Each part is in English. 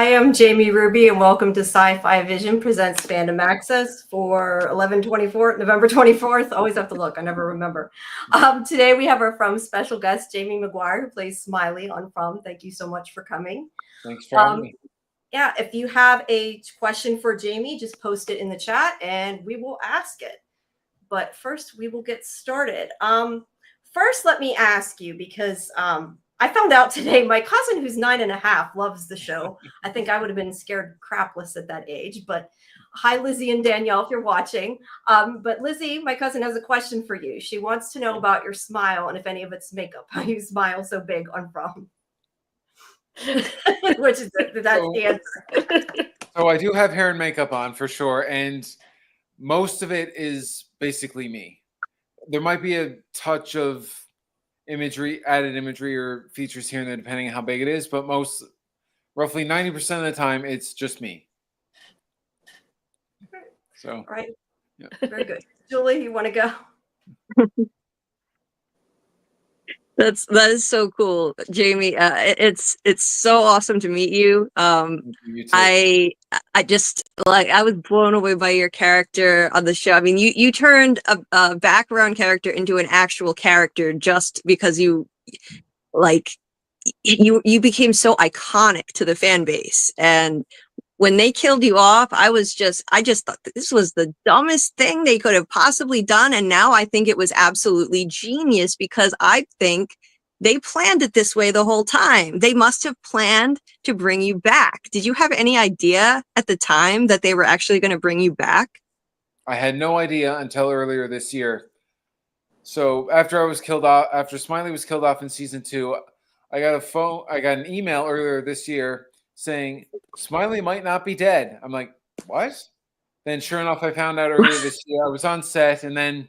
I am Jamie Ruby, and welcome to Sci-Fivision presents Fandom Access for November 24th. Always have to look. I never remember. Today we have our From special guest, Jamie McGuire, who plays Smiley on From. Thank you so much for coming. Thanks for having me. Yeah, if you have a question for Jamie, just post it in the chat, and we will ask it. But first, we will get started. First, let me ask you, because I found out today my cousin, who's 9.5, loves the show. I think I would have been scared crapless at that age. But hi, Lizzie and Danielle, if you're watching. But Lizzie, my cousin, has a question for you. She wants to know about your smile and if any of it's makeup. How you smile so big on From. Which is that's the answer. So I do have hair and makeup on for sure, and most of it is basically me. There might be a touch of added imagery or features here and there, depending on how big it is, but roughly 90% of the time, it's just me. So, all right. Yeah. Very good. Julie, you want to go? That is so cool, Jamie. It's so awesome to meet you. You too. I just I was blown away by your character on the show. I mean, you turned a background character into an actual character just because you became so iconic to the fan base. And when they killed you off, I just thought that this was the dumbest thing they could have possibly done. And now I think it was absolutely genius because I think they planned it this way the whole time. They must have planned to bring you back. Did you have any idea at the time that they were actually going to bring you back? I had no idea until earlier this year. So after Smiley was killed off in season 2, I got an email earlier this year saying Smiley might not be dead. I'm like, what? Then sure enough, I found out earlier this year. I was on set, and then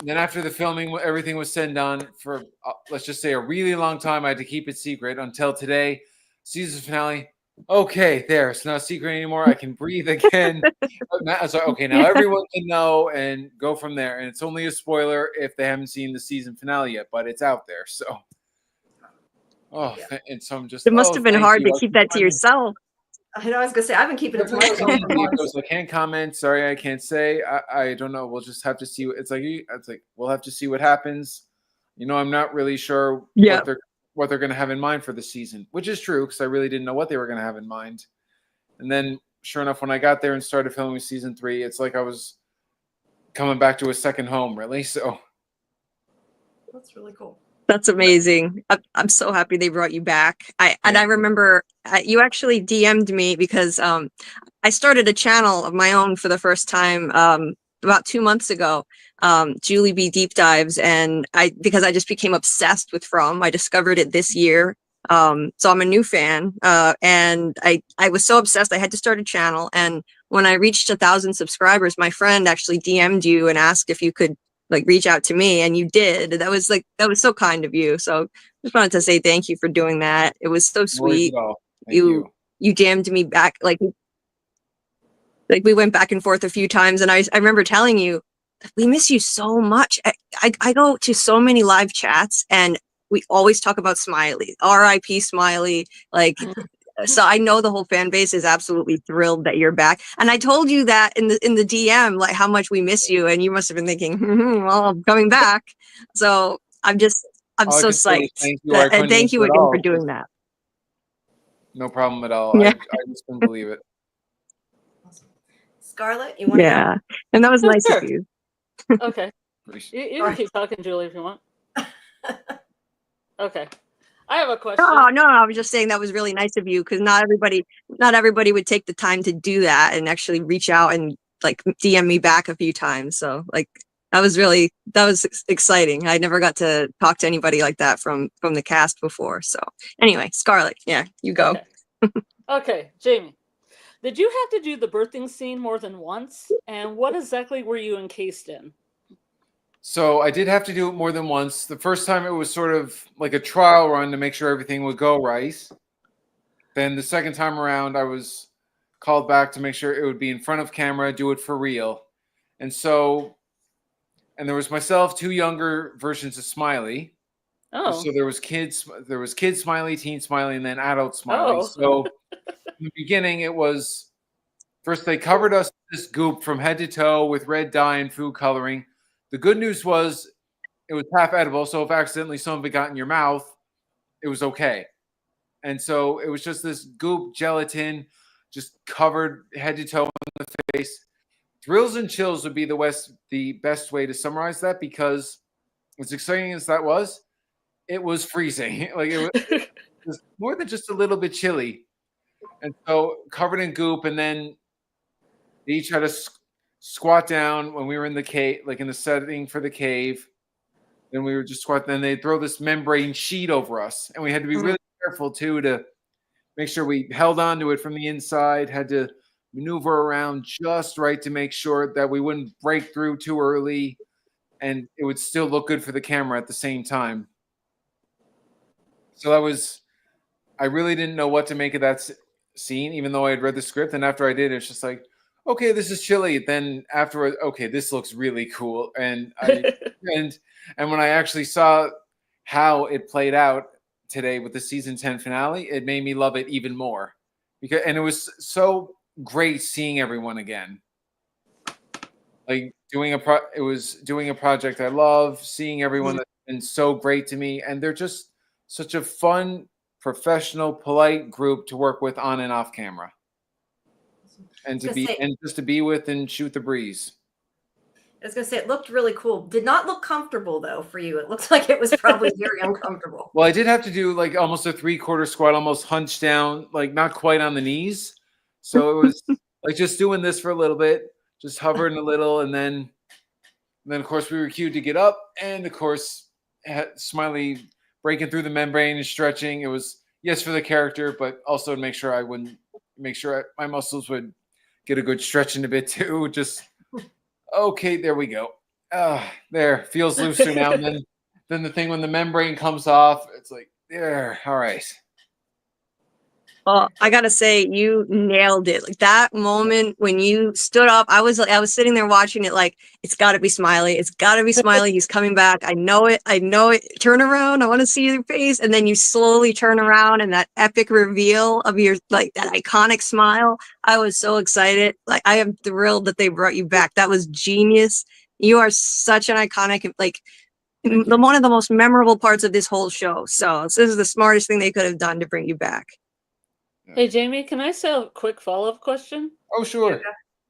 after the filming, everything was said and done for let's just say a really long time. I had to keep it secret until today, season finale. Okay, there. It's not a secret anymore. I can breathe again. So okay, now everyone can know and go from there. And it's only a spoiler if they haven't seen the season finale yet, but it's out there. So. Oh, yeah. And so I'm just. It must have been hard to keep that to yourself. I know. I was gonna say I've been keeping it to myself. I can't comment. Sorry, I can't say. I don't know. We'll just have to see. It's like we'll have to see what happens. You know, I'm not really sure what they're going to have in mind for the season, which is true because I really didn't know what they were going to have in mind. And then, sure enough, when I got there and started filming season 3, it's like I was coming back to a second home, really. So that's really cool. That's amazing. I'm so happy they brought you back. I remember you actually DM'd me because I started a channel of my own for the first time about 2 months ago, Julie B Deep Dives, and because I just became obsessed with From. I discovered it this year, so I'm a new fan, and I was so obsessed I had to start a channel. And when I reached 1,000 subscribers, my friend actually DM'd you and asked if you could reach out to me, and you did. That was so kind of you. So just wanted to say thank you for doing that. It was so sweet. You DM'd me back, we went back and forth a few times, and I remember telling you, we miss you so much. I go to so many live chats, and we always talk about Smiley, R.I.P. Smiley, So I know the whole fan base is absolutely thrilled that you're back. And I told you that in the DM, how much we miss you. And you must have been thinking, well, I'm coming back. So I'm so psyched. Thank you, and thank you again for doing that. No problem at all. Yeah. I just couldn't believe it. Awesome. Scarlett, you want to go? And that was nice of you. Okay. You can keep talking, Julie, if you want. Okay. I have a question. Oh, no, I was just saying that was really nice of you because not everybody would take the time to do that and actually reach out and DM me back a few times. So that was exciting. I never got to talk to anybody like that from the cast before. So anyway, Scarlett, you go. Okay, Jamie, did you have to do the birthing scene more than once? And what exactly were you encased in? So I did have to do it more than once. The first time it was sort of like a trial run to make sure everything would go right. Then the second time around, I was called back to make sure it would be in front of camera, do it for real. And there was myself, 2 younger versions of Smiley. Oh. So there was kids Smiley, teen Smiley, and then adult Smiley. Oh. So In the beginning, it was first they covered us with this goop from head to toe with red dye and food coloring. The good news was it was half edible, so if accidentally some of it got in your mouth, it was okay. And so it was just this goop gelatin, just covered head to toe in the face. Thrills and chills would be the best way to summarize that, because as exciting as that was, it was freezing. Like it was more than just a little bit chilly. And so covered in goop, and then they each had to squat down when we were in the cave, like in the setting for the cave. Then we were just squat. Then they'd throw this membrane sheet over us, and we had to be really careful too to make sure we held on to it from the inside. Had to maneuver around just right to make sure that we wouldn't break through too early, and it would still look good for the camera at the same time. So I really didn't know what to make of that scene, even though I had read the script. And after I did, it's just like, okay, this is chilly. Then afterwards, okay, this looks really cool. And and when I actually saw how it played out today with the season 10 finale, it made me love it even more. And it was so great seeing everyone again. Like it was doing a project I love, seeing everyone that's been so great to me, and they're just such a fun, professional, polite group to work with on and off camera, and just to be with and shoot the breeze. I was gonna say it looked really cool. Did not look comfortable though for you. It looked like it was probably very uncomfortable. Well, I did have to do like almost a 3/4 squat, almost hunched down, like not quite on the knees. So it was like just doing this for a little bit, just hovering a little, and then of course we were cued to get up, and of course Smiley breaking through the membrane and stretching. It was yes for the character, but also to make sure my muscles would get a good stretch in a bit too. Just okay, there we go. There, feels looser now. And then the thing when the membrane comes off, it's like there. All right. Well, I gotta say, you nailed it. Like that moment when you stood up, I was sitting there watching it like, it's gotta be Smiley. It's gotta be Smiley. He's coming back. I know it. Turn around. I want to see your face. And then you slowly turn around, and that epic reveal of your, like, that iconic smile. I was so excited. Like, I am thrilled that they brought you back. That was genius. You are such an iconic, like, one of the most memorable parts of this whole show. So this is the smartest thing they could have done to bring you back. Hey, Jamie, can I say a quick follow-up question? Oh, sure.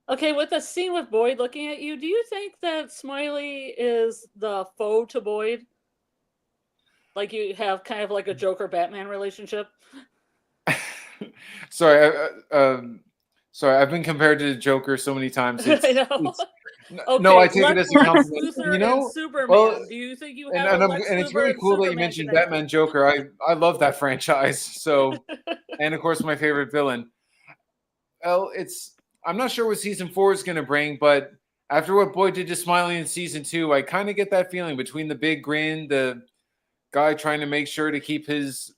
Okay, with the scene with Boyd looking at you, do you think that Smiley is the foe to Boyd? Like you have kind of like a Joker-Batman relationship? Sorry, I've been compared to the Joker so many times. I know. Okay, no, I take it as a compliment. Luthor You know, and Superman. well, Do you think you have and it's really cool that you mentioned Batman Joker. I love that franchise. So, and of course, my favorite villain. Well, I'm not sure what season 4 is going to bring, but after what Boyd did to Smiley in season 2, I kind of get that feeling between the big grin, the guy trying to make sure to keep his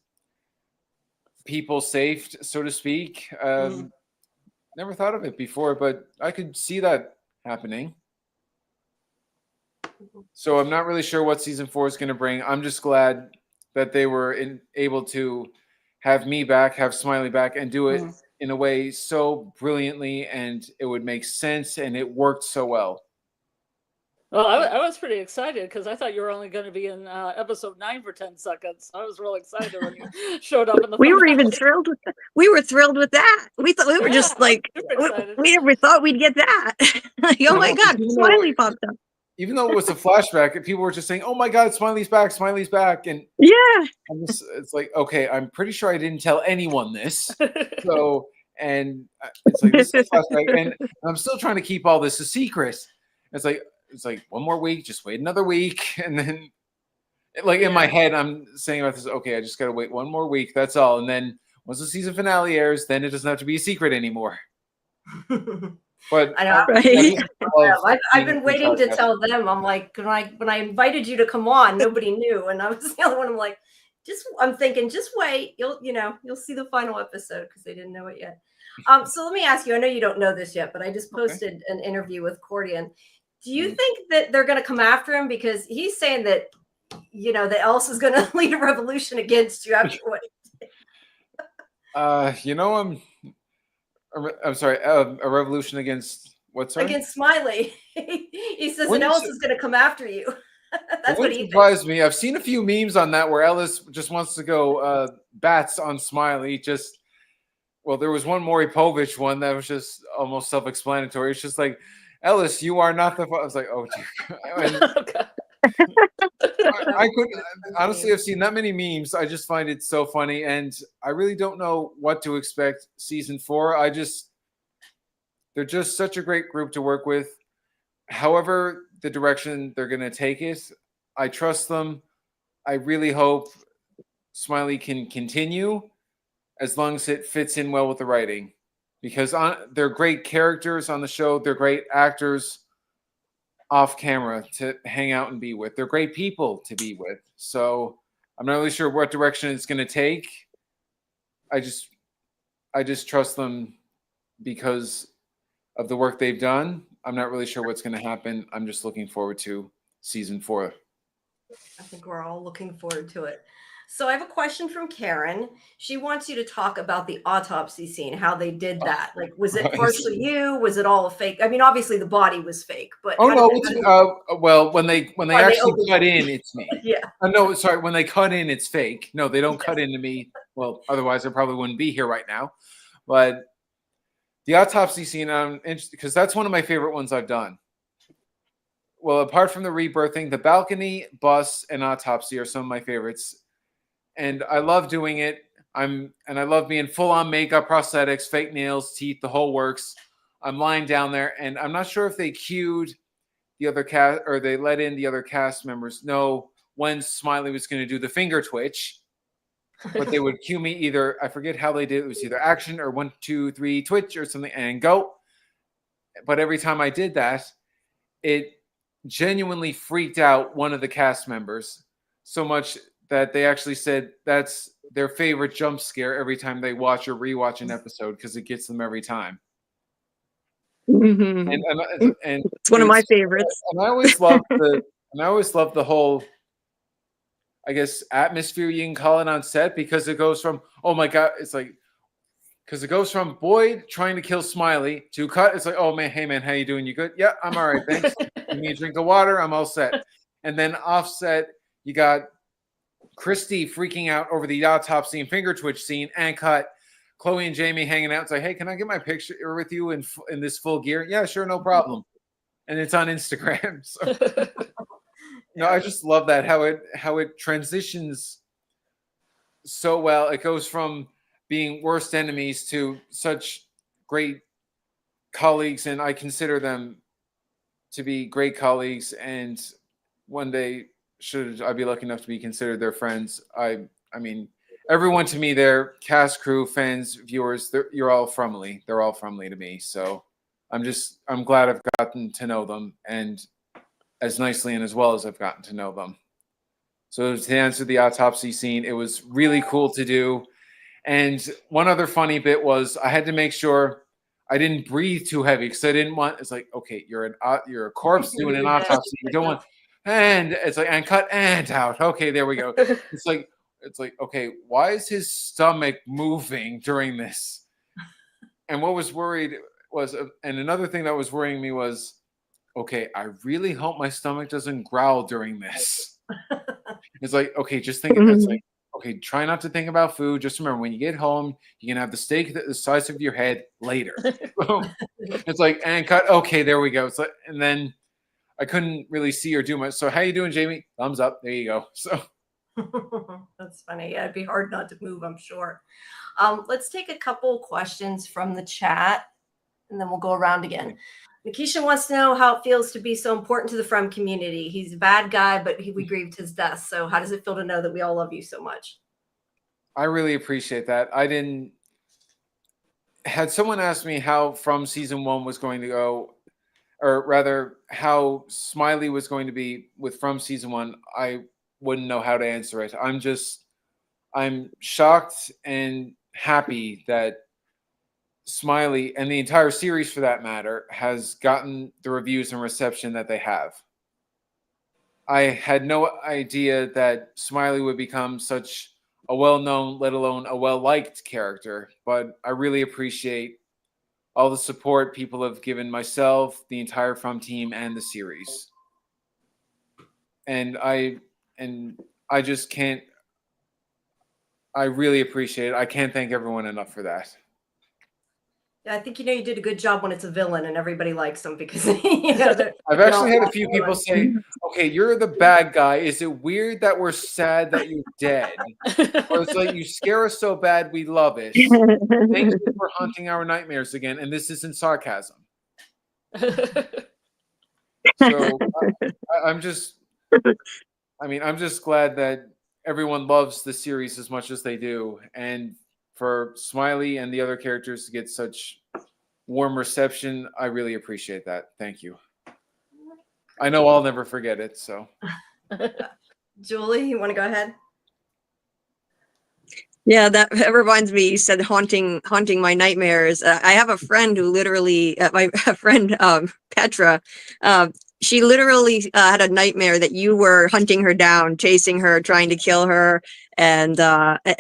people safe, so to speak. Never thought of it before, but I could see that happening. So I'm not really sure what season 4 is going to bring. I'm just glad that they were able to have me back, have Smiley back, and do it in a way so brilliantly, and it would make sense, and it worked so well. Well, I was pretty excited because I thought you were only going to be in episode 9 for 10 seconds. I was real excited when you showed up in the. We were even thrilled with that. We were thrilled with that. We thought we were just like, we never thought we'd get that. Like, oh my God, Smiley popped up. Even though it was a flashback, people were just saying, "Oh my God, Smiley's back! Smiley's back!" And yeah, it's like, okay, I'm pretty sure I didn't tell anyone this. So, and it's like this is a flashback, and I'm still trying to keep all this a secret. It's like one more week, just wait another week, and then, like in my head, I'm saying about this. Okay, I just gotta wait one more week. That's all, and then once the season finale airs, then it doesn't have to be a secret anymore. But I know, right? I've been waiting to tell them. I'm like, when I invited you to come on, nobody knew, and I was the only one. I'm like, I'm thinking, just wait. You'll see the final episode because they didn't know it yet. So let me ask you. I know you don't know this yet, but I just posted an interview with Cordian. Do you think that they're going to come after him because he's saying that that Elsa's going to lead a revolution against you after what? You know, I'm sorry. A revolution against what? Sorry. Against Smiley. He says that Wouldn't Ellis su- is going to come after you. It That's what wouldn't he thinks. surprise me. I've seen a few memes on that where Ellis just wants to go bats on Smiley. Just well, there was one Maury Povich one that was just almost self-explanatory. It's just like, Ellis, you are not the. I was like, oh, dear. And Okay. I could honestly, I've seen that many memes. I just find it so funny, and I really don't know what to expect season 4. They're just such a great group to work with. However, the direction they're going to take it, I trust them. I really hope Smiley can continue as long as it fits in well with the writing, because they're great characters on the show. They're great actors off camera to hang out and be with. They're great people to be with. So I'm not really sure what direction it's going to take. I just trust them because of the work they've done. I'm not really sure what's going to happen. I'm just looking forward to season 4. I think we're all looking forward to it. So I have a question from Karen. She wants you to talk about the autopsy scene, how they did that. Like, was it Right. partially you? Was it all a fake? I mean, obviously the body was fake, but Oh how no! did they- Well, when they Or they actually open- cut in, it's me. yeah. No, sorry. When they cut in, it's fake. No, they don't Yes. cut into me. Well, otherwise I probably wouldn't be here right now. But the autopsy scene, because that's one of my favorite ones I've done. Well, apart from the rebirthing, the balcony, bus, and autopsy are some of my favorites, and I love doing it. I love being full on makeup, prosthetics, fake nails, teeth, the whole works. I'm lying down there, and I'm not sure if they cued the other cast or they let in the other cast members know when Smiley was going to do the finger twitch, but they would cue me either. I forget how they did it. It was either action or 1, 2, 3 twitch or something and go. But every time I did that, it genuinely freaked out one of the cast members so much that they actually said that's their favorite jump scare every time they watch or rewatch an episode because it gets them every time. Mhm. And It's one of my favorites. And I always love the whole, I guess, atmosphere you can call it on set, because it goes from, oh my god, it's like, because it goes from Boyd trying to kill Smiley to cut. It's like, oh man, hey man, how you doing? You good? Yeah, I'm all right, thanks. Give me a drink of water, I'm all set. And then offset, you got Christy freaking out over the autopsy and finger twitch scene, and cut Chloe and Jamie hanging out. It's like, hey, can I get my picture with you in this full gear? Yeah, sure, no problem. And it's on Instagram. So no, I just love that how it transitions so well. It goes from being worst enemies to such great colleagues, and I consider them to be great colleagues. And one day, should I be lucky enough to be considered their friends, I mean, everyone to me, they're cast, crew, fans, viewers. You're all friendly. They're all friendly to me. So I'm glad I've gotten to know them, and as nicely and as well as I've gotten to know them. So to answer the autopsy scene, it was really cool to do. And one other funny bit was I had to make sure I didn't breathe too heavy, because I didn't want. It's like, okay, you're a corpse doing an autopsy. You don't want, and it's like, and cut and out. Okay, there we go. It's like okay, why is his stomach moving during this? And what was worried was, and another thing that was worrying me was, okay, I really hope my stomach doesn't growl during this. It's like, okay, just think. It's like, okay, try not to think about food. Just remember, when you get home, you can have the steak the size of your head later. It's like, and cut. Okay, there we go. It's like, and then I couldn't really see or do much. So, how you doing, Jamie? Thumbs up. There you go. So that's funny. Yeah, it'd be hard not to move, I'm sure. Let's take a couple questions from the chat, and then we'll go around again. Nikisha wants to know how it feels to be so important to the From community. He's a bad guy, but we grieved his death. So how does it feel to know that we all love you so much? I really appreciate that. Had someone asked me how From season 1 was going to go, or rather how Smiley was going to be with From season 1, I wouldn't know how to answer it. I'm shocked and happy that Smiley, and the entire series for that matter, has gotten the reviews and reception that they have. I had no idea that Smiley would become such a well-known, let alone a well-liked character. But I really appreciate all the support people have given myself, the entire From team, and the series. And I just can't. I really appreciate it. I can't thank everyone enough for that. Yeah, I think you did a good job when it's a villain and everybody likes them because I've actually had a few people say, "Okay, you're the bad guy. Is it weird that we're sad that you're dead?" Or it's like, "You scare us so bad, we love it. Thank you for haunting our nightmares again." And this isn't sarcasm. So I'm just glad that everyone loves the series as much as they do, and for Smiley and the other characters to get such warm reception, I really appreciate that. Thank you. I know I'll never forget it. So, Julie, you want to go ahead? Yeah, that reminds me. You said haunting my nightmares. I have a friend who literally, my friend Petra. She literally had a nightmare that you were hunting her down, chasing her, trying to kill her, and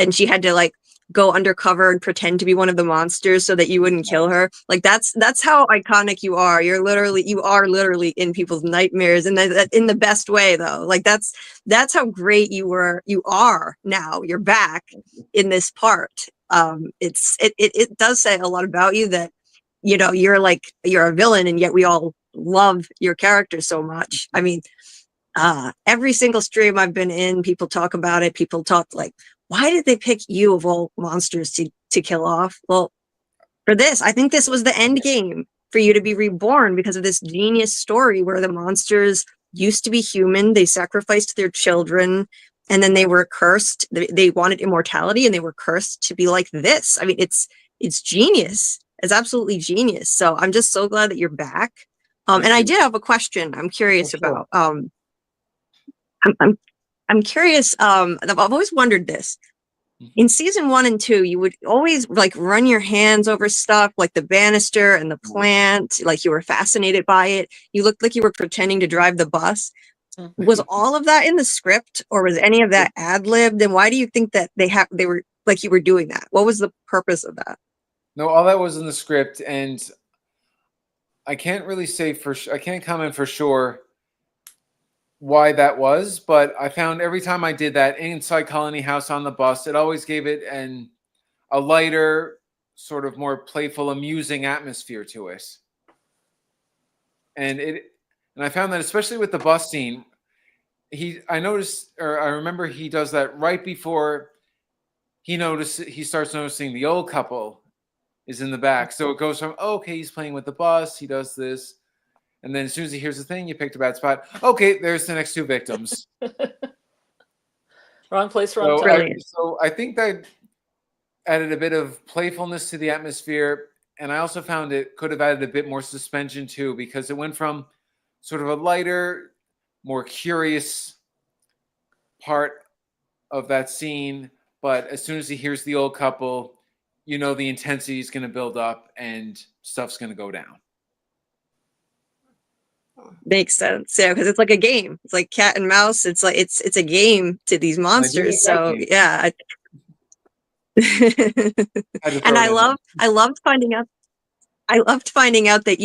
she had to like go undercover and pretend to be one of the monsters so that you wouldn't kill her. Like that's how iconic you are. You are literally in people's nightmares, and in the best way though. Like that's how great you are now. You're back in this part. It does say a lot about you that you're a villain, and yet we all love your character so much. I mean, every single stream I've been in, people talk about it. People talk like, why did they pick you of all monsters to kill off? Well, for this, I think this was the end game for you to be reborn because of this genius story where the monsters used to be human. They sacrificed their children, and then they were cursed. They wanted immortality, and they were cursed to be like this. I mean, it's genius. It's absolutely genius. So I'm just so glad that you're back. And I did have a question I'm curious about. I'm curious. I've always wondered this. In season 1 and 2, you would always like run your hands over stuff like the banister and the plant, like you were fascinated by it. You looked like you were pretending to drive the bus. Was all of that in the script, or was any of that ad-libbed? And why do you think that they were like you were doing that? What was the purpose of that? No, all that was in the script, and I can't really say I can't comment for sure why that was, but I found every time I did that inside Colony House on the bus, it always gave it a lighter, sort of more playful, amusing atmosphere to it. And I found that especially with the bus scene, I remember he does that right before he starts noticing the old couple is in the back. So it goes from, okay, he's playing with the bus, he does this. And then as soon as he hears the thing, you picked a bad spot. Okay, there's the next 2 victims. Wrong place, wrong time. So I think that added a bit of playfulness to the atmosphere. And I also found it could have added a bit more suspension too, because it went from sort of a lighter, more curious part of that scene. But as soon as he hears the old couple, the intensity is going to build up and stuff's going to go down. Makes sense. Yeah, because it's like a game. It's like cat and mouse. It's like it's a game to these monsters. So yeah. And I loved finding out that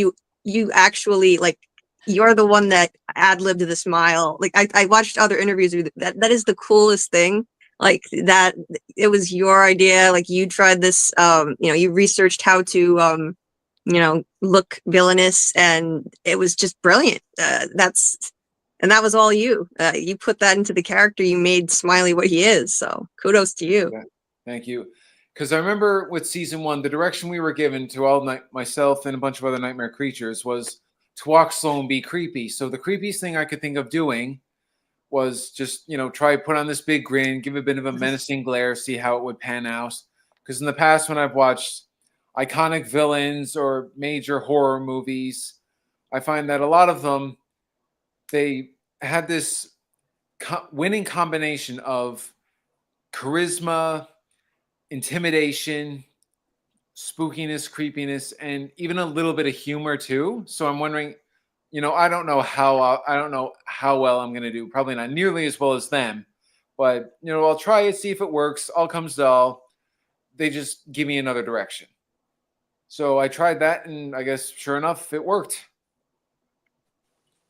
you actually like you're the one that ad-libbed the smile. Like I watched other interviews with that is the coolest thing. Like that it was your idea. Like you tried this you researched how to look villainous, and it was just brilliant. That was all you. You put that into the character. You made Smiley what he is. So kudos to you. Yeah, thank you. Because I remember with season 1, the direction we were given to myself and a bunch of other nightmare creatures was to walk slow and be creepy. So the creepiest thing I could think of doing was just, try put on this big grin, give a bit of a menacing glare, see how it would pan out. Because in the past, when I've watched iconic villains or major horror movies, I find that a lot of them, they had this winning combination of charisma, intimidation, spookiness, creepiness, and even a little bit of humor too. So I'm wondering, I don't know how well I'm going to do. Probably not nearly as well as them, But I'll try it, see if it works. All comes to all, they just give me another direction. So I tried that, and I guess sure enough, it worked.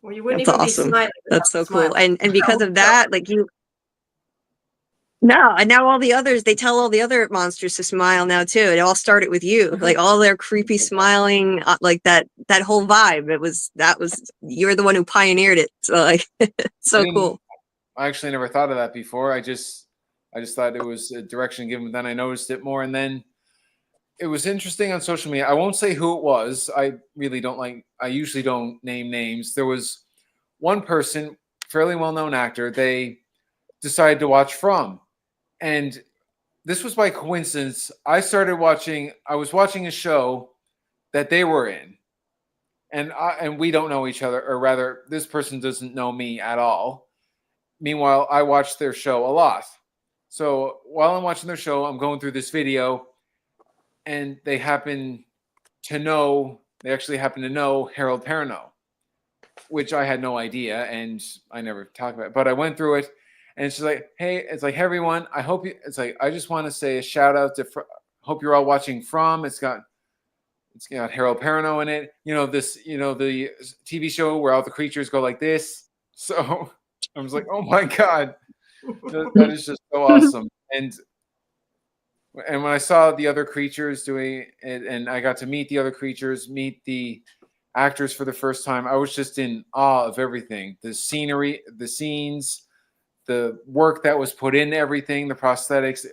Well, you wouldn't That's even awesome. be smiling. That's so without cool. smiling. And because of that, like and now all the others, they tell all the other monsters to smile now too. It all started with you, like all their creepy smiling, like that whole vibe. You're the one who pioneered it. So like, so cool. I actually never thought of that before. I just thought it was a direction given. Then I noticed it more, and then it was interesting on social media. I won't say who it was. I usually don't name names. There was one person, fairly well-known actor. They decided to watch From. And this was by coincidence. I was watching a show that they were in. And we don't know each other, or rather, this person doesn't know me at all. Meanwhile, I watched their show a lot. So while I'm watching their show, I'm going through this video, and they actually happen to know Harold Perrineau, which I had no idea, and I never talked about it. But I went through it, and she's like, "Hey," it's like, "Hey everyone, I just want to say a shout out to. Hope you're all watching From. It's got Harold Perrineau in it. The TV show where all the creatures go like this." So I was like, "Oh my god, that is just so awesome!" And when I saw the other creatures doing it, and I got to meet the other creatures, meet the actors for the first time, I was just in awe of everything. The scenery, the scenes, the work that was put into everything, the prosthetics.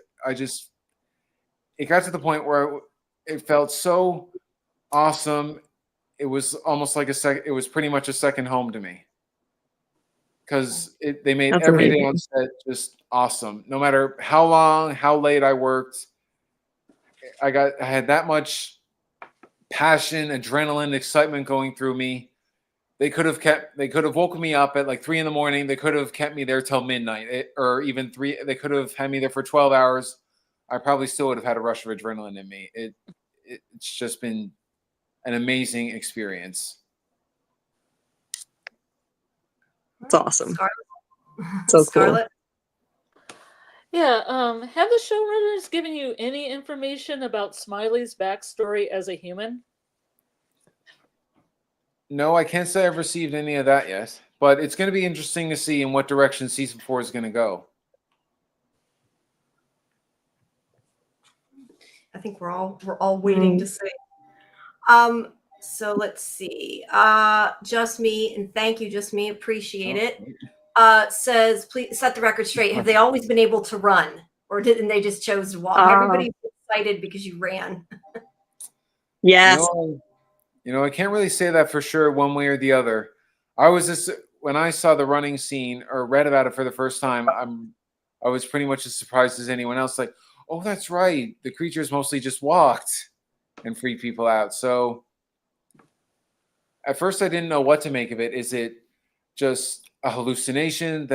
It got to the point where it felt so awesome. It was almost like it was pretty much a second home to me. Because they made That's everything amazing. on set just awesome. No matter how long, how late I worked, I had that much passion, adrenaline, excitement going through me. They could have woken me up at like 3 a.m. They could have kept me there till midnight, or even 3. They could have had me there for 12 hours. I probably still would have had a rush of adrenaline in me. It's just been an amazing experience. It's awesome. Scarlett. So cool. Scarlett. Yeah, have the showrunners given you any information about Smiley's backstory as a human? No, I can't say I've received any of that yet, but it's going to be interesting to see in what direction season 4 is going to go. I think we're all waiting to see. So let's see. Just Me, and thank you, Just Me, appreciate it. Says, please set the record straight. Have they always been able to run, or didn't they just chose to walk? Everybody's excited because you ran. Yes. I can't really say that for sure one way or the other. When I saw the running scene or read about it for the first time, I was pretty much as surprised as anyone else. Like, oh, that's right. The creatures mostly just walked and freaked people out. So at first I didn't know what to make of it. Is it just a hallucination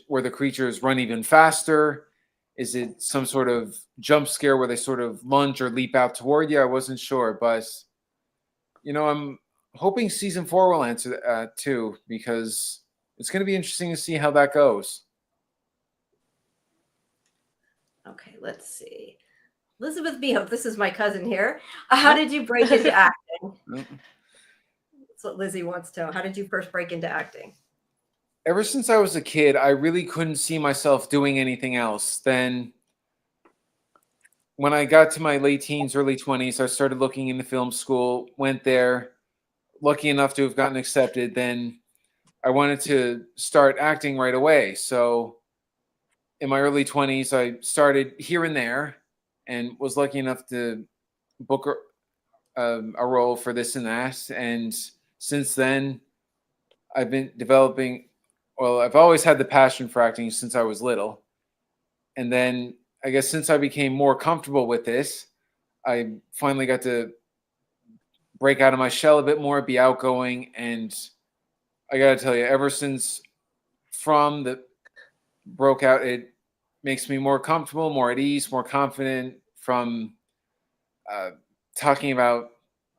where the creatures run even faster? Is it some sort of jump scare where they sort of lunge or leap out toward you? I wasn't sure, but I'm hoping season 4 will answer that too, because it's going to be interesting to see how that goes. Okay, let's see. Elizabeth Behope, this is my cousin here. How did you break into acting? That's what Lizzie wants to know. How did you first break into acting? Ever since I was a kid, I really couldn't see myself doing anything else. Then when I got to my late teens, early 20s, I started looking into film school, went there, lucky enough to have gotten accepted. Then I wanted to start acting right away. So in my early 20s, I started here and there and was lucky enough to book a role for this and that. And since then, I've been developing. Well, I've always had the passion for acting since I was little. And then I guess since I became more comfortable with this, I finally got to break out of my shell a bit more, be outgoing. And I got to tell you, ever since From the broke out, it makes me more comfortable, more at ease, more confident from talking about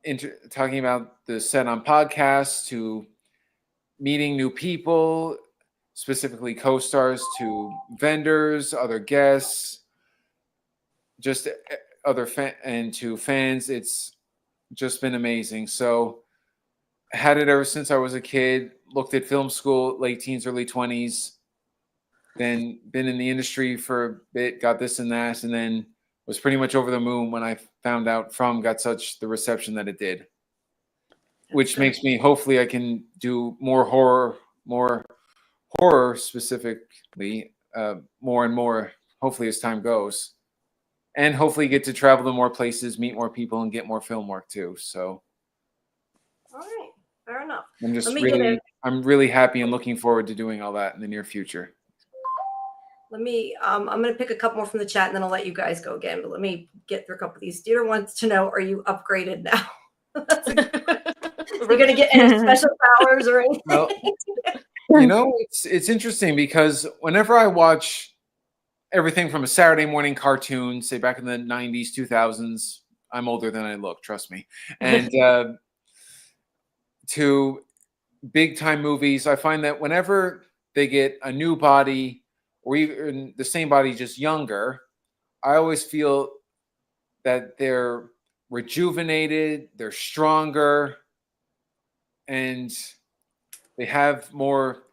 the set on podcasts to meeting new people, specifically co-stars to vendors, other guests, just other and to fans. It's just been amazing. So had it ever since I was a kid, looked at film school, late teens, early 20s, then been in the industry for a bit, got this and that, and then was pretty much over the moon when I found out From got such the reception that it did. Which makes me, hopefully I can do more horror specifically, more and more, hopefully as time goes. And hopefully get to travel to more places, meet more people, and get more film work too. So All right, fair enough. I'm just I'm really happy and looking forward to doing all that in the near future. Let me, I'm going to pick a couple more from the chat and then I'll let you guys go again. But let me get through a couple of these. Dear wants to know, are you upgraded now? We're going to get any special powers or anything? Well, you know, it's interesting because whenever I watch everything from a Saturday morning cartoon, say back in the 90s, 2000s, I'm older than I look, trust me, and to big time movies, I find that whenever they get a new body or even the same body, just younger, I always feel that they're rejuvenated, they're stronger, and they have more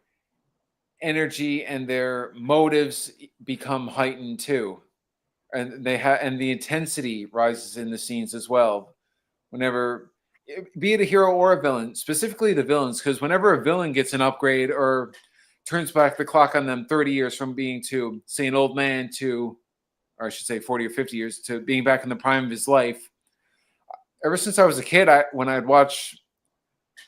energy, and their motives become heightened too, and the intensity rises in the scenes as well. Whenever, be it a hero or a villain, specifically the villains, because whenever a villain gets an upgrade or turns back the clock on them 30 years from being to, say, an old man to, or I should say 40 or 50 years, to being back in the prime of his life. Ever since I was a kid, when I'd watch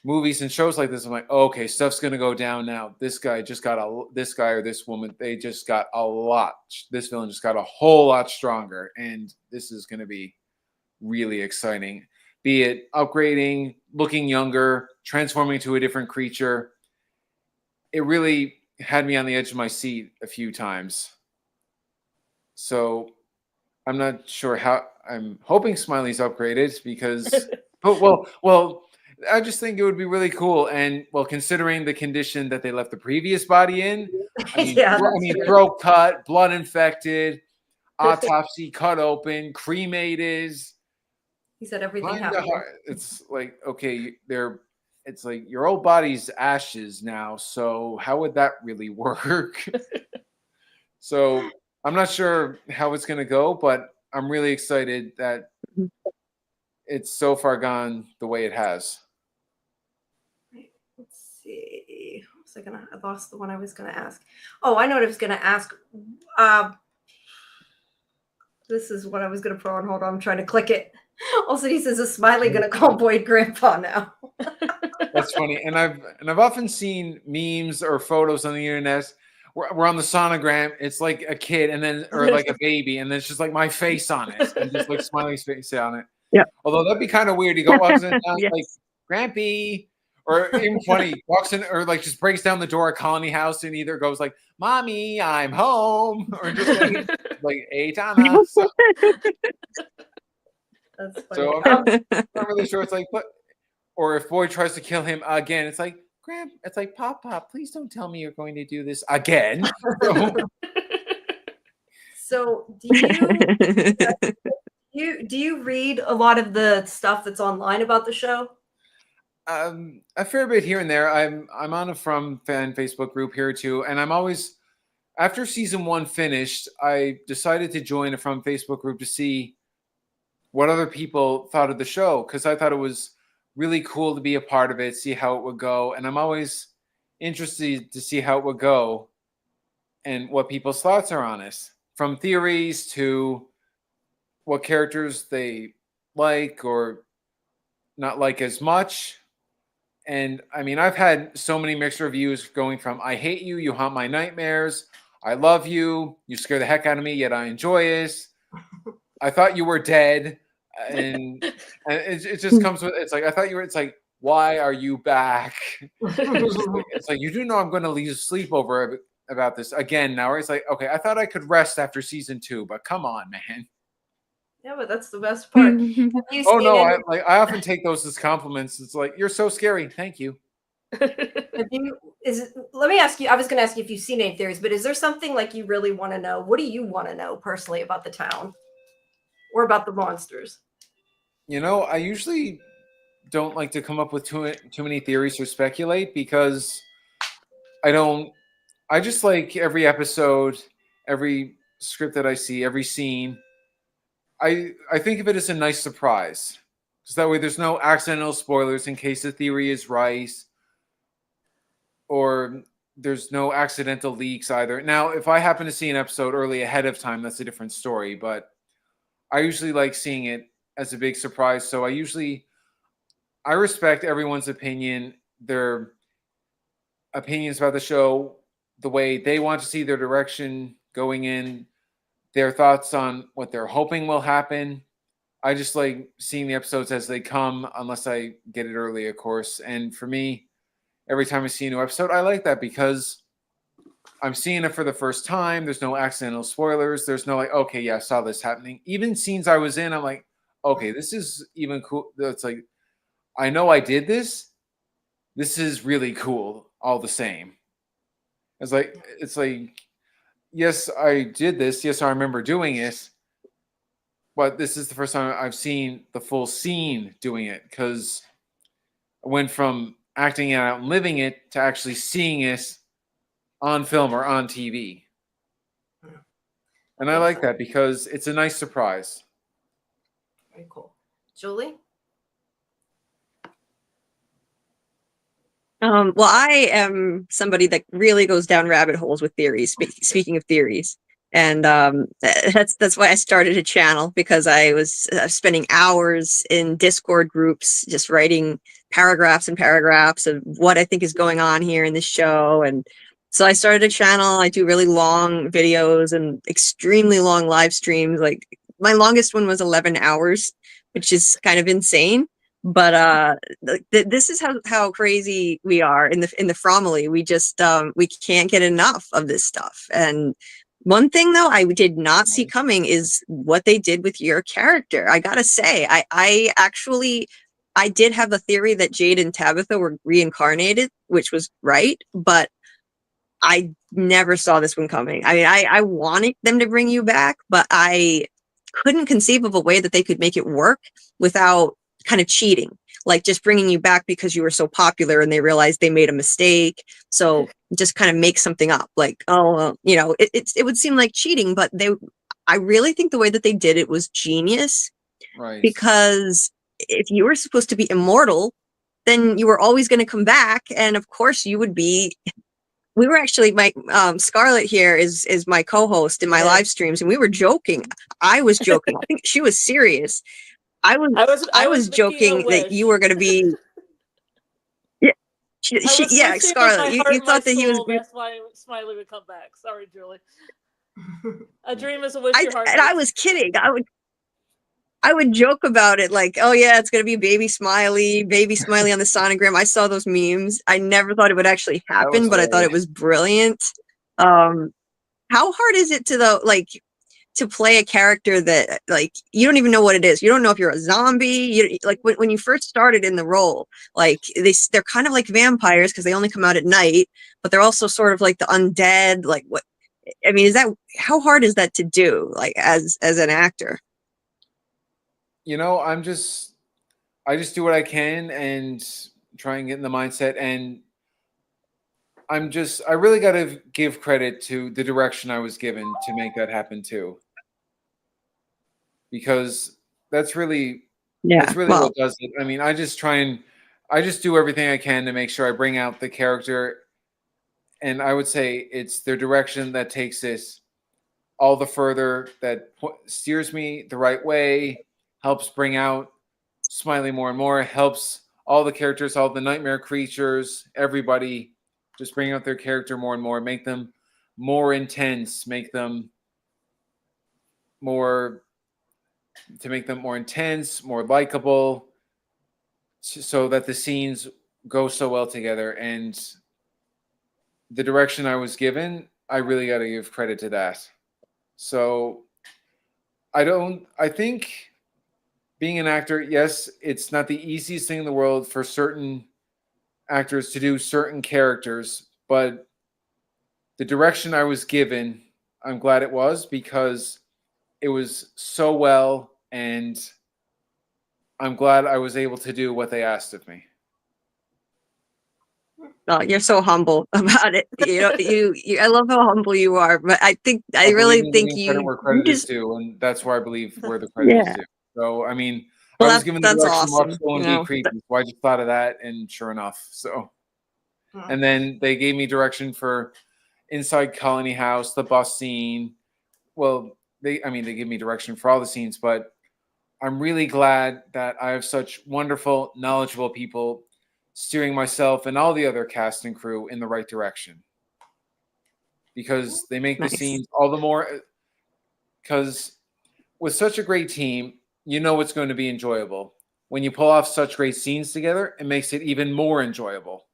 movies and shows like this, I'm like, oh, okay, stuff's going to go down now. This guy or this woman, they just got a lot. This villain just got a whole lot stronger. And this is going to be really exciting. Be it upgrading, looking younger, transforming to a different creature. It really had me on the edge of my seat a few times. So I'm not sure how. I'm hoping Smiley's upgraded because, well, I just think it would be really cool. And well, considering the condition that they left the previous body in, throat cut, blood infected, autopsy, cut open, cremated. He said everything happened. It's like, okay, it's like your old body's ashes now. So how would that really work? So I'm not sure how it's going to go, but I'm really excited that it's so far gone the way it has. Let's see. What was I lost the one I was going to ask. Oh, I know what I was going to ask. This is what I was going to put on. Hold on. I'm trying to click it. Also, he says, is Smiley going to call Boyd Grandpa now? That's funny. And I've often seen memes or photos on the internet. We're on the sonogram. It's like a kid, and then or like a baby, and then it's just like my face on it, and just like Smiley's face on it. Yeah. Although that'd be kind of weird. He walks in Yes. like Grampy, or even funny, walks in or like just breaks down the door at Colony House and either goes like, "Mommy, I'm home," or just like "Hey, Tana." So, that's funny. so I'm not really sure. It's like, but or if Boyd tries to kill him again, it's like. It's like, Pop, please don't tell me you're going to do this again. So do you read a lot of the stuff that's online about the show? A fair bit here and there. I'm on a From fan Facebook group here too, and I'm always after season 1 finished, I decided to join a From Facebook group to see what other people thought of the show because I thought it was really cool to be a part of it, see how it would go. And I'm always interested to see how it would go and what people's thoughts are on it. From theories to what characters they like or not like as much. And I mean, I've had so many mixed reviews going from I hate you, you haunt my nightmares, I love you, you scare the heck out of me, yet I enjoy it. I thought you were dead. And it just comes with it's like I thought you were. It's like why are you back? It's like you do know I'm going to leave sleep over about this again now. It's like okay, I thought I could rest after season 2, but come on, man. Yeah, but that's the best part. Oh no, I often take those as compliments. It's like you're so scary. Thank you. let me ask you, I was going to ask you if you've seen any theories, but is there something like you really want to know? What do you want to know personally about the town or about the monsters? You know, I usually don't like to come up with too many theories or speculate because I just like every episode, every script that I see, every scene. I think of it as a nice surprise. Because that way there's no accidental spoilers in case the theory is right, or there's no accidental leaks either. Now, if I happen to see an episode early ahead of time, that's a different story, but I usually like seeing it as a big surprise. So I respect everyone's opinion, their opinions about the show, the way they want to see their direction going in, their thoughts on what they're hoping will happen. I just like seeing the episodes as they come, unless I get it early, of course. And for me, every time I see a new episode, I like that because I'm seeing it for the first time. There's no accidental spoilers. There's no like, okay, yeah, I saw this happening. Even scenes I was in, I'm like, okay, this is even cool. It's like, I know I did this. This is really cool all the same. It's like, yes, I did this. Yes, I remember doing it. But this is the first time I've seen the full scene doing it because I went from acting it out and living it to actually seeing it on film or on TV. And I like that because it's a nice surprise. Very cool. Julie? Well, I am somebody that really goes down rabbit holes with theories. Speaking of theories, and that's why I started a channel, because I was spending hours in Discord groups just writing paragraphs and paragraphs of what I think is going on here in this show. And so I started a channel. I do really long videos and extremely long live streams. Like my longest one was 11 hours, which is kind of insane. But this is how crazy we are in the Fromily. We just we can't get enough of this stuff. And one thing though I did not see coming is what they did with your character. I gotta say, I actually did have a theory that Jade and Tabitha were reincarnated, which was right, but I never saw this one coming. I mean, I wanted them to bring you back, but I couldn't conceive of a way that they could make it work without kind of cheating, like just bringing you back because you were so popular and they realized they made a mistake. So just kind of make something up, like, oh, well, you know, it would seem like cheating, but I really think the way that they did it was genius. Right. Because if you were supposed to be immortal, then you were always going to come back. And of course you would be. We were actually, my Scarlett here is my co-host in my live streams, and we were joking. I was joking. I think she was serious. I was joking that you were going to be. Yeah, yeah, Scarlett. You thought that he was. That's why Smiley would come back. Sorry, Julie. A dream is a wish your heart. And I was kidding. I would joke about it, like, oh yeah, it's gonna be baby Smiley on the sonogram. I saw those memes. I never thought it would actually happen, but I thought it was brilliant. How hard is it to play a character that like you don't even know what it is? You don't know if you're a zombie. Like when you first started in the role, like they're kind of like vampires because they only come out at night, but they're also sort of like the undead. Like what? I mean, how hard is that to do? Like as an actor? You know, I just do what I can and try and get in the mindset. And I really got to give credit to the direction I was given to make that happen too. Because that's really what does it. I mean, I just do everything I can to make sure I bring out the character. And I would say it's their direction that takes this all the further, that steers me the right way, helps bring out Smiley more and more, helps all the characters, all the nightmare creatures, everybody just bring out their character more and more, make them more intense, make them more intense, more likable, so that the scenes go so well together. And the direction I was given, I really got to give credit to that. So I think being an actor, yes, it's not the easiest thing in the world for certain actors to do certain characters, but the direction I was given, I'm glad it was, because it was so well, and I'm glad I was able to do what they asked of me. Oh, you're so humble about it. You know, I love how humble you are, but I Believe really in think giving credit where you credit is just, due, and that's where I believe where the credit is yeah. due. So, I mean, I Well, was given the that's direction, watch, awesome. go, You and be know, creepy. So I just thought of that, and sure enough, so. And then they gave me direction for inside Colony House, the bus scene. Well, they gave me direction for all the scenes, but I'm really glad that I have such wonderful, knowledgeable people steering myself and all the other cast and crew in the right direction, because they make the nice. scenes all the more. Because with such a great team, you know it's going to be enjoyable. When you pull off such great scenes together, it makes it even more enjoyable.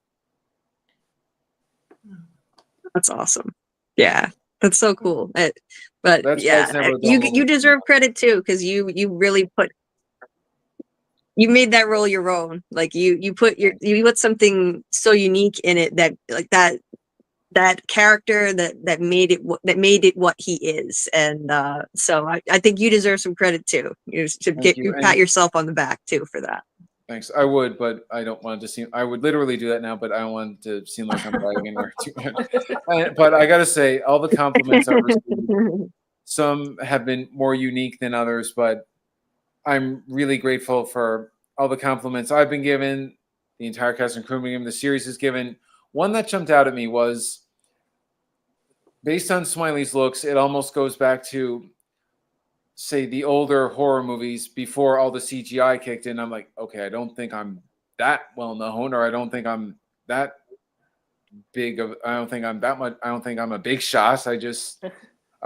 That's awesome. Yeah, that's so cool. But That's why yeah, it's never a dull you moment for me. deserve credit too, because you really you made that role your own. Like you put something so unique in it that like that character that made it what he is. And so I think you deserve some credit too. You should Thank you. pat And yourself on the back too for that. thanks. I would, but I don't want it to seem. I would literally do that now, but I don't want it to seem like I'm bragging or too much. But I gotta say, all the compliments I've received, some have been more unique than others, but I'm really grateful for all the compliments I've been given, the entire cast and crew the series has given. One that jumped out at me was, based on Smiley's looks, it almost goes back to, say, the older horror movies before all the CGI kicked in. I'm like, okay, I don't think I'm that well known, or I don't think I'm that big of, I don't think I'm that much, I don't think I'm a big shot.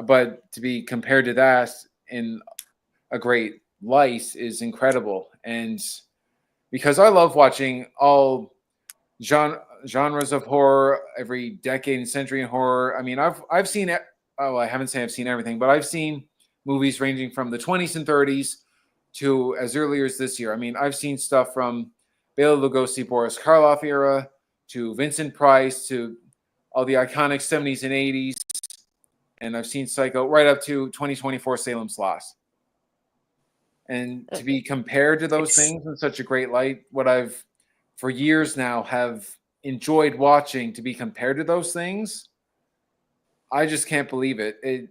But to be compared to that in a great light is incredible. And because I love watching all genres of horror, every decade and century in horror. I mean, I've seen it. Oh, I haven't said I've seen everything, but I've seen movies ranging from the 20s and 30s to as early as this year. I mean, I've seen stuff from Bela Lugosi, Boris Karloff era to Vincent Price to all the iconic 70s and 80s. And I've seen Psycho right up to 2024 Salem's Lost. And to be compared to those things in such a great light, what I've for years now have enjoyed watching, to be compared to those things, I just can't believe it.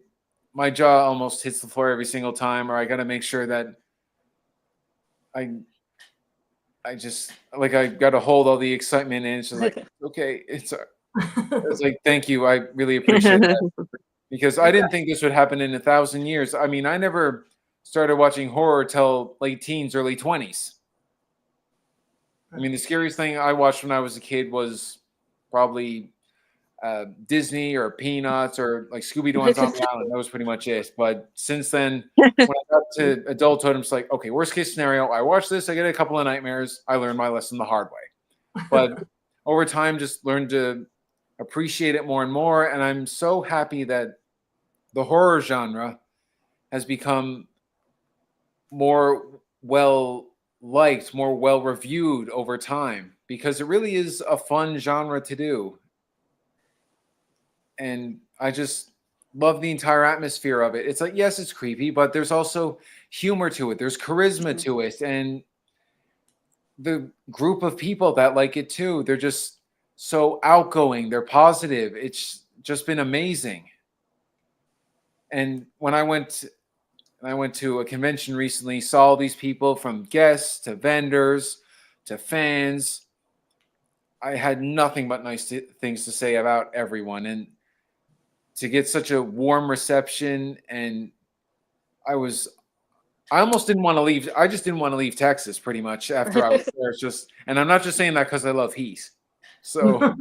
My jaw almost hits the floor every single time, or I got to make sure that I just like I got to hold all the excitement, and it's just like, okay, it's like, thank you, I really appreciate that, because I didn't think this would happen in 1,000 years. I mean, I never started watching horror till late teens, early 20s. I mean, the scariest thing I watched when I was a kid was probably Disney or Peanuts or like Scooby-Doo on Zombie Island. That was pretty much it. But since then, when I got to adulthood, I'm just like, okay, worst case scenario, I watch this, I get a couple of nightmares, I learned my lesson the hard way. But over time, just learned to appreciate it more and more. And I'm so happy that the horror genre has become more well-liked, more well-reviewed over time, because it really is a fun genre to do. And I just love the entire atmosphere of it. It's like, yes, it's creepy, but there's also humor to it. There's charisma to it. And the group of people that like it too, they're just so outgoing. They're positive. It's just been amazing. And when I went to a convention recently, saw all these people, from guests to vendors to fans. I had nothing but nice things to say about everyone. And to get such a warm reception, and I almost didn't want to leave. I just didn't want to leave Texas pretty much after I was there. It's just, and I'm not just saying that because I love heat. So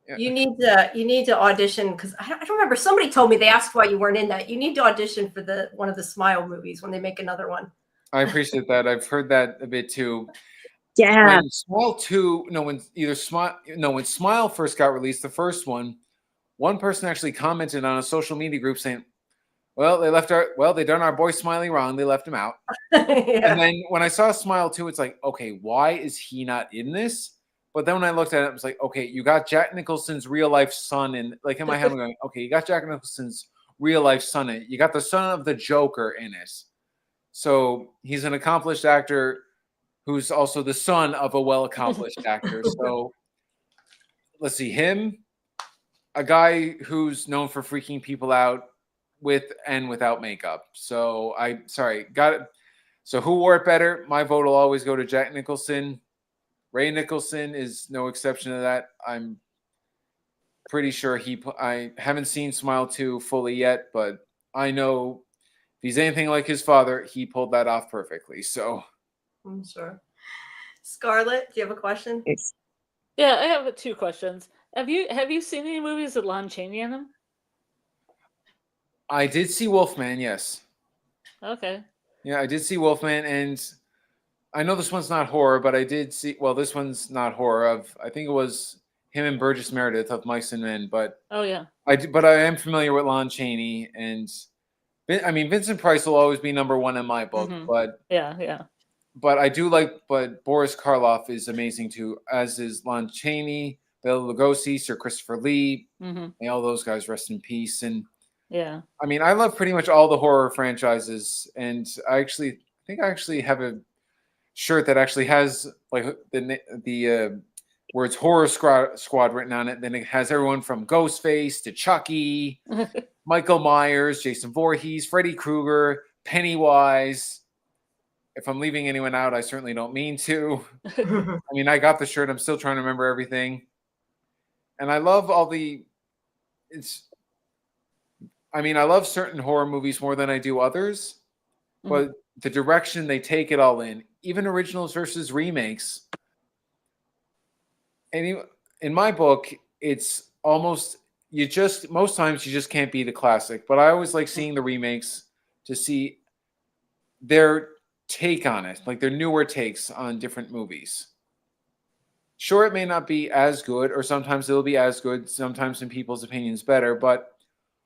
yeah. You need to audition, because I don't remember. Somebody told me, they asked why you weren't in that. You need to audition for one of the Smile movies when they make another one. I appreciate that. I've heard that a bit too. Yeah. When Smile first got released, the first one person actually commented on a social media group saying, well, they done our boy Smiley wrong. They left him out. Yeah. And then when I saw Smile 2, it's like, okay, why is he not in this? But then when I looked at it, I was like, okay, you got Jack Nicholson's real life son, and like in my head, I'm going, okay, you got Jack Nicholson's real life son in it. You got the son of the Joker in it. So he's an accomplished actor who's also the son of a well-accomplished actor. So let's see, him, a guy who's known for freaking people out with and without makeup. So got it. So who wore it better? My vote will always go to Jack Nicholson. Ray Nicholson is no exception to that. I'm pretty sure I haven't seen Smile 2 fully yet, but I know if he's anything like his father, he pulled that off perfectly. So I'm sure. Scarlett, do you have a question? Yes. Yeah, I have 2 questions. Have you seen any movies with Lon Chaney in them? I did see Wolfman, yes. Okay. Yeah, I did see Wolfman, and I know this one's not horror, but I did see. Well, this one's not horror. I think it was him and Burgess Meredith of Mice and Men, but Oh yeah. but I am familiar with Lon Chaney, and I mean Vincent Price will always be number 1 in my book, but Yeah. But I do like. But Boris Karloff is amazing too, as is Lon Chaney, Bela Lugosi, Sir Christopher Lee. May all those guys rest in peace. And Yeah. I mean, I love pretty much all the horror franchises, and I think I actually have a shirt that actually has like the words Horror Squad written on it. Then it has everyone from Ghostface to Chucky, Michael Myers, Jason Voorhees, Freddy Krueger, Pennywise. If I'm leaving anyone out, I certainly don't mean to. I mean, I got the shirt. I'm still trying to remember everything. And I love I love certain horror movies more than I do others. But the direction they take it all in, even originals versus remakes. And in my book, it's almost most times you just can't beat a classic. But I always like seeing the remakes to see their take on it, like their newer takes on different movies. Sure, it may not be as good, or sometimes it'll be as good, sometimes in people's opinions better, but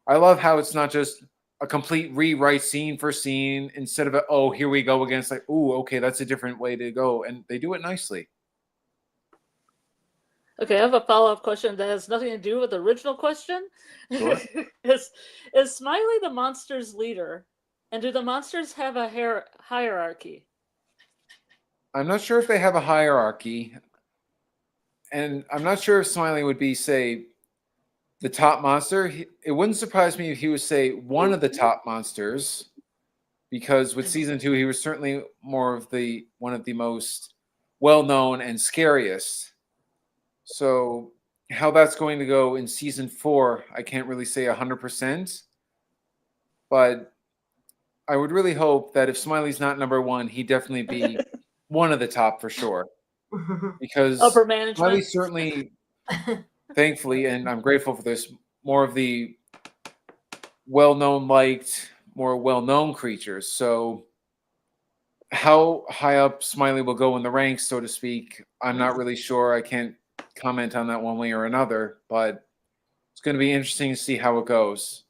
I love how it's not just a complete rewrite scene for scene instead of here we go again. It's like, oh, okay, that's a different way to go, and they do it nicely. Okay, I have a follow-up question that has nothing to do with the original question. Sure. Is Smiley the monster's leader? And do the monsters have a hierarchy? I'm not sure if they have a hierarchy. And I'm not sure if Smiley would be, say, the top monster. It wouldn't surprise me if he was, say, one of the top monsters. Because with season 2, he was certainly one of the most well-known and scariest. So how that's going to go in season 4, I can't really say 100%. But I would really hope that if Smiley's not number 1, he'd definitely be one of the top for sure. Because upper management. Smiley certainly, thankfully, and I'm grateful for this, more of the well-known, more well-known creatures. So how high up Smiley will go in the ranks, so to speak, I'm not really sure. I can't comment on that one way or another, but it's going to be interesting to see how it goes.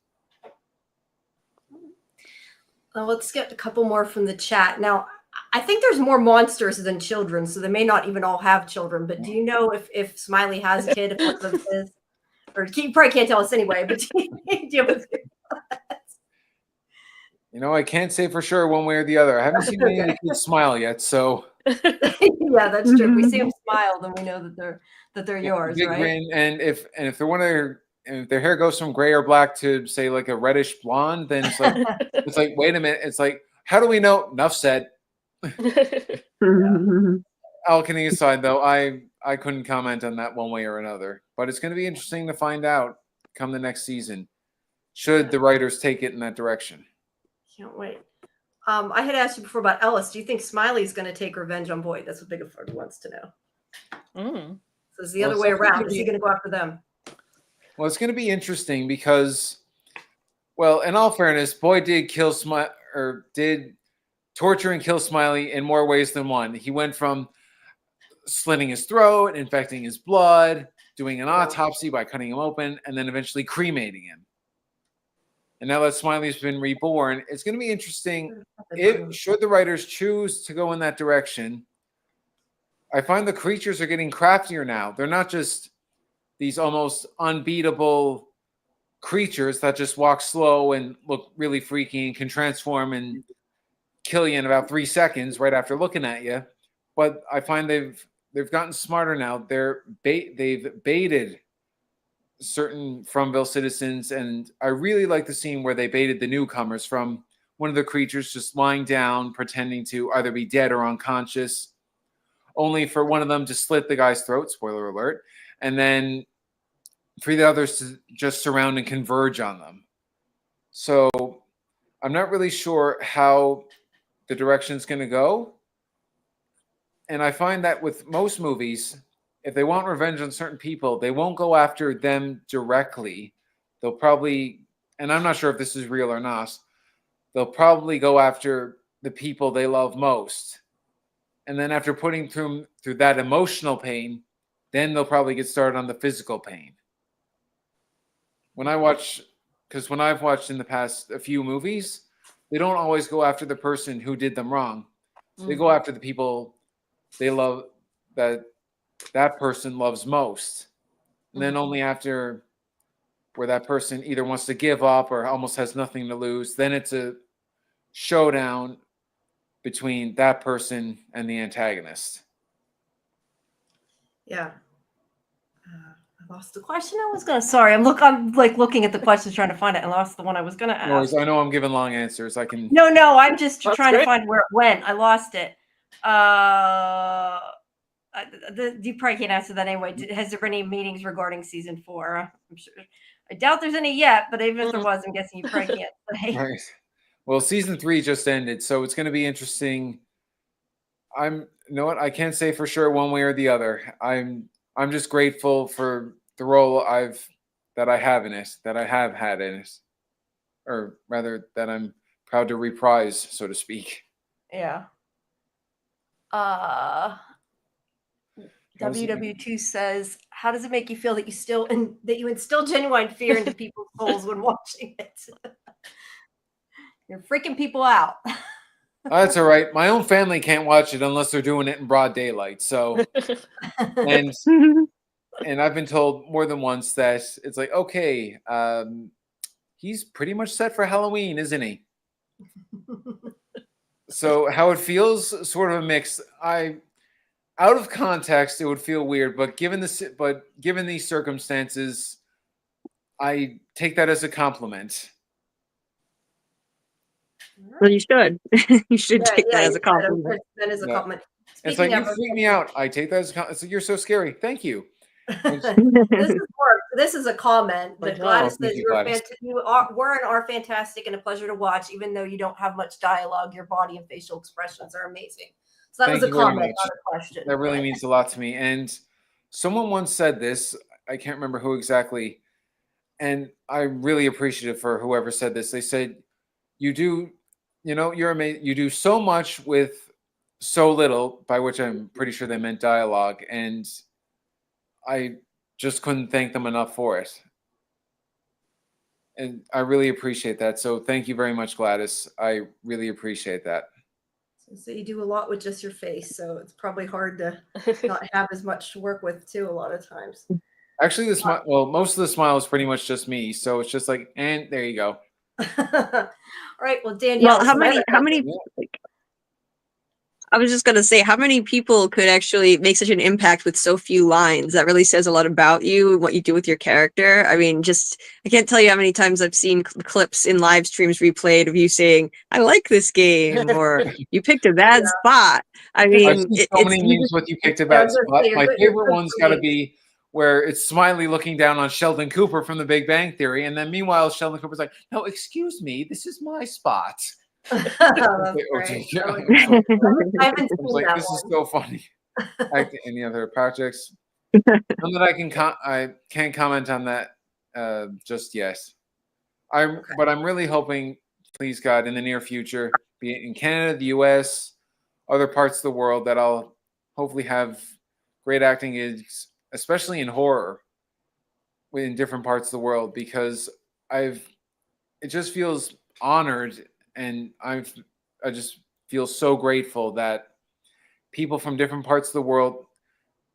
Let's get a couple more from the chat. Now, I think there's more monsters than children, so they may not even all have children. But do you know if Smiley has a kid, if one of them is? Or you probably can't tell us anyway, but do you have I can't say for sure one way or the other. I haven't seen any of the kids smile yet, so. Yeah, that's true. If we see them smile, then we know that they're yours, big right? Grin, and if they're one of if their hair goes from gray or black to say like a reddish blonde, then it's like wait a minute. It's like, how do we know? Enough said. All kidding aside, though, I couldn't comment on that one way or another. But it's going to be interesting to find out come the next season, should the writers take it in that direction. Can't wait. I had asked you before about Ellis. Do you think Smiley's going to take revenge on Boyd? That's what Bigfoot wants to know. So it's the other way around. Is he going to go after them? Well, it's going to be interesting because, well, in all fairness, Boyd did did torture and kill Smiley in more ways than one. He went from slitting his throat, infecting his blood, doing an autopsy by cutting him open, and then eventually cremating him. And now that Smiley's been reborn, it's going to be interesting should the writers choose to go in that direction. I find the creatures are getting craftier now. They're not just these almost unbeatable creatures that just walk slow and look really freaky and can transform and kill you in about 3 seconds right after looking at you. But I find they've gotten smarter now. They've baited certain Fromville citizens, and I really like the scene where they baited the newcomers from one of the creatures just lying down, pretending to either be dead or unconscious, only for one of them to slit the guy's throat, spoiler alert, and then for the others to just surround and converge on them. So I'm not really sure how the direction's going to go. And I find that with most movies, if they want revenge on certain people, they won't go after them directly. They'll probably, and I'm not sure if this is real or not, they'll probably go after the people they love most. And then after putting through that emotional pain, then they'll probably get started on the physical pain. When I've watched in the past a few movies, they don't always go after the person who did them wrong. They go after the people they love, that person loves most. And then only after where that person either wants to give up or almost has nothing to lose, then it's a showdown between that person and the antagonist. Yeah. I lost the question I was gonna. Sorry, I'm like looking at the questions trying to find it. I lost the one I was gonna ask. I know I'm giving long answers. I can. No, I'm just That's trying great. to find where it went. I lost it. You probably can't answer that anyway. Has there been any meetings regarding season 4? I'm sure. I doubt there's any yet, but even if there was, I'm guessing you probably can't say. Right. Well, season 3 just ended, so it's going to be interesting. You know what? I can't say for sure one way or the other. I'm just grateful for the role that I have had in it, or rather that I'm proud to reprise, so to speak. Yeah. WW2 says, "How does it make you feel that you instill genuine fear into people's souls when watching it? You're freaking people out." That's all right. My own family can't watch it unless they're doing it in broad daylight. So, and I've been told more than once that it's like, okay, he's pretty much set for Halloween, isn't he? So how it feels, sort of a mix. Out of context, it would feel weird, but given these circumstances, I take that as a compliment. Well, you should. You should take that as a compliment. That is a compliment. It's like, you freak me out. I take that as a compliment. It's like, you're so scary. Thank you. This is a comment that Gladys says are fantastic and a pleasure to watch, even though you don't have much dialogue. Your body and facial expressions are amazing. So that was a comment, not a question. That really means a lot to me. And someone once said this, I can't remember who exactly, and I'm really appreciative for whoever said this. They said, you're amazing. You do so much with so little, by which I'm pretty sure they meant dialogue. And I just couldn't thank them enough for it. And I really appreciate that. So thank you very much, Gladys. I really appreciate that. So you do a lot with just your face, so it's probably hard to not have as much to work with too a lot of times. Actually, most of the smile is pretty much just me. So it's just like, and there you go. All right. Well, Danielle, how many I was just gonna say, how many people could actually make such an impact with so few lines? That really says a lot about you and what you do with your character. I mean, I can't tell you how many times I've seen clips in live streams replayed of you saying, "I like this game," or "You picked a bad spot." I mean, I've seen so many memes with "You picked a bad spot." My favorite one's got to be where it's Smiley looking down on Sheldon Cooper from The Big Bang Theory, and then meanwhile Sheldon Cooper's like, "No, excuse me, this is my spot." I haven't seen that This one. is so funny. Any other projects? None that I can't comment on that just yet. But I'm really hoping, please God, in the near future, be it in Canada, the US, other parts of the world, that I'll hopefully have great acting gigs, especially in horror, in different parts of the world, because it just feels honored. And I just feel so grateful that people from different parts of the world,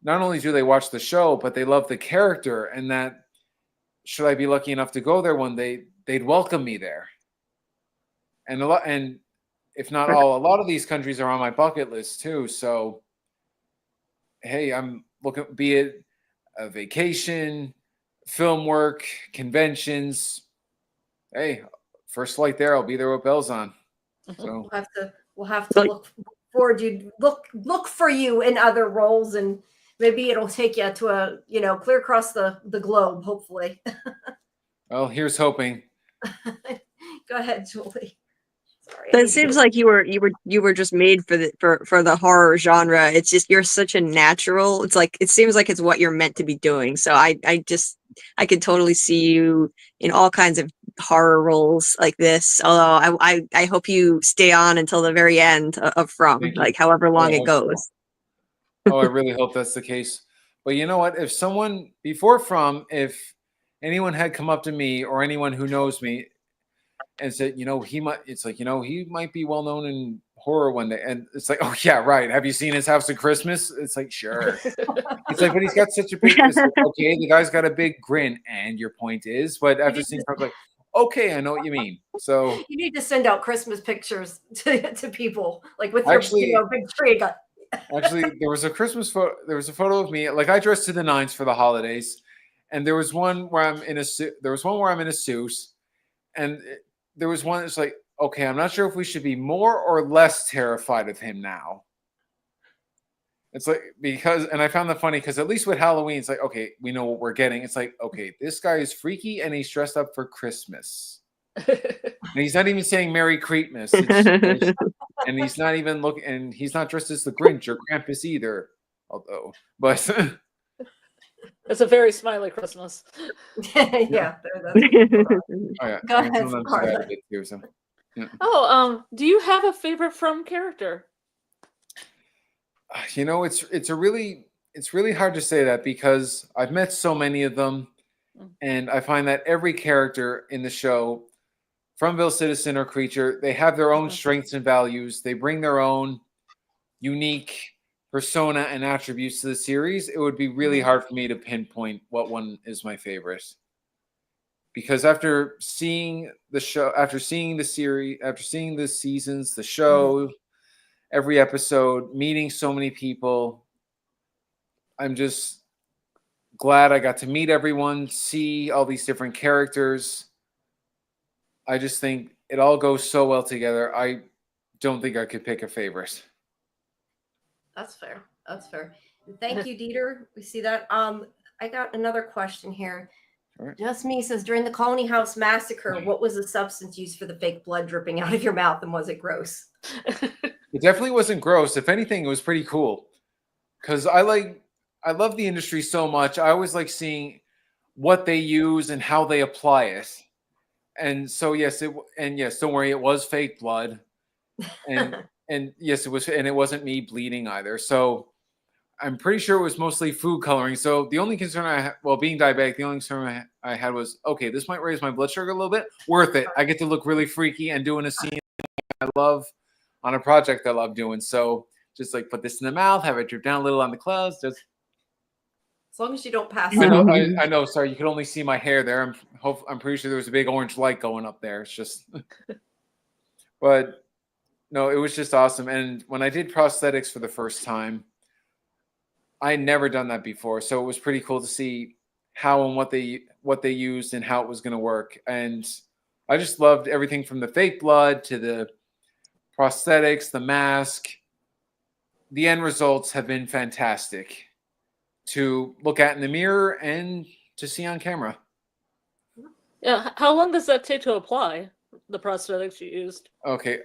not only do they watch the show, but they love the character, and that should I be lucky enough to go there one day, they'd welcome me there. And if not all, a lot of these countries are on my bucket list too. So, hey, I'm looking, be it a vacation, film work, conventions. Hey, first flight there, I'll be there with bells on. So we'll have to look forward to look for you in other roles, and maybe it'll take you to a clear across the globe, hopefully. Well, here's hoping. Go ahead, Julie. Sorry. But it seems like you were just made for the horror genre. It's just you're such a natural. It's like it seems like it's what you're meant to be doing. So I could totally see you in all kinds of horror roles like this. Although I hope you stay on until the very end of From, like however long it goes. Oh, I really hope that's the case. But you know what? If someone before From, if anyone had come up to me or anyone who knows me and said, he might be well known in horror one day. And it's like, oh yeah, right. Have you seen his House of Christmas? It's like, sure. It's like, but he's got such a big, okay, the guy's got a big grin. And your point is, but after seeing From, like, okay, I know what you mean. So you need to send out Christmas pictures to people, like with your big tree. Actually, there was a Christmas photo. There was a photo of me. Like I dressed to the nines for the holidays, and there was one where I'm in a suit. There was one where I'm in a suit, and there was one that's like, okay, I'm not sure if we should be more or less terrified of him now. It's like and I found that funny because at least with Halloween, it's like, okay, we know what we're getting. It's like, okay, this guy is freaky and he's dressed up for Christmas. And he's not even saying Merry Creepmas. And he's not even looking, and he's not dressed as the Grinch or Krampus either. Although, but it's a very Smiley Christmas. Yeah. Oh, yeah. Go ahead, Scarlett. Do you have a favorite From character? It's really hard to say that because I've met so many of them, and I find that every character in the show, Fromville citizen or creature, they have their own strengths and values. They bring their own unique persona and attributes to the series. It would be really hard for me to pinpoint what one is my favorite. Because after seeing the show, after seeing the series, after seeing the seasons, the show, every episode, meeting so many people, I'm just glad I got to meet everyone, see all these different characters. I just think it all goes so well together. I don't think I could pick a favorite. That's fair. Thank you, Dieter. We see that. I got another question here. Right. Just Me says, during the Colony House massacre, what was the substance used for the fake blood dripping out of your mouth, and was it gross? It definitely wasn't gross. If anything, it was pretty cool. Because I love the industry so much. I always like seeing what they use and how they apply it. And so yes, don't worry, it was fake blood. And yes, it was, and it wasn't me bleeding either. So I'm pretty sure it was mostly food coloring. So the only concern I had, being diabetic, the only concern I had was, okay, this might raise my blood sugar a little bit. Worth it. I get to look really freaky and doing a scene I love on a project I love doing. So just like put this in the mouth, have it drip down a little on the clouds. Just as long as you don't pass I out. I know. Sorry, you could only see my hair there. I'm pretty sure there was a big orange light going up there. It's just, but no, it was just awesome. And when I did prosthetics for the first time, I had never done that before, so it was pretty cool to see how and what they used and how it was going to work. And I just loved everything from the fake blood to the prosthetics, the mask. The end results have been fantastic to look at in the mirror and to see on camera. Yeah, how long does that take to apply, the prosthetics you used? Okay,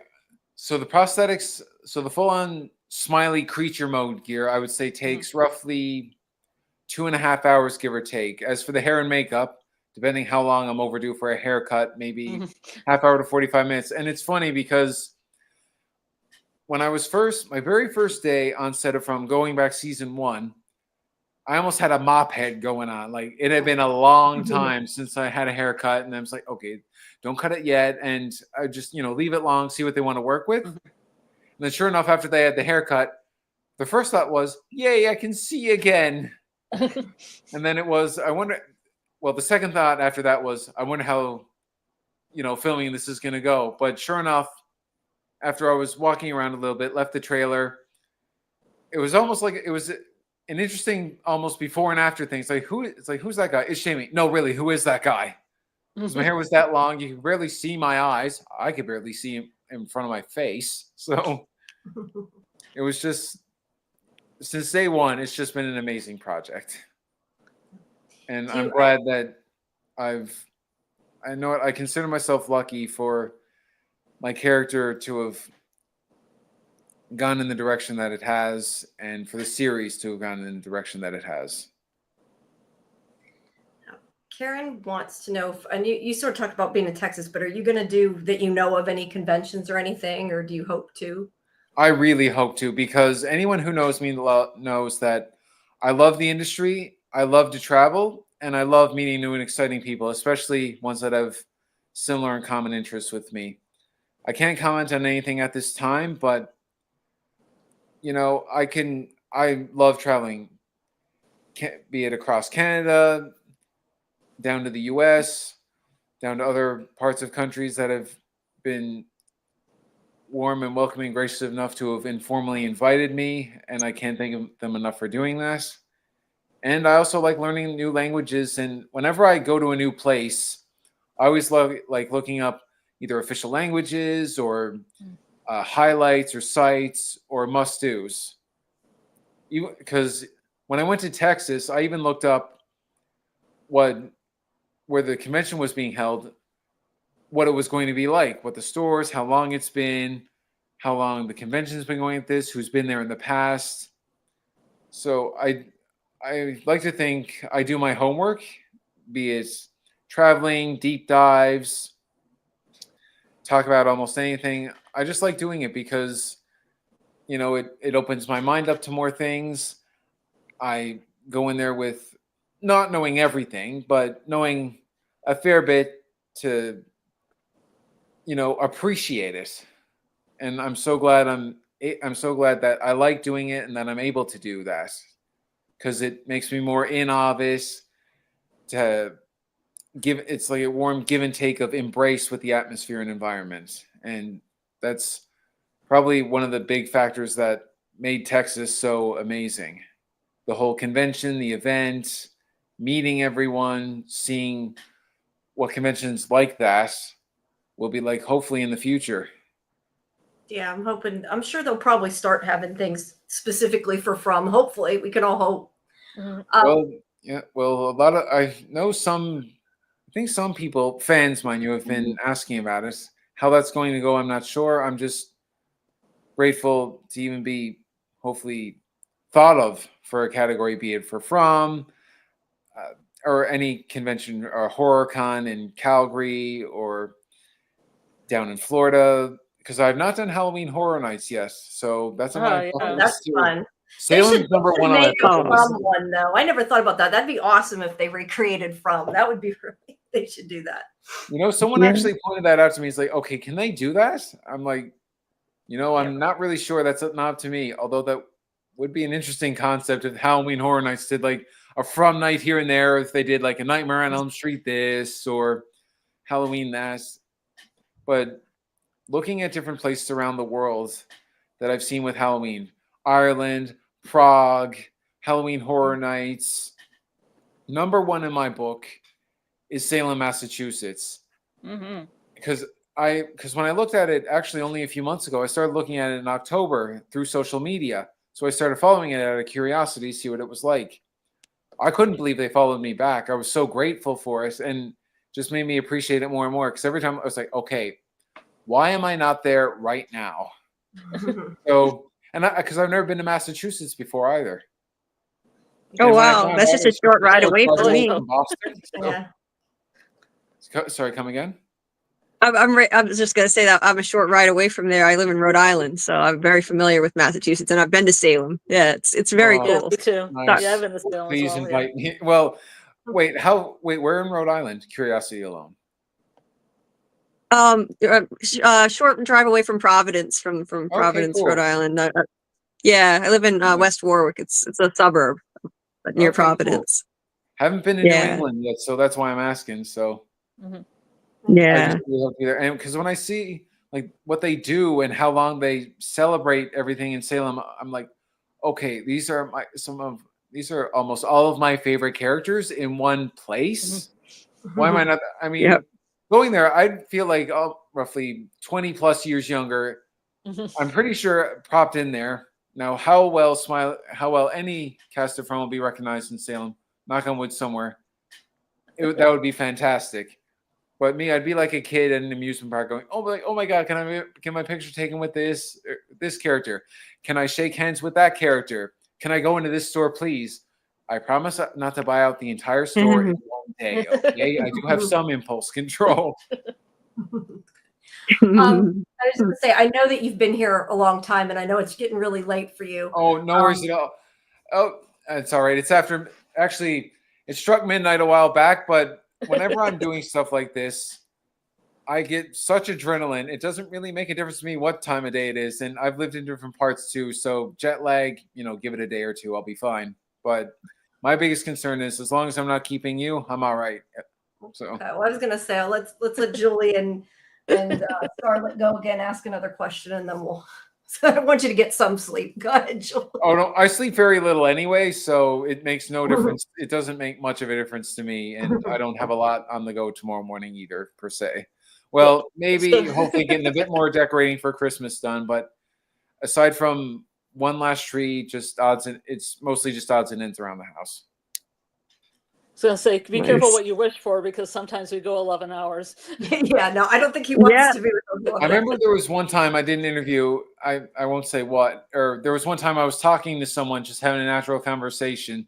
so the prosthetics, so the full-on Smiley creature mode gear, I would say takes roughly 2.5 hours, give or take. As for the hair and makeup, depending how long I'm overdue for a haircut, maybe half hour to 45 minutes. And it's funny because when I was my very first day on set of From, going back season 1, I almost had a mop head going on. Like, it had been a long time since I had a haircut, and I was like, okay, don't cut it yet. And I just, leave it long, see what they want to work with. And then sure enough, after they had the haircut, the first thought was, yay, I can see again. And then it was, I wonder, well, the second thought after that was, I wonder how, filming this is going to go. But sure enough, after I was walking around a little bit, left the trailer, it was almost like it was an interesting, almost before and after thing. It's like, who's that guy? It's Jamie. No, really, who is that guy? Because my hair was that long, you could barely see my eyes. I could barely see him in front of my face. So it was just, since day one, it's just been an amazing project. And I'm glad that I consider myself lucky for my character to have gone in the direction that it has, and for the series to have gone in the direction that it has. Karen wants to know, and you sort of talked about being in Texas, but are you going to do that, of any conventions or anything, or do you hope to? I really hope to, because anyone who knows me knows that I love the industry, I love to travel, and I love meeting new and exciting people, especially ones that have similar and common interests with me. I can't comment on anything at this time, but I love traveling, be it across Canada, down to the US, down to other parts of countries that have been warm and welcoming, gracious enough to have informally invited me, and I can't thank them enough for doing that. And I also like learning new languages, and whenever I go to a new place, I always like looking up either official languages or highlights or sites or must-dos. Because when I went to Texas, I even looked up where the convention was being held, what it was going to be like, what the stores, how long it's been, how long the convention's been going at this, who's been there in the past. So I like to think I do my homework, be it traveling, deep dives, talk about almost anything. I just like doing it because, it opens my mind up to more things. I go in there with not knowing everything, but knowing a fair bit to, appreciate it. And I'm so glad that I like doing it and that I'm able to do that, because it makes me more in office to give. It's like a warm give and take of embrace with the atmosphere and environment. And that's probably one of the big factors that made Texas so amazing. The whole convention, the event, meeting everyone, seeing what conventions like that will be like, hopefully in the future. Yeah, I'm sure they'll probably start having things specifically for From. Hopefully, we can all hope. I think some people, fans, mind you, have been asking about it. How that's going to go, I'm not sure. I'm just grateful to even be hopefully thought of for a category, be it for From, or any convention, or horror con in Calgary or down in Florida, because I've not done Halloween Horror Nights yet. So that's that's fun. Salem's number one on my From one though. I never thought about that. That'd be awesome if they recreated From. That would be really. They should do that. Someone actually pointed that out to me. He's like, okay, can they do that? I'm like, I'm not really sure. That's not up to me. Although that would be an interesting concept if Halloween Horror Nights did like a From night here and there. If they did like a Nightmare on Elm Street this or Halloween that. But looking at different places around the world that I've seen with Halloween, Ireland, Prague, Halloween Horror Nights, number one in my book is Salem, Massachusetts. Mm-hmm. Because when I looked at it actually only a few months ago, I started looking at it in October through social media. So I started following it out of curiosity, see what it was like. I couldn't believe they followed me back. I was so grateful for it, and just made me appreciate it more and more. Because every time I was like, okay, why am I not there right now? So, and because I've never been to Massachusetts before either. Oh, wow. That's just a short ride away from me. Boston, so. Yeah. Sorry, come again? I was just going to say that I'm a short ride away from there. I live in Rhode Island, so I'm very familiar with Massachusetts, and I've been to Salem. Yeah, it's very cool. Yeah, me too. Nice. Yeah, I've been to Salem. Please as well, invite me. Well, wait, where in Rhode Island? Curiosity alone. Short drive away from Providence, from Providence, cool. Rhode Island. Yeah, I live in West Warwick. It's a suburb but near Okay, cool. Providence. Haven't been in New Yeah. England yet, so that's why I'm asking. So Mhm. I Yeah. just really hope you're there. And because when I see like what they do and how long they celebrate everything in Salem, I'm like, okay, these are almost all of my favorite characters in one place. Why am I not? I mean, Yep. going there, I'd feel like roughly 20 plus years younger. Mhm. I'm pretty sure propped in there. Now, how well any cast of film will be recognized in Salem, knock on wood somewhere, that would be fantastic. But me, I'd be like a kid at an amusement park going, oh my God, can I get my picture taken with this character? Can I shake hands with that character? Can I go into this store, please? I promise not to buy out the entire store in one day, okay? I do have some impulse control. I was just gonna say, I know that you've been here a long time, and I know it's getting really late for you. Oh, no worries at all. Oh, it's all right. It's actually, it struck midnight a while back, but whenever I'm doing stuff like this, I get such adrenaline. It doesn't really make a difference to me what time of day it is. And I've lived in different parts too. So jet lag, give it a day or two, I'll be fine. But my biggest concern is as long as I'm not keeping you, I'm all right. So Okay, well, I was gonna say, let's let Julie and Scarlett go again, ask another question, and then we'll. So I want you to get some sleep. Go ahead, Julie. Oh no, I sleep very little anyway, so it makes no difference. It doesn't make much of a difference to me, and I don't have a lot on the go tomorrow morning either, per se. Well, maybe hopefully getting a bit more decorating for Christmas done, but aside from one last tree, it's mostly just odds and ends around the house. I was gonna say, be Nice. careful what you wish for because sometimes we go 11 hours. Yeah, no, I don't think he wants to be with us. I remember there was one time I did an interview. I won't say what, or there was one time I was talking to someone, just having a natural conversation.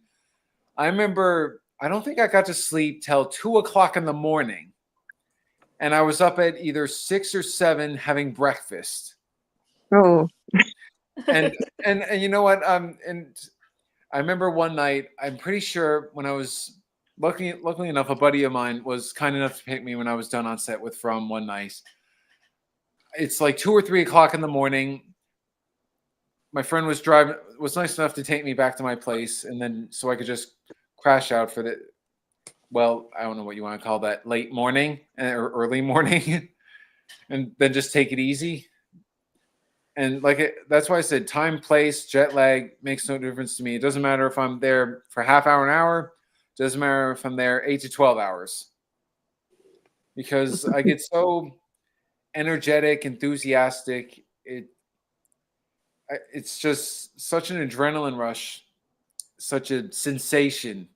I remember, I don't think I got to sleep till 2:00 in the morning. And I was up at either 6 or 7 having breakfast. Oh. And you know what? And I remember one night, I'm pretty sure when I was luckily enough, a buddy of mine was kind enough to pick me when I was done on set with From one night. It's like 2 or 3 o'clock in the morning. My friend was nice enough to take me back to my place, and then so I could just crash out for I don't know what you want to call that, late morning or early morning, and then just take it easy. And that's why I said time, place, jet lag makes no difference to me. It doesn't matter if I'm there for half hour, an hour. It doesn't matter if I'm there 8 to 12 hours. Because I get so energetic, enthusiastic. It's just such an adrenaline rush, such a sensation.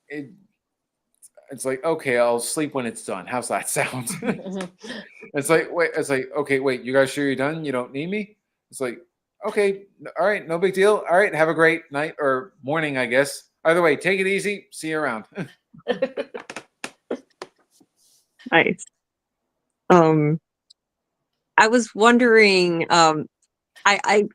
It's like, okay, I'll sleep when it's done. How's that sound? It's like, okay, wait, you guys sure you're done? You don't need me? It's like, okay, all right, no big deal. All right, have a great night or morning, I guess. Either way, take it easy. See you around. Nice. I was wondering, I'm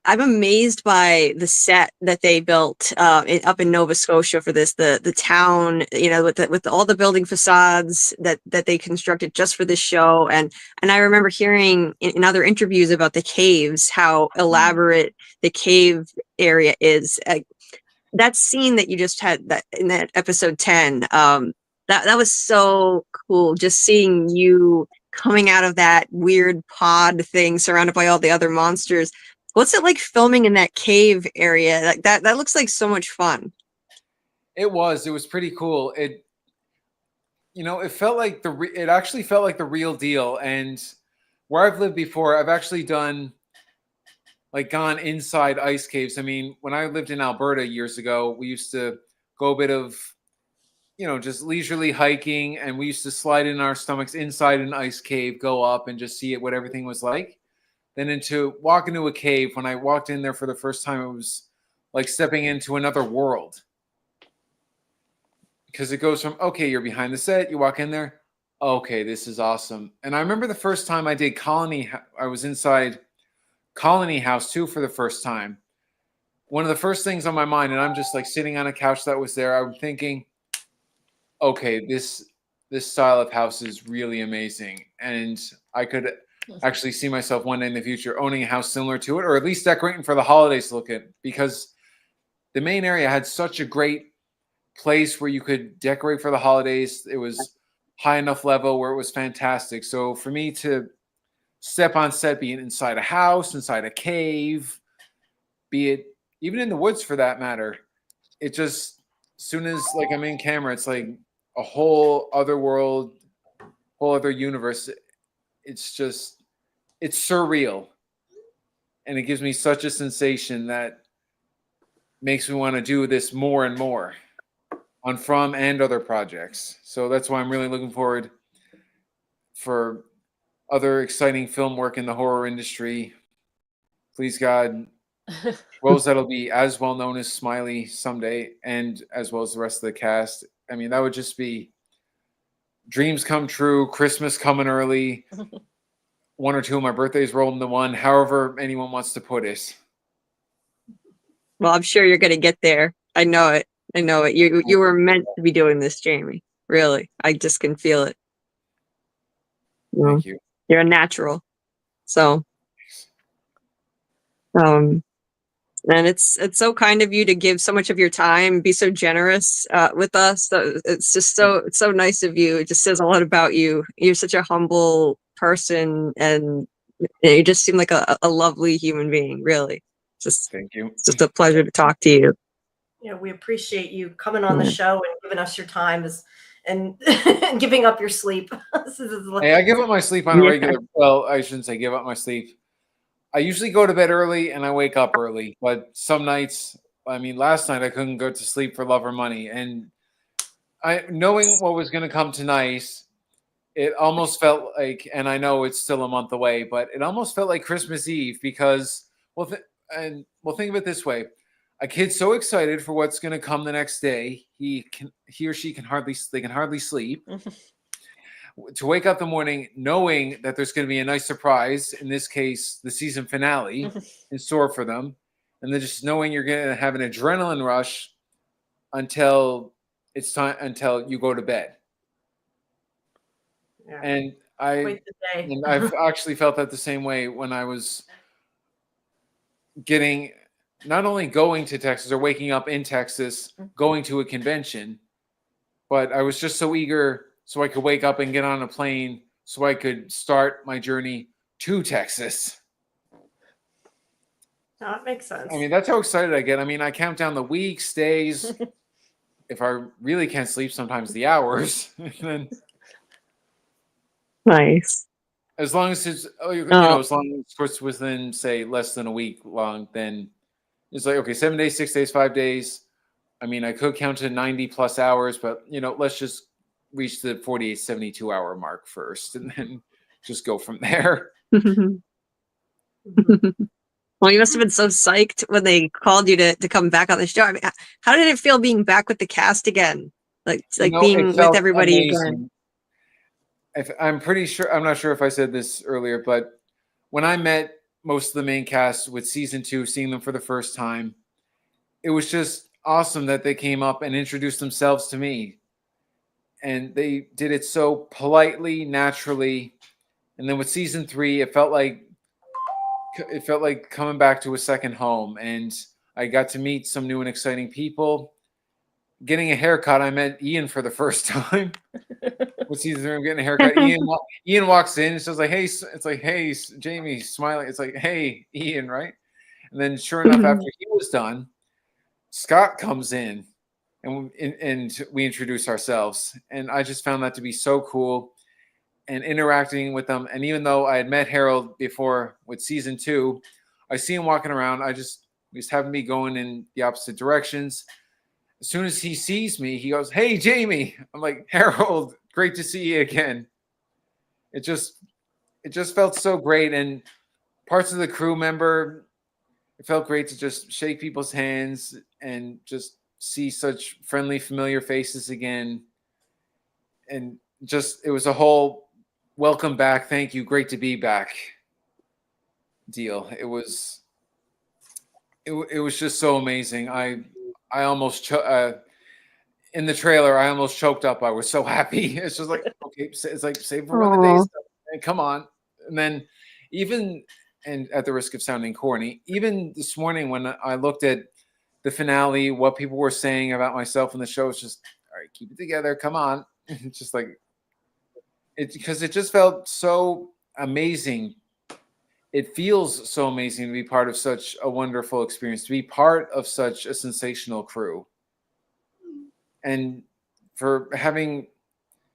amazed by the set that they built up in Nova Scotia for this, the town, with all the building facades that they constructed just for this show, and I remember hearing in other interviews about the caves, how elaborate the cave area is. That scene that you just had in that episode 10, that was so cool. Just seeing you coming out of that weird pod thing surrounded by all the other monsters. What's it like filming in that cave area? Like that looks like so much fun. It was pretty cool. It felt like it actually felt like the real deal. And where I've lived before, I've actually gone inside ice caves. I mean, when I lived in Alberta years ago, we used to go a bit of, just leisurely hiking, and we used to slide in our stomachs inside an ice cave, go up and just see what everything was like. Then walk into a cave. When I walked in there for the first time, it was like stepping into another world. Because it goes from, okay, you're behind the set, you walk in there, okay, this is awesome. And I remember the first time I did Colony, I was inside Colony House too for the first time. One of the first things on my mind, and I'm just like sitting on a couch that was there, I'm thinking, okay, this style of house is really amazing. And actually see myself one day in the future owning a house similar to it, or at least decorating for the holidays to look at, because the main area had such a great place where you could decorate for the holidays. It was high enough level where it was fantastic. So for me to step on set, being inside a house, inside a cave, be it even in the woods for that matter, it just, as soon as like I'm in camera, it's like a whole other world, whole other universe. It's just, it's surreal. And it gives me such a sensation that makes me want to do this more and more on From and other projects. So that's why I'm really looking forward for other exciting film work in the horror industry. Please God, roles that'll be as well known as Smiley someday, and as well as the rest of the cast. I mean, that would just be dreams come true, Christmas coming early, one or two of my birthdays rolled into one, however anyone wants to put it. Well, I'm sure you're going to get there. I know it. I know it. You were meant to be doing this, Jamie. Really. I just can feel it. Thank you. You're a natural. So, and it's so kind of you to give so much of your time, be so generous with us. So it's just it's so nice of you. It just says a lot about you. You're such a humble person, and you just seem like a lovely human being, really. Thank you. It's just a pleasure to talk to you. You know, we appreciate you coming on the show and giving us your time and giving up your sleep. Hey, I give up my sleep on a regular. Well, I shouldn't say give up my sleep. I usually go to bed early and I wake up early, but some nights, I mean, last night I couldn't go to sleep for love or money. And knowing what was going to come tonight, it almost felt like, and I know it's still a month away, but it almost felt like Christmas Eve because, think of it this way. A kid's so excited for what's going to come the next day. He or she can hardly sleep. To wake up in the morning knowing that there's going to be a nice surprise, in this case, the season finale in store for them. And then just knowing you're going to have an adrenaline rush until it's time, until you go to bed. Yeah. And I've actually felt that the same way when I was getting, not only going to Texas or waking up in Texas, going to a convention, but I was just so eager so I could wake up and get on a plane so I could start my journey to Texas. That makes sense. I mean, that's how excited I get. I mean, I count down the weeks, days. If I really can't sleep, sometimes the hours. Then, nice. As long as it's, as long as it's within, say, less than a week long, then it's like, okay, 7 days, 6 days, 5 days. I mean, I could count to 90 plus hours, but, let's just reach the 48, 72 hour mark first and then just go from there. Well, you must have been so psyched when they called you to come back on the show. I mean, how did it feel being back with the cast again? Like being with everybody amazing. Again. I'm pretty sure, I'm not sure if I said this earlier, but when I met most of the main cast with season 2, seeing them for the first time, it was just awesome that they came up and introduced themselves to me. And they did it so politely, naturally. And then with season 3, it felt like coming back to a second home. And I got to meet some new and exciting people. Getting a haircut, I met Ian for the first time. With season 3, I'm getting a haircut. Ian walks in. It's just like, hey, it's like, hey, Jamie, Smiley. It's like, hey, Ian, right? And then sure enough, after he was done, Scott comes in. And we introduce ourselves. And I just found that to be so cool. And interacting with them. And even though I had met Harold before with season 2, I see him walking around. We just happen to be going in the opposite directions. As soon as he sees me, he goes, hey, Jamie. I'm like, Harold, great to see you again. It just felt so great. And parts of the crew member, it felt great to just shake people's hands and just see such friendly, familiar faces again. And just, it was a whole welcome back, thank you, great to be back deal. It was just so amazing. I almost in the trailer, I almost choked up. I was so happy. It's just like, okay, it's like save for one of the days. Come on. And then even, and at the risk of sounding corny, even this morning when I looked at the finale, what people were saying about myself in the show, it's just, all right, keep it together, come on. It's just like, because it just felt so amazing. It feels so amazing to be part of such a wonderful experience, to be part of such a sensational crew. And for having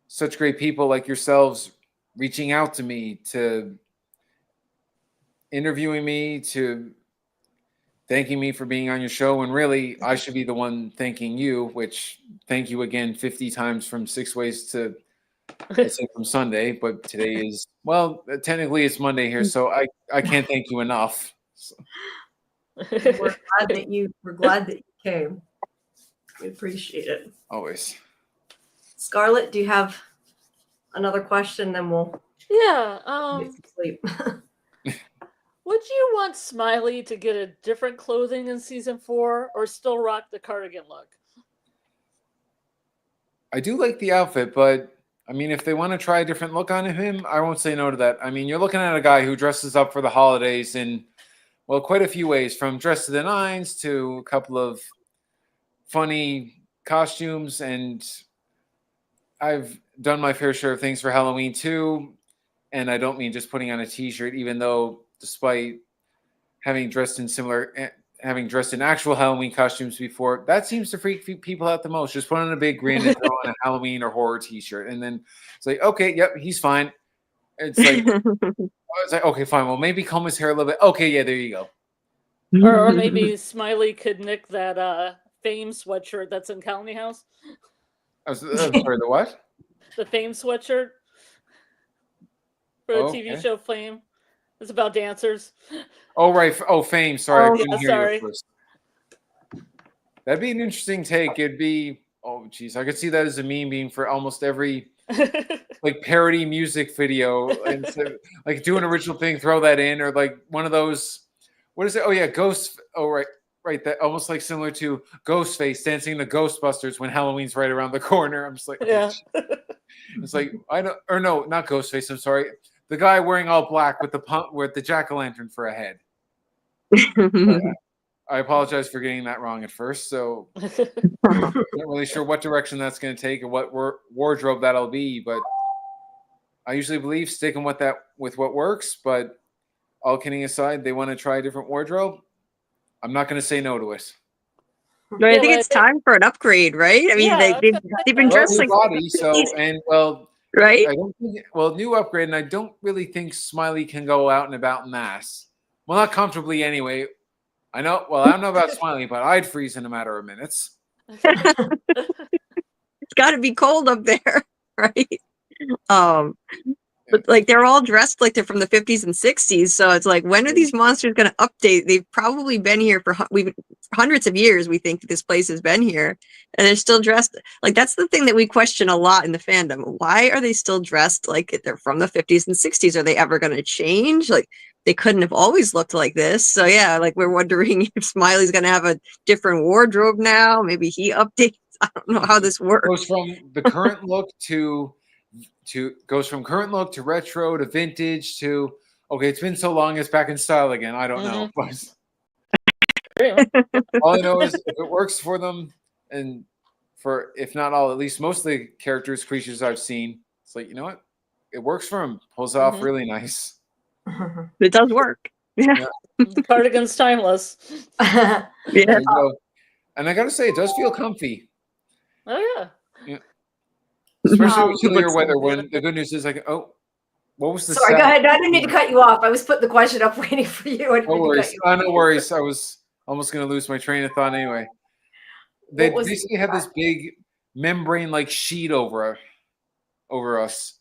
such great people like yourselves reaching out to me, to interviewing me, to thanking me for being on your show, when really I should be the one thanking you, which thank you again 50 times from 6 ways to, let's say, from Sunday, but today is, well, technically it's Monday here, so I can't thank you enough. So. We're glad that you came. We appreciate it. Always. Scarlett, do you have another question? Then we'll Yeah. get some sleep. Would you want Smiley to get a different clothing in season 4 or still rock the cardigan look? I do like the outfit, but I mean, if they want to try a different look on him, I won't say no to that. I mean, you're looking at a guy who dresses up for the holidays in, well, quite a few ways, from dress to the nines to a couple of funny costumes. And I've done my fair share of things for Halloween too. And I don't mean just putting on a t-shirt, even though despite having dressed in actual Halloween costumes before, that seems to freak people out the most. Just put on a big grin and throw on a Halloween or horror t-shirt. And then it's like, okay, yep, he's fine. It's like, okay, fine. Well, maybe comb his hair a little bit. Okay, yeah, there you go. Or maybe Smiley could nick that Fame sweatshirt that's in Colony House. I'm sorry, the what? The Fame sweatshirt for the TV show Fame. It's about dancers. Oh, right. Oh, Fame. Sorry, I couldn't hear sorry. you at first. That'd be an interesting take. It'd be, oh, geez. I could see that as a meme being for almost every like parody music video. And so, like do an original thing, throw that in, or like one of those, what is it? Oh, yeah, Ghost. Oh, right. Right. That almost like similar to Ghostface dancing the Ghostbusters when Halloween's right around the corner. I'm just like, yeah. It's like, no, not Ghostface. I'm sorry. The guy wearing all black with the jack-o'-lantern for a head. I apologize for getting that wrong at first. So not really sure what direction that's going to take or what wardrobe that'll be. But I usually believe sticking with what works. But all kidding aside, they want to try a different wardrobe. I'm not going to say no to it. I think it's time for an upgrade, right? I mean, they've been dressed like body, right? I don't think, new upgrade, and I don't really think Smiley can go out and about in mass. Well, not comfortably anyway. I know. Well, I don't know about Smiley, but I'd freeze in a matter of minutes. It's got to be cold up there, right? But like they're all dressed like they're from the 50s and 60s. So it's like, when are these monsters going to update? They've probably been here for hundreds of years. We think this place has been here and they're still dressed. Like, that's the thing that we question a lot in the fandom. Why are they still dressed like they're from the 50s and 60s? Are they ever going to change? Like, they couldn't have always looked like this. So yeah, like we're wondering if Smiley's going to have a different wardrobe now. Maybe he updates. I don't know how this works. Goes from the current look to retro to vintage to, okay, it's been so long, it's back in style again. I don't know. All I know is if it works for them, and for, if not all, at least most of the creatures I've seen, it's like, you know what? It works for them. Pulls off really nice. It does work. Yeah. The cardigan's timeless. Yeah. And I got to say, it does feel comfy. Oh, yeah. Especially with chillier weather, when the good news is like, oh, what was the Sorry, go ahead. I didn't mean to cut you off. I was putting the question up waiting for you. No worries. No worries. I was almost going to lose my train of thought anyway. They basically had this big membrane-like sheet over us.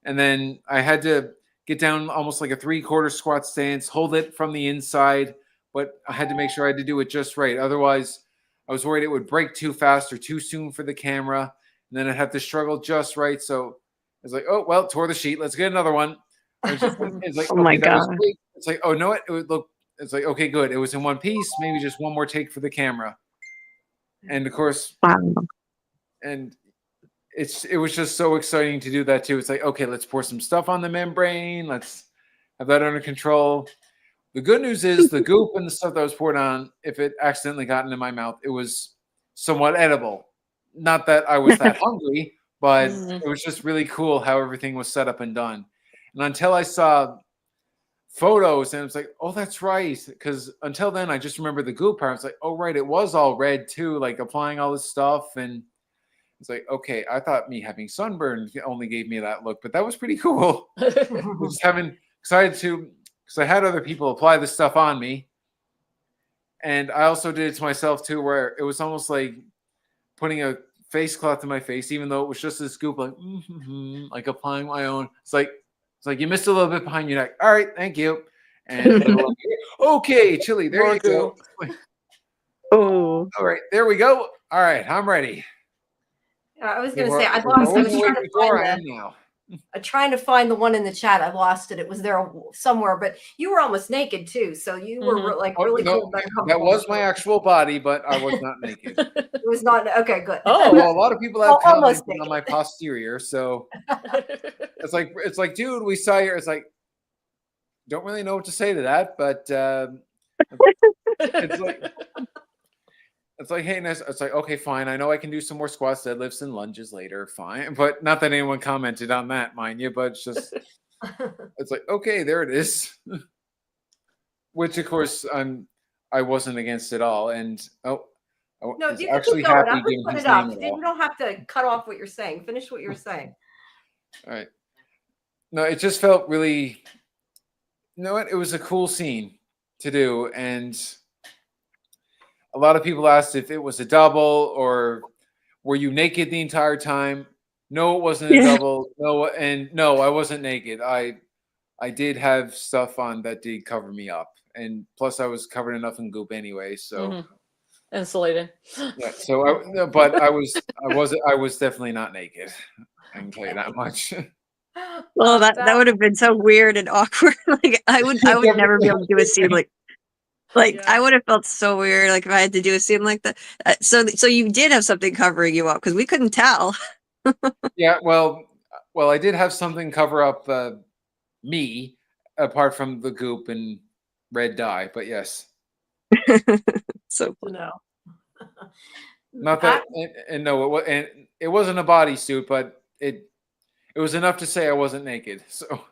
And then I had to get down almost like a 3/4 squat stance, hold it from the inside, but I had to make sure I had to do it just right. Otherwise, I was worried it would break too fast or too soon for the camera. And then I'd have to struggle just right. So I was like, oh, well, tore the sheet. Let's get another one. It's like, oh my God. It's like, oh, no, it would look, it's like, okay, good. It was in one piece, maybe just one more take for the camera. And of course, and it was just so exciting to do that too. It's like, okay, let's pour some stuff on the membrane. Let's have that under control. The good news is the goop and the stuff that was poured on, if it accidentally got into my mouth, it was somewhat edible. Not that I was that hungry, but it was just really cool how everything was set up and done. And until I saw photos, and I was like, oh, that's right. Because until then, I just remember the goop part. I was like, oh, right, it was all red too, like applying all this stuff. And it's like, okay, I thought me having sunburn only gave me that look, but that was pretty cool. Just having excited to, because I had other people apply this stuff on me. And I also did it to myself too, where it was almost like putting a face cloth to my face, even though it was just this goop, like, like applying my own. It's like you missed a little bit behind your neck. All right, thank you. And okay, Chili, there you go. Oh, All right, there we go. All right, I'm ready. I was going to say, I was trying to find the one in the chat. I lost it. It was there somewhere, but you were almost naked too. So you were like really cool. That was my actual body, but I was not naked. It was not. Okay, good. Oh, well, a lot of people have commented on my posterior. So it's like, dude, we saw you. It's like, don't really know what to say to that, but it's like, hey, nice. It's like, okay, fine. I know I can do some more squats, deadlifts, and lunges later. Fine. But not that anyone commented on that, mind you, but it's just, it's like, okay, there it is. Which, of course, I wasn't against at all. And, no, you actually happy giving his name. You don't have to cut off what you're saying. Finish what you're saying. All right. No, it just felt really, you know what? It was a cool scene to do. And a lot of people asked if it was a double or were you naked the entire time? No, it wasn't a double. No, I wasn't naked. I did have stuff on that did cover me up, and plus I was covered enough in goop anyway. So insulated. Yeah. So, but I was definitely not naked. I can tell you that much. Well, that would have been so weird and awkward. Like I would never be able to do a scene I would have felt so weird, like if I had to do a scene like that. So you did have something covering you up because we couldn't tell. Yeah, well, I did have something cover up me, apart from the goop and red dye. But yes. So no. Not that, and no, it wasn't a bodysuit, but it was enough to say I wasn't naked. So.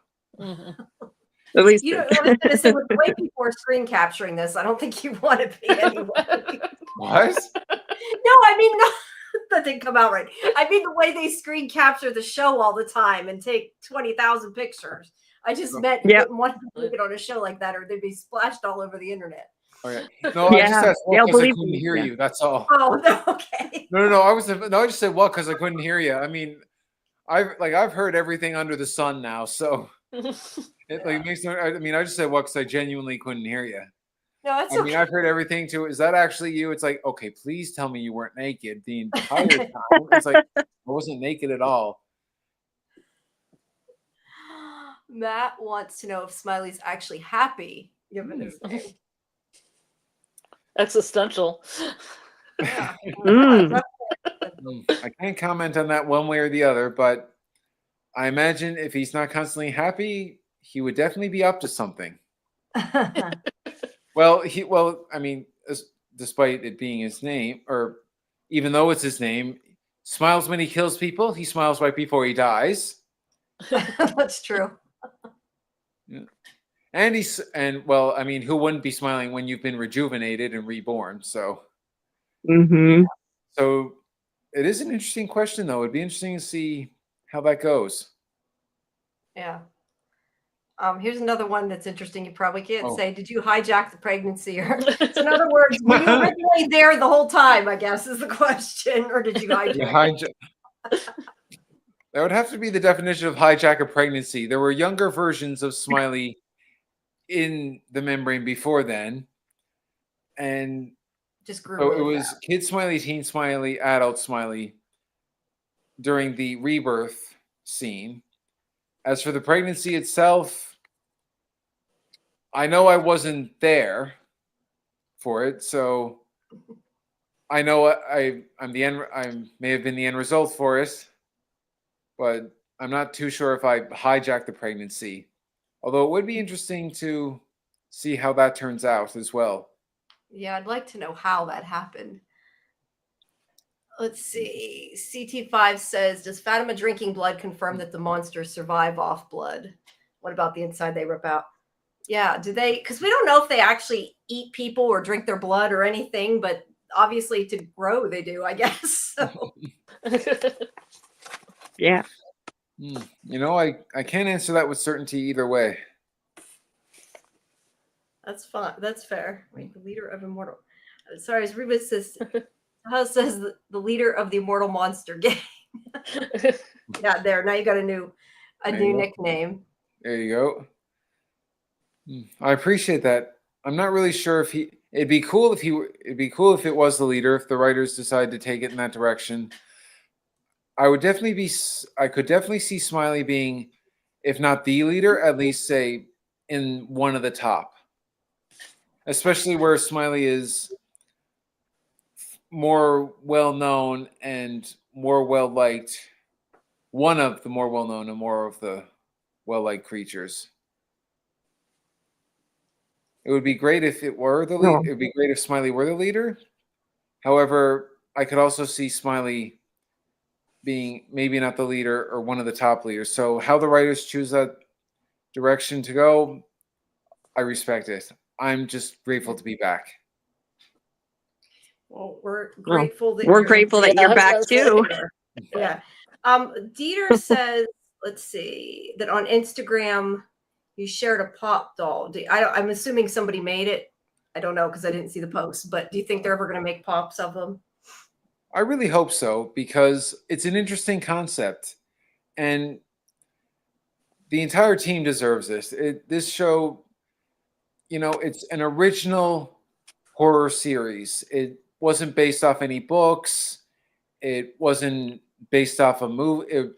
At least I was going to say, with the way people are screen capturing this, I don't think you want to be anyway. What? No, I mean, that didn't come out right. I mean, the way they screen capture the show all the time and take 20,000 pictures. I just meant you wouldn't want to take it on a show like that, or they'd be splashed all over the internet. Okay. No, I just said because I couldn't hear you. That's all. Oh, no, okay. No. I just said because I couldn't hear you. I mean, I've heard everything under the sun now, so. It makes no. I mean, I just said because I genuinely couldn't hear you. No, it's okay. I mean, I've heard everything too. Is that actually you? It's like, okay, please tell me you weren't naked the entire time. It's like I wasn't naked at all. Matt wants to know if Smiley's actually happy given his name. Existential. Yeah. I can't comment on that one way or the other, but I imagine if he's not constantly happy, he would definitely be up to something. Well, I mean, despite it being his name, or even though it's his name, smiles when he kills people. He smiles right before he dies. That's true. Yeah. And well, I mean, who wouldn't be smiling when you've been rejuvenated and reborn? So, so it is an interesting question, though. It'd be interesting to see how that goes. Yeah. Here's another one that's interesting. You probably can't say, did you hijack the pregnancy? Or, so in other words, were you originally there the whole time, I guess, is the question. Or did you hijack? That would have to be the definition of hijack a pregnancy. There were younger versions of Smiley in the membrane before then. And just grew so it was Kid Smiley, Teen Smiley, Adult Smiley during the rebirth scene. As for the pregnancy itself, I know I wasn't there for it, so I know I'm the end. I may have been the end result for it, but I'm not too sure if I hijacked the pregnancy. Although it would be interesting to see how that turns out as well. Yeah, I'd like to know how that happened. Let's see. CT5 says, does Fatima drinking blood confirm that the monsters survive off blood? What about the inside they rip out? Yeah, do they? Because we don't know if they actually eat people or drink their blood or anything, but obviously to grow they do, I guess. So. Yeah. You know, I can't answer that with certainty either way. That's fun. That's fair. Wait, the leader of Immortal. Sorry, as Reba says, says the leader of the Immortal Monster Gang. Yeah, there. Now you got a new nickname. There you go. I appreciate that. I'm not really sure if it'd be cool if it was the leader, if the writers decide to take it in that direction. I could definitely see Smiley being, if not the leader, at least say in one of the top. Especially where Smiley is more well known and more well liked. One of the more well known and more of the well liked creatures. It would be great if it were the lead. It would be great if Smiley were the leader. However, I could also see Smiley being maybe not the leader or one of the top leaders. So how the writers choose that direction to go, I respect it. I'm just grateful to be back. Well, we're grateful that we're grateful that you're back too. Yeah. Dieter says, let's see, that on Instagram you shared a pop doll. I'm assuming somebody made it. I don't know because I didn't see the post, but do you think they're ever going to make pops of them? I really hope so, because it's an interesting concept and the entire team deserves this. This show, you know, it's an original horror series. It wasn't based off any books. It wasn't based off a movie.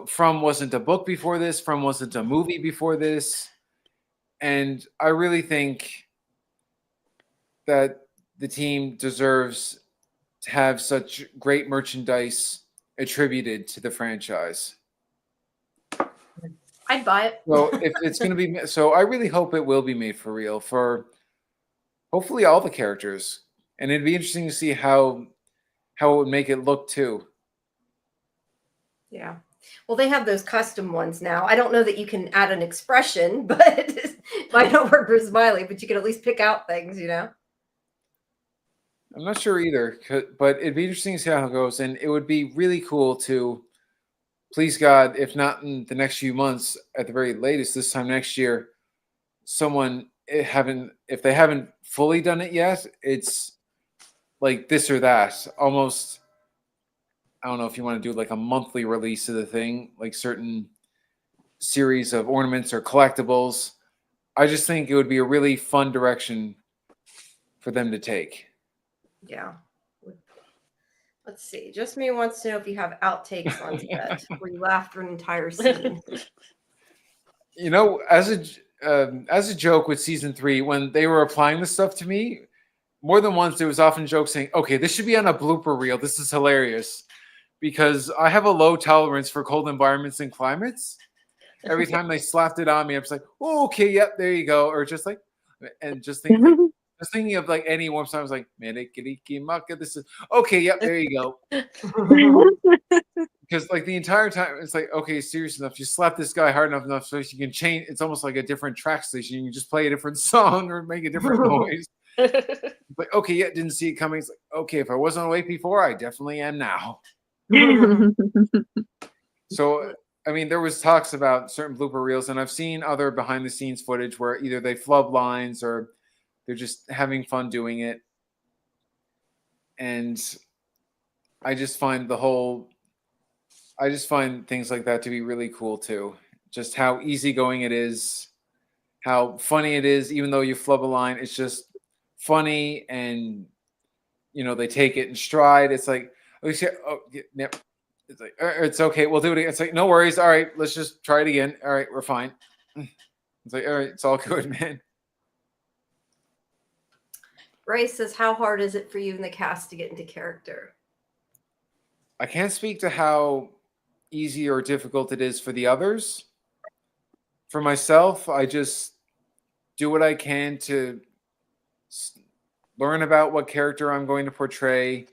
From wasn't a book before this. From wasn't a movie before this. And I really think that the team deserves to have such great merchandise attributed to the franchise. I'd buy it. So if it's going to be, so I really hope it will be made for real for hopefully all the characters, and it'd be interesting to see how it would make it look too. Yeah. Well, they have those custom ones now. I don't know that you can add an expression, but it might not work for Smiley, but you can at least pick out things, you know? I'm not sure either, but it'd be interesting to see how it goes, and it would be really cool to, please God, if not in the next few months, at the very latest, this time next year, if they haven't fully done it yet, it's like this or that. Almost, I don't know if you want to do like a monthly release of the thing, like certain series of ornaments or collectibles. I just think it would be a really fun direction for them to take. Yeah. Let's see. Just Me wants to know if you have outtakes on set where you laughed through an entire scene. You know, as a joke with season 3, when they were applying this stuff to me, more than once there was often jokes saying, "Okay, this should be on a blooper reel. This is hilarious," because I have a low tolerance for cold environments and climates. Every time they slapped it on me, I was like, "Oh, okay, yep, there you go," or just like, and just thinking of like any warm song, I was like, this is okay, yep, there you go. Because like the entire time, it's like, okay, serious enough. You slap this guy hard enough so you can change. It's almost like a different track station. You can just play a different song or make a different noise. Like, okay, yeah, didn't see it coming. It's like, okay, if I wasn't awake before, I definitely am now. So, I mean, there was talks about certain blooper reels, and I've seen other behind the scenes footage where either they flub lines or they're just having fun doing it. And I just find things like that to be really cool too. Just how easygoing it is, how funny it is, even though you flub a line, it's just funny, and they take it in stride. It's like, it's like, it's okay, we'll do it again. It's like, no worries, all right, let's just try it again. All right, we're fine. It's like, all right, it's all good, man. Ray says, how hard is it for you and the cast to get into character? I can't speak to how easy or difficult it is for the others. for myself, I just do what I can to learn about what character I'm going to portray,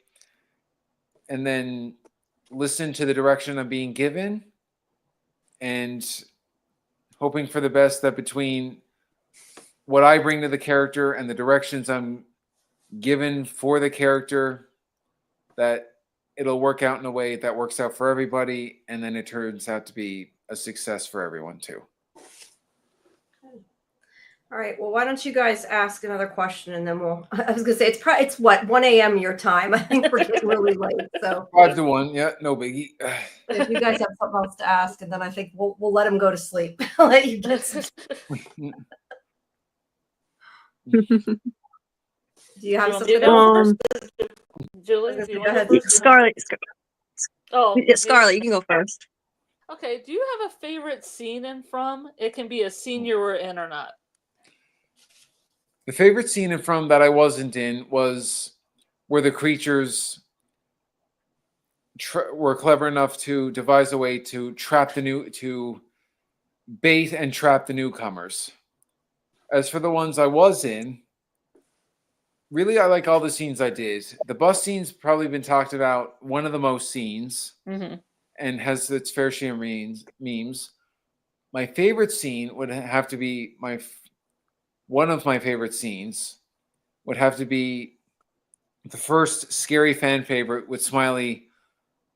and then listen to the direction I'm being given, and hoping for the best that between what I bring to the character and the directions I'm given for the character, that it'll work out in a way that works out for everybody, and then it turns out to be a success for everyone too. All right. Well, why don't you guys ask another question, and then we'll. I was gonna say it's what 1 a.m. your time. I think we're getting really late. So 5-1, yeah, no biggie. if you guys have something else to ask, and then I think we'll let him go to sleep. I'll let you get some. Do you have something else? Julie, do you want to ahead. go first? Scarlett, Oh, Scarlett, you can go first. Okay. Do you have a favorite scene in From? It can be a scene you were in or not. The favorite scene in From that I wasn't in was where the creatures were clever enough to devise a way to bait and trap the newcomers. As for the ones I was in, really, I like all the scenes I did. The bus scene's probably been talked about one of the most scenes, and has its fair share of memes. My favorite scene would have to be one of my favorite scenes would have to be the first scary fan favorite with Smiley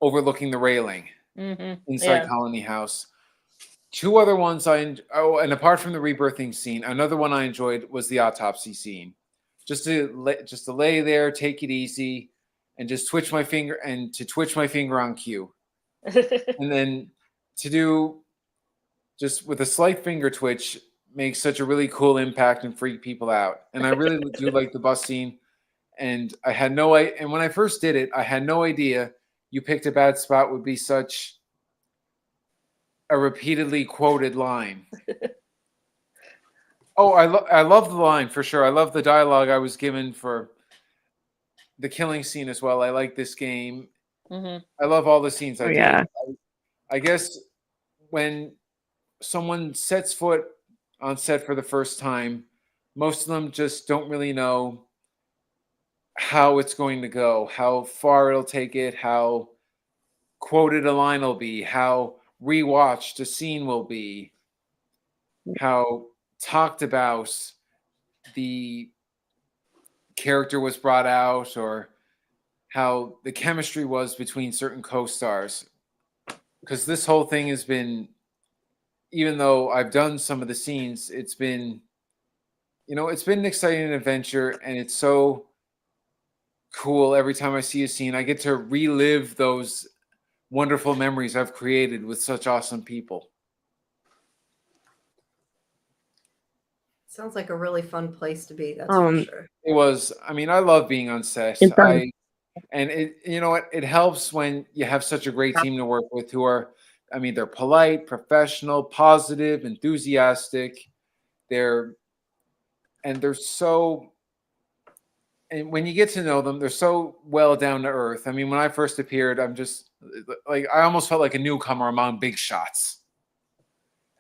overlooking the railing inside Colony House. Two other ones and apart from the rebirthing scene, another one I enjoyed was the autopsy scene. Just to lay there, take it easy, and just twitch my finger on cue. And then to do just with a slight finger twitch makes such a really cool impact and freak people out. And I really do like the bus scene. And and when I first did it, I had no idea "you picked a bad spot" would be such a repeatedly quoted line. Oh, I love the line for sure. I love the dialogue I was given for the killing scene as well. I like this game. I love all the scenes I did. I guess when someone sets foot on set for the first time, most of them just don't really know how it's going to go, how far it'll take it, how quoted a line will be, how rewatched a scene will be, how talked about the character was brought out, or how the chemistry was between certain co-stars. Because this whole thing has been, even though I've done some of the scenes, it's been an exciting adventure, and it's so cool every time I see a scene. I get to relive those wonderful memories I've created with such awesome people. Sounds like a really fun place to be. That's for sure. It was. I mean, I love being on set. It helps when you have such a great team to work with who are, they're polite, professional, positive, enthusiastic. And when you get to know them, they're so well down to earth. I mean, when I first appeared, I'm just like, I almost felt like a newcomer among big shots.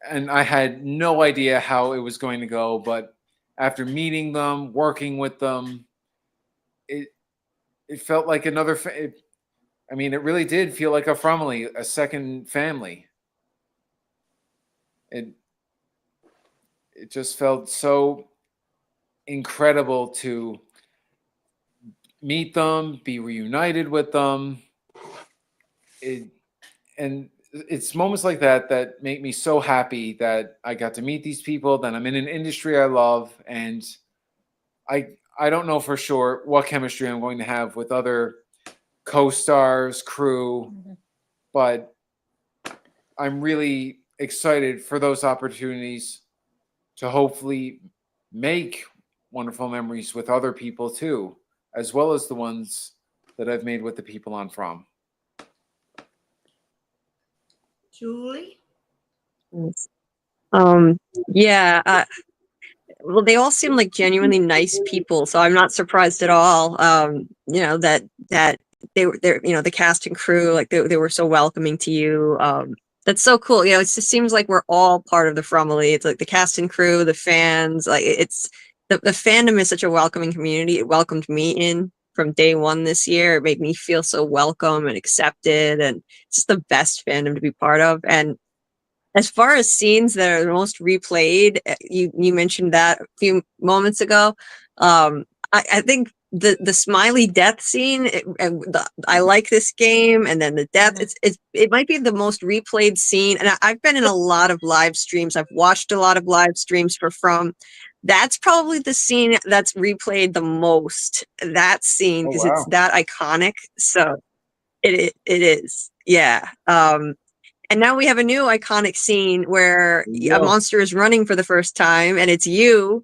And I had no idea how it was going to go. But after meeting them, working with them, it felt like another. It really did feel like a family, a second family. It just felt so incredible to meet them, be reunited with them. And it's moments like that that make me so happy that I got to meet these people, that I'm in an industry I love, and I don't know for sure what chemistry I'm going to have with other co-stars, crew, but I'm really excited for those opportunities to hopefully make wonderful memories with other people too, as well as the ones that I've made with the people on From. Julie? Well, they all seem like genuinely nice people, so I'm not surprised at all. That they were there. The cast and crew, like they were so welcoming to you. That's so cool. You know, it just seems like we're all part of the Fromily. It's like the cast and crew, the fans. Like it's the fandom is such a welcoming community. It welcomed me in from day one this year. It made me feel so welcome and accepted, and it's just the best fandom to be part of. And as far as scenes that are the most replayed, you mentioned that a few moments ago. I think the Smiley death scene. I like this game, and then the death. It might be the most replayed scene. And I've been in a lot of live streams. I've watched a lot of live streams for From. That's probably the scene that's replayed the most. That scene because it's that iconic. So it is, yeah. And now we have a new iconic scene where a monster is running for the first time, and it's you,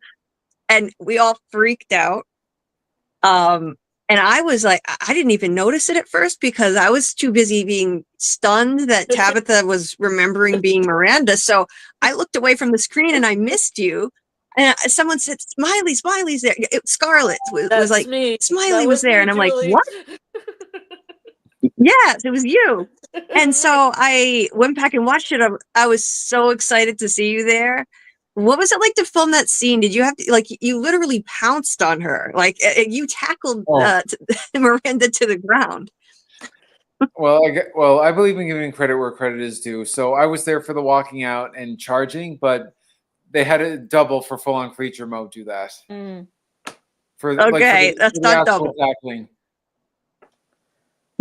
and we all freaked out. And I was like, I didn't even notice it at first because I was too busy being stunned that Tabitha was remembering being Miranda. So I looked away from the screen and I missed you. And someone said, Smiley's there. Scarlett was like, me. Smiley was there. Me, and I'm like, Julie. what? Yes, it was you. And so I went back and watched it. I was so excited to see you there. What was it like to film that scene? Did you have to, like, you literally pounced on her, like you tackled Miranda to the ground? Well, I believe in giving credit where credit is due. So I was there for the walking out and charging, but they had a double for full-on creature mode do that. For that's not double. Tackling.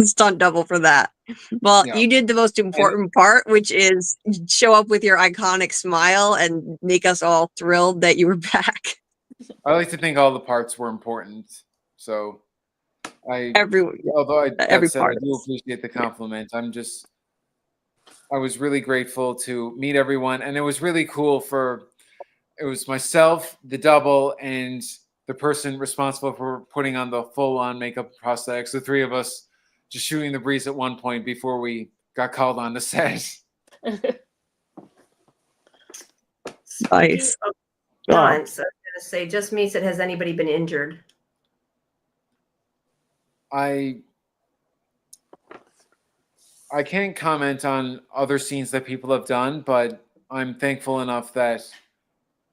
Stunt double for that. Well, you did the most important part, which is show up with your iconic smile and make us all thrilled that you were back. I like to think all the parts were important. So every part I do appreciate the compliment. I was really grateful to meet everyone, and it was really cool it was myself, the double, and the person responsible for putting on the full-on makeup prosthetics, the three of us just shooting the breeze at one point before we got called on the set. Nice. So I was going to say, just me said, has anybody been injured? I can't comment on other scenes that people have done, but I'm thankful enough that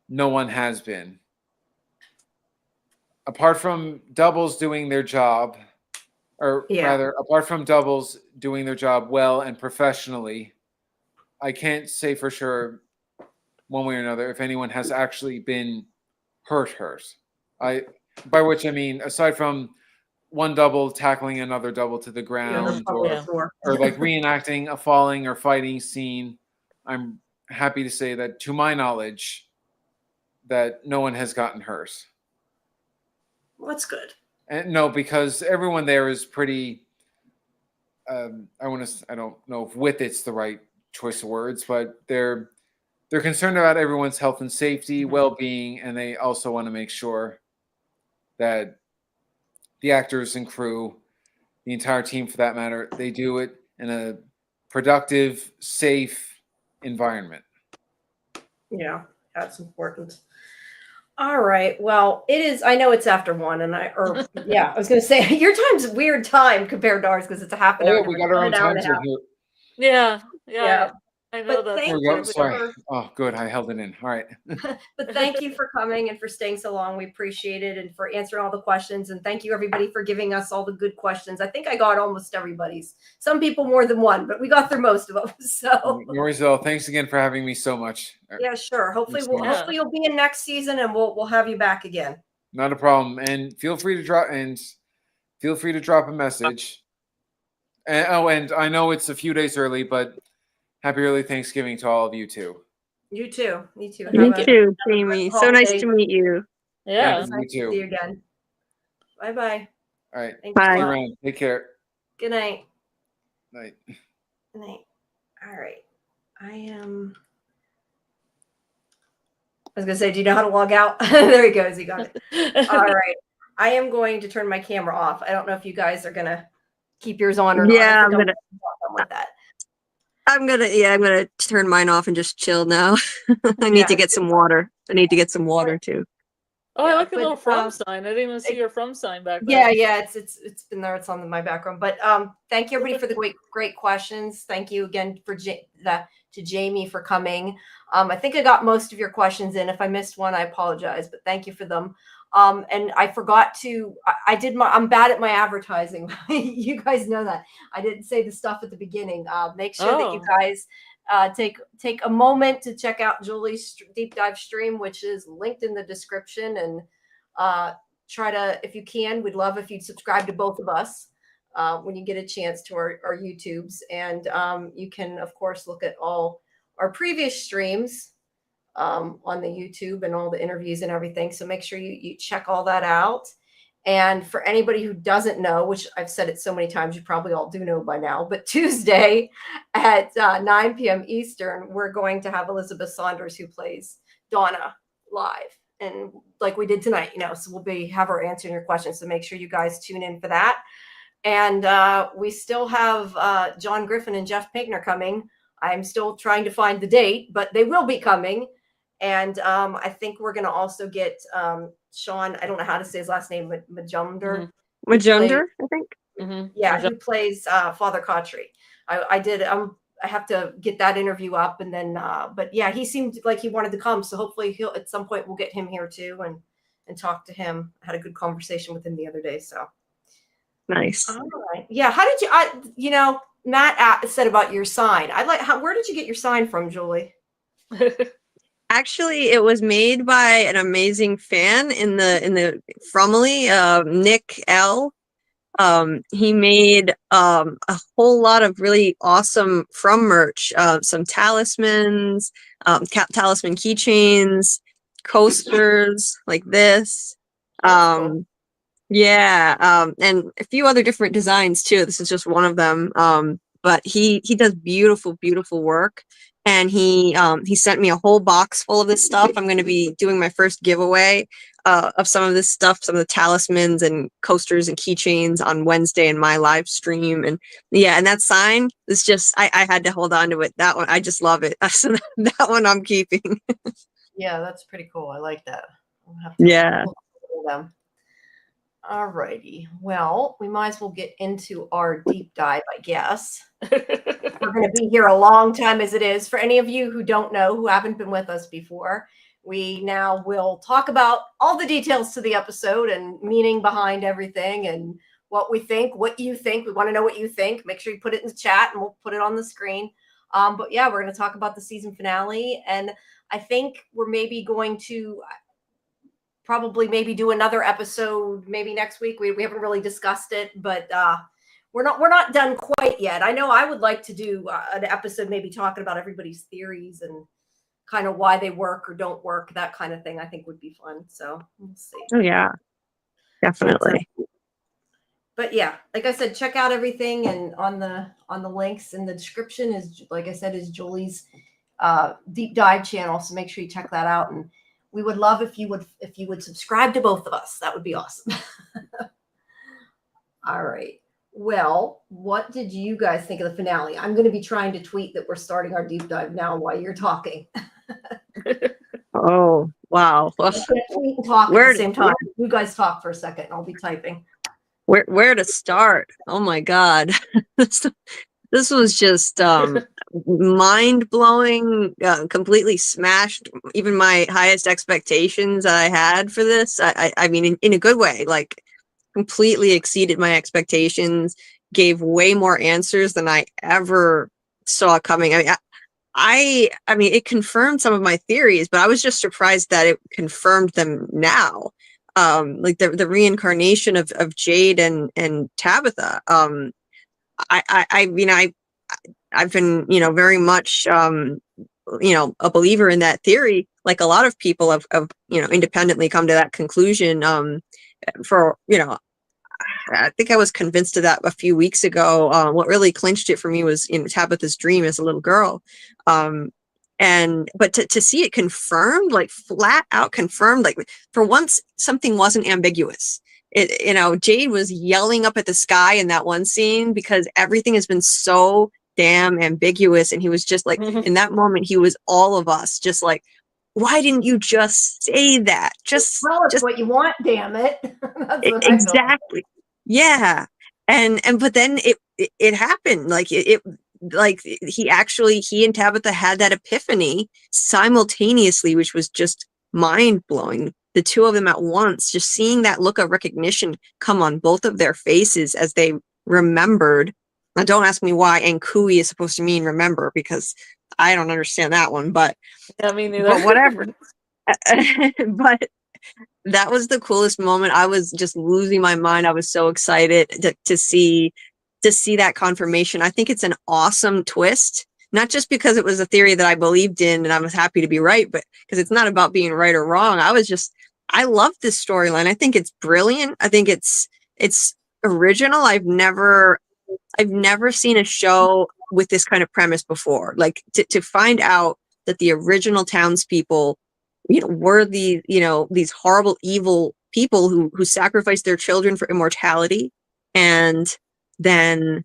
no one has been. Apart from doubles doing their job, rather, apart from doubles doing their job well and professionally, I can't say for sure one way or another if anyone has actually been hurt. By which I mean, aside from one double tackling another double to the ground or like reenacting a falling or fighting scene, I'm happy to say that, to my knowledge, that no one has gotten hurt. Well, that's good. And no, because everyone there is pretty. I don't know if with it's the right choice of words, but they're concerned about everyone's health and safety, well-being, and they also want to make sure that the actors and crew, the entire team for that matter, they do it in a productive, safe environment. Yeah, that's important. All right. Well, it is. I know it's after 1, and I was going to say your time's a weird time compared to ours because it's a half an hour. We got our own time zone here. Yeah. I know that. There we go. Sorry. Oh, good. I held it in. All right. But thank you for coming and for staying so long. We appreciate it, and for answering all the questions. And thank you, everybody, for giving us all the good questions. I think I got almost everybody's. Some people more than one, but we got through most of them. So no worries at all. Thanks again for having me so much. Yeah, sure. Hopefully you'll be in next season, and we'll have you back again. Not a problem. And feel free to drop a message. And I know it's a few days early, but happy early Thanksgiving to all of you too. You too. Me too. You too, Jamie. So nice to meet you. Yeah. Nice to see you again. Bye-bye. All right. Bye. Take care. Good night. Night. Good night. All right. I was going to say, do you know how to log out? There he goes. He got it. All right. I am going to turn my camera off. I don't know if you guys are going to keep yours on or not. Yeah, I'm going to with that. I'm gonna turn mine off and just chill now. I need to get some water. I need to get some water too. Oh, I Yeah, like the but, little from sign. I didn't even see your from sign back Yeah, then. yeah, it's been there. It's on my background. But thank you everybody for the great questions. Thank you again to Jamie for coming. I think I got most of your questions in. If I missed one, I apologize, but thank you for them. And I forgot to I'm bad at my advertising. You guys know that. I didn't say the stuff at the beginning. Make sure that you guys take a moment to check out Julie's deep dive stream, which is linked in the description, and try to, if you can, we'd love if you'd subscribe to both of us when you get a chance to our YouTubes. And you can, of course, look at all our previous streams on the YouTube and all the interviews and everything. So make sure you check all that out. And for anybody who doesn't know, which I've said it so many times, you probably all do know by now, but Tuesday at 9 p.m. Eastern, we're going to have Elizabeth Saunders, who plays Donna, live. And like we did tonight, so we'll have her answering your questions. So make sure you guys tune in for that. And we still have John Griffin and Jeff Pinkner coming. I'm still trying to find the date, but they will be coming. And I think we're going to also get Sean, I don't know how to say his last name, Majunder. Majunder, I think. Yeah, who plays Father Khatri. I have to get that interview up, and then but yeah, he seemed like he wanted to come, so hopefully he'll at some point we'll get him here too and talk to him. I had a good conversation with him the other day. So nice. All right. Yeah, how did you Matt said about your sign. Where did you get your sign from, Julie? Actually, it was made by an amazing fan in the Fromley, Nick L. He made a whole lot of really awesome from merch, some talismans, talisman keychains, coasters like this. Cool. Yeah, and a few other different designs too. This is just one of them. But he does beautiful, beautiful work. And he sent me a whole box full of this stuff. I'm going to be doing my first giveaway of some of this stuff, some of the talismans and coasters and keychains on Wednesday in my live stream. And yeah, and that sign is just, I had to hold on to it. That one, I just love it. So that one I'm keeping. Yeah, that's pretty cool. I like that. Yeah. Them. All righty. Well, we might as well get into our deep dive, I guess. We're going to be here a long time as it is. For any of you who don't know, who haven't been with us before, we now will talk about all the details to the episode and meaning behind everything and what we think, what you think. We want to know what you think. Make sure you put it in the chat and we'll put it on the screen. But yeah, we're going to talk about the season finale. And I think we're maybe going to maybe do another episode maybe next week. We haven't really discussed it, but we're not done quite yet. I know I would like to do an episode maybe talking about everybody's theories and kind of why they work or don't work, that kind of thing. I think would be fun. So we'll see. Oh yeah, definitely. But yeah, like I said, check out everything, and on the links in the description is, like I said, is Julie's deep dive channel. So make sure you check that out, and we would love if you would subscribe to both of us. That would be awesome. All right. Well, what did you guys think of the finale? I'm going to be trying to tweet that we're starting our deep dive now while you're talking. Oh, wow. I'm going to tweet and talk at the same time. You guys talk for a second, and I'll be typing. Where to start? Oh my God. This was just mind-blowing, completely smashed even my highest expectations that I had for this. I mean, in a good way, like completely exceeded my expectations, gave way more answers than I ever saw coming. I mean, it confirmed some of my theories, but I was just surprised that it confirmed them now. Like the reincarnation of Jade and Tabitha. I've been, very much, a believer in that theory. Like a lot of people have independently come to that conclusion. I think I was convinced of that a few weeks ago. What really clinched it for me was Tabitha's dream as a little girl. But to see it confirmed, like flat out confirmed, like for once, something wasn't ambiguous. Jade was yelling up at the sky in that one scene because everything has been so damn ambiguous. And he was just like, in that moment, he was all of us, just like, why didn't you just say that? Just tell us what you want, damn it. That's what I felt. exactly. Yeah. And but then it happened. Like like he and Tabitha had that epiphany simultaneously, which was just mind blowing. The two of them at once, just seeing that look of recognition come on both of their faces as they remembered. Now, don't ask me why Ankui is supposed to mean remember, because I don't understand that one, but, Yeah, me neither. but whatever. But that was the coolest moment. I was just losing my mind. I was so excited to see that confirmation. I think it's an awesome twist, not just because it was a theory that I believed in and I was happy to be right, but because it's not about being right or wrong. I love this storyline. I think it's brilliant. I think it's original. I've never seen a show with this kind of premise before. Like to find out that the original townspeople, were these horrible, evil people who sacrificed their children for immortality, and then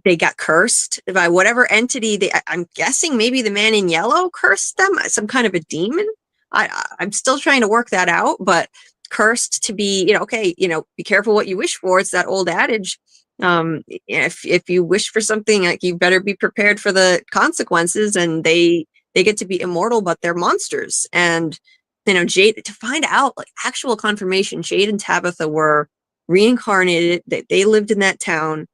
they got cursed by whatever entity. I'm guessing maybe the man in yellow cursed them, some kind of a demon. I'm still trying to work that out, but cursed to be, be careful what you wish for. It's that old adage. If you wish for something, like, you better be prepared for the consequences. And they get to be immortal, but they're monsters. And Jade, to find out like actual confirmation, Jade and Tabitha were reincarnated. They lived in that town.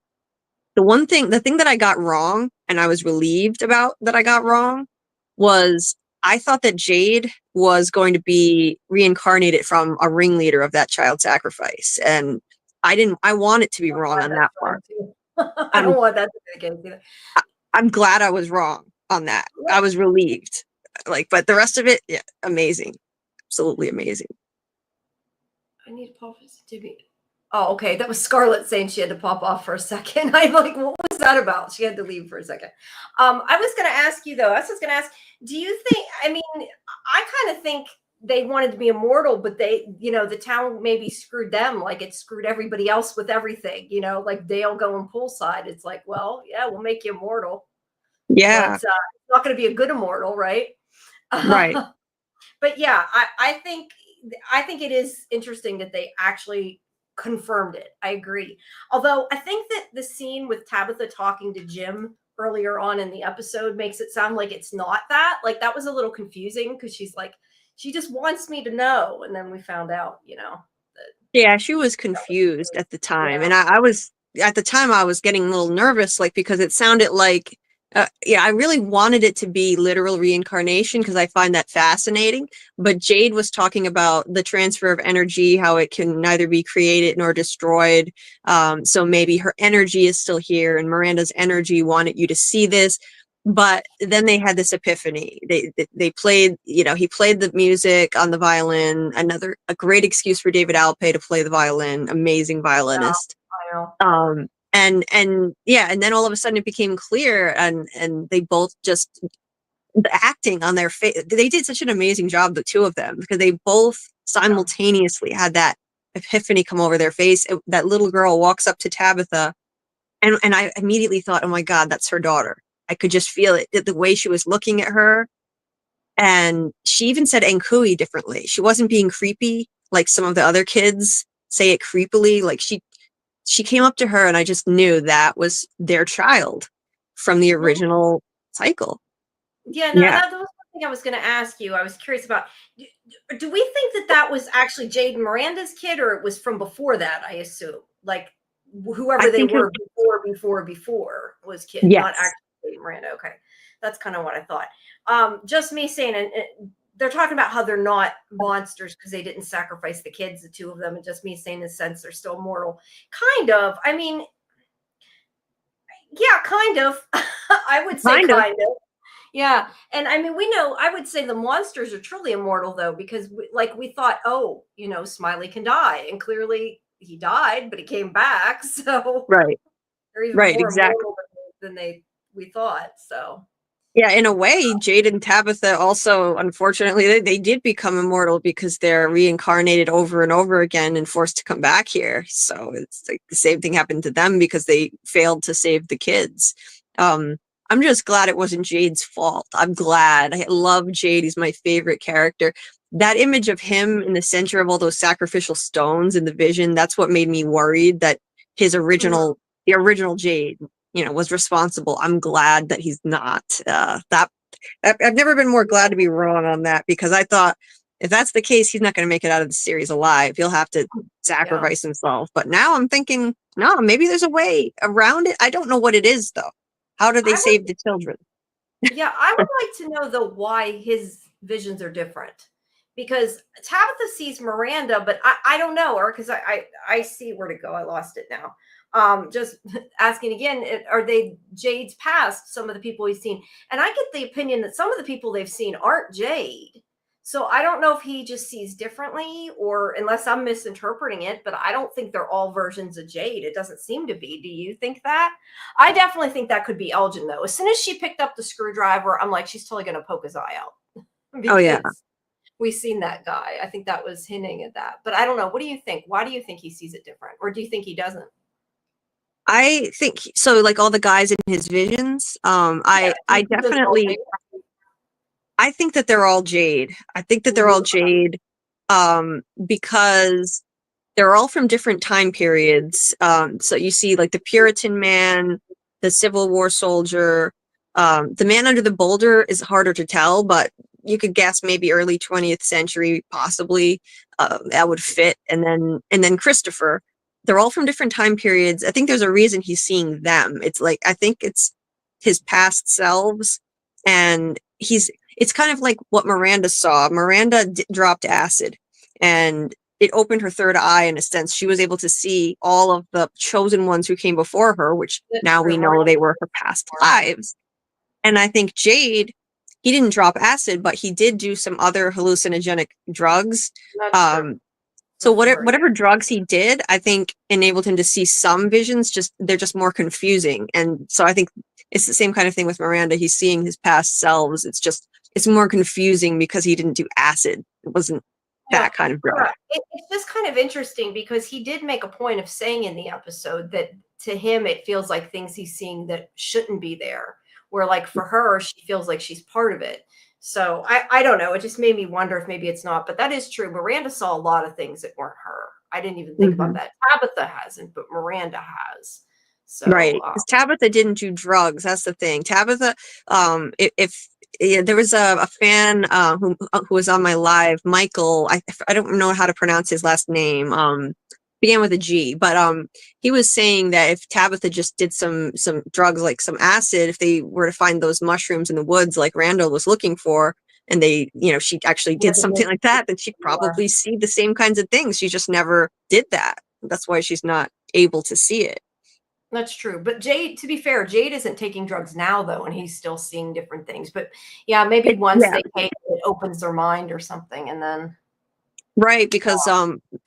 The thing that I got wrong, and I was relieved about that I got wrong, was I thought that Jade was going to be reincarnated from a ringleader of that child sacrifice. And I want it to be wrong on that part. I don't want that to be the case either. I'm glad I was wrong on that. I was relieved. But the rest of it, yeah, amazing. Absolutely amazing. I need to pop this. Oh, okay. That was Scarlett saying she had to pop off for a second. I'm like, what was that about? She had to leave for a second. I was going to ask you, though. Do you think, I kind of think they wanted to be immortal, but the town maybe screwed them like it screwed everybody else with everything, like Dale going poolside. It's like, well, yeah, we'll make you immortal. Yeah. But, it's not going to be a good immortal, right? Right. But yeah, I think it is interesting that they actually confirmed it. I agree. Although I think that the scene with Tabitha talking to Jim earlier on in the episode makes it sound like it's not that. Like, that was a little confusing because she's like, she just wants me to know. And then we found out, Yeah, she was confused at the time. And I was, at the time, I was getting a little nervous, because it sounded like, I really wanted it to be literal reincarnation because I find that fascinating. But Jade was talking about the transfer of energy, how it can neither be created nor destroyed. So maybe her energy is still here, and Miranda's energy wanted you to see this. But then they had this epiphany. They played, he played the music on the violin. A great excuse for David Alpay to play the violin. Amazing violinist. Yeah, I know. And then all of a sudden it became clear, and they both just, the acting on their face, they did such an amazing job, the two of them, because they both simultaneously had that epiphany come over their face. That little girl walks up to Tabitha, and I immediately thought, oh my God, that's her daughter. I could just feel it, the way she was looking at her. And she even said Ankui differently. She wasn't being creepy like some of the other kids say it creepily. Like, she came up to her, and I just knew that was their child from the original cycle. Yeah, that was one thing I was going to ask you. I was curious about, do we think that was actually Jade and Miranda's kid, or it was from before that, I assume? Like, whoever they were before was kids, yes. Not actually Jade and Miranda. Okay. That's kind of what I thought. Just me saying, and they're talking about how they're not monsters because they didn't sacrifice the kids, the two of them, and just me saying in a sense they're still mortal. Kind of. Yeah, kind of. I would say kind of. Yeah. And we know, I would say the monsters are truly immortal, though, because we thought, Smiley can die. And clearly he died, but he came back. So right. They're even Right, more exactly. immortal than we thought. So yeah, in a way, Jade and Tabitha also, unfortunately, they did become immortal because they're reincarnated over and over again and forced to come back here. So it's like the same thing happened to them because they failed to save the kids. I'm just glad it wasn't Jade's fault. I'm glad. I love Jade. He's my favorite character. That image of him in the center of all those sacrificial stones in the vision, that's what made me worried that his original, the original Jade, was responsible. I'm glad that he's not. I've never been more glad to be wrong on that, because I thought if that's the case, he's not going to make it out of the series alive. He'll have to sacrifice himself. But now I'm thinking, no, maybe there's a way around it. I don't know what it is, though. How do they save the children? Yeah, I would like to know, though, why his visions are different. Because Tabitha sees Miranda, but I don't know her, because I see where to go. I lost it now. Just asking again, are they Jade's past, some of the people he's seen? And I get the opinion that some of the people they've seen aren't Jade. So I don't know if he just sees differently, or unless I'm misinterpreting it, but I don't think they're all versions of Jade. It doesn't seem to be. Do you think that? I definitely think that could be Elgin, though. As soon as she picked up the screwdriver, I'm like, she's totally going to poke his eye out. Oh, yeah. We've seen that guy. I think that was hinting at that. But I don't know. What do you think? Why do you think he sees it different? Or do you think he doesn't? I think so, like all the guys in his visions. I definitely, I think that they're all Jade. I think that they're all Jade, because they're all from different time periods. So you see, like the Puritan man, the Civil War soldier, the man under the boulder is harder to tell, but you could guess maybe early 20th century, possibly. That would fit. And then Christopher. They're all from different time periods. I think there's a reason he's seeing them. It's like, I think it's his past selves, and it's kind of like what Miranda saw. Miranda dropped acid, and it opened her third eye in a sense. She was able to see all of the chosen ones who came before her, which now we know they were her past lives. And I think Jade, he didn't drop acid, but he did do some other hallucinogenic drugs. So whatever drugs he did, I think enabled him to see some visions. They're just more confusing. And so I think it's the same kind of thing with Miranda. He's seeing his past selves. It's more confusing because he didn't do acid. It wasn't that kind of drug. It's just kind of interesting because he did make a point of saying in the episode that to him, it feels like things he's seeing that shouldn't be there. Where like for her, she feels like she's part of it. So I don't know. It just made me wonder if maybe it's not, but that is true. Miranda saw a lot of things that weren't her. I didn't even think about that. Tabitha hasn't, but Miranda has. So, right. Because Tabitha didn't do drugs. That's the thing. Tabitha, there was a fan who was on my live, Michael. I don't know how to pronounce his last name. Began with a G, but he was saying that if Tabitha just did some drugs like some acid, if they were to find those mushrooms in the woods like Randall was looking for, and they, she actually did something like that, then she'd probably see the same kinds of things. She just never did that. That's why she's not able to see it. That's true. But Jade, to be fair, Jade isn't taking drugs now, though, and he's still seeing different things. But yeah, maybe once they take it, it opens their mind or something, and then. Right, because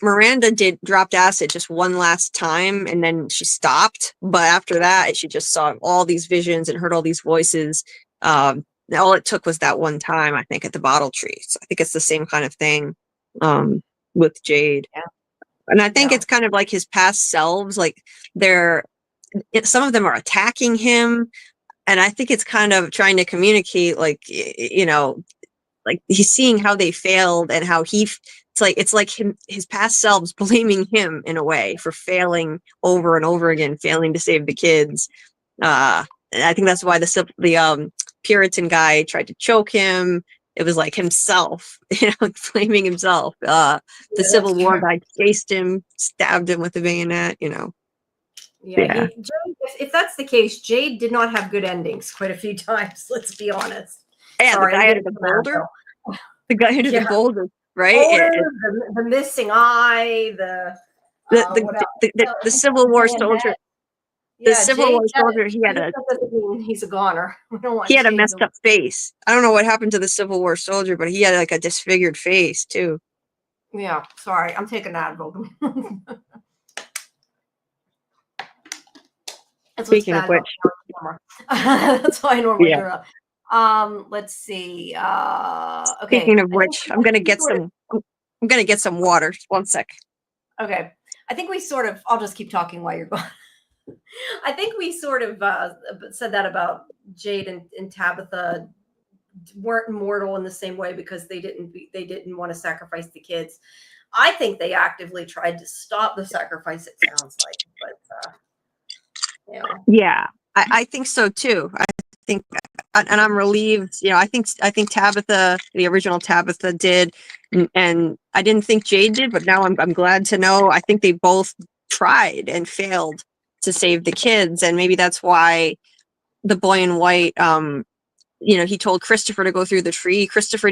Miranda dropped acid just one last time, and then she stopped. But after that, she just saw all these visions and heard all these voices. All it took was that one time, I think, at the bottle tree. So I think it's the same kind of thing with Jade. Yeah. And I think it's kind of like his past selves. Like some of them are attacking him, and I think it's kind of trying to communicate, like like he's seeing how they failed and how it's like his past selves blaming him in a way for failing over and over again, failing to save the kids. And I think that's why the Puritan guy tried to choke him. It was like himself, blaming himself. The Civil War guy chased him, stabbed him with a bayonet, Yeah. Jade, if that's the case, Jade did not have good endings quite a few times. Let's be honest. Yeah, sorry, the guy under the boulder. The guy under the boulder. Right, the missing eye, the Civil War soldier. The Civil War soldier. He's a goner. He had a messed up face. I don't know what happened to the Civil War soldier, but he had like a disfigured face too. Yeah, sorry, I'm taking that. Speaking of which, that's why I normally do that. Let's see. Okay. Speaking of which, I'm gonna get some water. Just one sec. Okay. I think I'll just keep talking while you're gone. I think we sort of said that about Jade and Tabitha weren't immortal in the same way because they didn't want to sacrifice the kids. I think they actively tried to stop the sacrifice. It sounds like, but you know. Yeah, I think so too. I think, and I'm relieved. You know, I think Tabitha, the original Tabitha, did, and I didn't think Jade did, but now I'm glad to know. I think they both tried and failed to save the kids, and maybe that's why the boy in white, you know, he told Christopher to go through the tree. Christopher,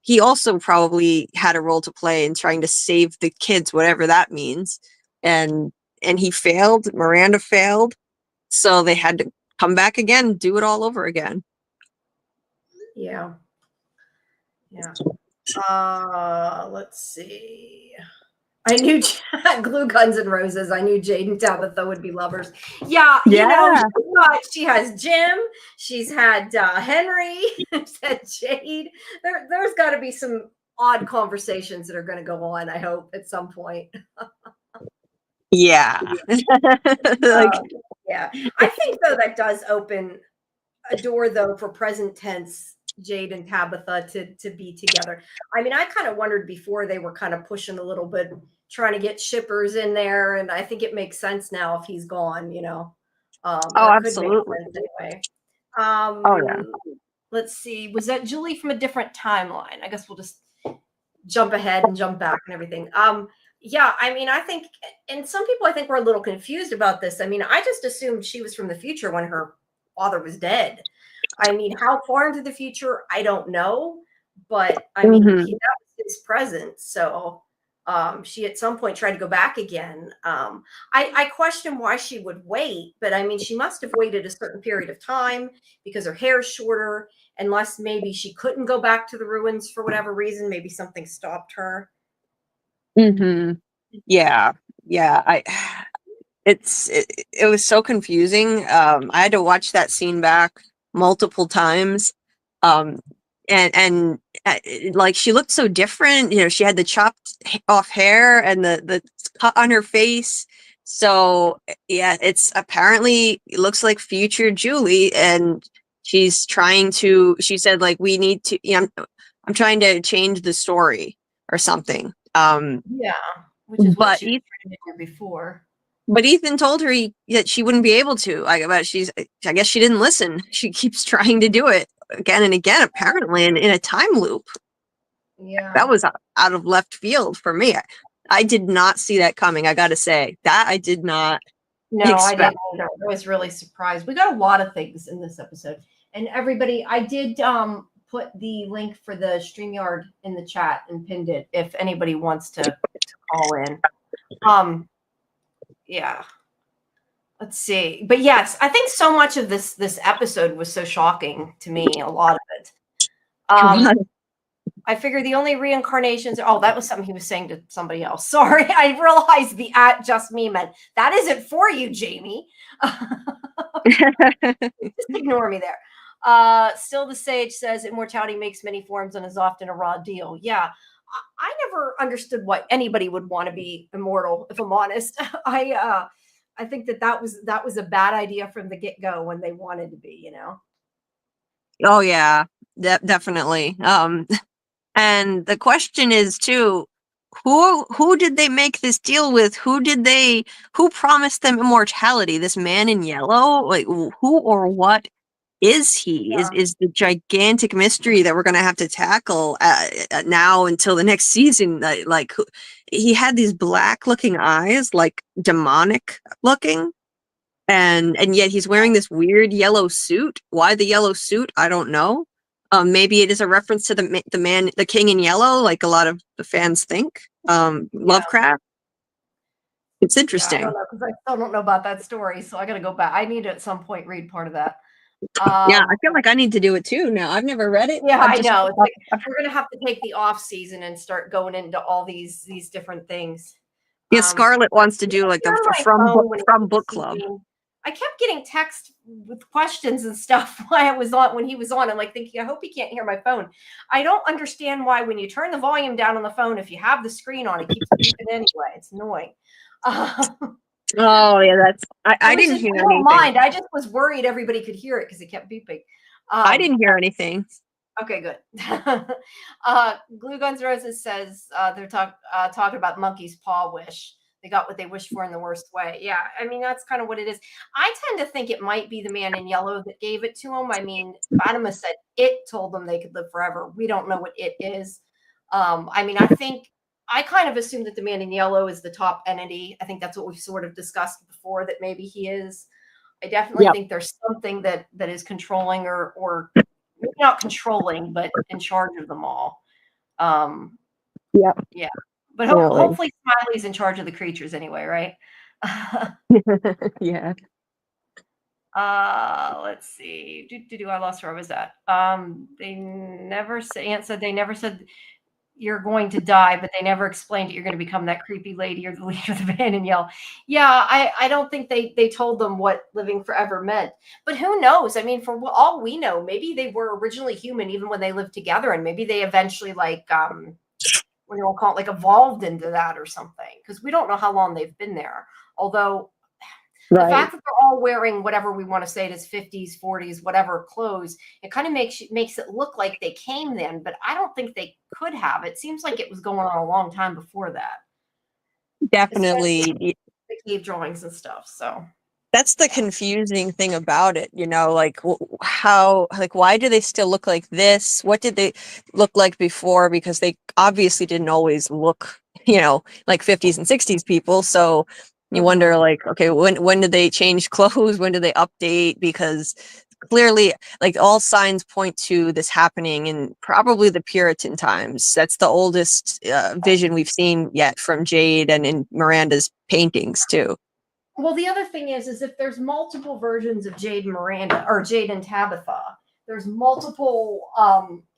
he also probably had a role to play in trying to save the kids, whatever that means, and he failed. Miranda failed. So they had to come back again, do it all over again. Yeah. Yeah. Let's see. I knew glue guns and roses. I knew Jade and Tabitha would be lovers. Yeah, you know, she has Jim. She's had Henry. She's had Jade. There's got to be some odd conversations that are going to go on, I hope, at some point. Yeah. Like, yeah. I think, though, that does open a door, though, for present tense Jade and Tabitha to be together. I mean, I kind of wondered before they were kind of pushing a little bit, trying to get shippers in there, and I think it makes sense now if he's gone, you know. oh, absolutely. Anyway. Oh, yeah. Let's see. Was that Julie from a different timeline? I guess we'll just jump ahead and jump back and everything. Yeah, I mean, I think, and some people I think were a little confused about this. I mean, I just assumed she was from the future when her father was dead. I mean, how far into the future, I don't know. But I mean, that was his present. So she at some point tried to go back again. I question why she would wait, but I mean, she must have waited a certain period of time because her hair's shorter, unless maybe she couldn't go back to the ruins for whatever reason. Maybe something stopped her. Yeah. It was so confusing. I had to watch that scene back multiple times. And like, she looked so different. You know, she had the chopped off hair and the cut on her face. So yeah, it's apparently, it looks like future Julie, and she's trying to, she said, like, we need to, you know, I'm trying to change the story or something. Yeah, which is what she was trying to do before. But Ethan told her that she wouldn't be able to. I guess she didn't listen. She keeps trying to do it again and again, apparently, in a time loop. Yeah, that was out of left field for me. I did not see that coming. I got to say that I did not. No, I didn't either. I was really surprised. We got a lot of things in this episode, and everybody, I did put the link for the StreamYard in the chat and pinned it if anybody wants to call in. Yeah. Let's see. But yes, I think so much of this episode was so shocking to me, a lot of it. I figure the only reincarnations, oh, that was something he was saying to somebody else. Sorry, I realized the just me meant that isn't for you, Jamie. Just ignore me there. Still the Sage says immortality makes many forms and is often a raw deal. Yeah. I never understood why anybody would want to be immortal, if I'm honest. I think that was a bad idea from the get-go when they wanted to be, you know. Oh yeah, definitely. And the question is too, who did they make this deal with? Who promised them immortality? This man in yellow? Like, who or what is he? Yeah. Is the gigantic mystery that we're going to have to tackle now until the next season. Like, he had these black looking eyes, like demonic looking, and yet he's wearing this weird yellow suit. Why the yellow suit? I don't know. Maybe it is a reference to the king in yellow, like a lot of the fans think. Lovecraft. It's interesting. Yeah, I don't know, 'cause I still don't know about that story, so I got to go back. I need to at some point read part of that. Yeah, I feel like I need to do it too now. I've never read it. Yeah, I know. It's like, we're gonna have to take the off season and start going into all these different things. Yeah, Scarlett wants to do like the from book club. I kept getting text with questions and stuff when he was on. I'm like thinking, I hope he can't hear my phone. I don't understand why when you turn the volume down on the phone, if you have the screen on, it keeps beeping anyway. It's annoying. Oh yeah, that's I didn't hear I don't anything. mind. I just was worried everybody could hear it because it kept beeping. I didn't hear anything. Okay, good. Glue Guns Roses says they're talking about monkey's paw wish. They got what they wished for in the worst way. Yeah, I mean, that's kind of what it is. I tend to think it might be the man in yellow that gave it to him. I mean, Fatima said it told them they could live forever. We don't know what it is. I mean, I kind of assume that the man in yellow is the top entity. I think that's what we've sort of discussed before, that maybe he is. I definitely think there's something that is controlling or maybe not controlling, but in charge of them all. Yeah. But hopefully Smiley's in charge of the creatures anyway, right? Yeah. Let's see. I lost where I was at. They never say. Aunt said they never said you're going to die, but they never explained it. You're going to become that creepy lady or the leader of the band and yell. Yeah, I don't think they told them what living forever meant. But who knows? I mean, for all we know, maybe they were originally human even when they lived together, and maybe they eventually what do you call it, evolved into that or something. Because we don't know how long they've been there. Although the fact that they're all wearing whatever we want to say it is 50s, 40s, whatever clothes, it kind of makes it look like they came then, but I don't think they could have. It seems like it was going on a long time before that. Definitely. Especially the cave drawings and stuff. So that's the confusing thing about it, why do they still look like this? What did they look like before? Because they obviously didn't always look, like 50s and 60s people. So you wonder, okay, when did they change clothes? When did they update? Because clearly, all signs point to this happening in probably the Puritan times. That's the oldest vision we've seen yet from Jade and in Miranda's paintings too. Well, the other thing is if there's multiple versions of Jade and Miranda, or Jade and Tabitha, there's multiple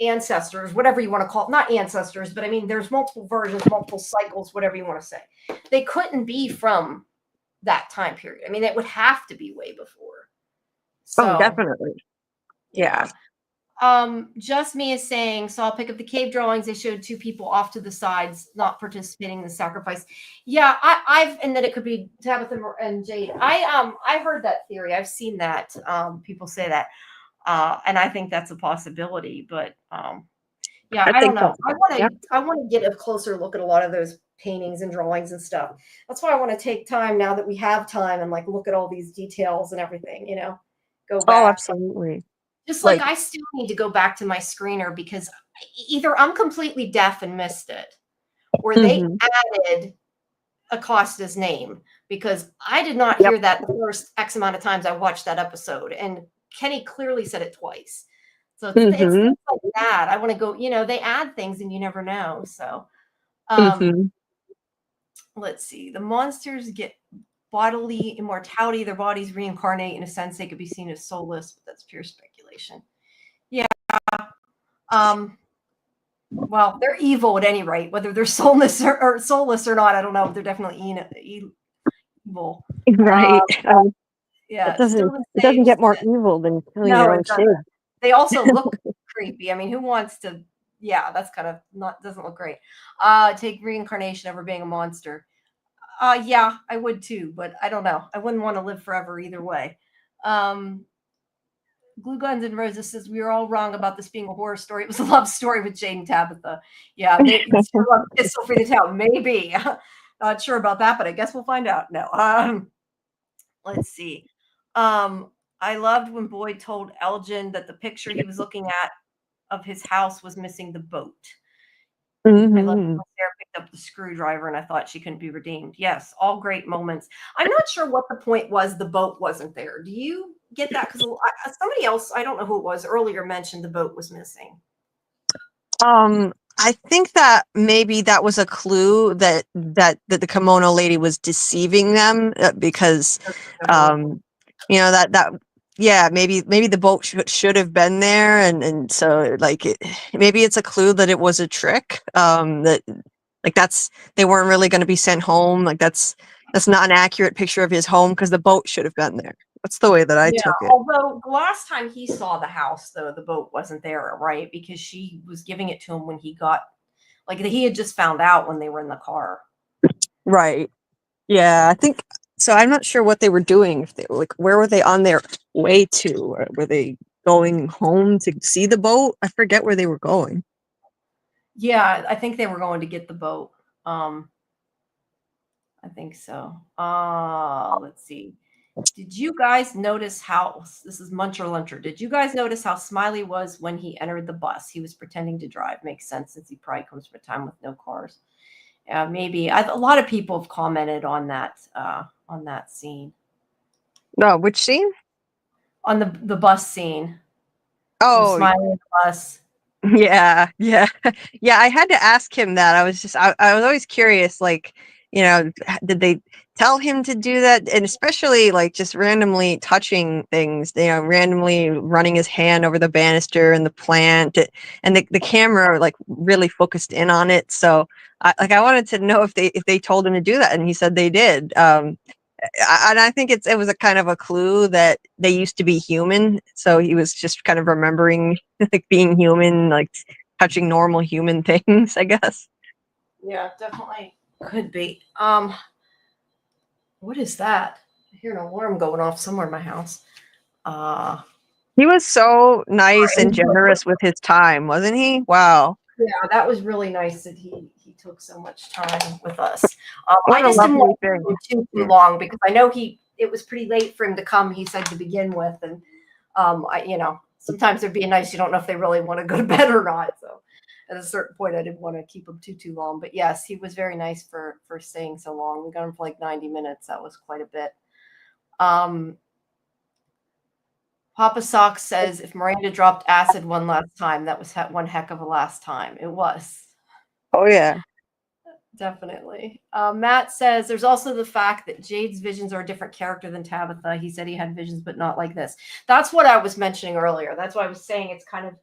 ancestors, whatever you want to call it. Not ancestors, but I mean, there's multiple versions, multiple cycles, whatever you want to say. They couldn't be from that time period. I mean, it would have to be way before. So, definitely. Yeah. Just Me is saying, saw a pic of the cave drawings. They showed two people off to the sides, not participating in the sacrifice. Yeah, and that it could be Tabitha and Jade. I heard that theory. I've seen that. People say that. And I think that's a possibility, but yeah, I don't know. I want to get a closer look at a lot of those paintings and drawings and stuff. That's why I want to take time now that we have time and look at all these details and everything, go back. Oh, absolutely. Just I still need to go back to my screener because either I'm completely deaf and missed it, or they added Acosta's name, because I did not hear that the first X amount of times I watched that episode, and Kenny clearly said it twice. So it's things like that. I want to go, they add things and you never know. So let's see. The monsters get bodily immortality. Their bodies reincarnate. In a sense, they could be seen as soulless, but that's pure speculation. Yeah. Well, they're evil at any rate. Whether they're soulless or soulless or not, I don't know. They're definitely evil. Right. Yeah. It doesn't get more evil than killing your own kid. They also look creepy. I mean, who wants to? Yeah, that's kind of doesn't look great. Take reincarnation over being a monster. Yeah, I would too, but I don't know. I wouldn't want to live forever either way. Glue Guns and Roses says we were all wrong about this being a horror story. It was a love story with Jade and Tabitha. Yeah, maybe Pistol for the Town. Maybe. Not sure about that, but I guess we'll find out. No. Let's see. I loved when Boyd told Elgin that the picture he was looking at of his house was missing the boat. I loved when Sarah picked up the screwdriver and I thought she couldn't be redeemed. Yes, all great moments. I'm not sure what the point was the boat wasn't there. Do you get that? Because somebody else, I don't know who it was, earlier mentioned the boat was missing. I think that maybe that was a clue that the kimono lady was deceiving them because, maybe the boat should have been there, and so maybe it's a clue that it was a trick. They weren't really going to be sent home. That's not an accurate picture of his home because the boat should have been there. That's the way that I took it. Although last time he saw the house, though, the boat wasn't there, right? Because she was giving it to him when he got, he had just found out when they were in the car. Right. Yeah, I think So I'm not sure what they were doing. If they like, where were they on their way to? Or were they going home to see the boat? I forget where they were going. Yeah, I think they were going to get the boat. I think so. Let's see. Did you guys notice how this is Muncher Luncher? Did you guys notice how Smiley was when he entered the bus? He was pretending to drive. Makes sense since he probably comes from a time with no cars. Maybe a lot of people have commented on that scene. No, which scene? On the bus scene. Oh, Smiley in the bus. yeah, yeah, yeah. I had to ask him that. I was always curious, like, did they tell him to do that? And especially like just randomly touching things, randomly running his hand over the banister and the plant, and the camera like really focused in on it. So I wanted to know if they told him to do that, and he said they did. And I think it was a kind of a clue that they used to be human. So he was just kind of remembering like being human, like touching normal human things, I guess. Yeah, definitely could be. What is that? I hear an alarm going off somewhere in my house. He was so nice and generous with his time, wasn't he? Wow. Yeah, that was really nice that he took so much time with us. What I a just didn't lovely want thing. him too long because I know it was pretty late for him to come. He said to begin with, and sometimes they're being nice. You don't know if they really want to go to bed or not. So at a certain point, I didn't want to keep him too long. But yes, he was very nice for staying so long. We got him for like 90 minutes. That was quite a bit. Papa Sock says if Miranda dropped acid one last time, that was one heck of a last time. It was. Oh yeah. Definitely. Matt says there's also the fact that Jade's visions are a different character than Tabitha. He said he had visions, but not like this. That's what I was mentioning earlier. That's why I was saying it's kind of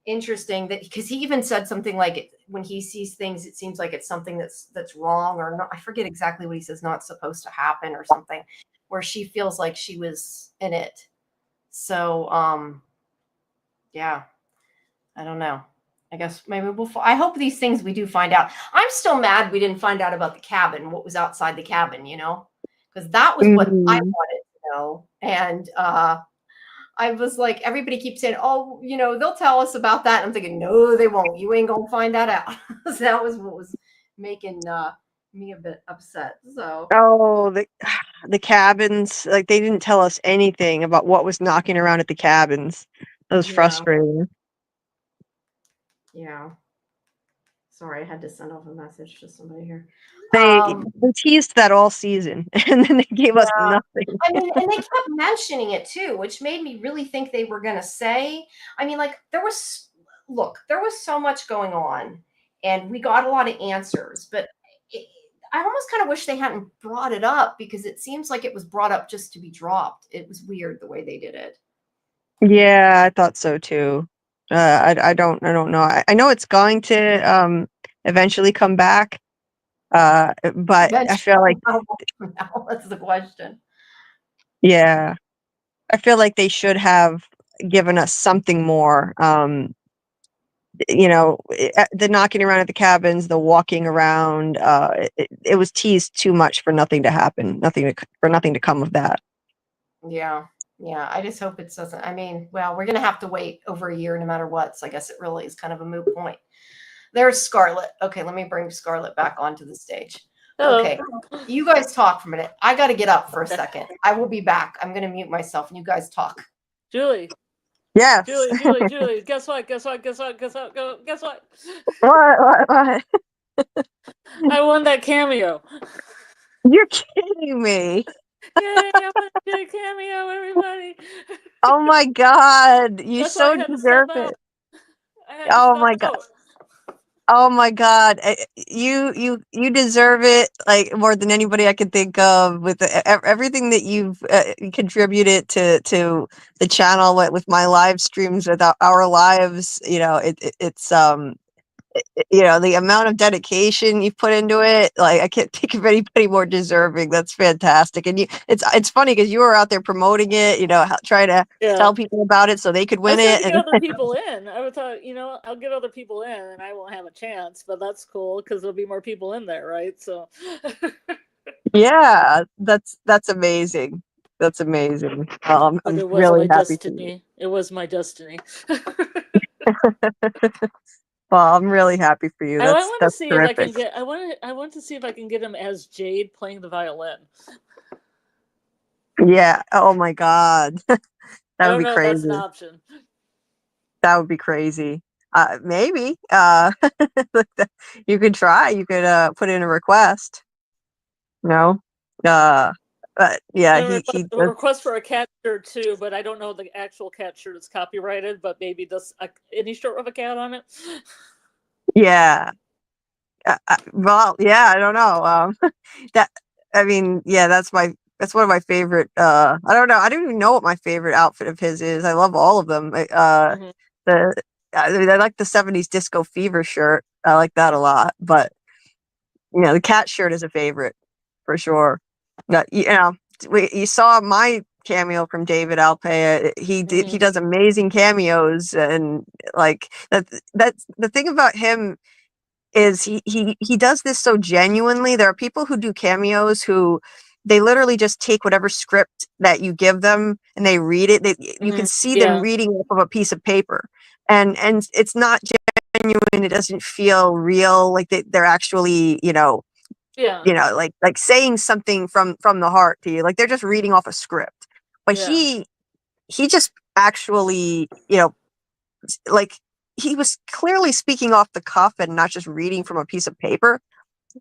interesting that because he even said something like when he sees things, it seems like it's something that's wrong or not. I forget exactly what he says, not supposed to happen or something, where she feels like she was in it. So, yeah, I don't know. I guess maybe I hope these things we do find out. I'm still mad we didn't find out about the cabin, what was outside the cabin, because that was what I wanted to know. And I was like, everybody keeps saying, oh, they'll tell us about that. And I'm thinking, no, they won't. You ain't going to find that out. So that was what was making me a bit upset. So. Oh, the cabins, like they didn't tell us anything about what was knocking around at the cabins. That was frustrating. Yeah. Sorry, I had to send off a message to somebody here. They teased that all season, and then they gave us nothing. I mean, and they kept mentioning it too, which made me really think they were going to say. I mean, like there was so much going on, and we got a lot of answers, but I almost kind of wish they hadn't brought it up because it seems like it was brought up just to be dropped. It was weird the way they did it. Yeah, I thought so too. I don't know. I know it's going to eventually come back, but I feel like that's the question. Yeah, I feel like they should have given us something more. The knocking around at the cabins, the walking around. It was teased too much for nothing to happen, for nothing to come of that. Yeah. Yeah, I just hope it doesn't. I mean, well, we're going to have to wait over a year no matter what. So I guess it really is kind of a moot point. There's Scarlett. Okay, let me bring Scarlett back onto the stage. Hello. Okay, you guys talk for a minute. I got to get up for a second. I will be back. I'm going to mute myself and you guys talk. Julie. Yes. Julie. Guess what? What? I won that cameo. You're kidding me. Yay, I want to do a cameo, everybody. Oh my God. You so deserve it. Oh my God. Oh my God. You deserve it like more than anybody I could think of with everything that you've contributed to the channel with my live streams, with our lives. It's the amount of dedication you put into it, like I can't think of anybody more deserving. That's fantastic. And it's funny because you were out there promoting it, trying to tell people about it so they could win it. Get other people in. I thought, I'll get other people in and I won't have a chance, but that's cool because there'll be more people in there, right? So Yeah, that's amazing. That's amazing. But I'm it was really my happy for you. destiny. It was my destiny. Well, I'm really happy for you. I want to That's see if I can terrific. get. I want to see if I can get him as Jade playing the violin. Yeah. Oh my God. I That would don't be know if that's an crazy. option. That would be crazy. Maybe. You could try. You could put in a request. No. But yeah, And he a does. request for a cat shirt too, but I don't know if the actual cat shirt is copyrighted. But maybe this any shirt with a cat on it. Yeah. Well, yeah. I don't know. That. I mean, yeah. That's one of my favorite. I don't know. I don't even know what my favorite outfit of his is. I love all of them. Mhm. The I like the '70s disco fever shirt. I like that a lot. But the cat shirt is a favorite for sure. You saw my cameo from David Alpea. He Mhm. does amazing cameos, and like that's the thing about him is he does this so genuinely. There are people who do cameos who they literally just take whatever script that you give them and they read it. You can Mhm. see them Yeah. reading off of a piece of paper, and it's not genuine. It doesn't feel real. Like they're actually Yeah. like saying something from the heart to you. Like they're just reading off a script, but Yeah. he just actually like he was clearly speaking off the cuff and not just reading from a piece of paper,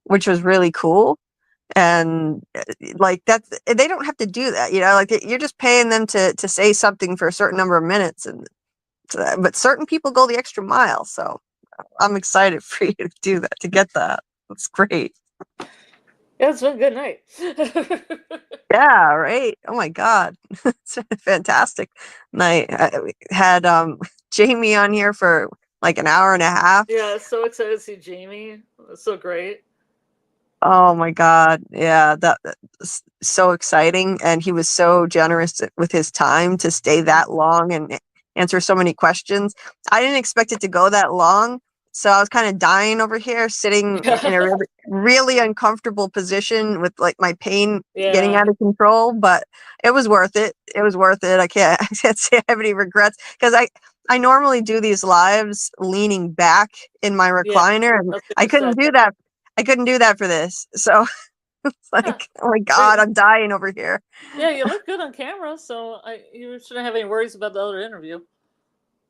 which was really cool. And like that's they don't have to do that, like you're just paying them to say something for a certain number of minutes, and but certain people go the extra mile. So I'm excited for you to do that, to get that. That's great. Yeah, it's been a good night. Yeah, right. Oh my God. It's a fantastic night. We had Jamie on here for like an hour and a half. Yeah, so excited to see Jamie. That's so great. Oh my God. Yeah, that's so exciting. And he was so generous with his time to stay that long and answer so many questions. I didn't expect it to go that long. So I was kind of dying over here, sitting in a really uncomfortable position with like my pain getting Yeah. out of control, but it was worth it. It was worth it. I can't say I have any regrets because I normally do these lives leaning back in my Yeah. recliner, and That's what I you couldn't said. do that. I couldn't do that for this. So it's Yeah. like, oh my But God, I'm dying over here. yeah, you look good on camera, so you shouldn't have any worries about the other interview.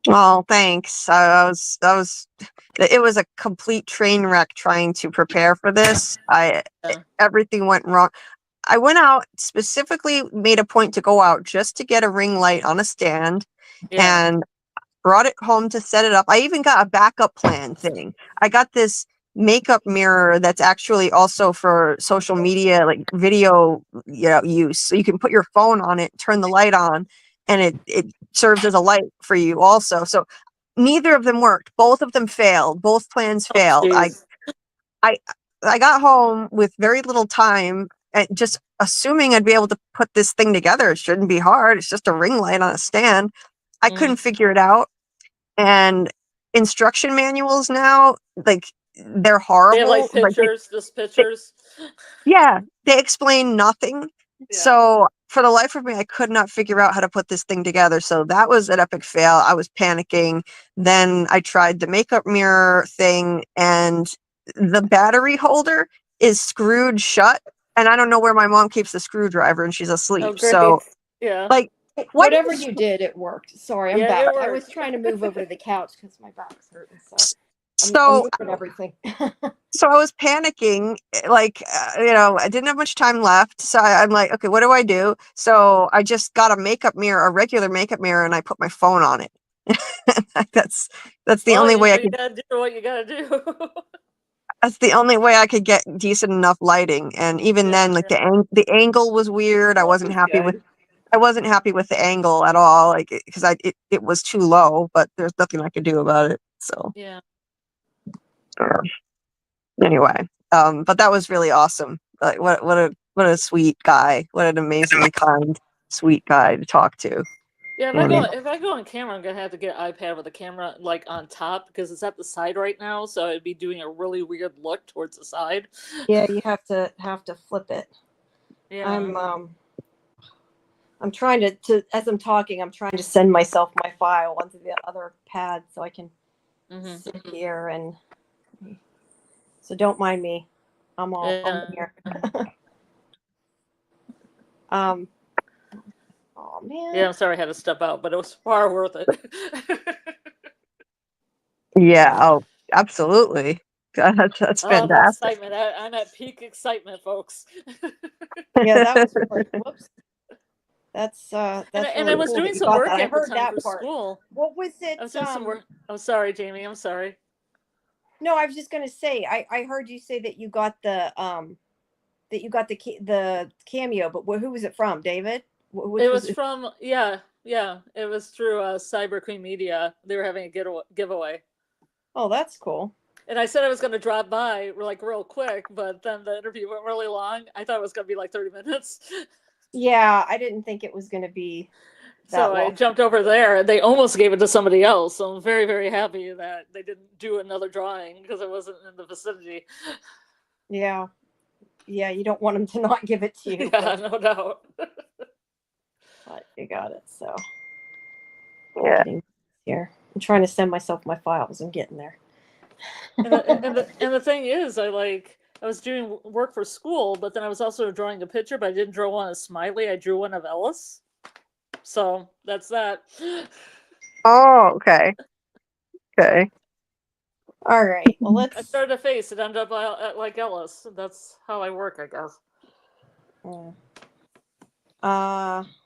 Oh, thanks. It was a complete train wreck trying to prepare for this. Yeah. Everything went wrong. I went out, specifically made a point to go out just to get a ring light on a stand, Yeah. and brought it home to set it up. I even got a backup plan thing. I got this makeup mirror that's actually also for social media, like video, use. So you can put your phone on it, turn the light on, and it serves as a light for you also. So neither of them worked. Both of them failed. Both plans Oh, failed. jeez. I I got home with very little time and just assuming I'd be able to put this thing together. It shouldn't be hard. It's just a ring light on a stand. I Mm. couldn't figure it out. And instruction manuals now, like they're They have horrible. like pictures, just pictures. Yeah, they explain nothing. Yeah. So for the life of me, I could not figure out how to put this thing together. So that was an epic fail. I was panicking. Then I tried the makeup mirror thing, and the battery holder is screwed shut. And I don't know where my mom keeps the screwdriver, and she's Oh, asleep. great. So, Yeah. like, why do Whatever you you did, it worked. Sorry, I'm Yeah, back. it I was worked. trying to move over to the couch because my back's hurting. So I'm so moving everything. so I was panicking, like, I didn't have much time left. So I'm like, okay, what do I do? So I just got a makeup mirror, a regular makeup mirror, and I put my phone on it. That's the Well, only way I you could. gotta do what you gotta do. That's the only way I could get decent enough lighting. And even Yeah. then, like the angle was weird. I Well, wasn't that's happy with. good. I wasn't happy with the angle at all, like because it was too low. But there's nothing I could do about it. So Yeah. anyway, but that was really awesome. Like what a sweet guy. What an amazingly kind, sweet guy to talk to. Yeah, And if I go on camera, I'm gonna have to get an iPad with the camera like on top because it's at the side right now, so it'd be doing a really weird look towards the side. Yeah, you have to flip it. Yeah. I'm trying to as I'm talking, I'm trying to send myself my file onto the other pad so I can sit here and. So don't mind me. I'm here. Oh man. Yeah, I'm sorry I had to step out, but it was far worth it. Yeah. Oh, absolutely. That's Oh, the fantastic. excitement. I'm at peak excitement, folks. Yeah, that was really, whoops. That's and really I was cool doing that you some got work that. I at the heard time that for part. school. What was it? I was doing some work. I'm sorry, Jamie. I'm sorry. No, I was just gonna say I heard you say that you got the the cameo, but who was it from? David? It was from it was through Cyber Queen Media. They were having a giveaway. Oh, that's cool. And I said I was going to drop by like real quick, but then the interview went really long. I thought it was going to be like 30 minutes. Yeah, I didn't think it was going to be that so long. I jumped over there, and they almost gave it to somebody else. So I'm very, very happy that they didn't do another drawing because I wasn't in the vicinity. Yeah. Yeah, you don't want them to not give it to you. Yeah, no doubt. But you got it, so. Yeah. Here. I'm trying to send myself my files. I'm getting there. and the thing is, I was doing work for school, but then I was also drawing a picture, but I didn't draw one of Smiley. I drew one of Ellis. So that's that. Oh, okay. Okay. All right. Well, let's. I started a face. It ended up like Ellis. That's how I work, I guess.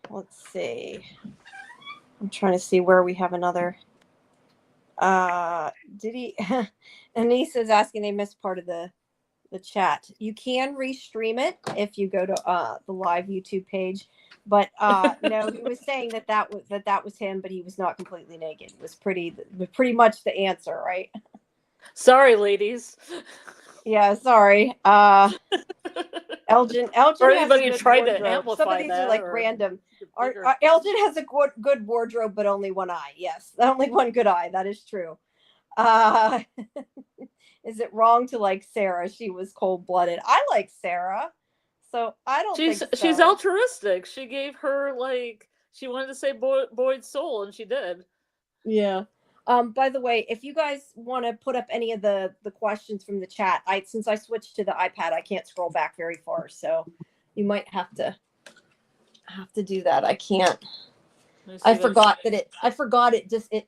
Let's see. I'm trying to see where we have another. Did he? Anise is asking. They missed part of the chat. You can restream it if you go to the live YouTube page, but no, he was saying that was him, but he was not completely naked. It was pretty much the answer, right? Sorry, ladies. Yeah, sorry. Elgin or anybody has a tried wardrobe. to amplify Some of these are like random. Elgin has a good wardrobe, but only one eye. Yes, only one good eye. That is true. Is it wrong to like Sarah? She was cold-blooded. I like Sarah, so I don't think so. She's altruistic. She gave her she wanted to save Boyd's soul, and she did. Yeah. By the way, if you guys want to put up any of the questions from the chat, since I switched to the iPad, I can't scroll back very far, so you might have to do that. I can't. I forgot it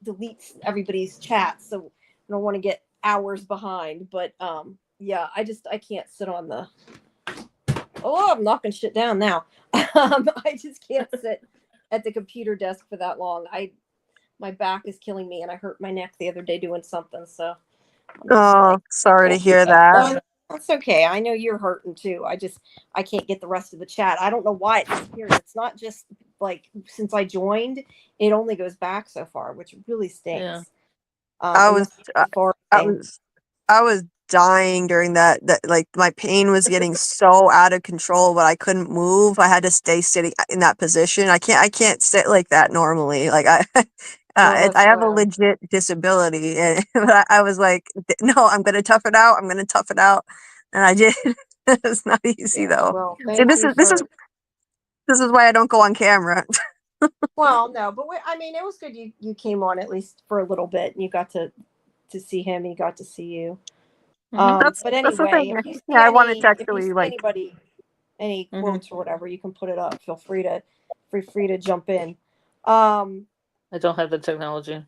deletes everybody's chat, so I don't want to get hours behind. But yeah, I can't sit on the. Oh, I'm knocking shit down now. I just can't sit at the computer desk for that long. My back is killing me, and I hurt my neck the other day doing something. So. Sorry to hear that. That's okay. I know you're hurting too. I can't get the rest of the chat. I don't know why it disappeared. It's not just like since I joined, it only goes back so far, which really stinks. Yeah. I was dying during that like my pain was getting so out of control, but I couldn't move. I had to stay sitting in that position. I can't sit like that normally. Like I have a legit disability, and but I was like, no, I'm gonna tough it out. I'm gonna tough it out, and I did. It's not easy though. Well, See, this is why I don't go on camera. Well, no, but I mean, it was good. You came on at least for a little bit, and you got to see him. He got to see you. But anyway, if you see I wanted to actually anybody any quotes or whatever, you can put it up. Feel free to jump in. I don't have the technology.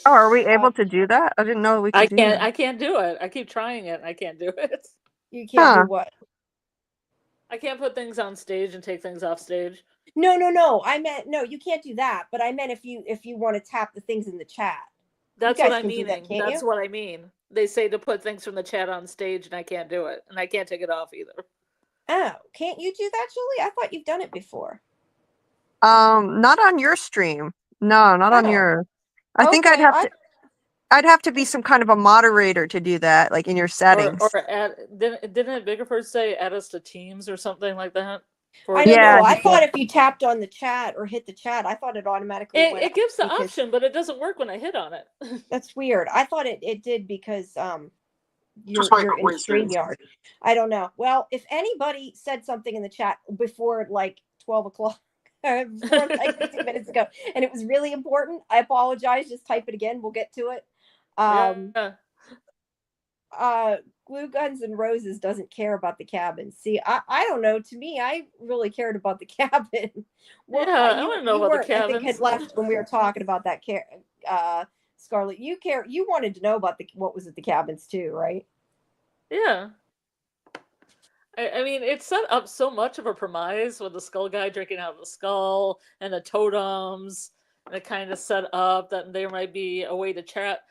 Oh, are we able to do that? I didn't know we could do that. I can't do it. I keep trying it. I can't do it. You can't do what? I can't put things on stage and take things off stage. No. I meant no. You can't do that. But I meant if you want to tap the things in the chat. That's what I'm meaning. That's what I mean. They say to put things from the chat on stage, and I can't do it, and I can't take it off either. Oh, can't you do that, Julie? I thought you've done it before. Not on your stream. No, not on your. I think I'd have to be some kind of a moderator to do that, like in your settings. Didn't it Biggerford say add us to Teams or something like that? I don't know. I thought if you tapped on the chat or hit the chat, I thought it automatically went. It gives the option, but it doesn't work when I hit on it. That's weird. I thought it did because you're in StreamYard. I don't know. Well, if anybody said something in the chat before like 12 o'clock, before like 15 minutes ago, and it was really important, I apologize. Just type it again. We'll get to it. Yeah. Glue Guns and Roses doesn't care about the cabin. See, I don't know. To me, I really cared about the cabin. Well, I want to know about the cabins. I think had left when we were talking about that. Scarlett, you wanted to know about what was at the cabins too, right? Yeah. I mean, it set up so much of a premise with the skull guy drinking out of the skull and the totems. And it kind of set up that there might be a way to trap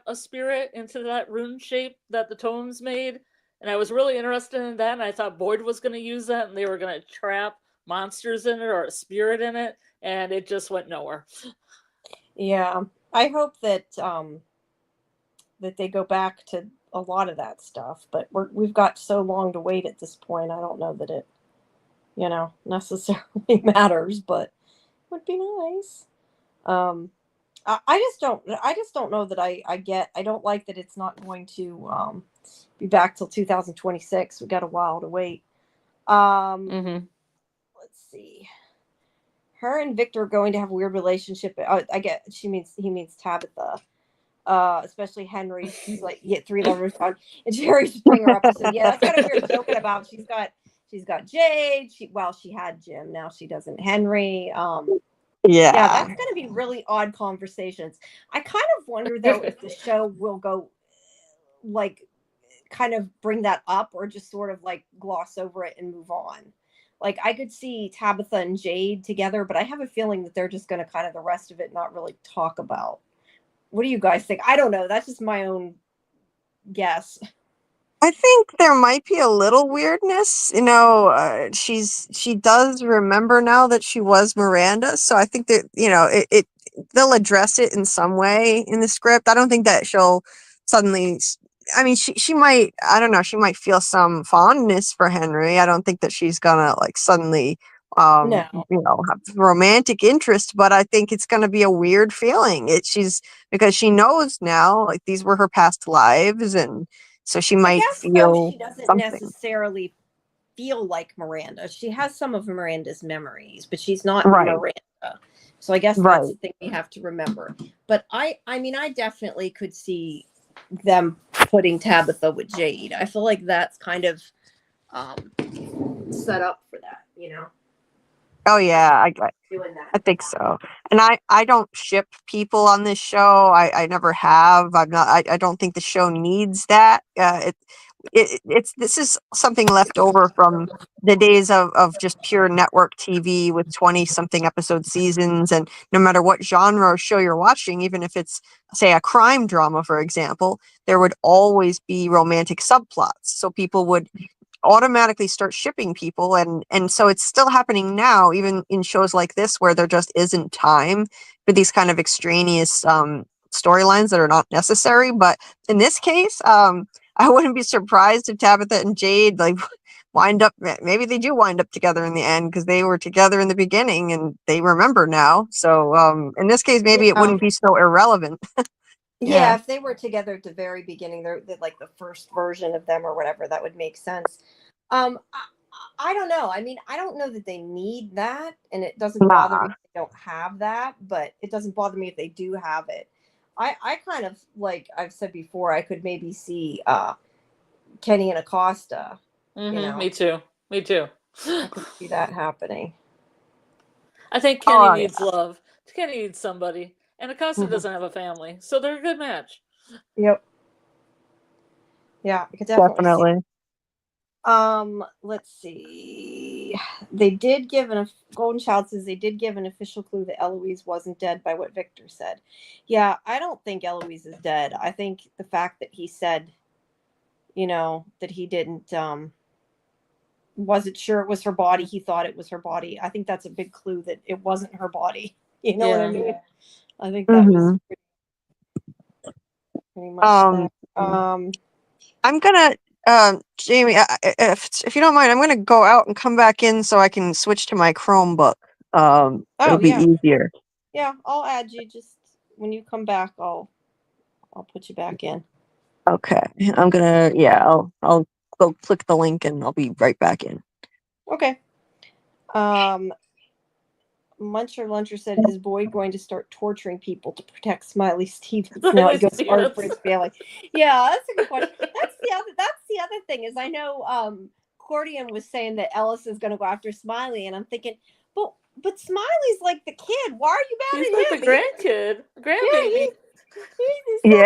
a spirit into that rune shape that the totems made. And I was really interested in that. And I thought Boyd was going to use that and they were going to trap monsters in it or a spirit in it. And it just went nowhere. Yeah. I hope that that they go back to a lot of that stuff, but we've got so long to wait at this point. I don't know that it, necessarily matters, but it would be nice. I just don't know that I don't like that it's not going to be back till 2026. We got a while to wait. Let's see. Her and Victor are going to have a weird relationship. I get he means Tabitha. Especially Henry. She's like, you get 3 lovers on. And Jerry Springer episode. Yeah, that's kind of weird joking about. She's got Jade. She had Jim. Now she doesn't. Henry. Yeah, that's going to be really odd conversations. I kind of wonder though if the show will go like kind of bring that up or just sort of like gloss over it and move on. Like I could see Tabitha and Jade together, but I have a feeling that they're just going to kind of the rest of it not really talk about. What do you guys think? I don't know. That's just my own guess. I think there might be a little weirdness. She does remember now that she was Miranda, so I think that they'll address it in some way in the script. I don't think that she'll suddenly. I mean, she might. I don't know. She might feel some fondness for Henry. I don't think that she's gonna like suddenly. No. Have romantic interest, but I think it's going to be a weird feeling. Because she knows now, like these were her past lives, and so she might feel. She doesn't something. necessarily feel like Miranda. She has some of Miranda's memories, but she's not Right. Miranda. So I guess that's the thing we have to remember. But I mean, I definitely could see them putting Tabitha with Jade. I feel like that's kind of set up for that, Oh yeah, doing that. I think so. And I don't ship people on this show. I never have. I don't think the show needs that. This is something left over from the days of just pure network TV with 20 something episode seasons, and no matter what genre show you're watching, even if it's say a crime drama, for example, there would always be romantic subplots. So people would automatically start shipping people, and so it's still happening now, even in shows like this where there just isn't time for these kind of extraneous storylines that are not necessary. But in this case, I wouldn't be surprised if Tabitha and Jade like maybe they do wind up together in the end, because they were together in the beginning and they remember now. So in this case, maybe it wouldn't be so irrelevant. Yeah, if they were together at the very beginning, they're like the first version of them or whatever, that would make sense. I don't know. I mean, I don't know that they need that, and it doesn't bother me if they don't have that, but it doesn't bother me if they do have it. I kind of, like I've said before, I could maybe see Kenny and Acosta. Me too. I could see that happening. I think Kenny needs love. Kenny needs somebody. And Acosta doesn't have a family, so they're a good match. Yep. Yeah, I could definitely. Let's see. They did give Golden Child says they did give an official clue that Eloise wasn't dead by what Victor said. Yeah, I don't think Eloise is dead. I think the fact that he said, that he didn't wasn't sure it was her body. He thought it was her body. I think that's a big clue that it wasn't her body. You know what I mean? I think that was pretty much that. I'm gonna, Jamie, if you don't mind, I'm gonna go out and come back in so I can switch to my Chromebook. It'll be easier. Yeah, I'll add you. Just when you come back, I'll put you back in. Okay, I'm gonna. Yeah, I'll go click the link and I'll be right back in. Okay. Muncher Luncher said, "Is Boyd going to start torturing people to protect Smiley Stevens now he goes hard for his family?" Yeah, that's a good question. That's the other thing is I know Cordian was saying that Ellis is going to go after Smiley, and I'm thinking, but Smiley's like the kid. Why are you mad He's at like him? the grandkid, grandbaby. He's not the one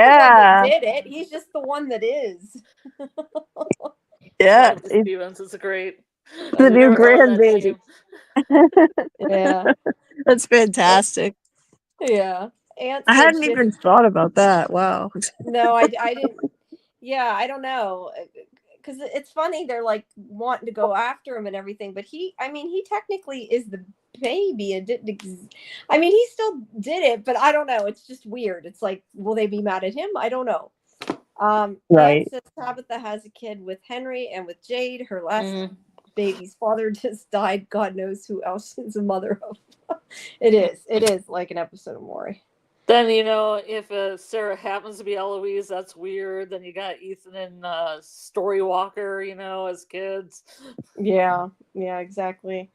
that did it. He's just the one that is. Yeah, Smiley Stevens is great. the new Never thought of that grandbaby. name. Yeah, That's fantastic. yeah. Aunt I said hadn't she even thought about that. Wow. no, I didn't. Yeah, I don't know. Because it's funny, they're like wanting to go after him and everything, but he technically is the baby and I mean, he still did it, but I don't know. It's just weird. It's like, will they be mad at him? I don't know. Right. Aunt says Tabitha has a kid with Henry and with Jade. Her last baby's father just died. God knows who else is a mother of. It is like an episode of Maury. Then, if Sarah happens to be Eloise, that's weird. Then you got Ethan and Storywalker, as kids. Yeah, exactly.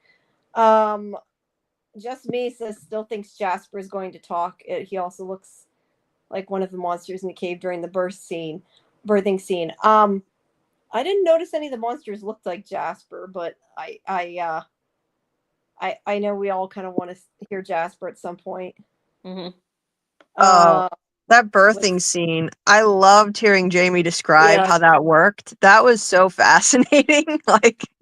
Just Me says still thinks Jasper is going to talk. He also looks like one of the monsters in the cave during the birthing scene. I didn't notice any of the monsters looked like Jasper, but I know we all kind of want to hear Jasper at some point. Mm-hmm. That birthing scene, I loved hearing Jamie describe how that worked. That was so fascinating.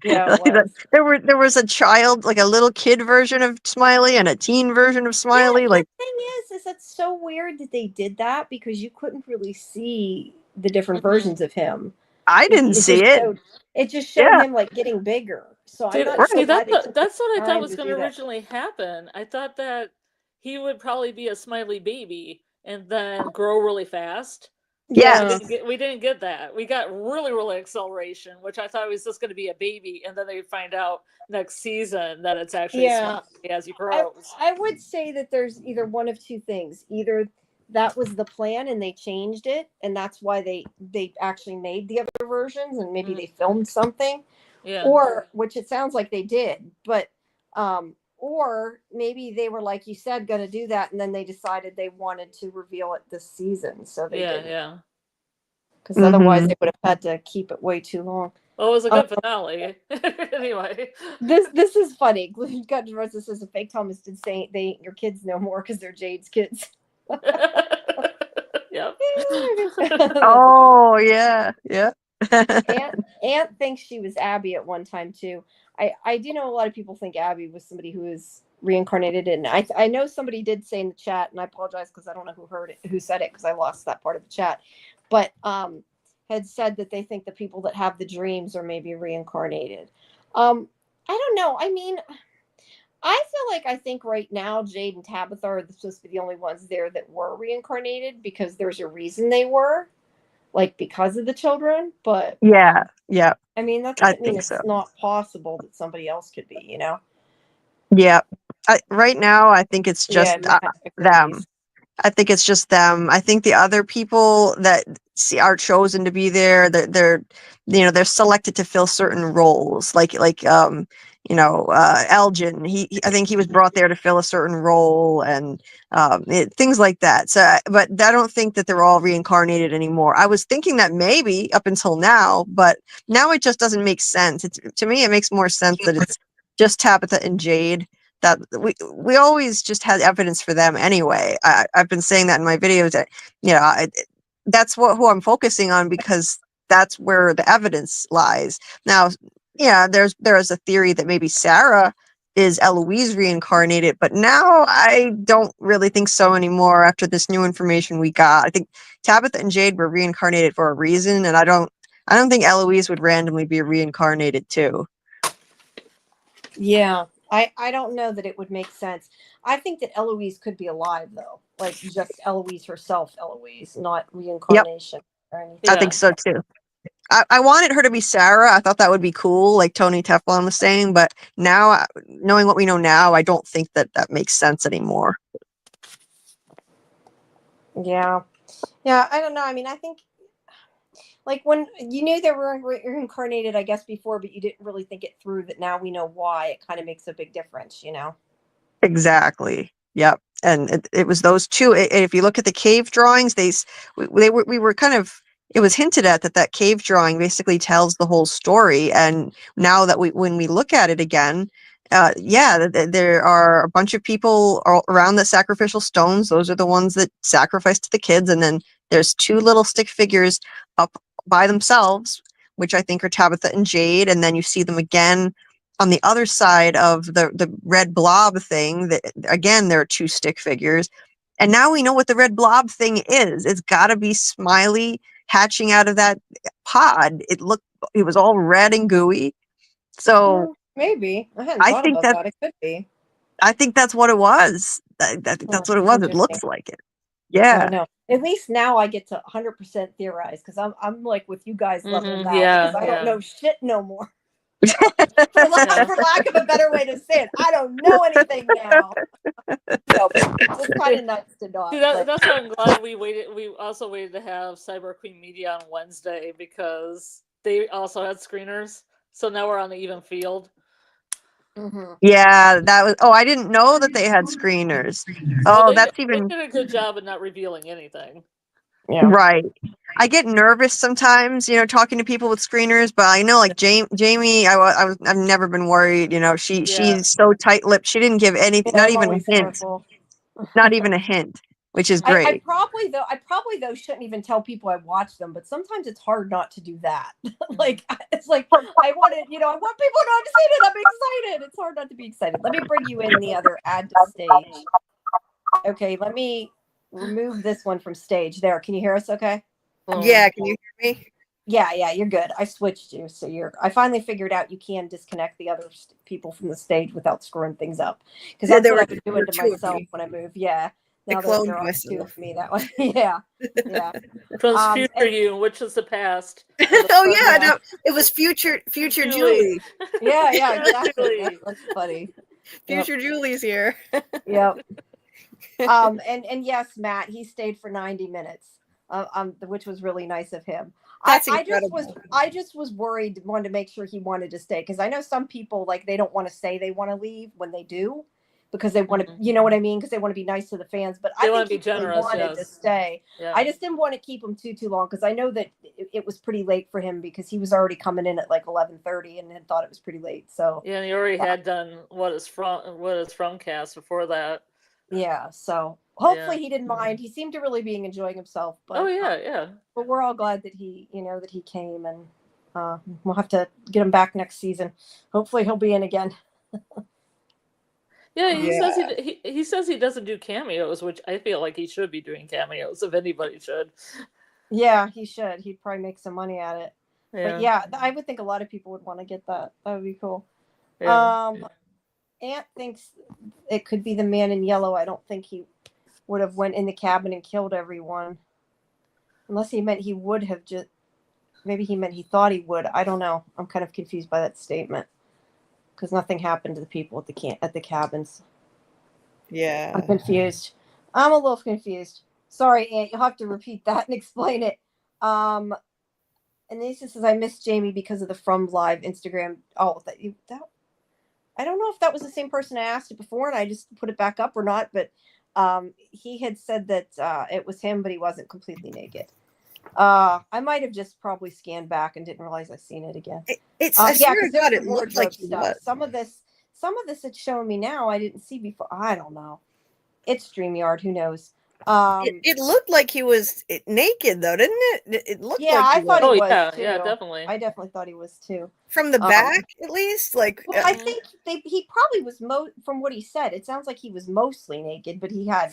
There was a child, like a little kid version of Smiley and a teen version of Smiley. The thing is it's so weird that they did that because you couldn't really see the different versions of him. I didn't see it. It just showed him like getting bigger. So I'm not sure why that's what I thought was going to originally happen. I thought that he would probably be a Smiley baby and then grow really fast. Yeah, we didn't get that. We got really, really acceleration, which I thought was just going to be a baby, and then they find out next season that it's actually Smiley as he grows. I would say that there's either one of two things: either that was the plan and they changed it, and that's why they actually made the other versions, and maybe they filmed something, or which it sounds like they did, but or maybe they were, like you said, going to do that, and then they decided they wanted to reveal it this season, so they didn't. Because otherwise they would have had to keep it way too long. Well, it was a good finale. Anyway. This is funny. God Rosa says a fake Thomas did say they ain't your kids no more because they're Jade's kids. Yep. Oh, yeah. Aunt thinks she was Abby at one time too. I do know a lot of people think Abby was somebody who is reincarnated, and I know somebody did say in the chat, and I apologize because I don't know who said it because I lost that part of the chat, but had said that they think the people that have the dreams are maybe reincarnated. I don't know. I mean, I think right now Jade and Tabitha are supposed to be the only ones there that were reincarnated because there's a reason they were, like because of the children. But yeah. I mean, that doesn't mean it's not possible that somebody else could be, Yeah. Right now, I think it's just them. I think it's just them. I think the other people that are chosen to be there, they're selected to fill certain roles. Like Elgin. I think he was brought there to fill a certain role, and things like that. So, but I don't think that they're all reincarnated anymore. I was thinking that maybe up until now, but now it just doesn't make sense. To me, it makes more sense that it's just Tabitha and Jade. That we always just had evidence for them anyway. I've been saying that in my videos that that's who I'm focusing on because that's where the evidence lies. Now, there is a theory that maybe Sarah is Eloise reincarnated, but now I don't really think so anymore after this new information we got. I think Tabitha and Jade were reincarnated for a reason, and I don't think Eloise would randomly be reincarnated too. Yeah. I don't know that it would make sense. I think that Eloise could be alive though, like just Eloise herself, not reincarnation or anything. I think so too. I wanted her to be Sarah. I thought that would be cool, like Tony Teflon was saying. But now, knowing what we know now, I don't think that makes sense anymore. Yeah. I don't know. I mean, I think like when you knew they were reincarnated, I guess, before, but you didn't really think it through, that now we know why. It kind of makes a big difference, you know? Exactly. Yep. And it was those two. If you look at the cave drawings, we were kind of, it was hinted at that cave drawing basically tells the whole story. And now that when we look at it again, there are a bunch of people around the sacrificial stones. Those are the ones that sacrificed to the kids. And then there's two little stick figures up by themselves, which I think are Tabitha and Jade. And then you see them again on the other side of the red blob thing. That again, there are two stick figures. And now we know what the red blob thing is. It's got to be Smiley hatching out of that pod. It was all red and gooey. So maybe I hadn't I thought think about that. It could be. I think that's what it was. That's what it was. It looks like it. Yeah. No. At least now I get to 100% theorize, because I'm like with you guys level now, yeah, because I don't know shit no more. Yeah. for lack of a better way to say it, I don't know anything now. So it's kind of nuts to know. See, that's why I'm glad we waited. We also waited to have Cyber Queen Media on Wednesday, because they also had screeners. So now we're on the even field. Mm-hmm. Yeah, that was. Oh, I didn't know that they had screeners. Well, Oh, that's even. They did a good job of not revealing anything. Yeah. Right. I get nervous sometimes, talking to people with screeners, but I know, like Jamie, I've never been worried. She's so tight-lipped. She didn't give anything, Yeah, not I'm even a always hint, careful. not even a hint, which is I great. probably though shouldn't even tell people I watch them, but sometimes it's hard not to do that. Like it's like I want people to understand it. I'm excited. It's hard not to be excited. Let me bring you in the other add to stage. Okay, let me remove this one from stage. There, can you hear us? Okay. Yeah, can you hear me? Yeah, you're good. I switched you, so I finally figured out you can disconnect the other people from the stage without screwing things up, because that's what I've been doing to myself when I move. Yeah. Now there are two of me that way. Yeah. From future you, which is the past. No, it was future Julie. Yeah, exactly. That's funny. Future Julie's here. Yep. And yes, Matt, he stayed for 90 minutes, which was really nice of him. That's incredible. I just was worried, wanted to make sure he wanted to stay, because I know some people, like, they don't want to say they want to leave when they do, because they want to, you know what I mean? Because they want to be nice to the fans, but I think he generous, wanted to stay. Yeah. I just didn't want to keep him too long, because I know that it was pretty late for him, because he was already coming in at like 11:30 and had thought it was pretty late. So yeah, and he already had done what is from cast before that. Yeah, so hopefully he didn't mind. He seemed to really be enjoying himself. But, yeah. But we're all glad that he came, and we'll have to get him back next season. Hopefully he'll be in again. Yeah, he says he doesn't do cameos, which I feel like he should be doing cameos if anybody should. Yeah, he should. He'd probably make some money at it. Yeah. But yeah, I would think a lot of people would want to get that. That would be cool. Yeah. Ant thinks it could be the man in yellow. I don't think he would have went in the cabin and killed everyone, unless he meant he would have just. Maybe he meant he thought he would. I don't know. I'm kind of confused by that statement, because nothing happened to the people at the cabins. Yeah, I'm confused. I'm a little confused. Sorry, Ant. You'll have to repeat that and explain it. And this says, I missed Jamie because of the From Live Instagram. Oh, that I don't know if that was the same person I asked it before, and I just put it back up or not. But he had said that it was him, but he wasn't completely naked. I might have just probably scanned back and didn't realize I seen it again. I swear to God, it looked like he stuff. was. Some of this it's showing me now. I didn't see before. I don't know. It's StreamYard. Who knows? It looked like he was naked, though, didn't it? It looked like I thought he was too. Yeah, definitely. I definitely thought he was too. From the back, at least. Like, well, I think he probably was from what he said. It sounds like he was mostly naked, but he had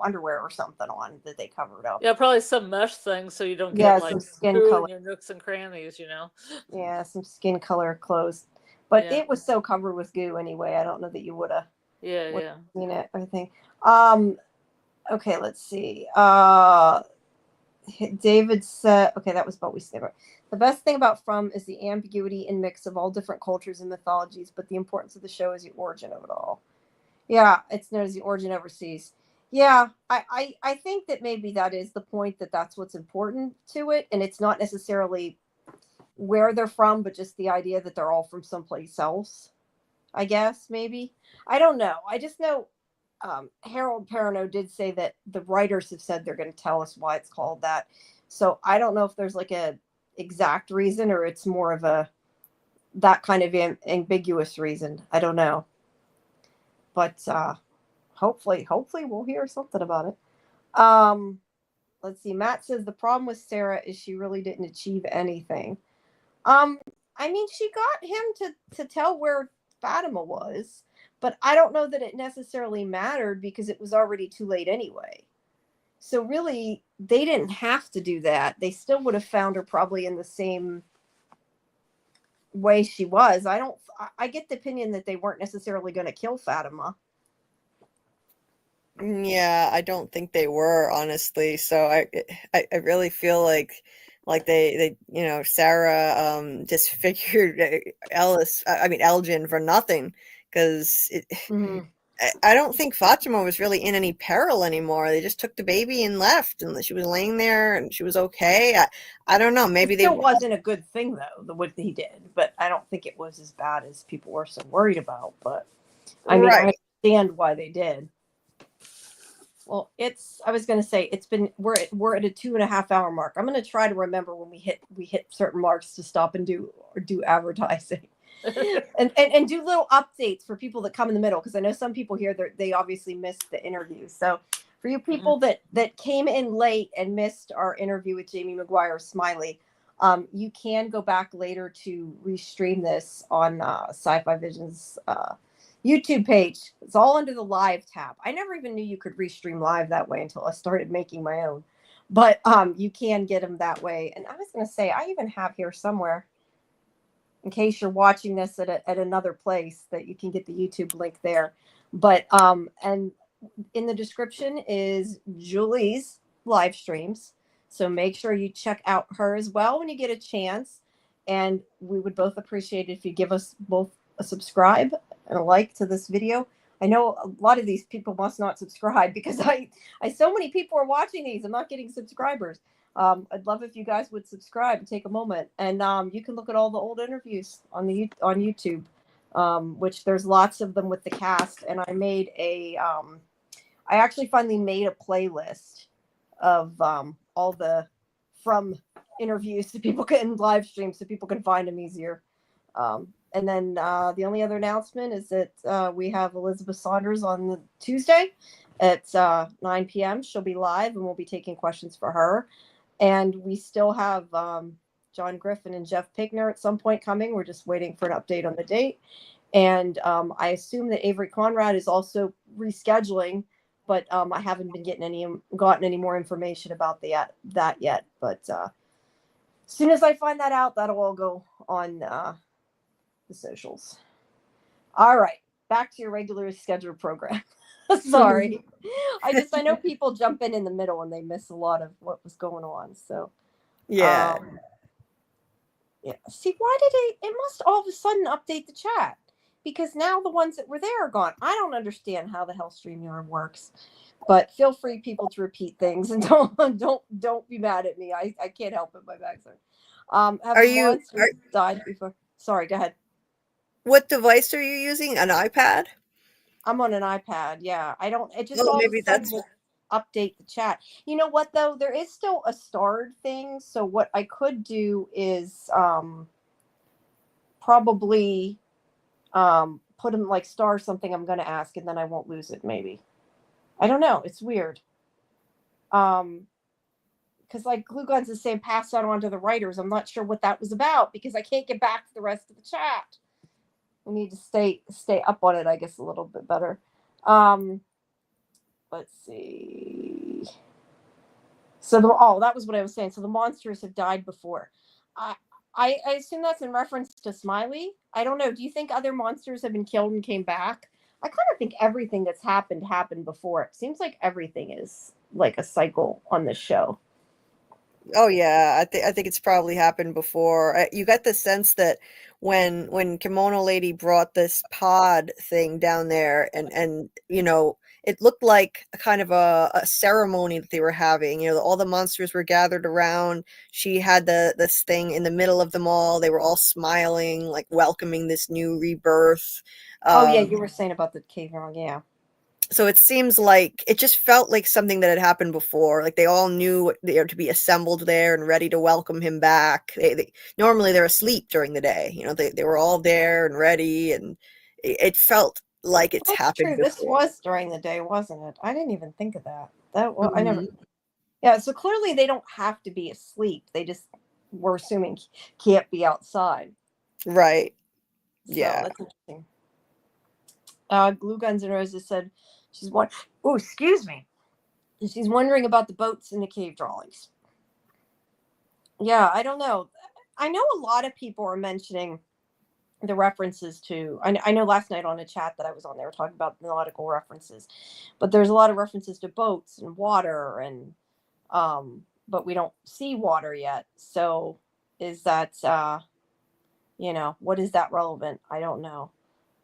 underwear or something on that they covered up. Yeah, probably some mesh thing so you don't get like some skin color in your nooks and crannies. Yeah, some skin color clothes, but it was so covered with goo anyway. I don't know that you would have. Yeah. Seen it, I think. Okay, let's see. David said, okay, that was what we said. The best thing about From is the ambiguity and mix of all different cultures and mythologies, but the importance of the show is the origin of it all. Yeah, it's known as the origin overseas. Yeah, I think that maybe that is the point, that that's what's important to it, and it's not necessarily where they're from, but just the idea that they're all from someplace else. I guess maybe, I don't know. I just know Harold Perrineau did say that the writers have said they're going to tell us why it's called that. So I don't know if there's like a exact reason, or it's more of a that kind of ambiguous reason. I don't know, but hopefully we'll hear something about it. Let's see. Matt says the problem with Sarah is she really didn't achieve anything. Um, I mean, she got him to tell where Fatima was, but I don't know that it necessarily mattered because it was already too late anyway. So really, they didn't have to do that. They still would have found her probably in the same way she was. I get the opinion that they weren't necessarily going to kill Fatima. Yeah, I don't think they were, honestly. So I really feel like they Sarah disfigured Elgin for nothing, because I don't think Fatima was really in any peril anymore. They just took the baby and left, and she was laying there and she was okay. I don't know. Maybe It still wasn't a good thing though, what he did, but I don't think it was as bad as people were so worried about. But I mean, I understand why they did. Well, I was going to say, we're at a 2.5 hour mark. I'm going to try to remember when we hit certain marks to stop and do advertising and do little updates for people that come in the middle. Cause I know some people here, they obviously missed the interview. So for you people that came in late and missed our interview with Jamie McGuire, Smiley, you can go back later to restream this on Sci-Fivision's YouTube page. It's all under the live tab. I never even knew you could restream live that way until I started making my own. But you can get them that way. And I was going to say, I even have here somewhere, in case you're watching this at another place, that you can get the YouTube link there. But and in the description is Julie's live streams. So make sure you check out her as well when you get a chance. And we would both appreciate it if you give us both a subscribe and a like to this video. I know a lot of these people must not subscribe because I so many people are watching these. I'm not getting subscribers. I'd love if you guys would subscribe and take a moment, and you can look at all the old interviews on YouTube, which there's lots of them with the cast. And I made I actually finally made a playlist of all the from interviews so people can live stream so people can find them easier. And then the only other announcement is that we have Elizabeth Saunders on the Tuesday at 9 p.m. She'll be live, and we'll be taking questions for her. And we still have John Griffin and Jeff Pigner at some point coming. We're just waiting for an update on the date. And I assume that Avery Conrad is also rescheduling, but I haven't been gotten any more information about that yet. But as soon as I find that out, that'll all go on the socials. All right, back to your regular scheduled program. Sorry. I know people jump in the middle and they miss a lot of what was going on. So yeah. See, why did it must all of a sudden update the chat, because now the ones that were there are gone. I don't understand how the hell StreamYard works, but feel free, people, to repeat things, and don't be mad at me. I can't help it. My back's hurt. Have you died before? Sorry, go ahead. What device are you using? An iPad? I'm on an iPad. Yeah, I don't. It just all maybe that's update the chat. You know what though? There is still a starred thing. So what I could do is probably put them like star something I'm going to ask, and then I won't lose it. Maybe. I don't know. It's weird. Because like Glue Guns is saying, pass that on to the writers. I'm not sure what that was about because I can't get back to the rest of the chat. We need to stay up on it, I guess, a little bit better. Let's see. So that was what I was saying. So the monsters have died before. I assume that's in reference to Smiley. I don't know. Do you think other monsters have been killed and came back? I kind of think everything that's happened before. It seems like everything is like a cycle on this show. Oh yeah, I think it's probably happened before. You got the sense that when Kimono Lady brought this pod thing down there, and it looked like a kind of a ceremony that they were having. You know, all the monsters were gathered around. She had this thing in the middle of them all. They were all smiling, like welcoming this new rebirth. Oh yeah, you were saying about the cave wrong, yeah. So it seems like it just felt like something that had happened before. Like they all knew they were to be assembled there and ready to welcome him back. Normally they're asleep during the day. You know, they were all there and ready, and it felt like it's That's happened true. This before. was during the day, wasn't it? I didn't even think of that. I never. Mhm. Yeah, so clearly they don't have to be asleep. They just we're assuming can't be outside. Right. So Yeah. that's interesting. Glue Guns and Roses said she's one. Oh, excuse me. She's wondering about the boats in the cave drawings. Yeah, I don't know. I know a lot of people are mentioning the references to. I know last night on a chat that I was on, they were talking about the nautical references, but there's a lot of references to boats and water, and but we don't see water yet. So is that what is that relevant? I don't know.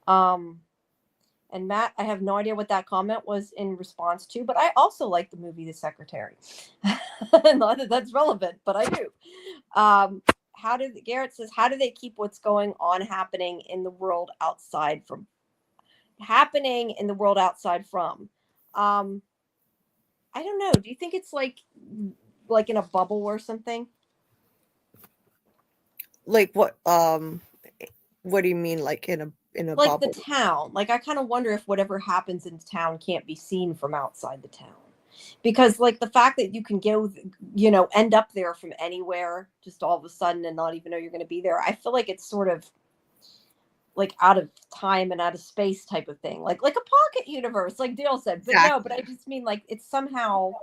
And Matt, I have no idea what that comment was in response to, but I also like the movie The Secretary. Not that that's relevant, but I do. Garrett says, how do they keep what's going on happening in the world outside from? I don't know. Do you think it's like in a bubble or something? Like what? What do you mean? Like in a Like bubble? the town. Like I kind of wonder if whatever happens in town can't be seen from outside the town, because like the fact that you can go, end up there from anywhere, just all of a sudden and not even know you're going to be there. I feel like it's sort of like out of time and out of space type of thing, like a pocket universe, like Dale said. But no, but I just mean like it's somehow.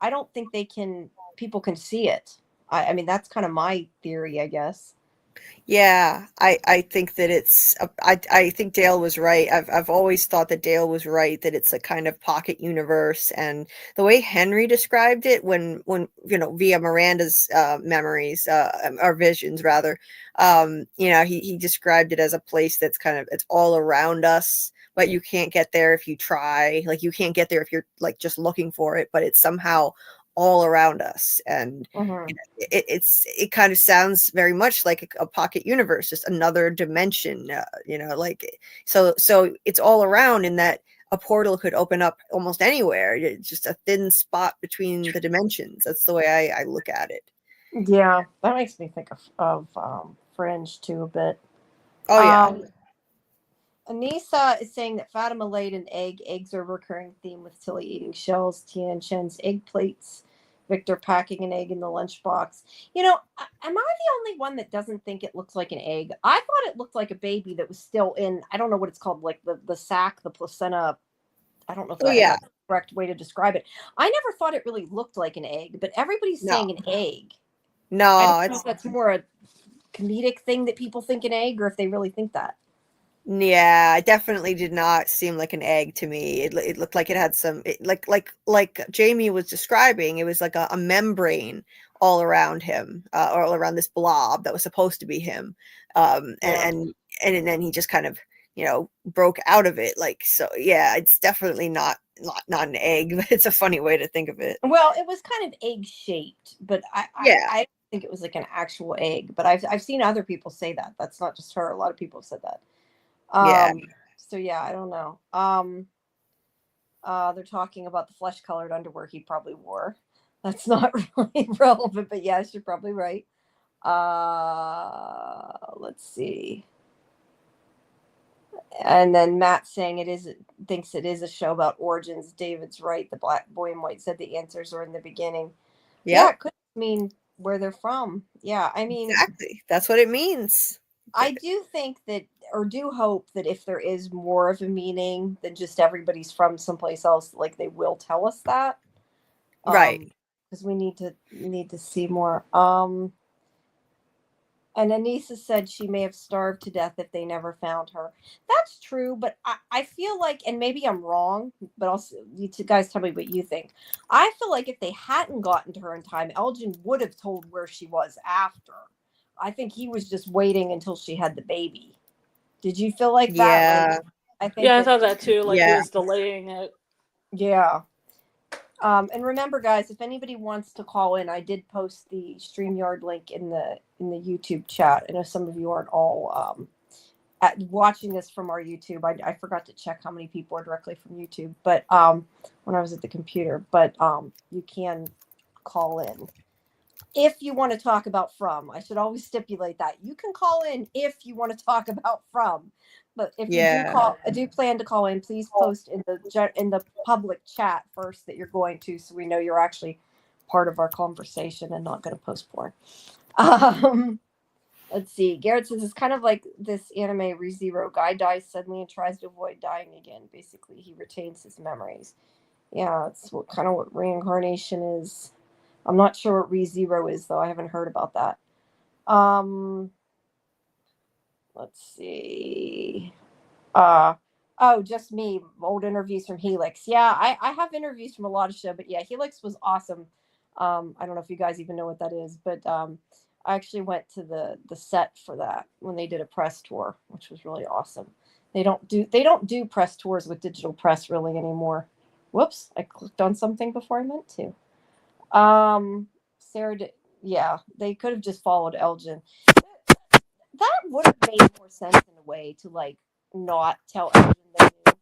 I don't think people can see it. I mean, that's kind of my theory, I guess. Yeah, I think that it's I think Dale was right. I've always thought that Dale was right, that it's a kind of pocket universe, and the way Henry described it when via Miranda's memories or visions rather, he described it as a place that's it's all around us, but you can't get there if you try. Like you can't get there if you're like just looking for it, but it's somehow all around us. And it kind of sounds very much like a pocket universe, just another dimension, so it's all around, in that a portal could open up almost anywhere. It's just a thin spot between the dimensions. That's the way I look at it. Yeah, that makes me think of Fringe too a bit. Oh yeah. Anissa is saying that Fatima laid an egg. Eggs are a recurring theme with Tilly eating shells, Tia and Chen's egg plates, Victor packing an egg in the lunchbox. Am I the only one that doesn't think it looks like an egg? I thought it looked like a baby that was still in, I don't know what it's called, like the sac, the placenta. I don't know if that's the correct way to describe it. I never thought it really looked like an egg, but everybody's saying an egg. No, I don't know if that's more a comedic thing that people think an egg, or if they really think that. Yeah, it definitely did not seem like an egg to me. It looked like it had some, like Jamie was describing. It was like a membrane all around him, or all around this blob that was supposed to be him. And then he just kind of, broke out of it. Like, so yeah, it's definitely not an egg, but it's a funny way to think of it. Well, it was kind of egg shaped, but I don't think it was like an actual egg. But I've seen other people say that. That's not just her. A lot of people have said that. So yeah, I don't know. They're talking about the flesh colored underwear he probably wore. That's not really relevant, but yes, you're probably right. Let's see. And then Matt saying thinks it is a show about origins. David's right. The Black Boy in White said the answers are in the beginning. Yeah, it could mean where they're from. Yeah, I mean, exactly. That's what it means. I do think that, or do hope that if there is more of a meaning than just everybody's from someplace else, like they will tell us that. Right. Because we need to see more. And Anissa said she may have starved to death if they never found her. That's true, but I feel like, and maybe I'm wrong, but also you two guys tell me what you think. I feel like if they hadn't gotten to her in time, Elgin would have told where she was after. I think he was just waiting until she had the baby. Did you feel like that? Yeah. Like, I thought that too. Like he was delaying it. Yeah. And remember, guys, if anybody wants to call in, I did post the StreamYard link in the YouTube chat. I know some of you aren't all watching this from our YouTube. I forgot to check how many people are directly from YouTube, but when I was at the computer. But you can call in if you want to talk about From. I should always stipulate that you can call in if you want to talk about From. But if you do call, I do plan to call in. Please post in the public chat first that you're going to, so we know you're actually part of our conversation and not going to post porn. Let's see. Garrett says it's kind of like this anime ReZero. Guy dies suddenly and tries to avoid dying again. Basically, he retains his memories. Yeah, it's what reincarnation is. I'm not sure what ReZero is, though. I haven't heard about that. Let's see. Just me. Old interviews from Helix. Yeah, I have interviews from a lot of shows, but yeah, Helix was awesome. I don't know if you guys even know what that is, but I actually went to the set for that when they did a press tour, which was really awesome. They don't do press tours with digital press really anymore. Whoops, I clicked on something before I meant to. Sarah did, yeah, they could have just followed Elgin. That would have made more sense in a way to like not tell Elgin they knew.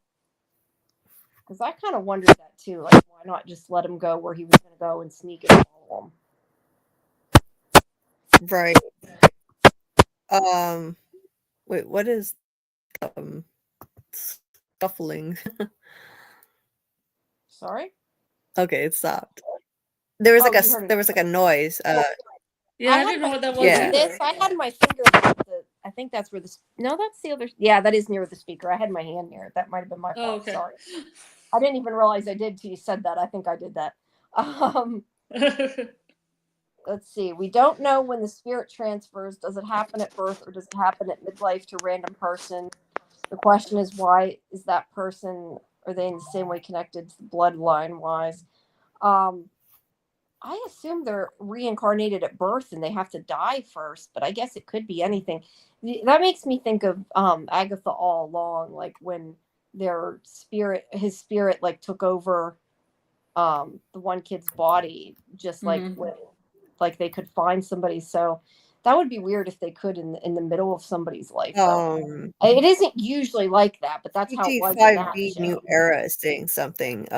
Because I kind of wondered that too. Like, why not just let him go where he was going to go and sneak and follow him? Right. Wait, what is scuffling? Sorry? Okay, it stopped. There was like a noise. Yeah, I didn't know what that was. Yeah. This, I had my finger. I think that's where no, that's the other. Yeah, that is near the speaker. I had my hand near it. That might have been my fault. Oh, okay. Sorry. I didn't even realize I did till you said that. I think I did that. Let's see. We don't know when the spirit transfers. Does it happen at birth or does it happen at midlife to a random person? The question is, why is that person, are they in the same way connected to the bloodline wise? I assume they're reincarnated at birth and they have to die first, but I guess it could be anything. That makes me think of Agatha All Along, like when his spirit like took over the one kid's body, just like when like they could find somebody. So that would be weird if they could in the middle of somebody's life. It isn't usually like that, but that's how it was in that show. New Era is saying something.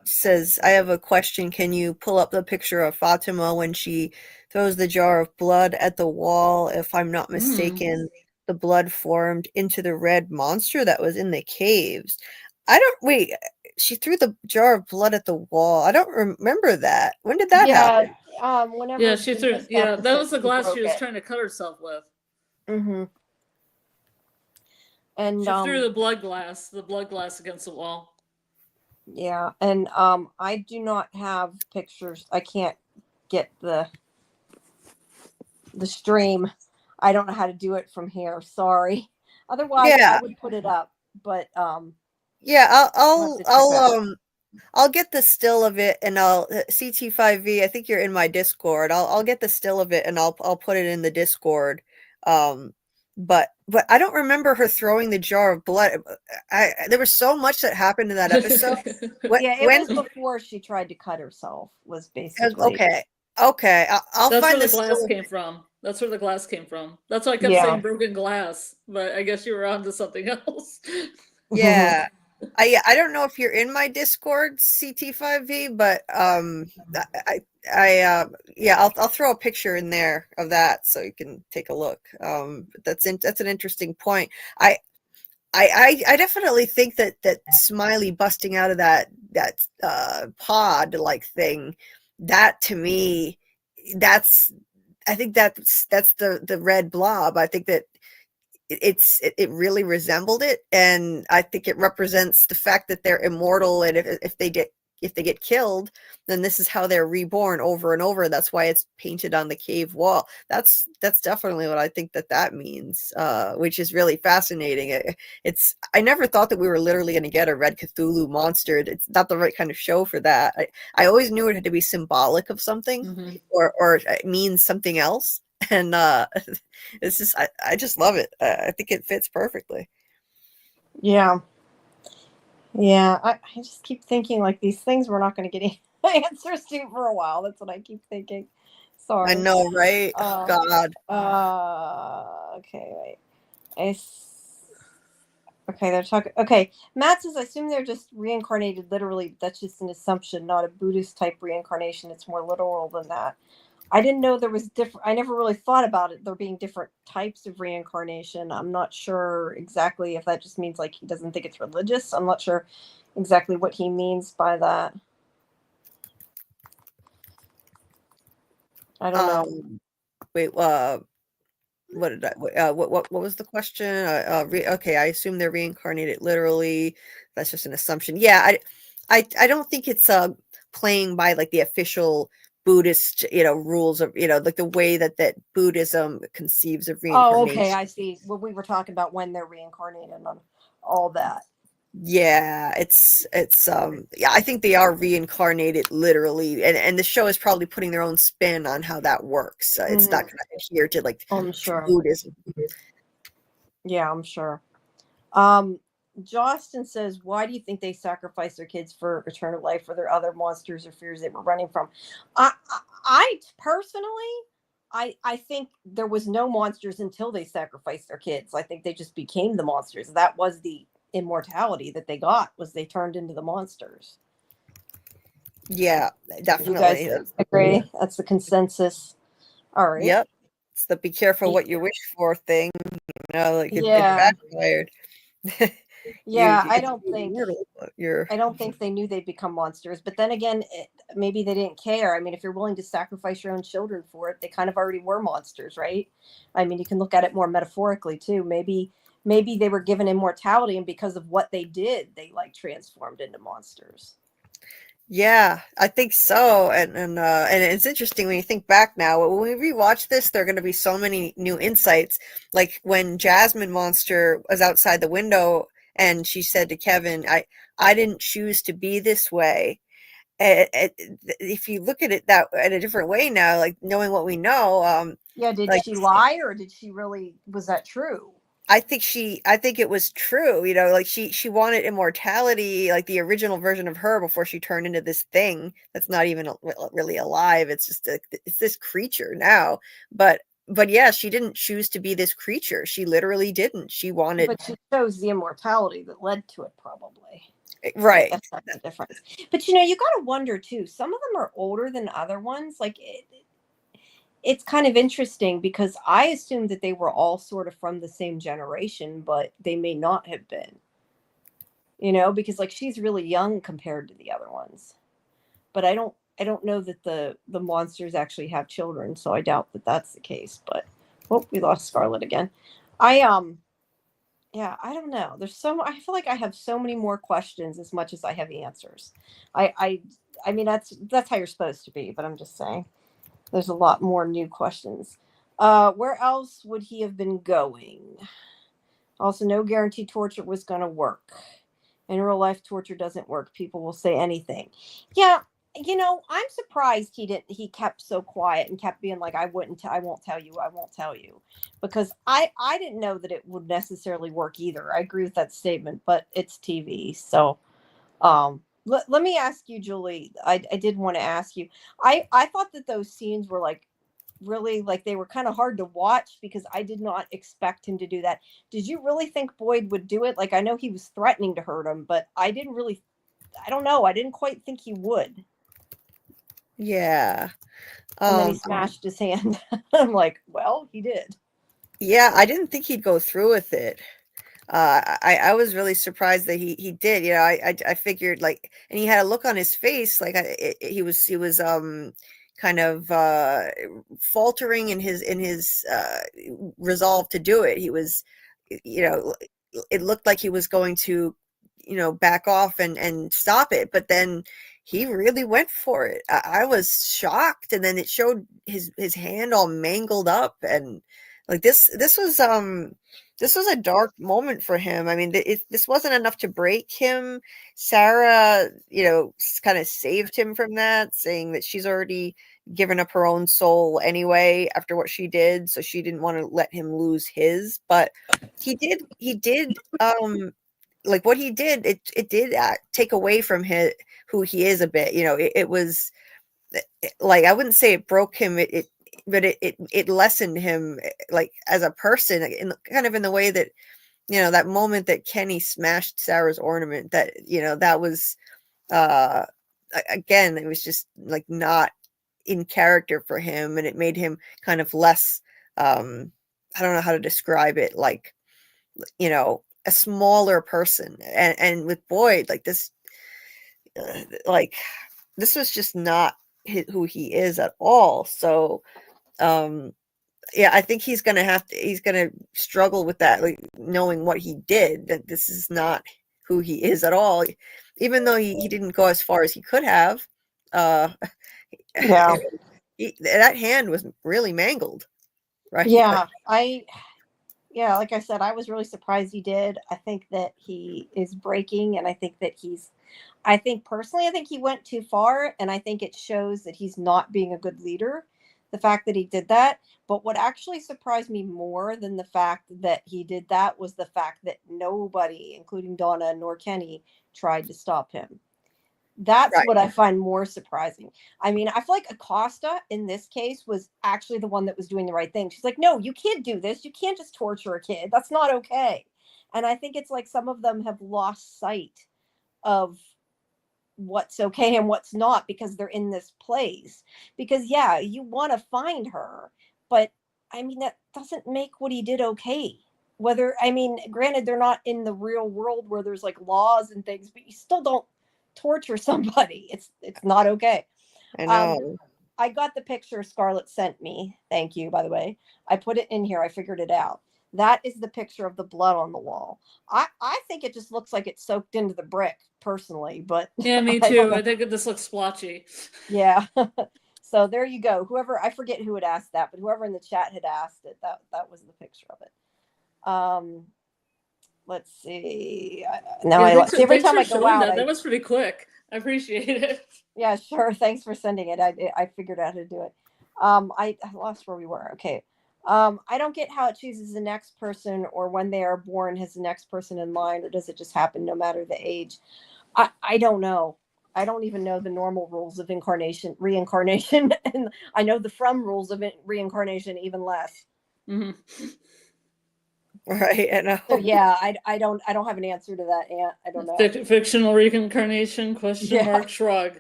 Says, I have a question. Can you pull up the picture of Fatima when she throws the jar of blood at the wall? If I'm not mistaken, the blood formed into the red monster that was in the caves. She threw the jar of blood at the wall. I don't remember that. When did that happen? Whenever she threw. Yeah, that was the glass she was trying to cut herself with. Mm-hmm. And she threw the blood glass against the wall. Yeah, and I do not have pictures. I can't get the stream. I don't know how to do it from here. Sorry. Otherwise, I would put it up. But yeah, I'll get the still of it, and I'll CT5V. I think you're in my Discord. I'll get the still of it, and I'll put it in the Discord. But I don't remember her throwing the jar of blood. There was so much that happened in that episode. It was before she tried to cut herself. Was basically okay. I'll That's find where the glass came from. That's where the glass came from. That's why I kept saying broken glass, but I guess you were onto something else. Yeah. I don't know if you're in my Discord, CT5V, but I'll throw a picture in there of that so you can take a look. That's an interesting point. I definitely think that Smiley busting out of that pod like thing, that to me, I think that's the red blob. I think that it really resembled it, and I think it represents the fact that they're immortal, and if they get killed, then this is how they're reborn over and over. That's why it's painted on the cave wall. That's definitely what I think that means, which is really fascinating. I never thought that we were literally going to get a Red Cthulhu monster. It's not the right kind of show for that. I always knew it had to be symbolic of something, or it means something else. And it's just I just love it. I think it fits perfectly. Yeah. Yeah, I just keep thinking like these things we're not going to get answers to for a while. That's what I keep thinking. Sorry. I know, right? Oh, God. Okay, wait. Okay, they're talking. Okay, Matt says, I assume they're just reincarnated literally. That's just an assumption, not a Buddhist type reincarnation. It's more literal than that. I didn't know there was different. I never really thought about it. There being different types of reincarnation. I'm not sure exactly if that just means like he doesn't think it's religious. I'm not sure exactly what he means by that. I don't know. Wait, what did what was the question? Okay, I assume they're reincarnated literally. That's just an assumption. Yeah, I don't think it's playing by like the official Buddhist, rules of, like the way that Buddhism conceives of reincarnation. Oh, okay, I see. Well, we were talking about when they're reincarnated and all that. Yeah, it's yeah, I think they are reincarnated literally, and the show is probably putting their own spin on how that works. It's not going to adhere to like I'm sure. Buddhism. Yeah, I'm sure. Justin says, why do you think they sacrificed their kids for eternal life? Were there other monsters or fears they were running from? I personally, I think there was no monsters until they sacrificed their kids. I think they just became the monsters. That was the immortality that they got, was they turned into the monsters. Yeah, definitely. You guys agree? That's the consensus. All right. Yep. It's the be careful what you wish for thing. Like it backfired. Yeah, I don't think they knew they'd become monsters. But then again, maybe they didn't care. I mean, if you're willing to sacrifice your own children for it, they kind of already were monsters, right? I mean, you can look at it more metaphorically too. Maybe they were given immortality, and because of what they did, they like transformed into monsters. Yeah, I think so. And it's interesting when you think back now. When we rewatch this, there are going to be so many new insights. Like when Jasmine Monster was outside the window and she said to Kevin, I didn't choose to be this way. If you look at it that in a different way now, like knowing what we know, did she lie, or did she really, was that true? I think it was true, like she wanted immortality, like the original version of her before she turned into this thing that's not even really alive. It's just it's this creature now. But yeah, she didn't choose to be this creature. She literally didn't. She wanted. But she chose the immortality that led to it, probably. Right. That's the difference. But you got to wonder too. Some of them are older than other ones. Like it's kind of interesting because I assumed that they were all sort of from the same generation, but they may not have been. Because like she's really young compared to the other ones. But I don't know that the monsters actually have children, so I doubt that that's the case. But we lost Scarlet again. Yeah, I don't know. I feel like I have so many more questions as much as I have answers. I mean that's how you're supposed to be, but I'm just saying. There's a lot more new questions. Where else would he have been going? Also, no guarantee torture was going to work. In real life, torture doesn't work. People will say anything. Yeah, I'm surprised he kept so quiet and kept being like, I won't tell you. Because I didn't know that it would necessarily work either. I agree with that statement, but it's TV. So, let me ask you, Julie. I did want to ask you. I thought that those scenes were like really, like they were kind of hard to watch because I did not expect him to do that. Did you really think Boyd would do it? Like I know he was threatening to hurt him, but I don't know. I didn't quite think he would. Yeah. And then he smashed his hand. I'm like, well, he did. Yeah, I didn't think he'd go through with it. I was really surprised that he did. I figured like, and he had a look on his face like he was kind of faltering in his resolve to do it. He was, it looked like he was going to, back off and stop it, but then he really went for it. I was shocked, and then it showed his hand all mangled up, and like this was a dark moment for him. I mean, this wasn't enough to break him. Sarah, kind of saved him from that, saying that she's already given up her own soul anyway after what she did, so she didn't want to let him lose his. But he did like what he did, it did take away from who he is a bit. You know, it was like, I wouldn't say it broke him, but it lessened him, like as a person, in kind of in the way that, you know, that moment that Kenny smashed Sarah's ornament, that, you know, that was again, it was just like not in character for him, and it made him kind of less, I don't know how to describe it, like, you know, a smaller person. And with Boyd, like this, like this was just not who he is at all. So yeah, I think he's gonna struggle with that, like knowing what he did, that this is not who he is at all, even though he didn't go as far as he could have. Yeah. That hand was really mangled, right? Yeah, like I said, I was really surprised he did. I think that he is breaking, and I think that I think he went too far, and I think it shows that he's not being a good leader, the fact that he did that. But what actually surprised me more than the fact that he did that was the fact that nobody, including Donna nor Kenny, tried to stop him. That's Right. what I find more surprising. I mean, I feel like Acosta in this case was actually the one that was doing the right thing. She's like, no, you can't do this. You can't just torture a kid. That's not okay. And I think it's like some of them have lost sight of what's okay and what's not, because they're in this place. Because yeah, you want to find her, but I mean, that doesn't make what he did okay. Whether, I mean, granted, they're not in the real world where there's like laws and things, but you still don't torture somebody. It's not okay. I know. I got the picture Scarlett sent me. Thank you, by the way. I put it in here. I figured it out. That is the picture of the blood on the wall. I think it just looks like it's soaked into the brick, personally, but Yeah, me too. I think this looks splotchy. yeah. So there you go. Whoever, I forget who had asked that, but whoever in the chat had asked it, that was the picture of it. Let's see. Now Yeah, every time I thanks go for showing out, that was pretty quick. I appreciate it. yeah, sure. Thanks for sending it. I figured out how to do it. I lost where we were. Okay. I don't get how it chooses the next person, or when they are born has the next person in line, or does it just happen no matter the age? I don't know. I don't even know the normal rules of reincarnation, and I know the from rules of reincarnation even less. Mm-hmm. Right. I know. So yeah, I don't have an answer to that, Aunt. I don't know. Fictional reincarnation ? Shrug.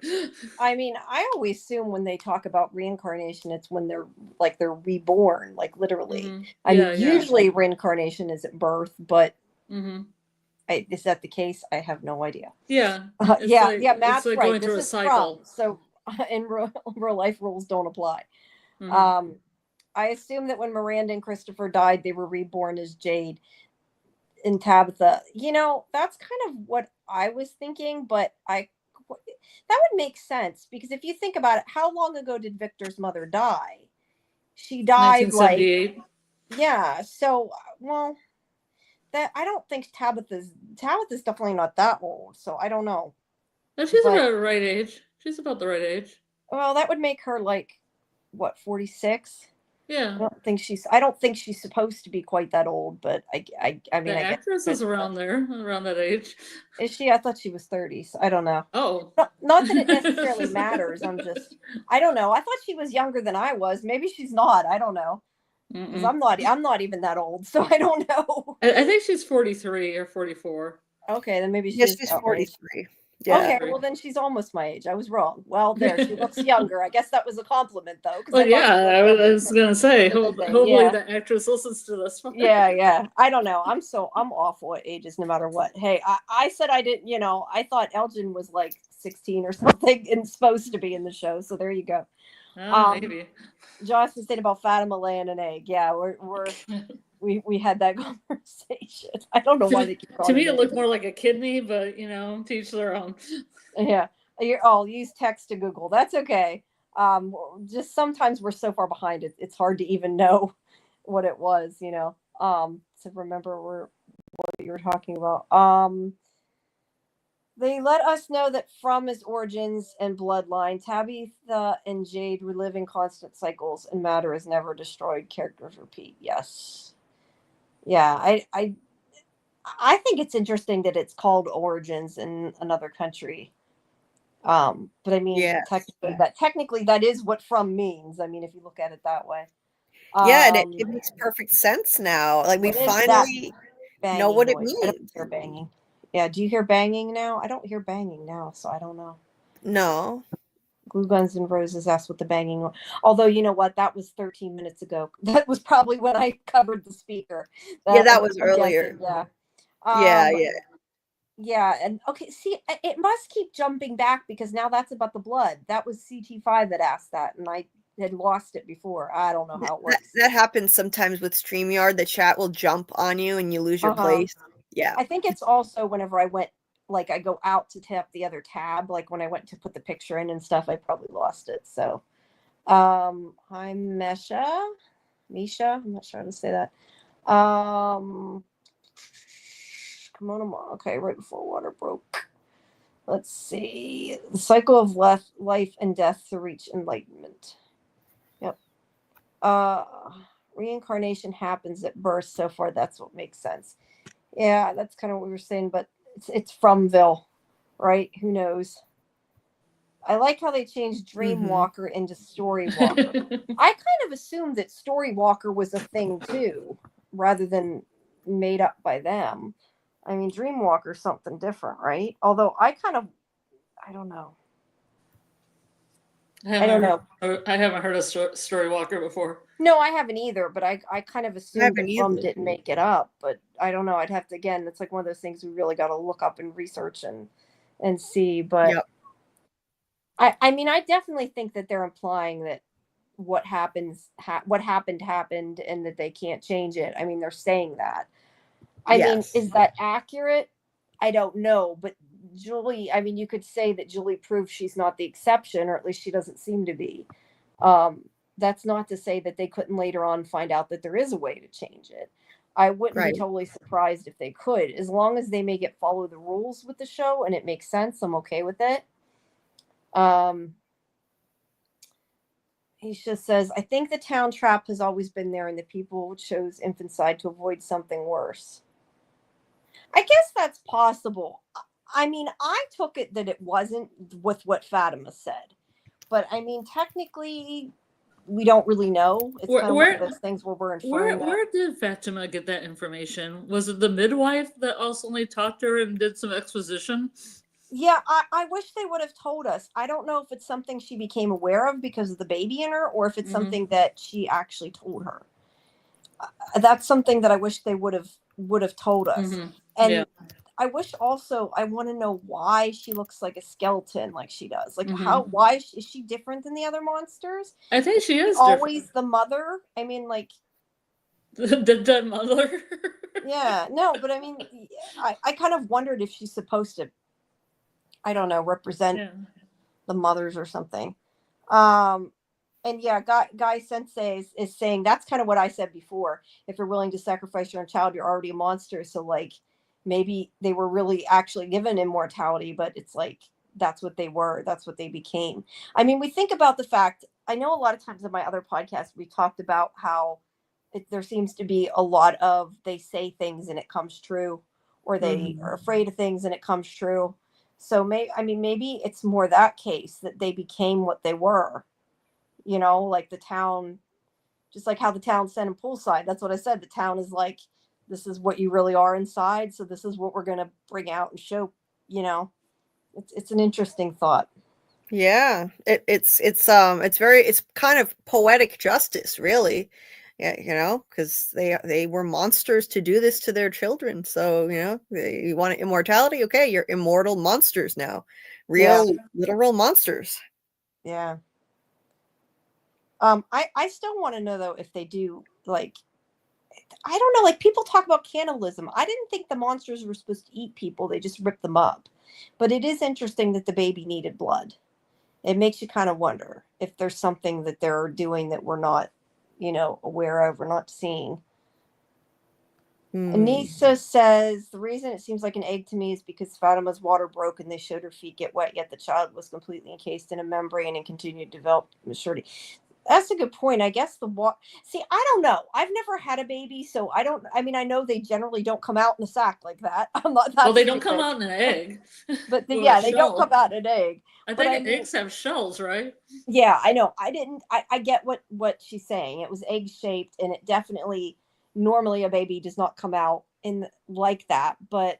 I mean, I always assume when they talk about reincarnation, it's when they're reborn, like literally. Mm-hmm. I mean, usually reincarnation is at birth, but is that the case? I have no idea. Yeah. Matt's like right. Going through a cycle. So in real life, rules don't apply. Mm-hmm. I assume that when Miranda and Christopher died, they were reborn as Jade and Tabitha. You know, that's kind of what I was thinking, but that would make sense, because if you think about it, how long ago did Victor's mother die? She died 1978. Yeah. So, well, that I don't think Tabitha's definitely not that old. So I don't know. No, she's about the right age. She's about the right age. Well, that would make her like, what, 46? Yeah. I don't think she's supposed to be quite that old, but I mean, the actress is around that age. Is she? I thought she was 30. So I don't know. Oh, not that it necessarily matters. I don't know. I thought she was younger than I was. Maybe she's not. I don't know. Because I'm not even that old, so I don't know. I think she's 43 or 44. Okay, then maybe she's 43. Yeah. Okay, well then she's almost my age. I was wrong. Well, there, she looks younger. I guess that was a compliment, though. Well, I was gonna say, hopefully the actress listens to this. Yeah. I don't know. I'm awful at ages, no matter what. Hey, I said I didn't. I thought Elgin was like 16 or something and supposed to be in the show. So there you go. Maybe. Josh was saying about Fatima laying an egg. Yeah, we had that conversation. I don't know why they keep calling to me, it looked more like a kidney, but to each their own. Yeah, I'll use text to Google. That's okay. Just sometimes we're so far behind it, it's hard to even know what it was. To remember what you were talking about. They let us know that from his origins and bloodline, Tabitha and Jade relive in constant cycles, and matter is never destroyed. Characters repeat. Yes. Yeah, I think it's interesting that it's called Origins in another country. But I mean, Yes. technically that is what from means. I mean, if you look at it that way. Yeah, and it makes perfect sense now. Like we What is that finally know banging what it noise? I don't means. hear banging. Yeah, do you hear banging now? I don't hear banging now, so I don't know. No. Glue Guns and Roses asked what the banging was. Although, you know what? That was 13 minutes ago. That was probably when I covered the speaker. Yeah, that was earlier. Yeah. Yeah, Um, yeah. Yeah, and okay, see, it must keep jumping back because now that's about the blood. That was CT5 that asked that, and I had lost it before. I don't know how it works. That happens sometimes with StreamYard. The chat will jump on you and you lose your Uh-huh. place. Yeah. I think it's also whenever I went, like, I go out to tap the other tab, like when I went to put the picture in and stuff, I probably lost it. So, hi, Misha, I'm not sure how to say that. Kimono, okay, right before water broke. Let's see. The cycle of life and death to reach enlightenment. Yep. Reincarnation happens at birth. So far, that's what makes sense. Yeah, that's kind of what we were saying, but it's from Vil, right? Who knows? I like how they changed Dreamwalker into Storywalker. I kind of assumed that Storywalker was a thing too, rather than made up by them. I mean, Dreamwalker's something different, right? Although I don't know. I don't know. I haven't heard of Storywalker before. No, I haven't either, but I kind of assumed that Plum either. didn't make it up, but I don't know. I'd have to, again, it's like one of those things we really got to look up and research and see. But Yep. I mean, I definitely think that they're implying that what happened, and that they can't change it. I mean, they're saying that. I mean, is that accurate? I don't know, but Julie, I mean, you could say that Julie proves she's not the exception, or at least she doesn't seem to be. That's not to say that they couldn't later on find out that there is a way to change it. I wouldn't be totally surprised if they could, as long as they make it follow the rules with the show and it makes sense. I'm okay with it. He just says, I think the town trap has always been there and the people chose infanticide to avoid something worse. I guess that's possible. I mean, I took it that it wasn't with what Fatima said. But I mean, technically, we don't really know. It's kind of one of those things where we're inferring. Where did Fatima get that information? Was it the midwife that also only talked to her and did some exposition? Yeah, I wish they would have told us. I don't know if it's something she became aware of because of the baby in her, or if it's something that she actually told her. That's something that I wish they would have told us. And I wish also, I want to know why she looks like a skeleton like she does. Like why is she different than the other monsters? I think she is always the mother. I mean, like the dead mother. Yeah, no, but I mean, I kind of wondered if she's supposed to, I don't know, represent the mothers or something. And yeah, Guy Sensei is saying that's kind of what I said before. If you're willing to sacrifice your own child, you're already a monster. So like, maybe they were really actually given immortality, but it's like, that's what they were. That's what they became. I mean, we think about the fact, I know a lot of times in my other podcasts, we talked about how there seems to be a lot of, they say things and it comes true, or they are afraid of things and it comes true. So maybe it's more that case that they became what they were, you know, like the town, just like how the town sent in poolside. That's what I said. The town is like, this is what you really are inside. So this is what we're going to bring out and show, you know, it's an interesting thought. Yeah, it's kind of poetic justice, really. Yeah, you know, because they were monsters to do this to their children. So, you know, you want immortality? Okay, you're immortal monsters now. Real, literal monsters. Yeah. I still want to know, though, if they do, like, I don't know, like, people talk about cannibalism. I didn't think the monsters were supposed to eat people. They just ripped them up. But it is interesting that the baby needed blood. It makes you kind of wonder if there's something that they're doing that we're not, you know, aware of or not seeing. Anissa says, the reason it seems like an egg to me is because Fatima's water broke and they showed her feet get wet, yet the child was completely encased in a membrane and continued to develop maturity. That's a good point. I guess see, I don't know. I've never had a baby, so I don't. I mean, I know they generally don't come out in a sack like that. I'm not that. Well, they don't stupid. come out in an egg. But Or a yeah, they don't come shell. out in an egg. I But think I mean, eggs have shells, right? yeah, I know. I didn't. I get what she's saying. It was egg shaped, and it definitely normally a baby does not come out in like that. But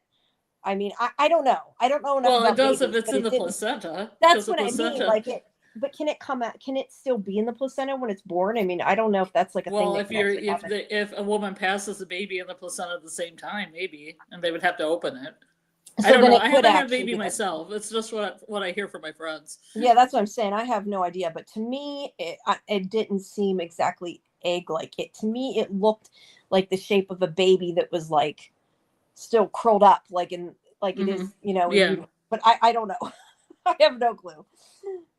I mean, I don't know. I don't know enough Well, it about does babies, if it's but in it the didn't. placenta. That's Because the what I mean. placenta. Like it. But can it come out? Can it still be in the placenta when it's born? I mean, I don't know if that's like a thing. Well, That if can you're actually happen. if a woman passes a baby in the placenta at the same time, maybe, and they would have to open it. So I don't then know. it I could haven't had a actually baby be that. myself. It's just what I hear from my friends. Yeah, that's what I'm saying. I have no idea, but to me, it didn't seem exactly egg-like. It to me, it looked like the shape of a baby that was like still curled up, like it is, you know. Yeah. But I don't know. I have no clue.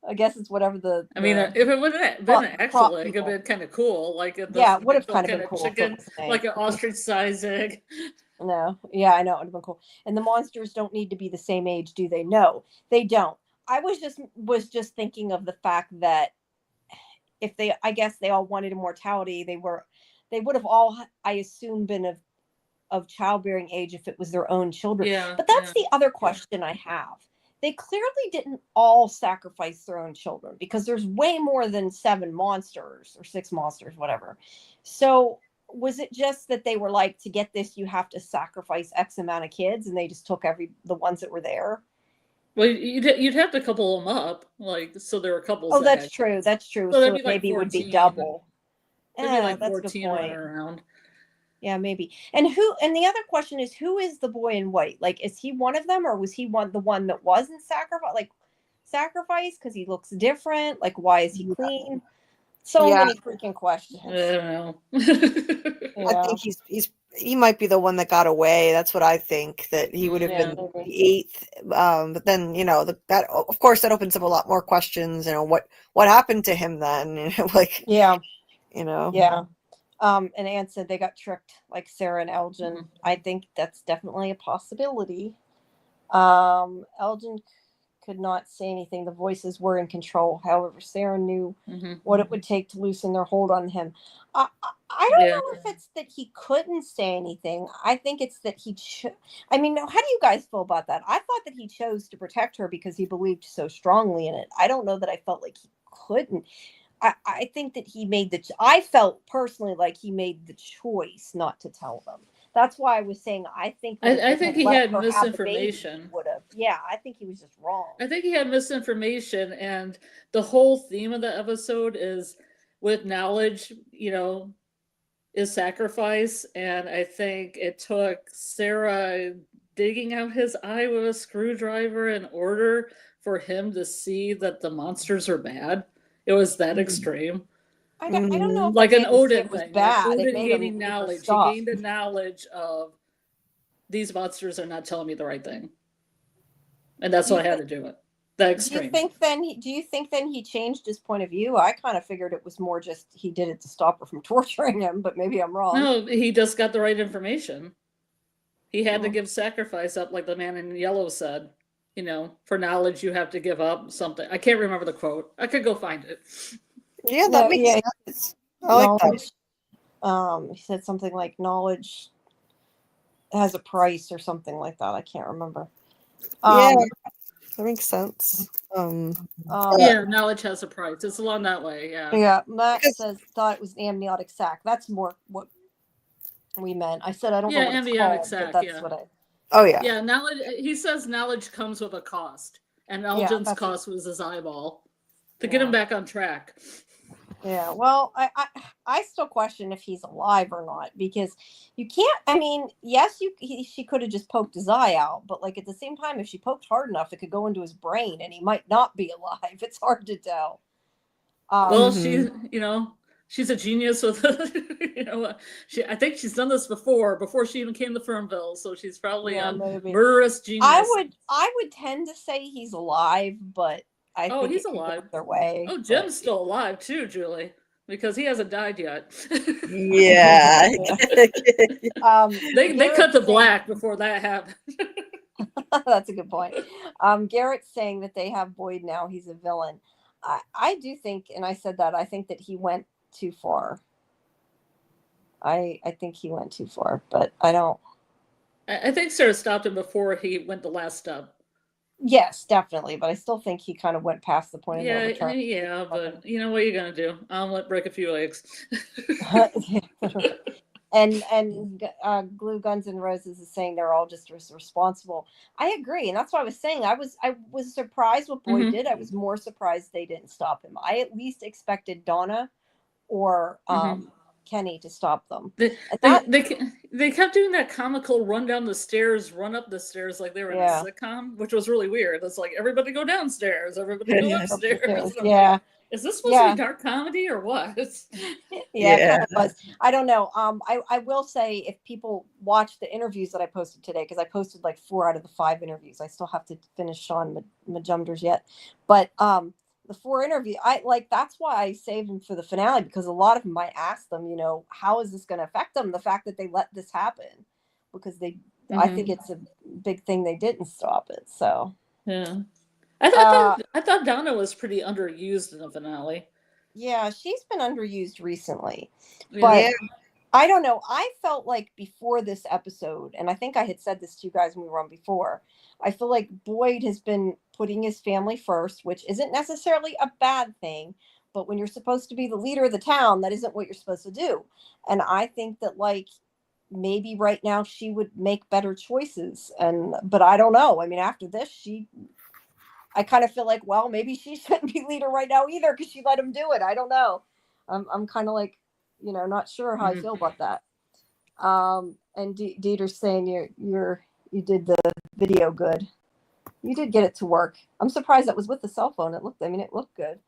I guess it's whatever the. I mean, if it would have been an actual egg, it'd been kind of cool. Like it Yeah, it would have kind of been of cool if it chicken, was an egg. like an ostrich-sized egg. No, yeah, I know it would have been cool. And the monsters don't need to be the same age, do they? No, they don't. I was just thinking of the fact that if they, I guess they all wanted immortality, they would have all, I assume, been of childbearing age if it was their own children. Yeah. But that's the other question I have. They clearly didn't all sacrifice their own children because there's way more than 7 monsters or 6 monsters, whatever. So was it just that they were like, to get this, you have to sacrifice X amount of kids, and they just took the ones that were there? Well, you'd have to couple them up, like, so there were couples. Oh, that's true. That's true. So So that'd be it like maybe would be 14. double. Maybe Yeah, like that's a good 14 running point. around. Yeah, maybe. And the other question is, who is the boy in white? Like, is he one of them, or was he the one that wasn't sacrificed because he looks different? Like, why is he clean? So Yeah. many freaking questions. I don't know. Yeah. I think he might be the one that got away. That's what I think, that he would have Yeah. been the 8th. But then, you know, that of course that opens up a lot more questions. You know, what happened to him then? You know, like, Yeah. you know. Yeah. And Anne said they got tricked, like Sarah and Elgin. Mhm. I think that's definitely a possibility. Elgin could not say anything. The voices were in control. However, Sarah knew what it would take to loosen their hold on him. I don't know if it's that he couldn't say anything. I think it's that I mean, how do you guys feel about that? I thought that he chose to protect her because he believed so strongly in it. I don't know that I felt like he couldn't. I think that he made I felt personally like he made the choice not to tell them. That's why I was saying I think he had misinformation. Would have. Yeah, I think he was just wrong. I think he had misinformation, and the whole theme of the episode is with knowledge, you know, is sacrifice. And I think it took Sarah digging out his eye with a screwdriver in order for him to see that the monsters are bad. It was that extreme. I don't know. If Like an Odin was thing. bad. Like It Odin made gaining him knowledge. He stop. gained the knowledge of these monsters are not telling me the right thing. And that's why I had to do it. The extreme. Do you think then he changed his point of view? I kind of figured it was more just he did it to stop her from torturing him, but maybe I'm wrong. No, he just got the right information. He had to give sacrifice up, like the man in yellow said. You know, for knowledge you have to give up something. I can't remember the quote. I could go find it. Yeah, that makes sense. I like that. He said something like knowledge has a price or something like that. I can't remember. Yeah, that makes sense. Yeah, knowledge has a price. It's along that way. Yeah. Yeah. Max says thought it was an amniotic sac. That's more what we meant. I said I don't know what it's amniotic called, sac, but that's what I. Oh yeah. Yeah, knowledge. He says knowledge comes with a cost, and Elgin's cost was his eyeball to get him back on track. Yeah, well, I still question if he's alive or not, because you can't. I mean, yes, she could have just poked his eye out, but like at the same time, if she poked hard enough, it could go into his brain, and he might not be alive. It's hard to tell. Well, she's a genius with, I think she's done this before she even came to Fernville, so she's probably a murderous genius. I would tend to say he's alive, but I think he's alive. Either way. Oh, Jim's still alive too, Julie, because he hasn't died yet. Yeah. They cut the black before that happened. That's a good point. Garrett's saying that they have Boyd now. He's a villain. I do think, and I said that, I think that he went too far. I think he went too far, but I don't. I think Sarah stopped him before he went the last step. Yes, definitely, but I still think he kind of went past the point of no Yeah, return. yeah, but you know what you're gonna do? Omelet break a few eggs. and Glue Guns and Roses is saying they're all just responsible. I agree, and that's what I was saying. I was surprised what Boyd did. I was more surprised they didn't stop him. I at least expected Donna or Kenny to stop them. They kept doing that comical run down the stairs, run up the stairs like they were in a sitcom, which was really weird. It's like everybody go downstairs, everybody go upstairs. Yeah. Like, is this supposed to be dark comedy or what? Yeah, it kind of was. I don't know. I will say, if people watch the interviews that I posted today, because I posted like 4 out of the 5 interviews. I still have to finish Sean Majumder's yet, but the 4 interviews, that's why I saved them for the finale, because a lot of them, I asked them, how is this going to affect them? The fact that they let this happen, because I think it's a big thing they didn't stop it. So yeah, I thought Donna was pretty underused in the finale. Yeah, she's been underused recently, but I don't know. I felt like before this episode, and I think I had said this to you guys when we were on before, I feel like Boyd has been putting his family first, which isn't necessarily a bad thing, but when you're supposed to be the leader of the town, that isn't what you're supposed to do. And I think that maybe right now she would make better choices, but I don't know. I mean, after this, I kind of feel like, well, maybe she shouldn't be leader right now either, because she let him do it. I don't know. I'm kind of not sure how I feel about that. And Dieter's saying you did the video good. You did get it to work. I'm surprised that was with the cell phone. It looked good.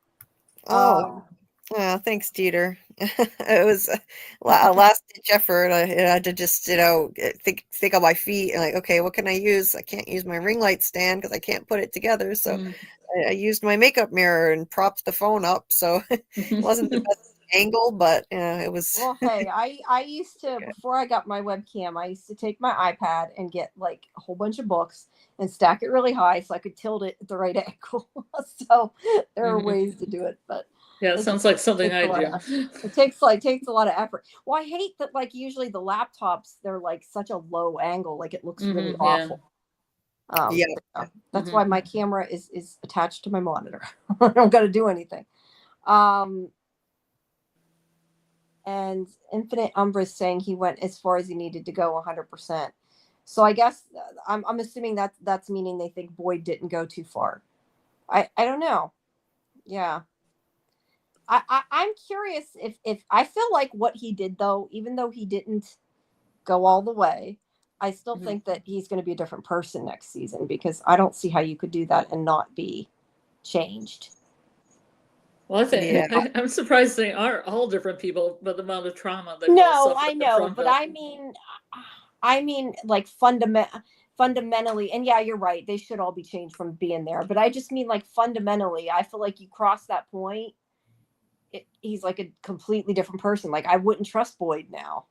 Thanks, Dieter. It was a last ditch effort. I had to just, think on my feet and okay, what can I use? I can't use my ring light stand because I can't put it together. So I used my makeup mirror and propped the phone up. So it wasn't the best angle, but it was. Well, hey, I used to, before I got my webcam, I used to take my iPad and get a whole bunch of books and stack it really high so I could tilt it at the right angle. So there are ways to do it, but yeah, it sounds like something I do. It takes a lot of effort. Well, I hate that usually the laptops, they're such a low angle, it looks really awful. That's why my camera is attached to my monitor. I don't got to do anything. And Infinite Umbra is saying he went as far as he needed to go 100%. So I guess I'm assuming that's meaning they think Boyd didn't go too far. I don't know. Yeah. I'm curious if I feel like what he did, though, even though he didn't go all the way, I still think that he's going to be a different person next season, because I don't see how you could do that and not be changed. Well, I'm surprised they are all different people, but the amount of trauma that I know, but I mean fundamentally, and yeah, you're right, they should all be changed from being there, but I just mean fundamentally, I feel like you cross that point, he's a completely different person. I wouldn't trust Boyd now.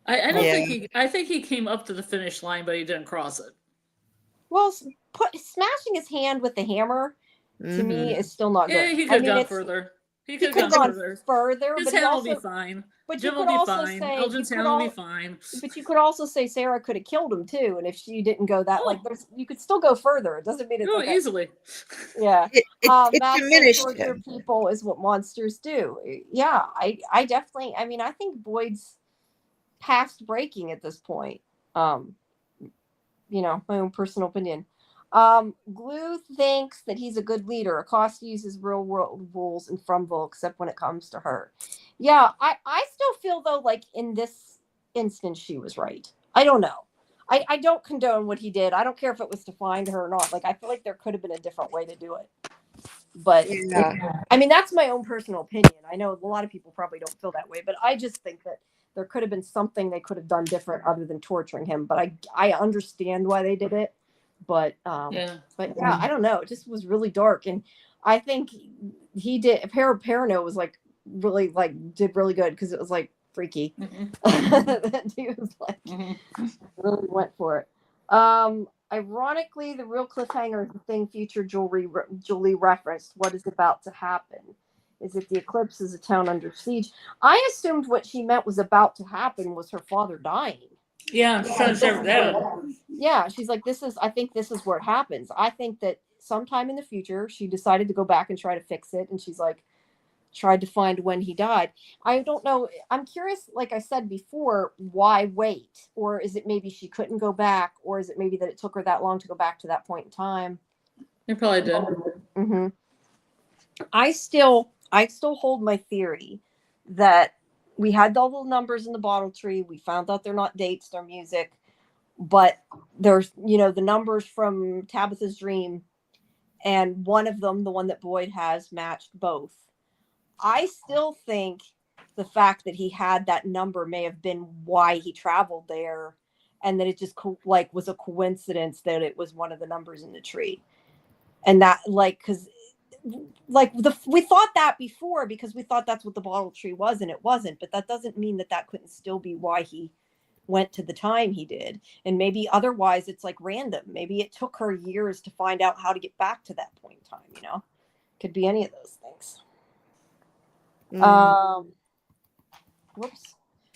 I don't think I think he came up to the finish line, but he didn't cross it. Well, smashing his hand with the hammer to me is still not good. Yeah, he could have gone further. He could have gone further. His hand will be fine. But Jim will be fine. Elgin's hand will be fine. But you could also say Sarah could have killed him too, and if she didn't go that, you could still go further. It doesn't mean it's easily. Yeah, it diminished torture people is what monsters do. Yeah, I definitely. I mean, I think Boyd's past breaking at this point. My own personal opinion. Glue thinks that he's a good leader. Acosta uses real world rules in Frumville, except when it comes to her. Yeah, I still feel though, in this instance, she was right. I don't know. I don't condone what he did. I don't care if it was to find her or not. I feel like there could have been a different way to do it. But I mean, that's my own personal opinion. I know a lot of people probably don't feel that way, but I just think that there could have been something they could have done different other than torturing him. But I understand why they did it. But I don't know. It just was really dark, and I think he did. Parano was really did really good, because it was freaky. That dude was really went for it. Ironically, the real cliffhanger is the thing future Julie referenced. What is about to happen? Is it the eclipse? Is a town under siege? I assumed what she meant was about to happen was her father dying. Yeah, I'm trying to serve that. Yeah, she's like, I think this is where it happens. I think that sometime in the future, she decided to go back and try to fix it. And she's like, tried to find when he died. I don't know. I'm curious, like I said before, why wait? Or is it maybe she couldn't go back? Or is it maybe that it took her that long to go back to that point in time? It probably did. Mm-hmm. I still hold my theory that we had all the numbers in the bottle tree. We found out they're not dates, they're music. But there's, the numbers from Tabitha's dream, and one of them, the one that Boyd has, matched both. I still think the fact that he had that number may have been why he traveled there, and that it just was a coincidence that it was one of the numbers in the tree. And that because we thought that before because we thought that's what the bottle tree was, and it wasn't. But that doesn't mean that couldn't still be why he went to the time he did. And maybe otherwise it's like random. Maybe it took her years to find out how to get back to that point in time. Could be any of those things. Whoops.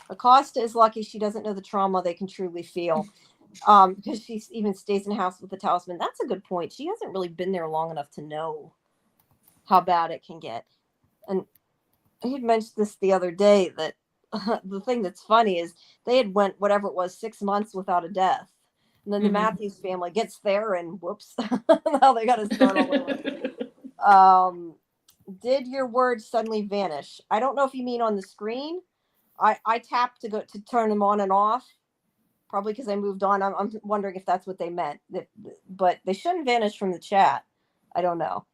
Acosta is lucky she doesn't know the trauma they can truly feel, because she even stays in the house with the talisman. That's a good point. She hasn't really been there long enough to know how bad it can get. And I had mentioned this the other day, that the thing that's funny is they had went whatever it was 6 months without a death, and then the Matthews family gets there and whoops, now they got to start all over. Did your words suddenly vanish? I don't know if you mean on the screen. I tapped to turn them on and off, probably because I moved on. I'm wondering if that's what they meant. But they shouldn't vanish from the chat. I don't know.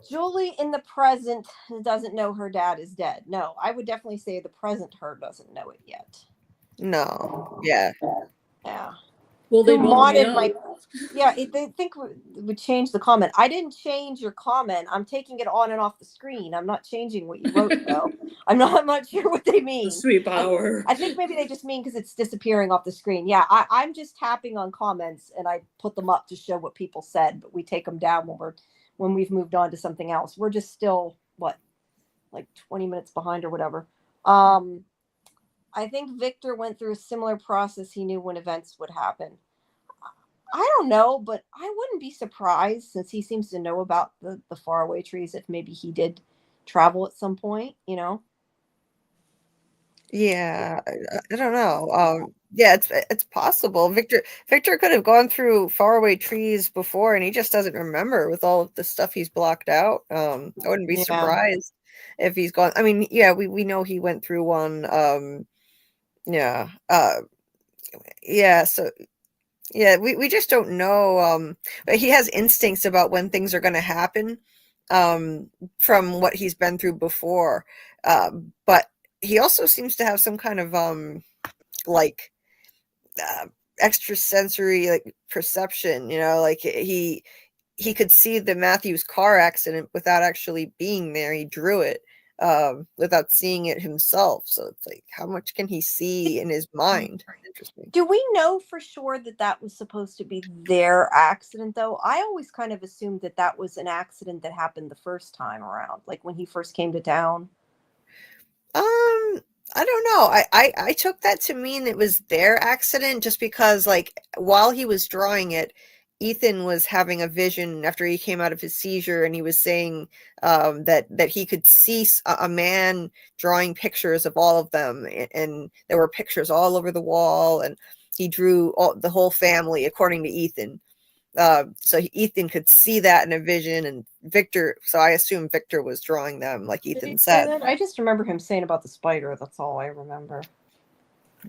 Julie in the present doesn't know her dad is dead. No, I would definitely say the present her doesn't know it yet. No. Yeah. Yeah. Well, they modded my. Yeah, they think would change the comment. I didn't change your comment. I'm taking it on and off the screen. I'm not changing what you wrote, though. I'm not sure what they mean. The sweet power. I think maybe they just mean because it's disappearing off the screen. Yeah, I'm just tapping on comments and I put them up to show what people said, but we take them down when we've moved on to something else. We're just still like 20 minutes behind or whatever. I think Victor went through a similar process. He knew when events would happen. I don't know, but I wouldn't be surprised, since he seems to know about the faraway trees, if maybe he did travel at some point, Yeah, I don't know. Yeah, it's possible. Victor could have gone through faraway trees before, and he just doesn't remember with all of the stuff he's blocked out. I wouldn't be surprised if he's gone. I mean, yeah, we know he went through one. Yeah. Yeah. So. Yeah, we just don't know. But he has instincts about when things are going to happen, from what he's been through before. But he also seems to have some kind of extrasensory perception. Like he could see the Matthews car accident without actually being there. He drew it without seeing it himself. So it's like, how much can he see in his mind? Interesting. Do we know for sure that was supposed to be their accident, though? I always kind of assumed that was an accident that happened the first time around, like when he first came to town. I don't know. I took that to mean it was their accident, just because while he was drawing it, Ethan was having a vision after he came out of his seizure, and he was saying that he could see a man drawing pictures of all of them, and there were pictures all over the wall, and he drew the whole family according to Ethan. So Ethan could see that in a vision, and Victor. So I assume Victor was drawing them, like Ethan said. I just remember him saying about the spider. That's all I remember.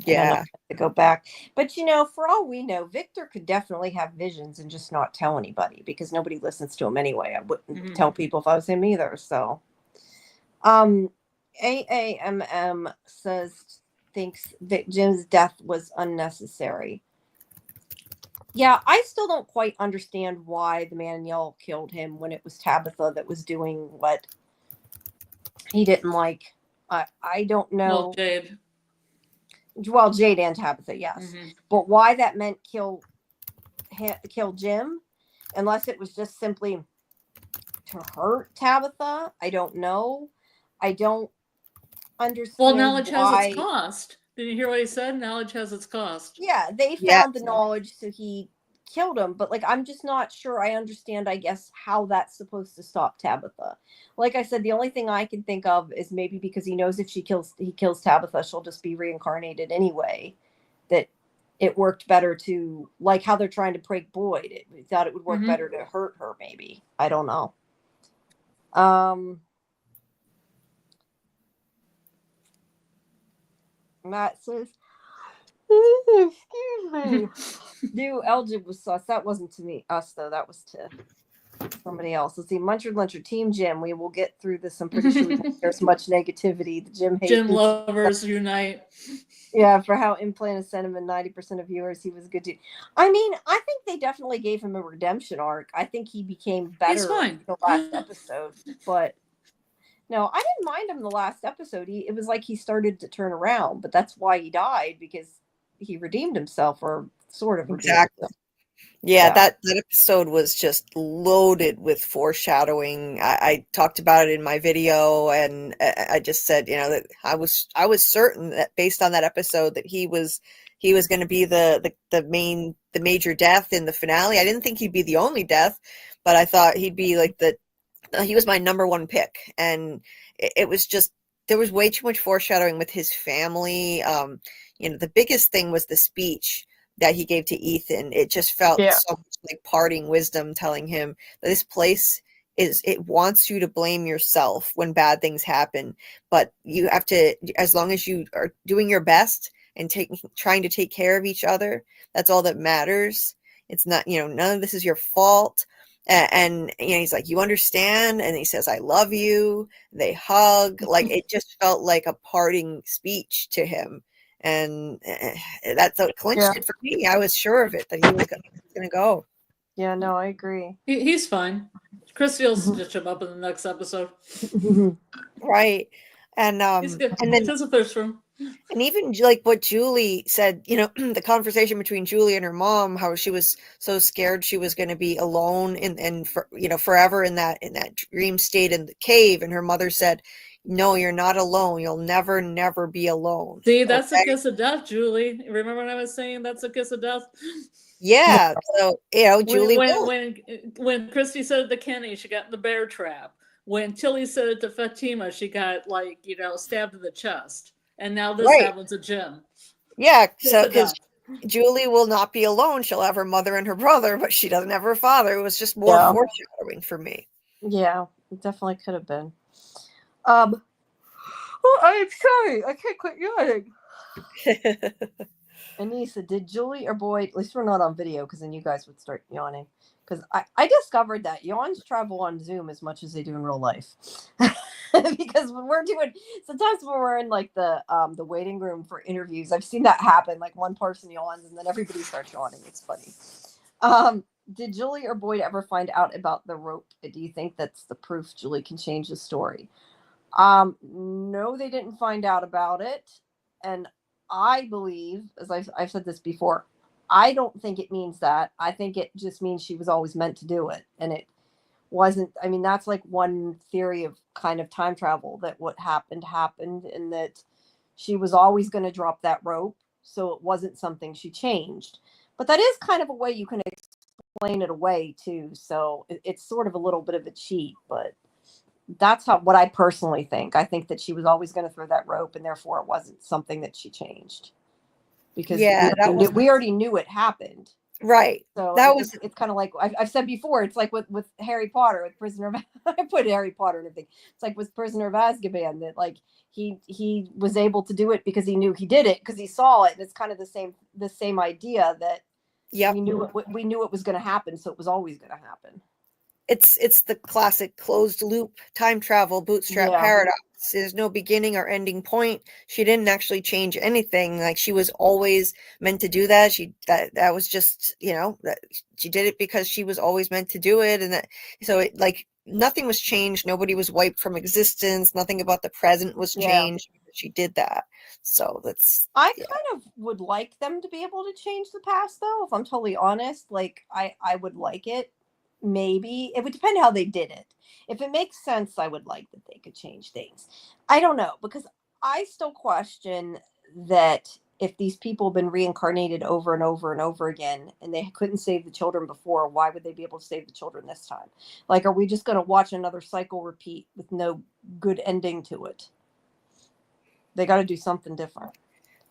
Yeah. To go back, but for all we know, Victor could definitely have visions and just not tell anybody, because nobody listens to him anyway. I wouldn't tell people if I was him either. So AAMM thinks that Jim's death was unnecessary. Yeah, I still don't quite understand why the man in yellow killed him when it was Tabitha that was doing what he didn't like. I don't know. Well, Jade. Well, Jade and Tabitha, yes. Mhm. But why that meant kill Jim, unless it was just simply to hurt Tabitha, I don't know. I don't understand Well, knowledge has why. its cost. Did you hear what he said? Knowledge has its cost. Yeah, they Yeah. found the knowledge, so he killed him. But like, I'm just not sure I understand, I guess, how that's supposed to stop Tabitha. Like I said, the only thing I can think of is maybe because he knows if he kills Tabitha, she'll just be reincarnated anyway. That it worked better to, like how they're trying to break Boyd. We thought it would work Mhm. better to hurt her, maybe. I don't know. Matt says, excuse me. New Elgin was sus. That wasn't to me, us though. That was to somebody else. Let's see. Muncher Luncher Team Jim. We will get through this. I'm pretty sure there's much negativity. The Jim hates Jim lovers unite. Yeah, for how implanted sentiment 90% of viewers, he was a good dude. I mean, I think they definitely gave him a redemption arc. I think he became better fine. in the last episode. But no, I didn't mind him the last episode. It was like he started to turn around, but that's why he died, because he redeemed himself, or sort of redeemed Exactly. himself. Yeah, Yeah. that episode was just loaded with foreshadowing. I talked about it in my video, and I just said, that I was certain that based on that episode that he was going to be the major death in the finale. I didn't think he'd be the only death, but I thought he'd be like he was my number one pick, and it was just, there was way too much foreshadowing with his family. The biggest thing was the speech that he gave to Ethan. It just felt so much like parting wisdom, telling him that this place it wants you to blame yourself when bad things happen, but you have to, as long as you are doing your best and trying to take care of each other, that's all that matters. It's not, none of this is your fault. And he's like, you understand? And he says, I love you. They hug. Like, it just felt like a parting speech to him. And that's what clinched it for me. I was sure of it, that he was going to go. Yeah, no, I agree. He's fine. Christy will stitch him up in the next episode. Right. And He's good. And then He has a thirst for him. And even like what Julie said, the conversation between Julie and her mom, how she was so scared she was going to be alone and forever in that dream state in the cave. And her mother said, no, you're not alone. You'll never be alone. See, that's a kiss of death, Julie. Remember when I was saying that's a kiss of death? Yeah. So, Julie when Christy said it to Kenny, she got in the bear trap. When Tilly said it to Fatima, she got stabbed in the chest. And now this happens to Jim. Yeah, so because Julie will not be alone. She'll have her mother and her brother, but she doesn't have her father. It was just more foreshadowing for me. Yeah, it definitely could have been. I'm sorry. I can't quit yawning. Anissa, did Julie or Boyd, at least we're not on video, because then you guys would start yawning. Because I discovered that yawns travel on Zoom as much as they do in real life. Because when we're doing, sometimes when we're in like the waiting room for interviews, I've seen that happen. Like one person yawns and then everybody starts yawning. It's funny. Did Julie or Boyd ever find out about the rope? Do you think that's the proof Julie can change the story? No, they didn't find out about it. And I believe, as I've said this before, I don't think it means that. I think it just means she was always meant to do it. And it wasn't, I mean, that's like one theory of kind of time travel, that what happened, and that she was always going to drop that rope. So it wasn't something she changed. But that is kind of a way you can explain it away too. So it's sort of a little bit of a cheat, but that's what I personally think. I think that she was always going to throw that rope, and therefore it wasn't something that she changed. Because we already knew it happened. Right. So it's kind of like I've said before, it's like with Harry Potter, with Prisoner of I put Harry Potter and everything. It's like with Prisoner of Azkaban, that like he was able to do it because he knew he did it, because he saw it. And it's kind of the same idea that we knew it was going to happen, so it was always going to happen. It's the classic closed loop time travel bootstrap paradox. There's no beginning or ending point. She didn't actually change anything. Like, she was always meant to do that. That was just, that she did it because she was always meant to do it. And so it, like, nothing was changed. Nobody was wiped from existence. Nothing about the present was changed. she did that. So that's I yeah. kind of would like them to be able to change the past, though. If I'm totally honest, like I would like it. Maybe it would depend how they did it. If it makes sense, I would like that they could change things. I don't know, because I still question that if these people have been reincarnated over and over and over again and they couldn't save the children before, why would they be able to save the children this time? Like, are we just going to watch another cycle repeat with no good ending to it? They got to do something different.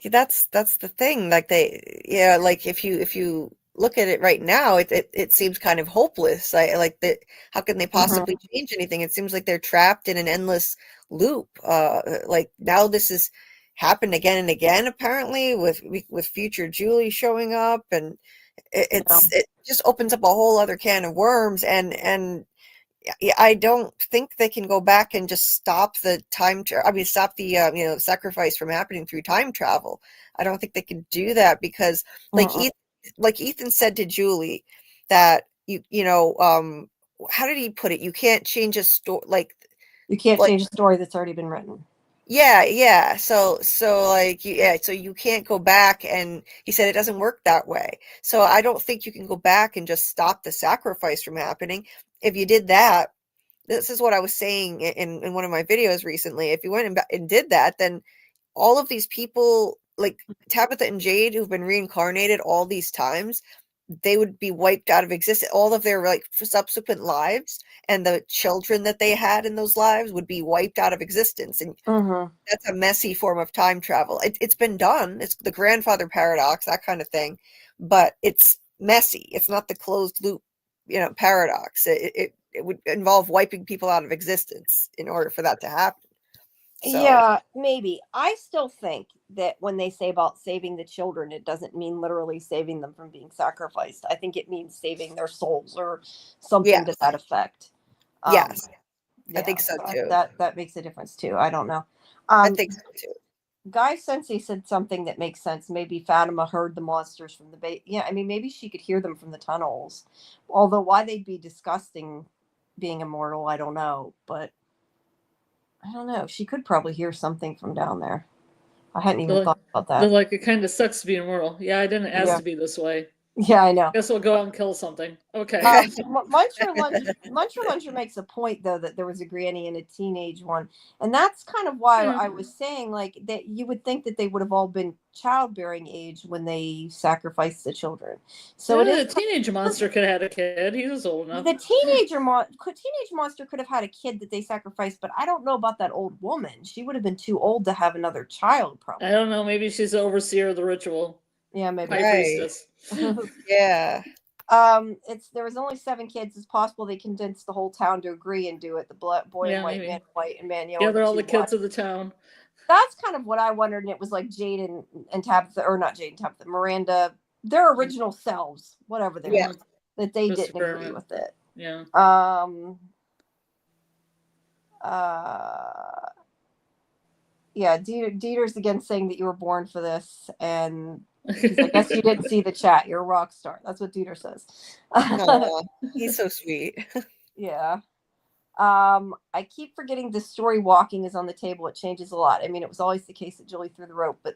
That's the thing. Like like if you look at it right now, it seems kind of hopeless. Like that. How can they possibly change anything? It seems like they're trapped in an endless loop. Like now this has happened again and again, apparently with future Julie showing up, and it just opens up a whole other can of worms. And I don't think they can go back and just stop the stop the sacrifice from happening through time travel. I don't think they can do that because, like Ethan said to Julie, that how did he put it? You can't change a story. You can't change a story that's already been written. Yeah. So you can't go back, and he said it doesn't work that way. So I don't think you can go back and just stop the sacrifice from happening. If you did that, this is what I was saying in one of my videos recently. If you went and did that, then all of these people, like Tabitha and Jade, who've been reincarnated all these times, they would be wiped out of existence. All of their subsequent lives and the children that they had in those lives would be wiped out of existence. And that's a messy form of time travel. It's been done. It's the grandfather paradox, that kind of thing, but it's messy. It's not the closed loop, paradox. It would involve wiping people out of existence in order for that to happen. So. Yeah, maybe. I still think that when they say about saving the children, it doesn't mean literally saving them from being sacrificed. I think it means saving their souls or something to that effect. Yes, I think so too. That makes a difference too. I don't know. I think so too. Guy Sensei said something that makes sense. Maybe Fatima heard the monsters from the base. Yeah, I mean, maybe she could hear them from the tunnels. Although why they'd be disgusting being immortal, I don't know. But I don't know. She could probably hear something from down there. I hadn't even thought about that. They're like, it kind of sucks to be immortal. Yeah, I didn't ask to be this way. Yeah, I know. Guess we'll go out and kill something. Okay. Muncher makes a point, though, that there was a granny and a teenage one. And that's kind of why I was saying, like, that you would think that they would have all been childbearing age when they sacrificed the children. So the teenage monster could have had a kid. He was old enough. The teenage monster could have had a kid that they sacrificed, but I don't know about that old woman. She would have been too old to have another child, probably. I don't know. Maybe she's the overseer of the ritual. Yeah, maybe. Priestess. Yeah. There was only 7 kids. It's possible they condensed the whole town to agree and do it. The boy in white, man white, and man yellow. Yeah, they're all the kids of the town. That's kind of what I wondered. And it was like Jade and Tabitha, or not Jade and Tabitha, Miranda, their original selves, whatever they were, that they didn't agree with it. Yeah. Yeah, Dieter's again saying that you were born for this, and I guess you didn't see the chat. You're a rock star. That's what Dieter says. He's so sweet. Yeah. I keep forgetting the story walking is on the table. It changes a lot. I mean, it was always the case that Julie threw the rope, but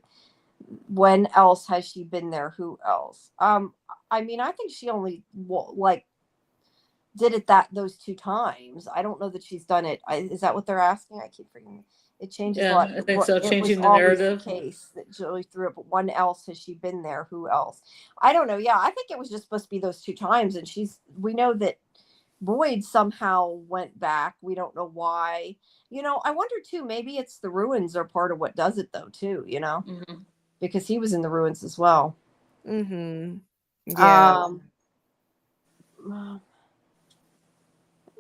when else has she been there? Who else? I mean, I think she only did it those 2 times. I don't know that she's done it. Is that what they're asking? I keep forgetting. It changes a lot. I think so. Changing the narrative. The case that Julie threw it, but when else has she been there? Who else? I don't know. Yeah, I think it was just supposed to be those 2 times, and we know that Boyd somehow went back. We don't know why. I wonder too, maybe it's the ruins are part of what does it though too, because he was in the ruins as well. Yeah.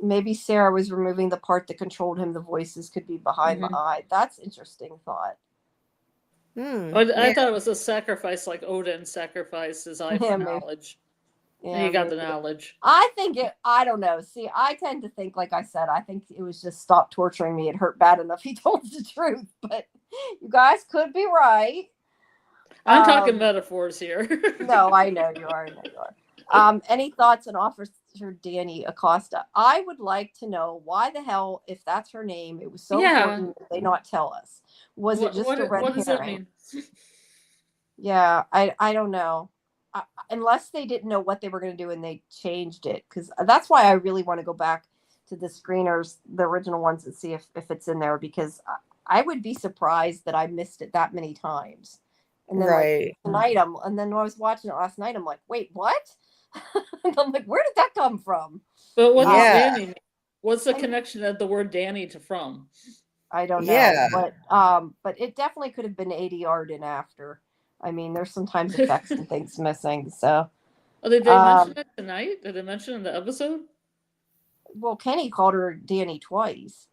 Maybe Sarah was removing the part that controlled him. The voices could be behind the eye. That's interesting thought. I thought it was a sacrifice, like Odin sacrificed his eye for knowledge. Yeah, and he got the knowledge. I think I don't know. See, I tend to think, like I said, I think it was just stop torturing me. It hurt bad enough. He told the truth, but you guys could be right. I'm talking metaphors here. No, I know you are. Any thoughts on her Danny Acosta. I would like to know why the hell, if that's her name, it was so Yeah. important did they not tell us. Was it just a red what does that herring? mean? Yeah, I don't know. Unless they didn't know what they were going to do and they changed it, because that's why I really want to go back to the screeners, the original ones, and see if it's in there, because I would be surprised that I missed it that many times. And then Right. like tonight, and then when I was watching it last night, I'm like, wait, what? And I'm like, where did that come from? But what does Yeah. Danny mean? What's the I- connection of the word Danny to from? I don't know, Yeah. but it definitely could have been ADR'd in after. I mean, there's sometimes effects and things missing. So, Oh, did they mention it tonight? Did they mention it in the episode? well, Kenny called her Danny twice.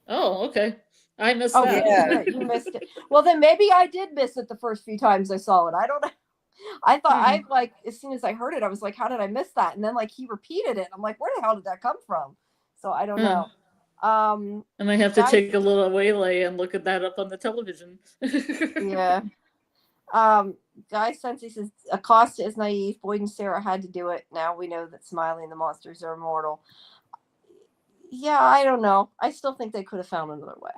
Oh, okay. I missed Oh, that. Yeah. you missed it. Well, then maybe I did miss it the first few times I saw it. I don't know. I thought I like, as soon as I heard it, I was like, how did I miss that? And then like he repeated it. I'm like, where the hell did that come from? So I don't know. I might have to guys- take a little waylay and look at that up on the television. Yeah. Guy Sensei says Acosta is naive. Boyd and Sarah had to do it. Now we know that Smiley and the monsters are immortal. Yeah, I don't know. I still think they could have found another way.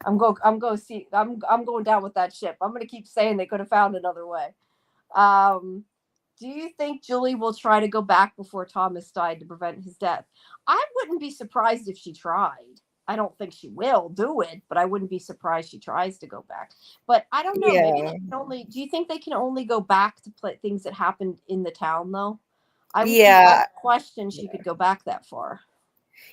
I'm going down with that ship. I'm gonna keep saying they could have found another way. Do you think Julie will try to go back before Thomas died to prevent his death? I wouldn't be surprised if she tried. I don't think she will do it, but I wouldn't be surprised she tries to go back. But I don't know. Maybe they can only. Do you think they can only go back to play things that happened in the town, though? I would question she could go back that far.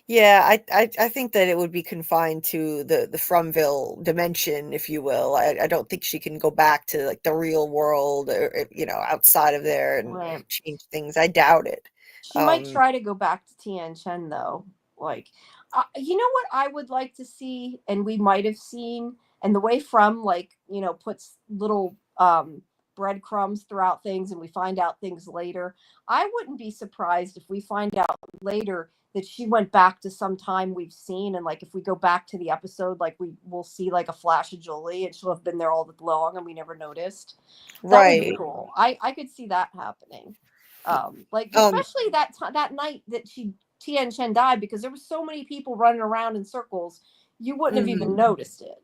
Yeah, I think that it would be confined to the Fromville dimension, if you will. I don't think she can go back to like the real world or outside of there and change things. I doubt it. She might try to go back to Tian Chen though. Like, you know what I would like to see, and we might have seen, and the way From puts little breadcrumbs throughout things, and we find out things later. I wouldn't be surprised if we find out later that she went back to some time we've seen, and like if we go back to the episode, like we'll see like a flash of Julie, and she'll have been there all along, and we never noticed. That would be cool. I could see that happening. Especially that night that Tian Chen died, because there were so many people running around in circles, you wouldn't have even noticed it.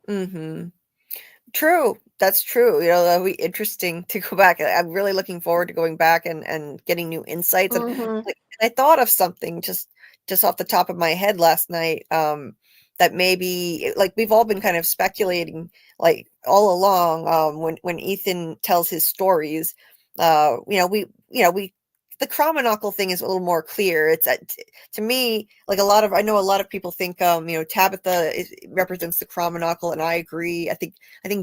Mm-hmm. True. That's true. That'll be interesting to go back. I'm really looking forward to going back and getting new insights. And I thought of something just off the top of my head last night, that maybe like we've all been kind of speculating like all along, when Ethan tells his stories, the Chromonocle thing is a little more clear. It's to me, like I know a lot of people think, Tabitha represents the Chromonocle, and I agree. I think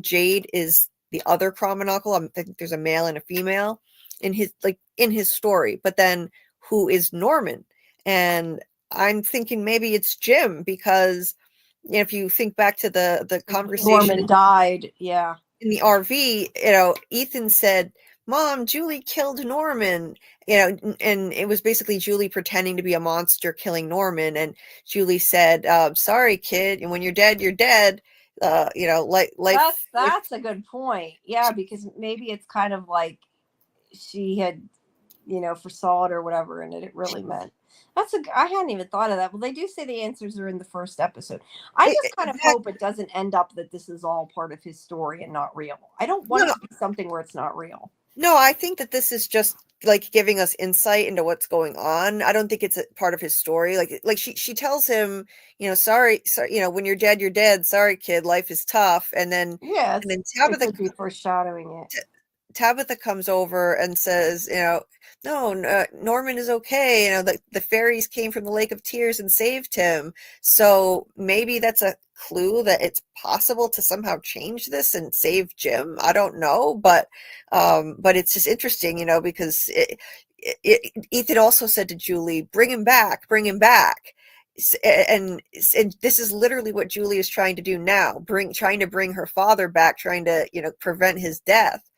Jade is the other Chromonocle. I think there's a male and a female in his story, but then who is Norman? And I'm thinking maybe it's Jim, because if you think back to the conversation, Norman died, yeah, in the RV, Ethan said, "Mom, Julie killed Norman," and it was basically Julie pretending to be a monster killing Norman. And Julie said, "Sorry, kid, and when you're dead, you're dead." Life. That's a good point. Yeah, because maybe it's kind of like she had, foresaw it or whatever, and it really meant. I hadn't even thought of that. Well, they do say the answers are in the first episode. I just kind of hope it doesn't end up that this is all part of his story and not real. I don't want it to be something where it's not real. No, I think that this is just like giving us insight into what's going on. I don't think it's a part of his story. Like she tells him, sorry, when you're dead, you're dead. Sorry, kid, life is tough. And then Tabitha foreshadowing it. Tabitha comes over and says, no, Norman is okay. The fairies came from the Lake of Tears and saved him. So maybe that's a clue that it's possible to somehow change this and save Jim. I don't know, but it's just interesting, because Ethan also said to Julie, bring him back. And this is literally what Julie is trying to do now, trying to bring her father back, trying to, prevent his death.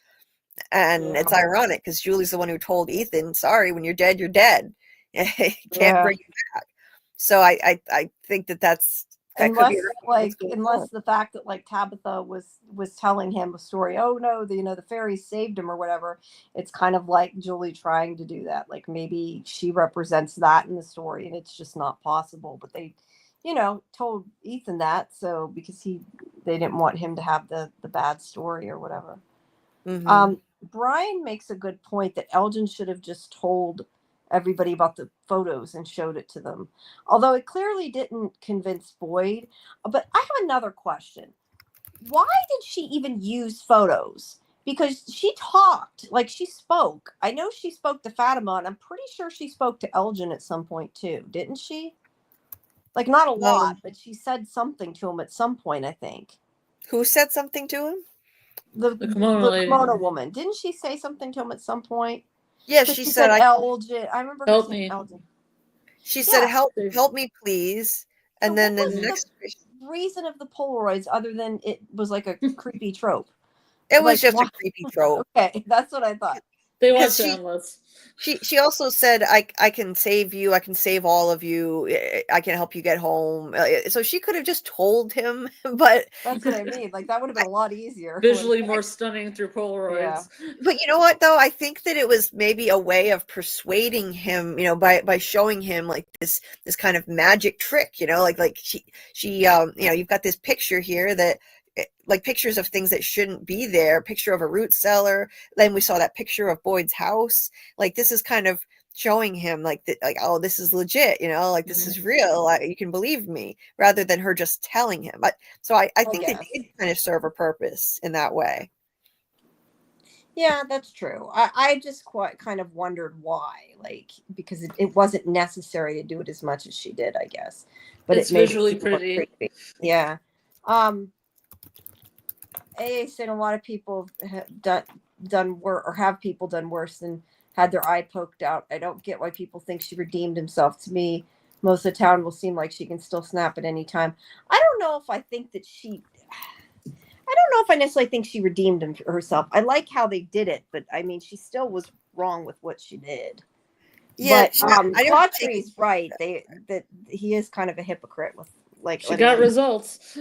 And it's ironic because Julie's the one who told Ethan, sorry, when you're dead, you're dead. Can't bring him back. So I think that that's That could be unless right. like What's going unless on. the fact that like Tabitha was telling him a story, oh no, the fairies saved him or whatever, it's kind of like Julie trying to do that, like maybe she represents that in the story and it's just not possible, but they told Ethan that, so because they didn't want him to have the bad story or whatever. Mhm. Brian makes a good point that Elgin should have just told everybody about the photos and showed it to them. Although it clearly didn't convince Boyd. But I have another question. Why did she even use photos? Because she talked, like she spoke. I know she spoke to Fatima, and I'm pretty sure she spoke to Elgin at some point too, didn't she? Like not a lot, but she said something to him at some point, I think. Who said something to him? The kimono lady. Kimono woman. Didn't she say something to him at some point? Yeah, Because she she said, said Elgin. I remember her Help saying me. Elgin. she said, Yeah. help me, please. So And then what the was next, the reason of the Polaroids other than it was like a creepy trope? it was Like, just a why- creepy trope. Okay, that's what I thought. They Because watch endless. she also said, I can save you. I can save all of you. I can help you get home. So she could have just told him, but That's what I mean. Like that would have been a lot easier. Visually more stunning through Polaroids. But you know what though? I think that it was maybe a way of persuading him, by showing him like this kind of magic trick, like she you've got this picture here that like pictures of things that shouldn't be there, picture of a root cellar, then we saw that picture of Boyd's house. Like this is kind of showing him like oh, this is legit, like this is real, you can believe me, rather than her just telling him. So I think they did kind of serve a purpose in that way. Yeah, that's true. I just quite kind of wondered why, like because it wasn't necessary to do it as much as she did, I guess. But it's it made visually it seem more pretty. creepy. Yeah. AA said a lot of people have done worse, or have people done worse than had their eye poked out. I don't get why people think she redeemed himself. To me, most of the town will seem like she can still snap at any time. I don't know if I think that I don't know if I necessarily think she redeemed herself. I like how they did it, but I mean, she still was wrong with what she did. Yeah, But Clawtree's right. That he is kind of a hypocrite with like. She got results.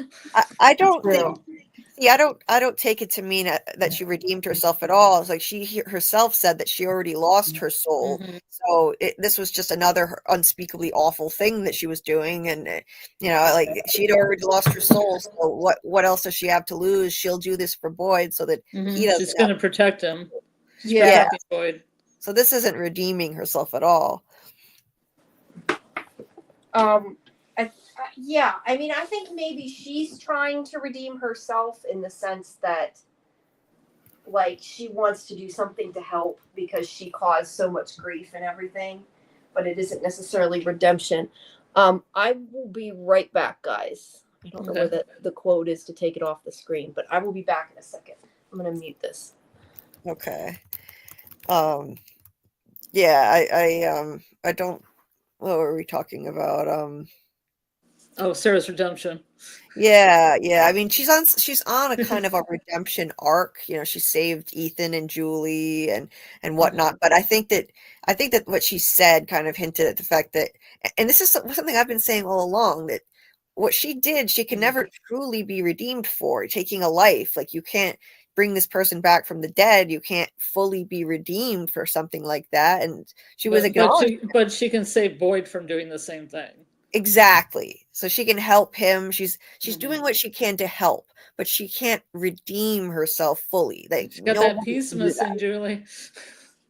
I don't think. Yeah, I don't take it to mean that she redeemed herself at all. It's like she herself said that she already lost her soul. So this was just another unspeakably awful thing that she was doing, and like she'd already lost her soul. So what else does she have to lose? She'll do this for Boyd so that he doesn't. She's going to protect him. She's yeah. protecting Boyd. So this isn't redeeming herself at all. Yeah, I mean, I think maybe she's trying to redeem herself in the sense that, like, she wants to do something to help because she caused so much grief and everything, but it isn't necessarily redemption. I will be right back, guys. I don't know where the quote is to take it off the screen, but I will be back in a second. I'm going to mute this. Okay. Yeah, I don't. What were we talking about? Sarah's redemption. Yeah. I mean, she's on a kind of a redemption arc. She saved Ethan and Julie and whatnot. But I think that what she said kind of hinted at the fact that, and this is something I've been saying all along, that what she did, she can never truly be redeemed for taking a life. Like you can't bring this person back from the dead. You can't fully be redeemed for something like that. And she was acknowledging. But she can save Boyd from doing the same thing. Exactly. So she can help him. She's doing what she can to help, but she can't redeem herself fully. She's got that piece missing, Julie.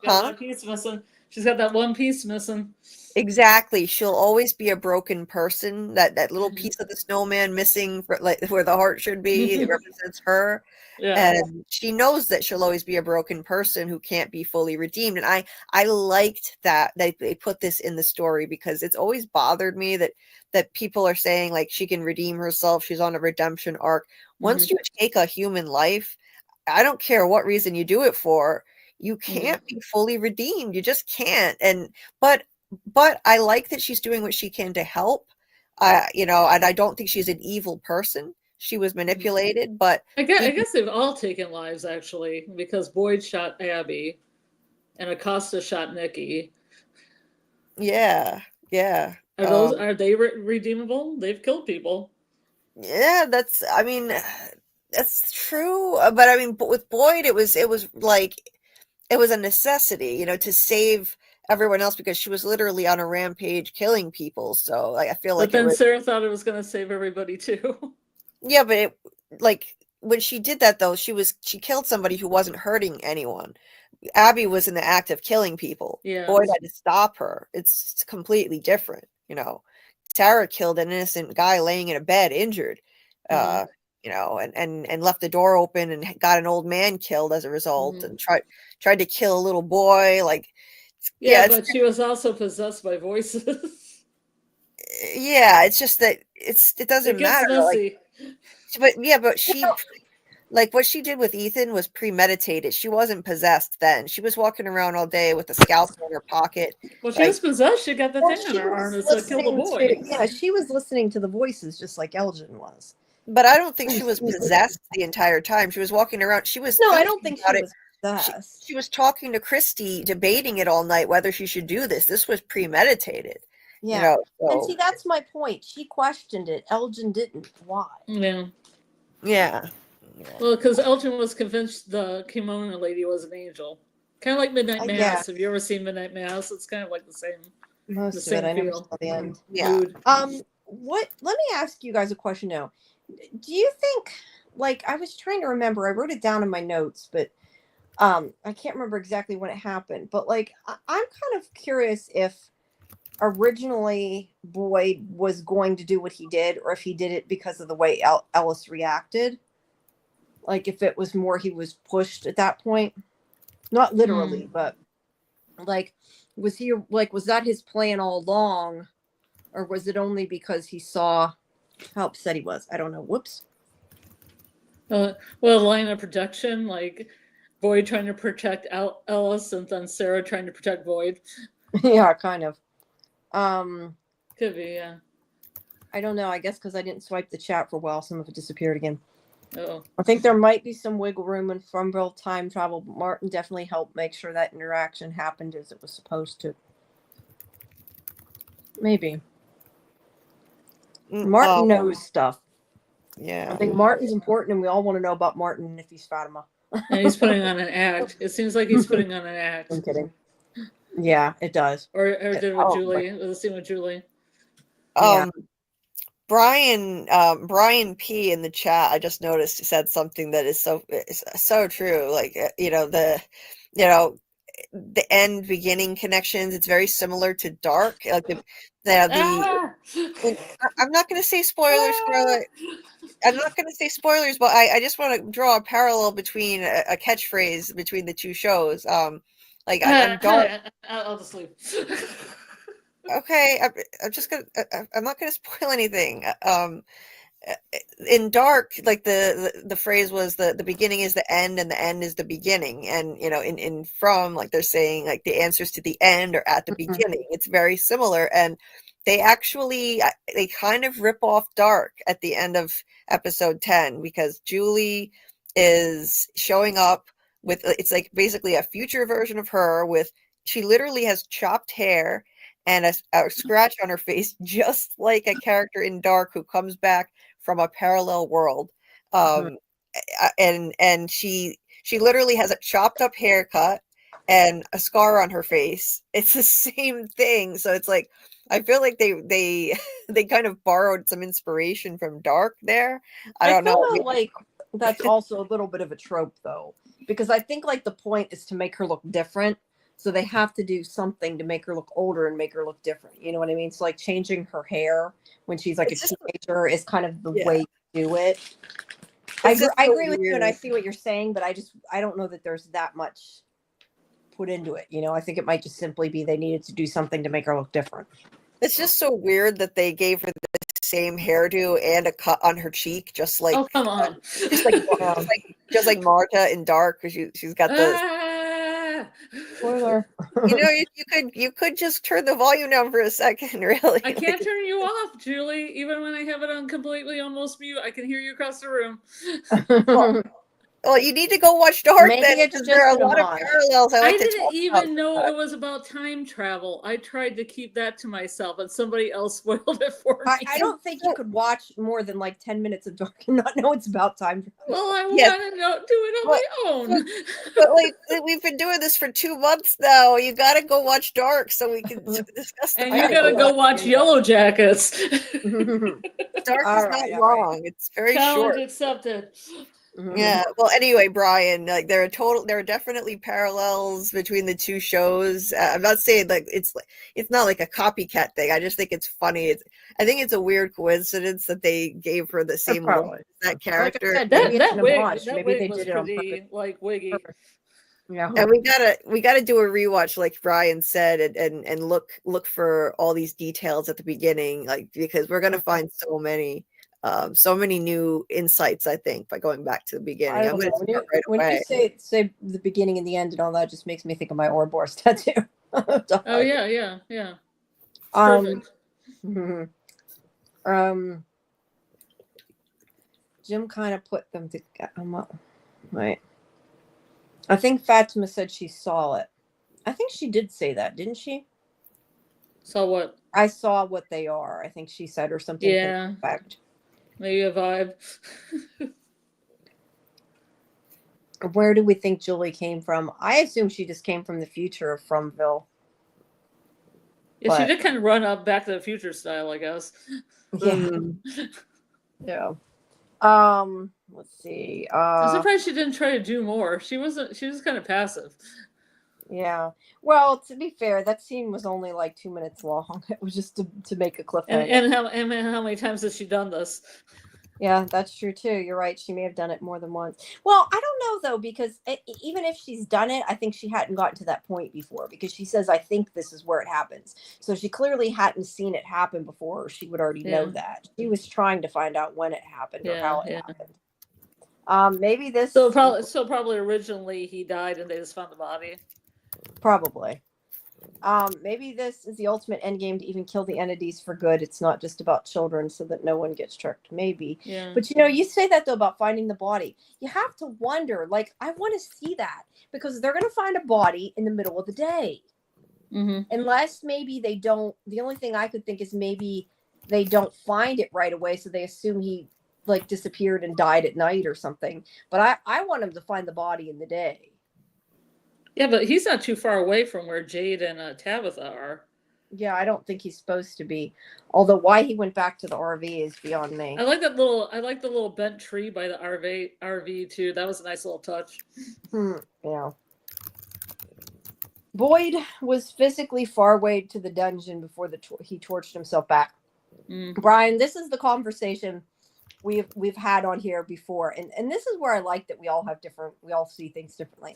That piece missing. She's got that one piece missing. Exactly. She'll always be a broken person. That little piece of the snowman missing, like where the heart should be, it represents her. Yeah. And she knows that she'll always be a broken person who can't be fully redeemed. And I liked that they put this in the story, because it's always bothered me that people are saying like she can redeem herself. She's on a redemption arc. Once you take a human life, I don't care what reason you do it for, you can't be fully redeemed. You just can't. But I like that she's doing what she can to help, and I don't think she's an evil person. She was manipulated, but I guess they've all taken lives, actually, because Boyd shot Abby and Acosta shot Nikki. Yeah. Are they redeemable? They've killed people. Yeah, I mean, that's true. But I mean, but with Boyd, it was like it was a necessity, to save everyone else because she was literally on a rampage killing people. So like, I feel But like it then was, Sarah thought it was going to save everybody too. yeah, but like when she did that though, she killed somebody who wasn't hurting anyone. Abby was in the act of killing people. Yeah. Boyd had to stop her. It's completely different. Sarah killed an innocent guy laying in a bed injured. Mhm. And left the door open and got an old man killed as a result, Mhm. and tried to kill a little boy. Like, Yeah, yeah, but she was also possessed by voices. it's just that it It doesn't gets matter. Like, messy. but she, like, what she did with Ethan was premeditated. She wasn't possessed then. She was walking around all day with a scalpel in her pocket. Well, she Like, was possessed. She got the Well, thing on she her arm was to kill the listening boy. to, yeah, she was listening to the voices just like Elgin was. but I don't think she She was was possessed the entire time. She was walking around. She was No, I thinking don't think about she it. was She, possessed. she was talking to Christy, debating it all night whether she should do this. This was premeditated. Yeah. And So see, that's my point. She questioned it. Elgin didn't. Why? Yeah. yeah. Well, because Elgin was convinced the kimono lady was an angel. Kind of like Midnight I Mass. guess. Have you ever seen Midnight Mass? It's kind of like the same Most of same it. I never feel. saw the end. Yeah. Mood. Let me ask you guys a question now. Do you think, like, I was trying to remember, I wrote it down in my notes, but I can't remember exactly when it happened, but like I'm kind of curious if originally Boyd was going to do what he did, or if he did it because of the way Ellis reacted. Like if it was more he was pushed at that point, not literally, but like was that his plan all along, or was it only because he saw how upset he was? I don't know. Whoops. Well, line of protection, like Boyd trying to protect Ellis, and then Sarah trying to protect Boyd. Yeah, kind of. Could be, yeah. I don't know. I guess because I didn't swipe the chat for a while, some of it disappeared again. Oh. I think there might be some wiggle room in Frumville time travel, but Martin definitely helped make sure that interaction happened as it was supposed to. Maybe. Martin knows stuff. Yeah. I think Martin's important, and we all want to know about Martin if he's Fatima. And he's putting on an act. It seems like he's putting on an act. I'm kidding. Yeah, it does. Or did with Julie. It was a scene with Julie. Yeah. Brian P in the chat, I just noticed, said something that is so true. Like, the end beginning connections, it's very similar to Dark. Like I'm not going to say spoilers, Scarlett. I'm not going to say spoilers, but I just want to draw a parallel between a catchphrase between the two shows. Like on Dark. I'll just leave. Okay, I'm not gonna spoil anything. In Dark, like the phrase was the beginning is the end and the end is the beginning, and in From, like, they're saying like the answers to the end are at the beginning. It's very similar, and they kind of rip off Dark at the end of episode 10, because Julie is showing up with, it's like basically a future version of her she literally has chopped hair and a scratch on her face, just like a character in Dark who comes back from a parallel world. And she literally has a chopped up haircut and a scar on her face. It's the same thing. So it's like, I feel like they kind of borrowed some inspiration from Dark there. I don't know. Like that's also a little bit of a trope, though, because I think like the point is to make her look different. So they have to do something to make her look older and make her look different. You know what I mean? So like changing her hair when she's like a teenager is kind of the way to do it. I agree with you, and I see what you're saying, but I don't know that there's that much put into it. I think it might just simply be they needed to do something to make her look different. It's just so weird that they gave her the same hairdo and a cut on her cheek, just like, oh, come on, just like Marta in Dark, because she's got the. Spoiler. You could just turn the volume down for a second, really. I can't turn you off, Julie. Even when I have it on completely almost mute, I can hear you across the room. Well, you need to go watch Dark Maybe then, it's because there are just a an lot of homage. parallels. I I like to didn't talk even about know that. it was about time travel. I tried to keep that to myself, and somebody else spoiled it for me. I don't think you could watch more than like 10 minutes of Dark and not know it's about time. Well, I Yes. want to do it on But- my own. But like we've been doing this for 2 months now. You got to go watch Dark so we can discuss the And you I gotta know go that. watch Yellow Jackets. Dark All is right, not all right. long. It's very Challenge short. accepted. Yeah. Well, anyway, Brian, like there are definitely parallels between the 2 shows. I'm not saying like it's not like a copycat thing. I just think it's funny. I think it's a weird coincidence that they gave her the same look Probably. as that Like I character. said, maybe it's That an wig, homage. that Maybe wig they was did it on pretty purpose. like wiggy. Yeah. And we gotta do a rewatch, like Brian said, and look for all these details at the beginning, like because we're gonna find so many new insights, I think, by going back to the beginning. I I'm don't gonna know. start right When away. you say the beginning and the end and all that, just makes me think of my Ouroboros tattoo. Oh yeah. Um, Perfect. Jim kind of put them together. Right. I think Fatima said she saw it. I think she did say that, didn't she? So what? I saw what they are. I think she said or something. to that Yeah. effect. Maybe a vibe. Where do we think Julie came from? I assume she just came from the future of Fromville. Yeah, she But- did kind of run up Back to the Future style, I guess. Yeah. Mm. Yeah. Let's see. I'm surprised she didn't try to do more. She was kind of passive. Yeah. Well, to be fair, that scene was only like 2 minutes long. It was just to make a cliffhanger. And how many times has she done this? Yeah, that's true too. You're right. She may have done it more than once. Well, I don't know though, because even if she's done it, I think she hadn't gotten to that point before because she says, I think this is where it happens. So she clearly hadn't seen it happen before, or she would already know that. She was trying to find out when it happened or how it happened. Maybe this. So probably originally he died and they just found the body. Probably. Maybe this is the ultimate end game to even kill the entities for good. It's not just about children so that no one gets tricked. Maybe. Yeah. But you say that though about finding the body. You have to wonder, like, I want to see that because they're going to find a body in the middle of the day. Mm-hmm. Unless maybe they don't. The only thing I could think is maybe they don't find it right away. So they assume he like disappeared and died at night or something. But I want them to find the body in the day. Yeah, but he's not too far away from where Jade and Tabitha are. Yeah, I don't think he's supposed to be. Although why he went back to the RV is beyond me. I like the little bent tree by the RV too. That was a nice little touch. Yeah. Boyd was physically far away to the dungeon before he torched himself back. Brian, this is the conversation we've had on here before, and this is where I like that we all see things differently.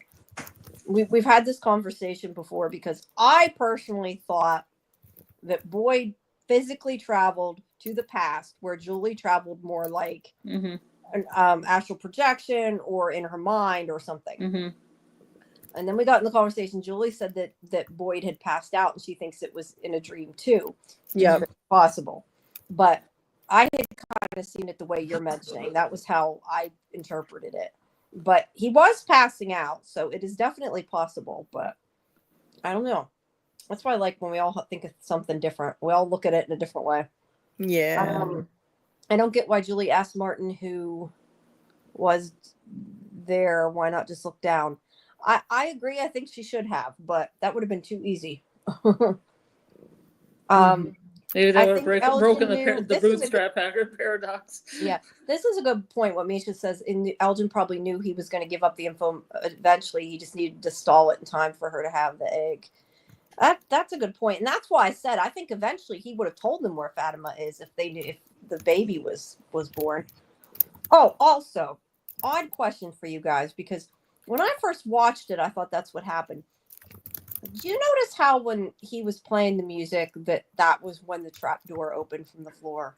We've had this conversation before because I personally thought that Boyd physically traveled to the past, where Julie traveled more like an astral projection or in her mind or something. Mm-hmm. And then we got in the conversation. Julie said that Boyd had passed out and she thinks it was in a dream too. Yeah, possible. But I had kind of seen it the way you're mentioning. That was how I interpreted it. But he was passing out, so it is definitely possible. But I don't know. That's why I like when we all think of something different. We all look at it in a different way. yeah. I don't get why Julie asked Martin who was there. Why not just look down? I agree. I think she should have, but that would have been too easy. Maybe they would have broken the bootstrap paradox. Yeah, this is a good point. What Misha says, Elgin probably knew he was going to give up the info eventually. He just needed to stall it in time for her to have the egg. That's a good point, and that's why I said I think eventually he would have told them where Fatima is if they knew if the baby was born. Oh, also, odd question for you guys, because when I first watched it, I thought that's what happened. Did you notice how when he was playing the music that was when the trap door opened from the floor?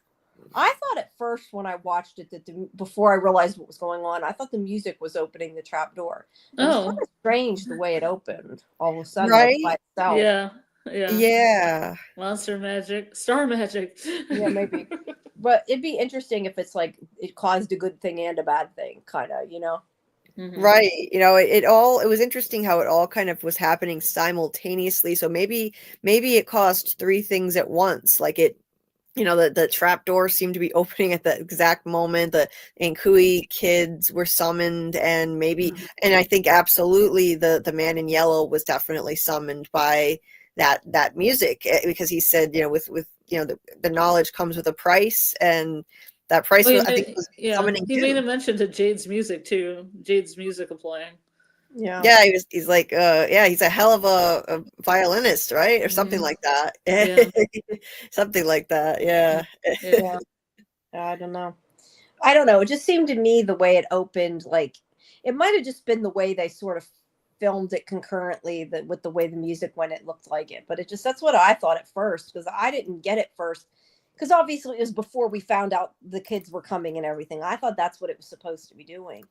I thought at first when I watched it before I realized what was going on, I thought the music was opening the trap door. It was kind of strange the way it opened all of a sudden, Right? by itself. Yeah. Monster magic, star magic. Yeah, maybe. But it'd be interesting if it's like it caused a good thing and a bad thing, kind of, Mhm. Right. It was interesting how it all kind of was happening simultaneously. So maybe it caused three things at once. Like the trap door seemed to be opening at the exact moment the Inkui kids were summoned, and and I think absolutely the man in yellow was definitely summoned by that music, because he said, with the knowledge comes with a price, and that price Oh, was, I think, was yeah. summoning He made a him. mention to Jade's music too. Jade's music playing. Yeah. Yeah, he's like, he's a hell of a violinist, right? Or something Mhm. like that. Yeah. Something like that. Yeah. Yeah. I don't know. It just seemed to me the way it opened, like it might have just been the way they sort of filmed it concurrently, that with the way the music went, it looked like it. But that's what I thought at first, because I didn't get it first, because obviously it was before we found out the kids were coming and everything. I thought that's what it was supposed to be doing.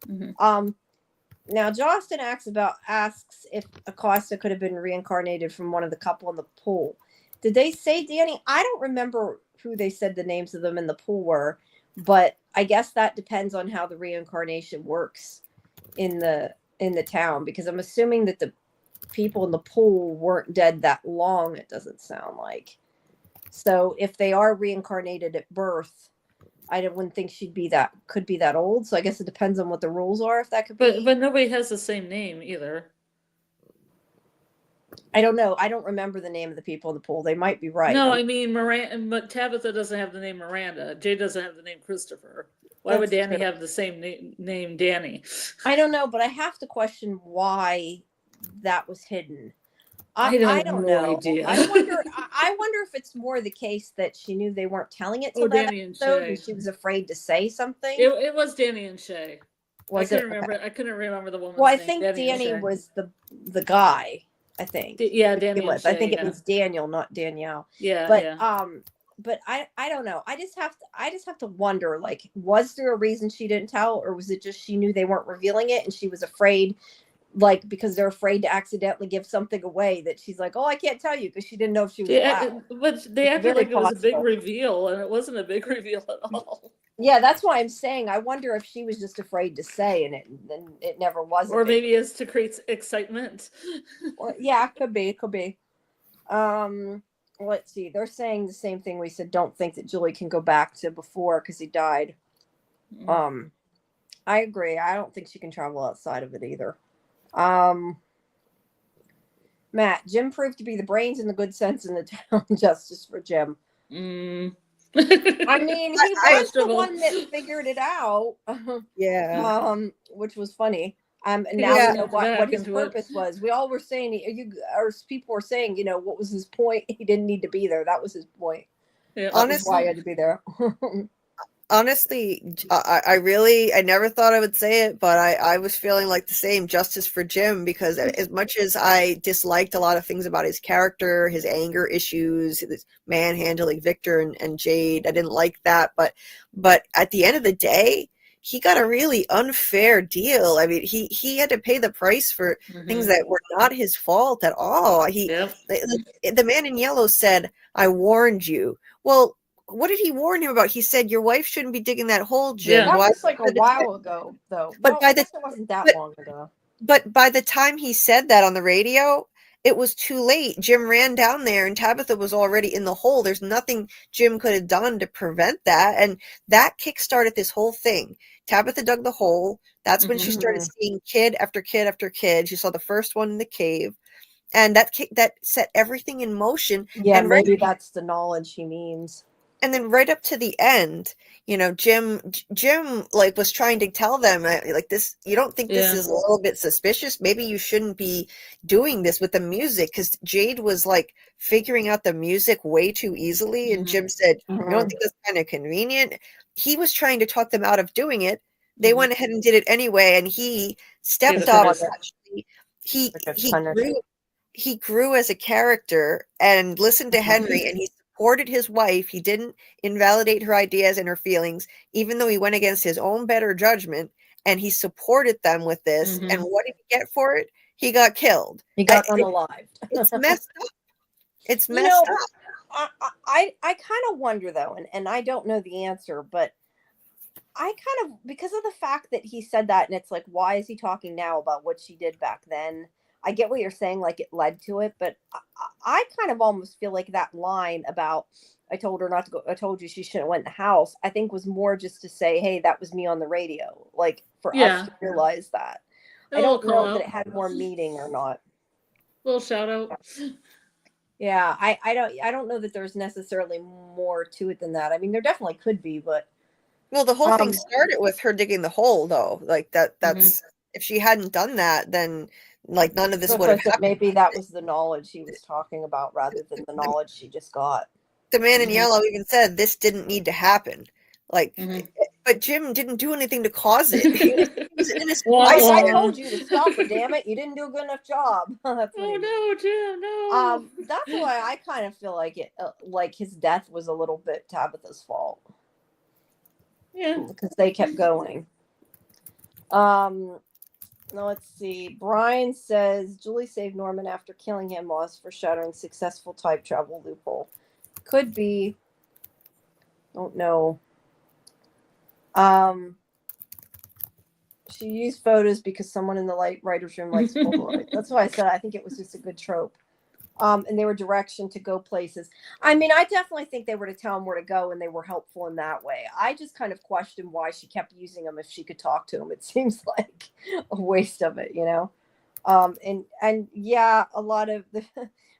Mhm. Now Justin asks if Acosta could have been reincarnated from one of the couple in the pool. Did they say Danny? I don't remember who they said the names of them in the pool were, but I guess that depends on how the reincarnation works in the town, because I'm assuming that the people in the pool weren't dead that long, it doesn't sound like. So if they are reincarnated at birth, I wouldn't think could be that old. So I guess it depends on what the rules are, if that could be. But nobody has the same name either. I don't know. I don't remember the name of the people in the pool. They might be right. No, I mean Miranda, but Tabitha doesn't have the name Miranda. Jade doesn't have the name Christopher. Why would That's Danny true. have the same name Danny? I don't know, but I have to question why that was hidden. I I have don't no know. idea. I wonder. I wonder if it's more the case that she knew they weren't telling it till that Danny and episode, Shay. and she was afraid to say something. It was Danny and Shay. Was it? I couldn't remember the woman's Well, I name. think Danny and Danny Shay. was the guy. I think. Yeah, Danny and Shay. I think it yeah. was Daniel, not Danielle. Yeah, But yeah. but I don't know. I just have to wonder, like, was there a reason she didn't tell, or was it just she knew they weren't revealing it and she was afraid, like, because they're afraid to accidentally give something away, that she's like, oh, I can't tell you, because she didn't know if she was allowed. But they It's acted very like it was a big possible. reveal, and it wasn't a big reveal at all. Yeah, that's why I'm saying I wonder if she was just afraid to say, and it never was. Or maybe it's to create excitement. Or, yeah, could be. Let's see. They're saying the same thing we said. Don't think that Julie can go back to before because he died. I agree. I don't think she can travel outside of it either. Matt, Jim proved to be the brains and the good sense in the town. Justice for Jim. I mean, he was the one that figured it out. Yeah. Which was funny. And He now Yeah. we know what his purpose was. We all were saying, people were saying, what was his point? He didn't need to be there. That was his point. Yeah. That was why he had to be there. Honestly, I never thought I would say it, but I was feeling like the same, justice for Jim, because as much as I disliked a lot of things about his character, his anger issues, his manhandling Victor and Jade, I didn't like that. But at the end of the day, he got a really unfair deal. I mean, he had to pay the price for things that were not his fault at all. The man in yellow said, "I warned you." Well, what did he warn him about? He said, your wife shouldn't be digging that hole, Jim. Yeah. That Why? was like a while ago, though. But by the it wasn't that long ago. But by the time he said that on the radio, it was too late. Jim ran down there and Tabitha was already in the hole. There's nothing Jim could have done to prevent that. And that kickstarted this whole thing. Tabitha dug the hole. That's when she started seeing kid after kid after kid. She saw the first one in the cave. And that set everything in motion. Yeah, and maybe that's the knowledge he means. And then right up to the end, Jim like was trying to tell them, like, this, you don't think this is a little bit suspicious? Maybe you shouldn't be doing this with the music, because Jade was like figuring out the music way too easily. And Jim said, you don't think that's kind of convenient? He was trying to talk them out of doing it. They went ahead and did it anyway. And he stepped up. Actually, he grew as a character and listened to Henry, and he supported his wife. He didn't invalidate her ideas and her feelings, even though he went against his own better judgment, and he supported them with this. And what did he get for it? He got killed. He got unalived. It's messed up. It's messed up. I kind of wonder, though, and I don't know the answer, but I kind of, because of the fact that he said that, and it's like, why is he talking now about what she did back then? I get what you're saying, like it led to it, but I kind of almost feel like that line about, I told her not to go, I told you she shouldn't have went in the house, I think was more just to say, hey, that was me on the radio, like for us to realize that. I don't know that it had more meaning or not. Little shout out. Yeah, I don't know that there's necessarily more to it than that. I mean, there definitely could be, but well, the whole thing started with her digging the hole, though. Like that's if she hadn't done that, then like none of this would have happened. Maybe that was the knowledge he was talking about rather than the knowledge she just got. The man in yellow even said this didn't need to happen. Like, but Jim didn't do anything to cause it. He was innocent. I told you to stop it. Damn it! You didn't do a good enough job. That's oh no, Jim! No. That's why I kind of feel like it, like his death was a little bit Tabitha's fault. Yeah, because they kept going. Now let's see. Brian says Julie saved Norman after killing him was for shattering successful type travel loophole. Could be. Don't know. She used photos because someone in the writer's room likes Polaroid. That's why I said I think it was just a good trope. And they were direction to go places. I mean, I definitely think they were to tell him where to go, and they were helpful in that way. I just kind of questioned why she kept using them if she could talk to him. It seems like a waste of it, you know. And yeah, a lot of the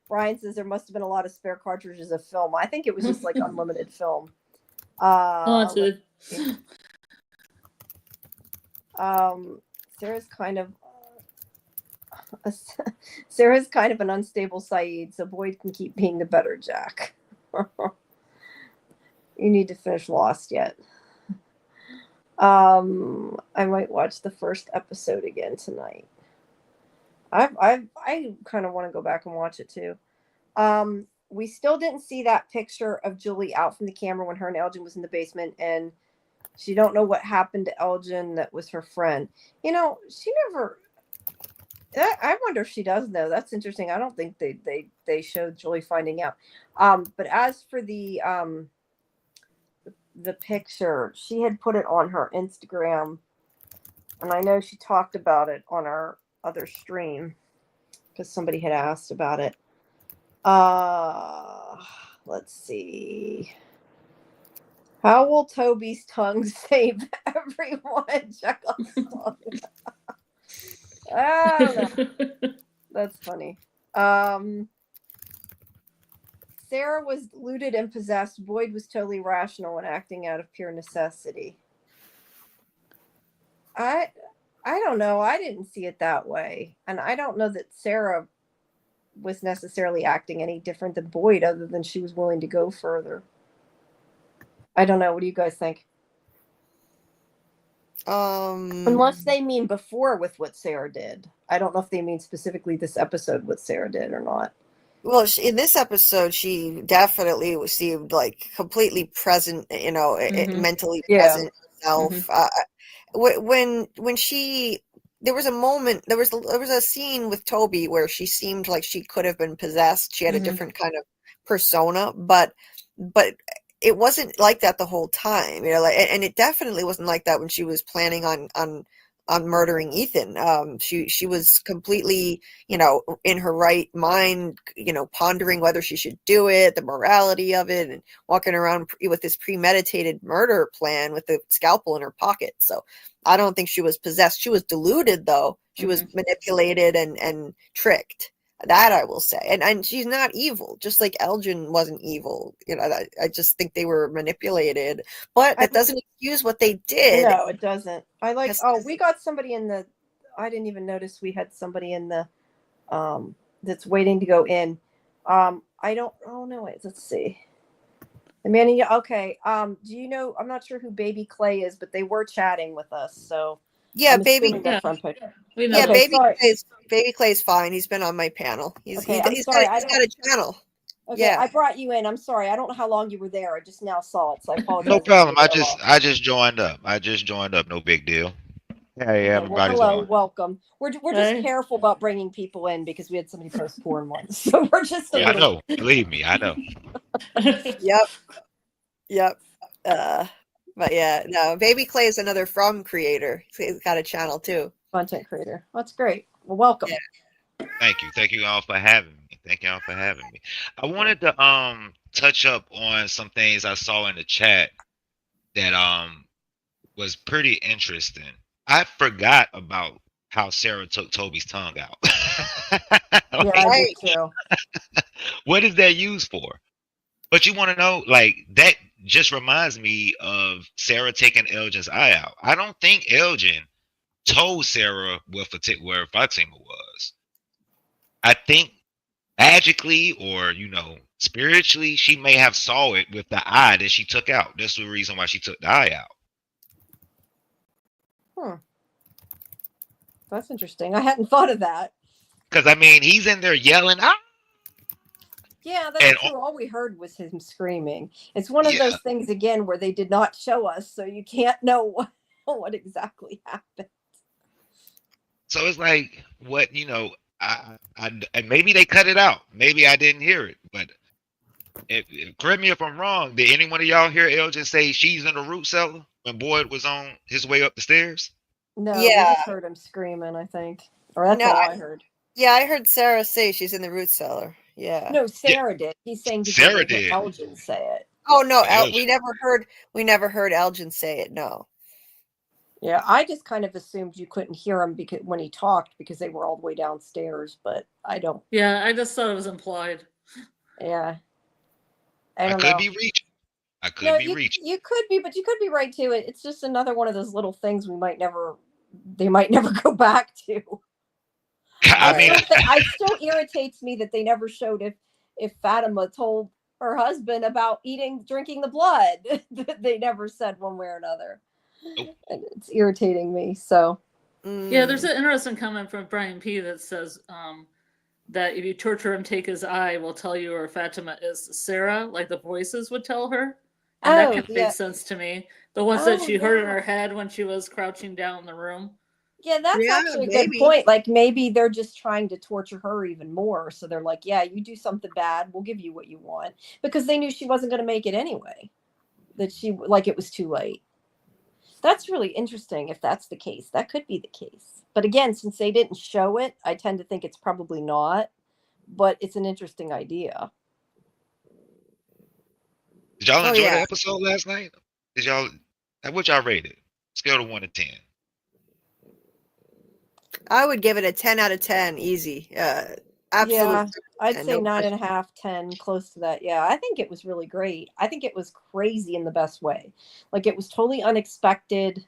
Brian says there must have been a lot of spare cartridges of film. I think it was just like unlimited film. Sarah's kind of an unstable Saeed, so Boyd can keep being the better Jack. You need to finish Lost yet. I might watch the first episode again tonight. I kind of want to go back and watch it too. We still didn't see that picture of Julie out from the camera when her and Elgin was in the basement, and she don't know what happened to Elgin that was her friend. You know, she never. I wonder if she does know. That's interesting. I don't think they showed Julie finding out. But as for the picture, she had put it on her Instagram, and I know she talked about it on our other stream because somebody had asked about it. Let's see. How will Toby's tongue save everyone? Check on song. I don't know. That's funny. Sarah was looted and possessed. Boyd was totally rational and acting out of pure necessity. I don't know. I didn't see it that way. And I don't know that Sarah was necessarily acting any different than Boyd, other than she was willing to go further. I don't know. What do you guys think? Unless they mean before with what Sarah did. I don't know if they mean specifically this episode what Sarah did or not. Well, in this episode, she definitely seemed like completely present, you know, mentally present herself. When she, there was a moment, there was a scene with Toby where she seemed like she could have been possessed. She had a different kind of persona, but it wasn't like that the whole time, you know, like, and it definitely wasn't like that when she was planning on murdering Ethan. She was completely, you know, in her right mind, you know, pondering whether she should do it, the morality of it, and walking around with this premeditated murder plan with the scalpel in her pocket. So I don't think she was possessed. She was deluded, though. She was manipulated and tricked. That I will say. And she's not evil, just like Elgin wasn't evil. You know, I just think they were manipulated. But that doesn't excuse what they did. No, it doesn't. We got somebody in the, I didn't even notice we had somebody in the, that's waiting to go in. Let's see. Amanda, okay. Do you know, I'm not sure who Baby Clay is, but they were chatting with us, so. Yeah, Baby Clay's fine. He's been on my panel. He's got a channel. Okay, yeah. I brought you in. I'm sorry. I don't know how long you were there. I just now saw it, so I apologize. No problem. I just joined up. No big deal. Hey, everybody's hello, on. welcome. We're just careful about bringing people in because we had somebody post porn once, so we're just. I know. Believe me, I know. Yep. But yeah, no, Baby Clay is another From creator. He's got a channel too. Content creator. That's great. Well, welcome. Yeah. Thank you all for having me. Thank you all for having me. I wanted to touch up on some things I saw in the chat that was pretty interesting. I forgot about how Sarah took Toby's tongue out. Yeah, Like, I Right. do too. what is that used for? But you want to know, like, that just reminds me of Sarah taking Elgin's eye out. I don't think Elgin told Sarah where Fatima was. I think magically or, spiritually, she may have saw it with the eye that she took out. That's the reason why she took the eye out. That's interesting. I hadn't thought of that. Because, I mean, he's in there yelling, ah! Yeah, that's And- true. All we heard was him screaming. It's one of Yeah. those things again where they did not show us, so you can't know what exactly happened. So it's like, what, and maybe they cut it out. Maybe I didn't hear it. But correct me if I'm wrong. Did any one of y'all hear Elgin say she's in the root cellar when Boyd was on his way up the stairs? No, Yeah. we just heard him screaming, I think. Or that's No, all I heard. Yeah, I heard Sarah say she's in the root cellar. Yeah. No, Sarah did. He's saying did Sarah you hear did. Elgin say it? Oh no, Elgin. we never heard Elgin say it. No. Yeah, I just kind of assumed you couldn't hear him because when he talked because they were all the way downstairs, but I don't. Yeah, I just thought it was implied. Yeah, I I don't could know. be reaching. I could No, be reaching. you could be, but you could be right too. It's just another one of those little things they might never go back to. I mean, It still irritates me that they never showed if Fatima told her husband about drinking the blood. They never said one way or another. Nope. And it's irritating me. So Yeah, there's an interesting comment from Brian P. that says that if you torture him, take his eye, will tell you where Fatima is. Sarah, like the voices would tell her. And that kind of makes sense to me. The ones that she heard in her head when she was crouching down in the room. yeah, that's Yeah, actually a maybe. good point. Like maybe they're just trying to torture her even more. So they're like, yeah, you do something bad, we'll give you what you want. Because they knew she wasn't going to make it anyway. That it was too late. That's really interesting if that's the case. That could be the case. But again, since they didn't show it, I tend to think it's probably not. But it's an interesting idea. did y'all Oh, enjoy yeah. the episode last night? What y'all rated? Scale of 1 to 10. I would give it a 10 out of 10, easy. Absolutely. Yeah, I'd And say no 9.5, 10, close to that. Yeah, I think it was really great. I think it was crazy in the best way. Like it was totally unexpected.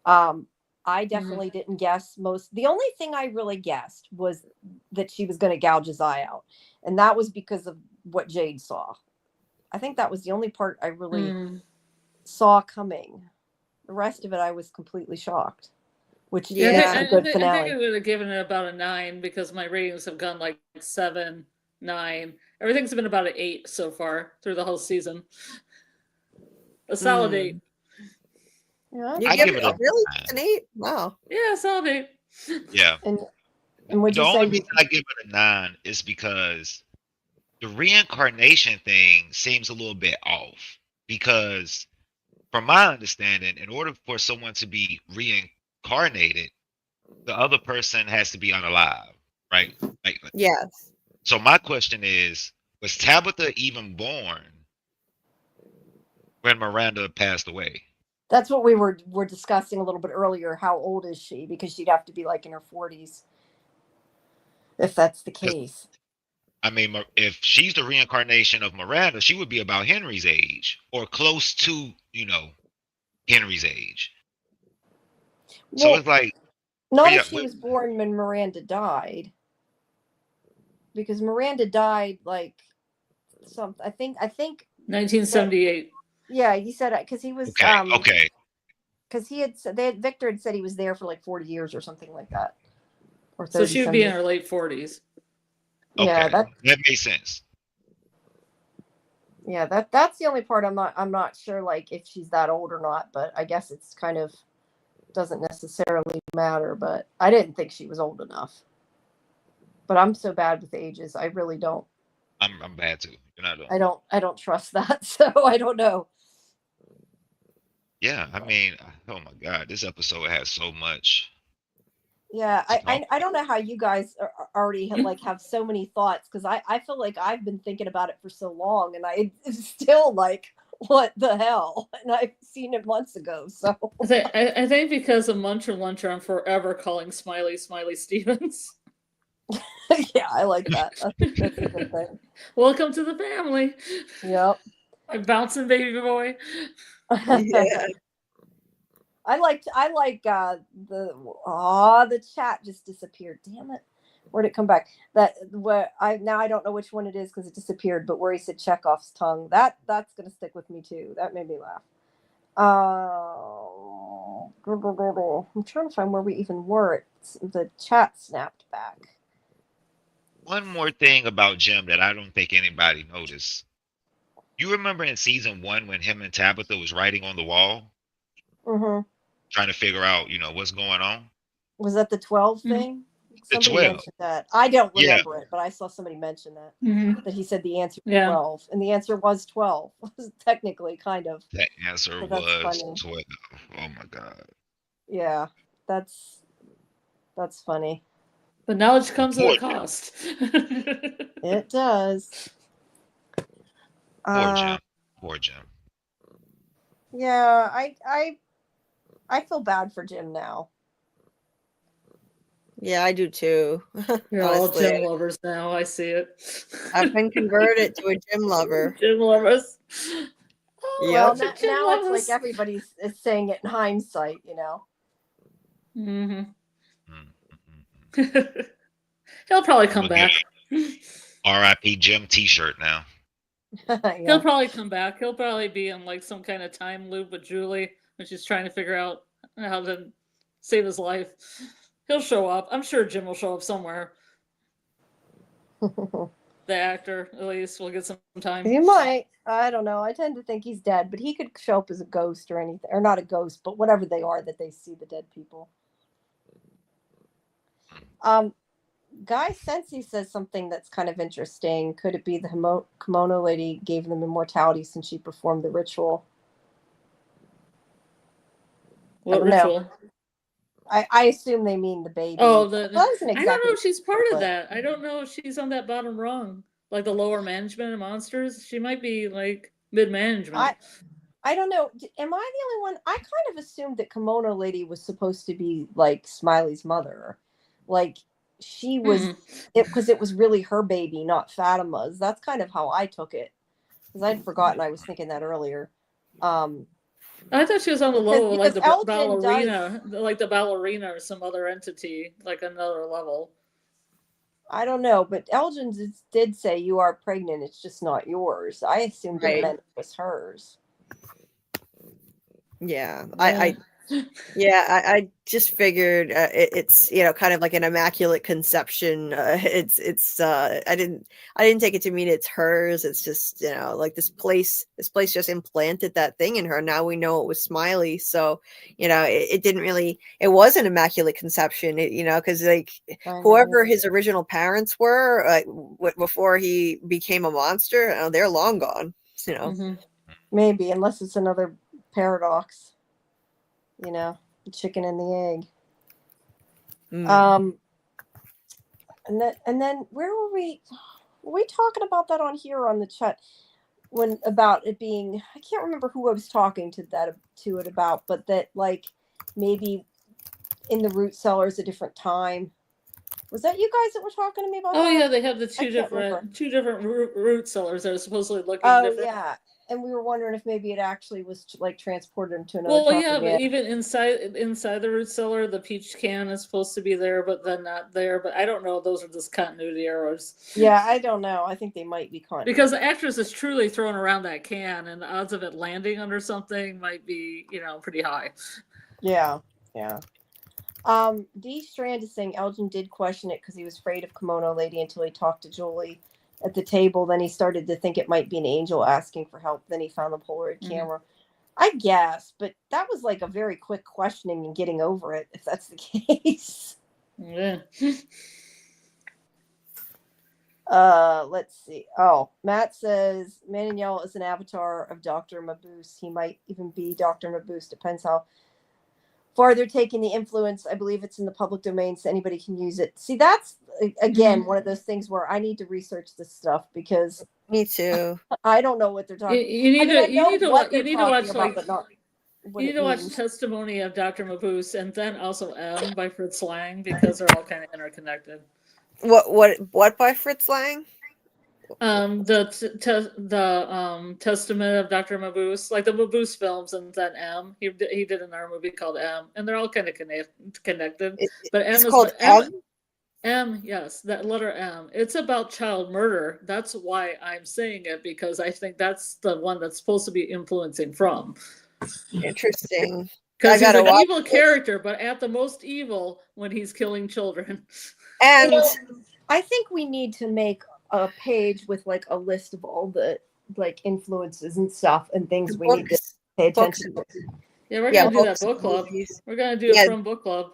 I definitely didn't guess most. The only thing I really guessed was that she was going to gouge his eye out, and that was because of what Jade saw. I think that was the only part I really saw coming. The rest of it, I was completely shocked. Which Yeah, makes I a good think finale. I would have given it about a 9 because my ratings have gone like 7, 9. Everything's been about an 8 so far through the whole season. A solid 8. Yeah. You I give give it it a really 9. an 8? Wow. Yeah, solid 8. Yeah. And would The you only say? reason I give it a 9 is because the reincarnation thing seems a little bit off. Because from my understanding, in order for someone to be reincarnated, the other person has to be unalive, right? Like, Yes. so my question is, was Tabitha even born when Miranda passed away? That's what we were discussing a little bit earlier. How old is she? Because she'd have to be like in her 40s, if that's the case. I mean, if she's the reincarnation of Miranda, she would be about Henry's age or close to, Henry's age. So Well, it's like, not yeah, if she was born when Miranda died, because Miranda died like something. I think. 1978. Yeah, he said it because he was. okay. Because he had said Victor had said he was there for like 40 years or something like that. Or 30 So she would be in years. her late 40s. Yeah, Okay, that makes sense. Yeah, that's the only part I'm not sure like if she's that old or not, but I guess it's kind of doesn't necessarily matter, but I didn't think she was old enough. But I'm so bad with ages. I really don't. I'm bad too. You're not. I don't trust that. So I don't know. Yeah, I mean, oh my God, this episode has so much. Yeah, to talk I don't know how you guys already like have so many thoughts, because I feel like I've been thinking about it for so long, and I it's still like, what the hell? And I've seen it months ago. So I think because of Muncher Luncher, I'm forever calling Smiley Smiley Stevens. yeah, I like that. That's a good thing. Welcome to the family. Yep. My bouncing baby boy. Yeah. I like the chat just disappeared. Damn it. Where'd it come back? That where I don't know which one it is because it disappeared, but where he said Chekhov's tongue. That's gonna stick with me too. That made me laugh. I'm trying to find where we even were. The chat snapped back. One more thing about Jim that I don't think anybody noticed. You remember in season 1 when him and Tabitha was writing on the wall, Mm-hmm. trying to figure out, what's going on? Was that the 12 Mhm. thing? The Somebody 12. mentioned that. I don't Yeah. remember it, but I saw somebody mention that. Mhm. That he said the answer was Yeah. 12. And the answer was 12. Technically, kind of. That answer So that's was funny. 12. Oh my God. Yeah. That's funny. But knowledge comes at Poor a Jim. cost. It does. Poor Jim. Poor Jim. Yeah, I feel bad for Jim now. Yeah, I do too. You're all Honestly, Jim lovers now. I see it. I've been converted to a gym lover. Jim lovers. Oh, Well, Yep. Jim now it's lovers. like everybody's is saying it in hindsight, Mm-hmm. Mm-mm-mm. He'll probably come We'll get back. R.I.P. Jim T-shirt now. He'll Yeah. probably come back. He'll probably be in like some kind of time loop with Julie when she's trying to figure out how to save his life. He'll show up. I'm sure Jim will show up somewhere. The actor, at least, will get some time. He might. I don't know. I tend to think he's dead, but he could show up as a ghost or anything. Or not a ghost, but whatever they are that they see the dead people. Guy Sensi says something that's kind of interesting. Could it be the kimono lady gave them immortality since she performed the ritual? What I don't know. ritual? I assume they mean the baby. Oh, That isn't I don't exactly know if she's part of but- that. I don't know if she's on that bottom rung, like the lower management of monsters. She might be like mid-management. I don't know. Am I the only one? I kind of assumed that Kimono Lady was supposed to be like Smiley's mother. Like she was it because it was really her baby, not Fatima's. That's kind of how I took it. Because I'd forgotten I was thinking that earlier. I thought she was on the low, like the Elgin ballerina, like the ballerina or some other entity, like another level. I don't know, but Elgin did say you are pregnant. It's just not yours. I assumed Right. it meant it was hers. Yeah, I just figured it's kind of like an immaculate conception. I didn't take it to mean it's hers. It's just like this place just implanted that thing in her. Now we know it was Smiley, so it didn't really, it was an immaculate conception. Because like whoever his original parents were, before he became a monster, they're long gone. Maybe, unless it's another paradox. The chicken and the egg. And then where were we? Were we talking about that on here or on the chat? When about it being, I can't remember who I was talking to it about, but that like maybe in the root cellars a different time. Was that you guys that were talking to me about that? Oh yeah, they have the two remember. different root cellars that are supposedly looking different. Yeah. And we were wondering if maybe it actually was like transported into another. Well, yeah, but even inside the root cellar, the peach can is supposed to be there, but then not there. But I don't know; those are just continuity errors. Yeah, I don't know. I think they might be continuity because the actress is truly throwing around that can, and the odds of it landing under something might be, pretty high. Yeah. D Strand is saying Elgin did question it because he was afraid of Kimono Lady until he talked to Julie at the table. Then he started to think it might be an angel asking for help. Then he found the Polaroid camera. I guess, but that was like a very quick questioning and getting over it, if that's the case. Yeah. Let's see. Oh, Matt says Man in Yellow is an avatar of Dr. Mabuse. He might even be Dr. Mabuse. Depends how far they're taking the influence. I believe it's in the public domain, so anybody can use it. See, that's again one of those things where I need to research this stuff because Me too. I don't know what they're You, talking. you need I mean, to I you know need to what wa- they're you need to talking watch about, like but not what you it need to watch means. Testimony of Dr. Mabuse and then also M by Fritz Lang because they're all kind of interconnected. What by Fritz Lang? The Testament of Dr. Mabuse, like the Mabuse films, and then M. He did another movie called M, and they're all kind of connected. But M It's is called M. M. M, yes, that letter M. It's about child murder. That's why I'm saying it because I think that's the one that's supposed to be influencing from. Interesting. Because he's gotta an watch evil character, but at the most evil when he's killing children. And I think we need to make a page with like a list of all the like influences and stuff and things we need to pay books, attention to. Yeah, we're Yeah, gonna do that books and book club. movies. We're gonna do Yeah. it from book club.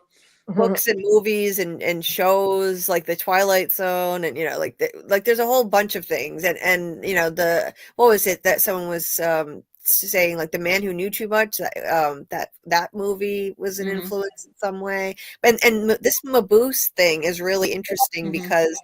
books and movies and shows like the Twilight Zone and like there's a whole bunch of things and what was it that someone was saying, like The Man Who Knew Too Much, that movie was an influence in some way. And this Mabuse thing is really interesting because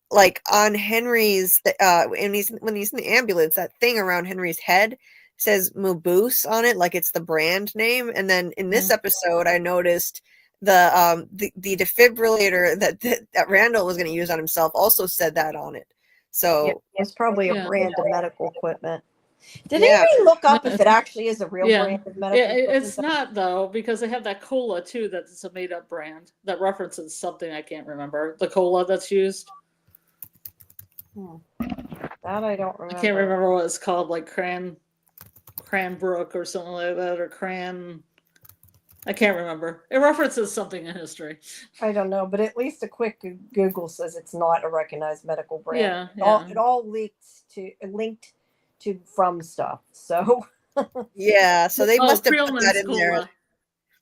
like on Henry's when he's in the ambulance, that thing around Henry's head says Mabuse on it, like it's the brand name. And then in this episode I noticed the defibrillator that Randall was going to use on himself also said that on it. So yeah, it's probably a brand of medical equipment. Did Yeah. anybody look up if it actually is a real brand of medical equipment? It's not though, because they have that cola too that's a made up brand that references something I can't remember. The cola that's used. That I don't remember. I can't remember what it's called, like Cranbrook or something like that, or I can't remember. It references something in history. I don't know, but at least a quick Google says it's not a recognized medical brand. Yeah, It all linked to from stuff. So yeah, so they must have put Creelman's that in there. cola.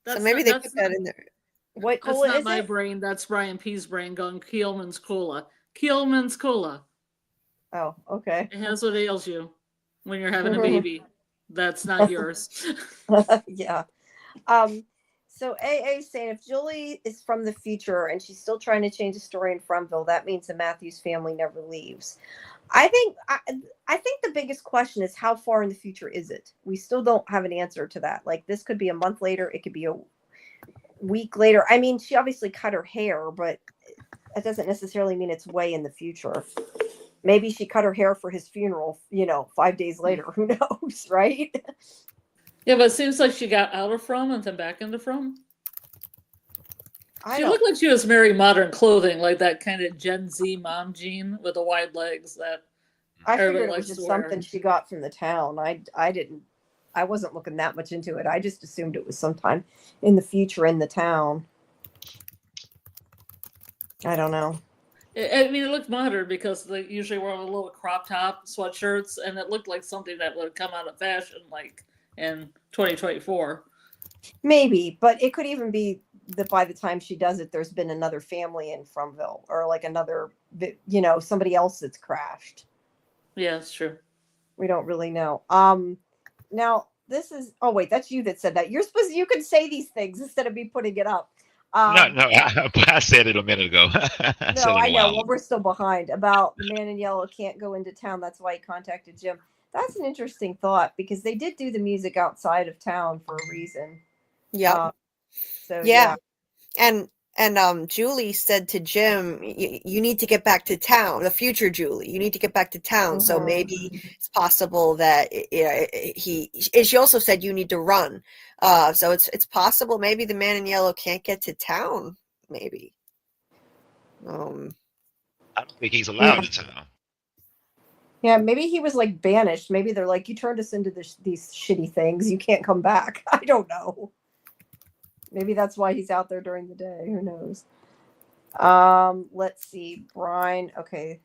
So maybe they put that in there. What That's cola not is my it? brain. That's Brian P's brain going Keelman's cola. Keelman's cola. Oh, okay. It has what ails you when you're having a baby. That's not yours. Yeah. So AA saying if Julie is from the future and she's still trying to change the story in Fromville, that means the Matthews family never leaves. I think the biggest question is how far in the future is it? We still don't have an answer to that. Like this could be a month later, it could be a week later. I mean, she obviously cut her hair, but that doesn't necessarily mean it's way in the future. Maybe she cut her hair for his funeral, 5 days later. Who knows, right? Yeah, but it seems like she got out of From and then back into From. She looked like she was wearing modern clothing, like that kind of Gen Z mom jean with the wide legs that I figured everybody it was likes just to wear. something she got from the town. I wasn't looking that much into it. I just assumed it was sometime in the future in the town. I don't know. I mean, it looked modern because they usually wear a little crop top sweatshirts, and it looked like something that would come out of fashion, like in 2024. Maybe, but it could even be that by the time she does it, there's been another family in Fromville or like another, somebody else that's crashed. Yeah, it's true. We don't really know. Now this is. Oh wait, that's you that said that. You could say these things instead of me putting it up. No, I said it a minute ago. No, I know. Well, we're still behind about the Man in Yellow can't go into town. That's why he contacted Jim. That's an interesting thought because they did do the music outside of town for a reason. Yeah. So yeah. And Julie said to Jim, you need to get back to town. The future Julie, you need to get back to town. So maybe it's possible that she also said you need to run. So it's possible maybe the Man in Yellow can't get to town. Maybe. I don't think he's allowed to town. Yeah, maybe he was like banished. Maybe they're like, you turned us into these shitty things. You can't come back. I don't know. Maybe that's why he's out there during the day. Who knows? Let's see. Brian. Okay.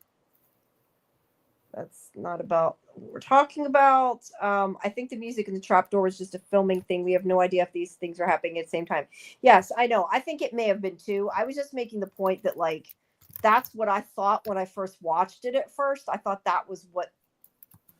That's not about what we're talking about. I think the music in the trapdoor is just a filming thing. We have no idea if these things are happening at the same time. Yes, I know. I think it may have been too. I was just making the point that like that's what I thought when I first watched it at first. I thought that was what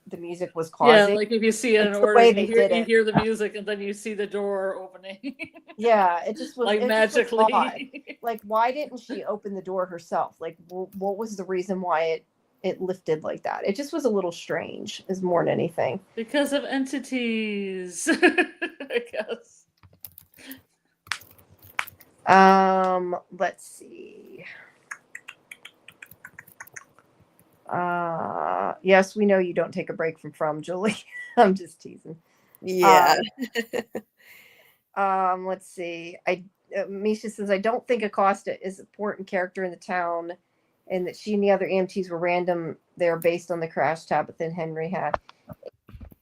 the music was causing. Yeah, like if you see it in It's the order, way you they hear, did you it. hear the music and then you see the door opening. Yeah, it just was like it just was odd. magically. Like, why didn't she open the door herself? Like, what was the reason why it lifted like that? It just was a little strange, is more than anything. Because of entities, I guess. Let's see. Yes, we know you don't take a break from Julie. I'm just teasing. Yeah. Let's see. Misha says, I don't think Acosta is an important character in the town, and that she and the other EMTs were random. They're based on the crash Tabitha and Henry had.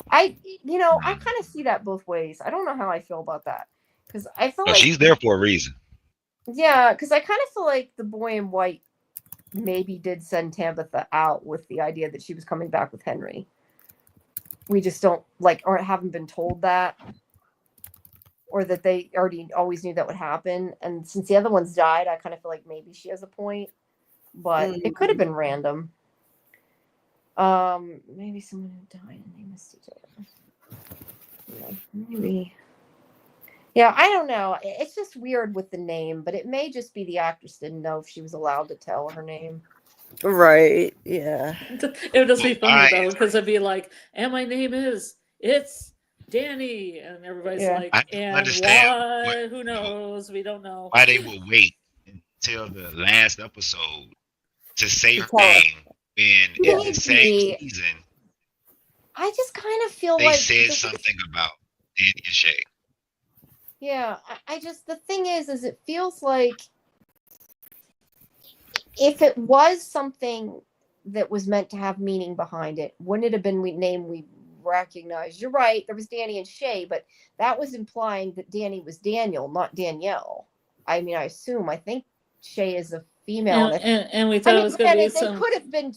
I kind of see that both ways. I don't know how I feel about that, because I feel like she's there for a reason. Yeah, because I kind of feel like the boy in white maybe did send Tabitha out with the idea that she was coming back with Henry. We just don't or haven't been told that, or that they already always knew that would happen. And since the other ones died, I kind of feel like maybe she has a point, but it could have been random. Maybe someone who died and they missed each other. Yeah, maybe. Yeah, I don't know. It's just weird with the name, but it may just be the actress didn't know if she was allowed to tell her name. Right. Yeah. It would just be Well, funny though, because it'd be like, and my name is, it's Danny, and everybody's Yeah. like, I don't and understand why? Who knows? We don't know. why they would wait until the last episode to say her tell us. name when in the same Maybe. season I just kind of feel they like said something about Danny and Shay. Yeah, I just, the thing is it feels like if it was something that was meant to have meaning behind it, wouldn't it have been name we recognized? You're right, there was Danny and Shay, but that was implying that Danny was Daniel, not Danielle. I mean, I think Shay is a female. And we thought it was going to be they could have been,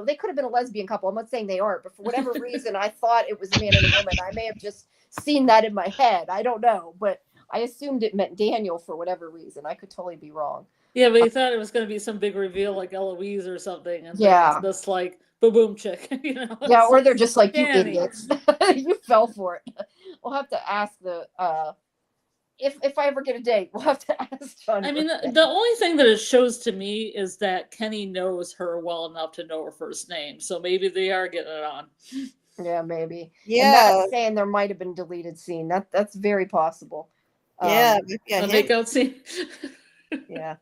they could have been a lesbian couple. I'm not saying they aren't, but for whatever reason, I thought it was a man and a woman. I may have just seen that in my head. I don't know, but I assumed it meant Daniel for whatever reason. I could totally be wrong. Yeah, but he thought it was going to be some big reveal like Eloise or something, and Yeah, then it's this like boom chick, Yeah, or they're just like, Danny. you idiots, you fell for it. We'll have to ask the if I ever get a date, we'll have to ask John. I mean, the only thing that it shows to me is that Kenny knows her well enough to know her first name, so maybe they are getting it on. Yeah, maybe. Yeah. And that's saying there might have been deleted scene. That's very possible. Yeah. A makeout scene. Yeah.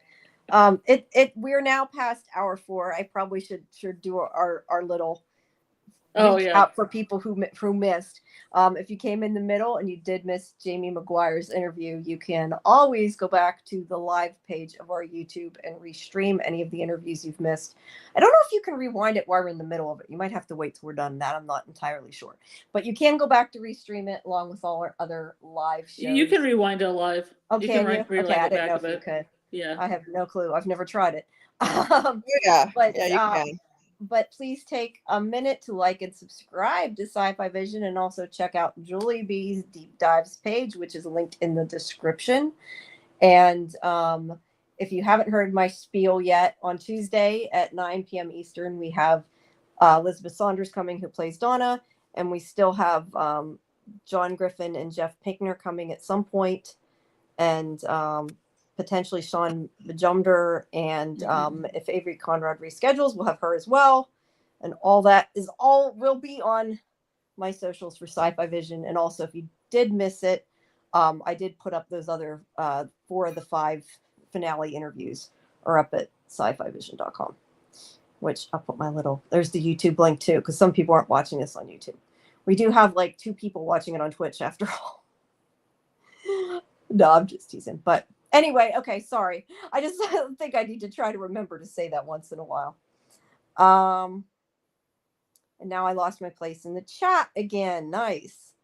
We're now past hour 4. I probably should do our little recap for people who missed. If you came in the middle and you did miss Jamie McGuire's interview, you can always go back to the live page of our YouTube and restream any of the interviews you've missed. I don't know if you can rewind it while we're in the middle of it. You might have to wait till we're done. That I'm not entirely sure, but you can go back to restream it along with all our other live shows. You can rewind it live. Okay, you can rewind okay, I it didn't know back if a you bit. could. Yeah, I have no clue. I've never tried it. Yeah, but yeah, you can. But please take a minute to like and subscribe to Sci-Fivision, and also check out Julie B's Deep Dives page, which is linked in the description. And if you haven't heard my spiel yet, on Tuesday at 9 p.m. Eastern, we have Elizabeth Saunders coming, who plays Donna, and we still have John Griffin and Jeff Pinkner coming at some point, and potentially Sean Bajumder, and if Avery Conrad reschedules, we'll have her as well. And all that will be on my socials for Sci-Fivision. And also, if you did miss it, I did put up those other 4 of the 5 finale interviews are up at scifivision.com, which I'll put there's the YouTube link too, because some people aren't watching this on YouTube. We do have like 2 people watching it on Twitch after all. No, I'm just teasing. But anyway, okay, sorry. I just think I need to try to remember to say that once in a while. And now I lost my place in the chat again. Nice.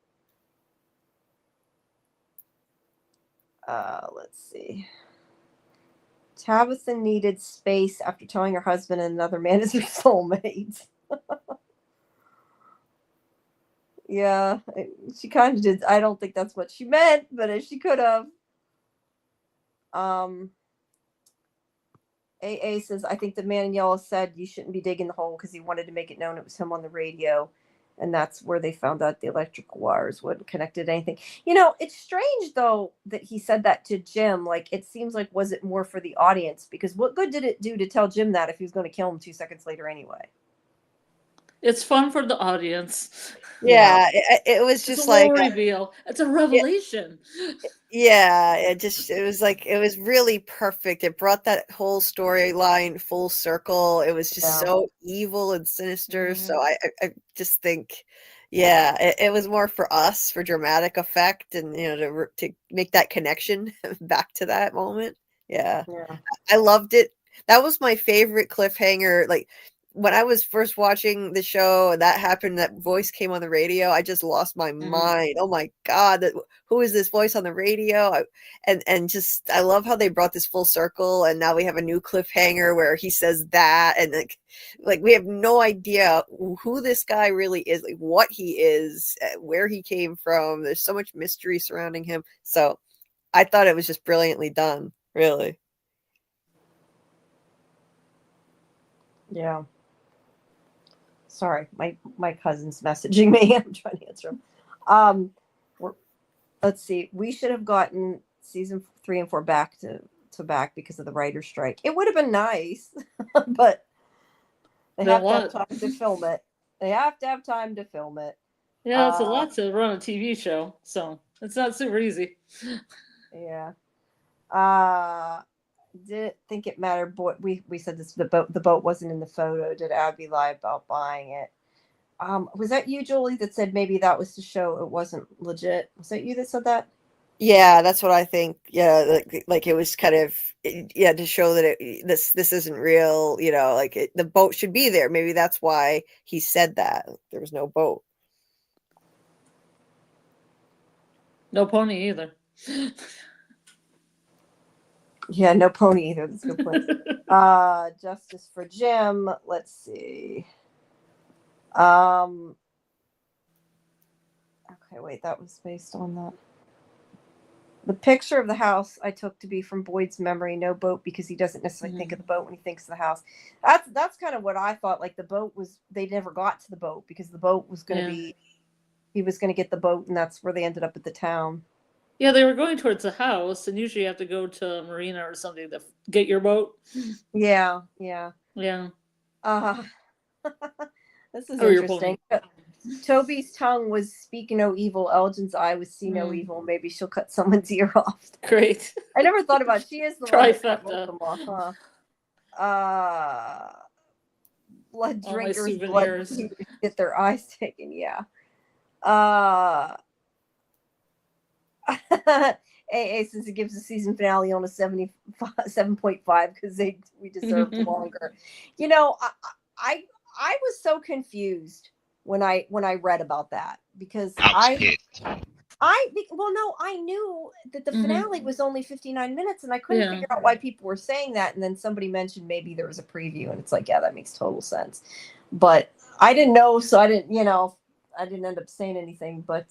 Let's see. Tabitha needed space after telling her husband another man is her soulmate. Yeah, she kind of did. I don't think that's what she meant, but she could have. AA says, I think the man in yellow said you shouldn't be digging the hole because he wanted to make it known it was him on the radio. And that's where they found out the electrical wires wouldn't connected anything. You know, it's strange, though, that he said that to Jim. Like, it seems like, was it more for the audience? Because what good did it do to tell Jim that if he was going to kill him 2 seconds later anyway? It's fun for the audience. Yeah, it was It's just a like little reveal. It's a revelation. yeah, it was really perfect. It brought that whole storyline full circle. It was just so evil and sinister. So I just think, yeah, it was more for us for dramatic effect and to make that connection back to that moment. Yeah, I loved it. That was my favorite cliffhanger. Like when I was first watching the show and that happened, that voice came on the radio, I just lost my mind. Oh my God, who is this voice on the radio? And just, I love how they brought this full circle and now we have a new cliffhanger where he says that. And like we have no idea who this guy really is, like what he is, where he came from. There's so much mystery surrounding him. So I thought it was just brilliantly done, really. Yeah. Sorry, my cousin's messaging me. I'm trying to answer him. Let's see. We should have gotten season 3 and 4 back to back because of the writer's strike. It would have been nice, but they have to have time to film it. They have to have time to film it. Yeah, it's a lot to run a TV show, so it's not super easy. Yeah. Didn't think it mattered. Boy, we said this. The boat wasn't in the photo. Did Abby lie about buying it? Was that you, Julie, that said maybe that was to show it wasn't legit? Was that you that said that? Yeah, that's what I think. Yeah, like it was kind of to show that this isn't real. Like the boat should be there. Maybe that's why he said that there was no boat. No pony either. Yeah, no pony either. That's a good point. Justice for Jim. Let's see. Okay, wait, that was based on that. The picture of the house I took to be from Boyd's memory. No boat because he doesn't necessarily think of the boat when he thinks of the house. That's kind of what I thought. Like the boat was, they never got to the boat because the boat was going to be, he was going to get the boat, and that's where they ended up at the town. Yeah, they were going towards the house, and usually you have to go to a marina or something to get your boat. Yeah. Yeah. This is interesting. Toby's tongue was speak no evil. Elgin's eye was see no evil. Maybe she'll cut someone's ear off. Great. I never thought about it. She is the one that cut both them off, huh? Blood drinkers, blood get their eyes taken. Yeah. AA since it gives the season finale on a 7.5 because we deserved longer. I was so confused when I read about that because I knew that the finale was only 59 minutes and I couldn't figure out why people were saying that, and then somebody mentioned maybe there was a preview and it's like, yeah, that makes total sense, but I didn't know, so I didn't end up saying anything, but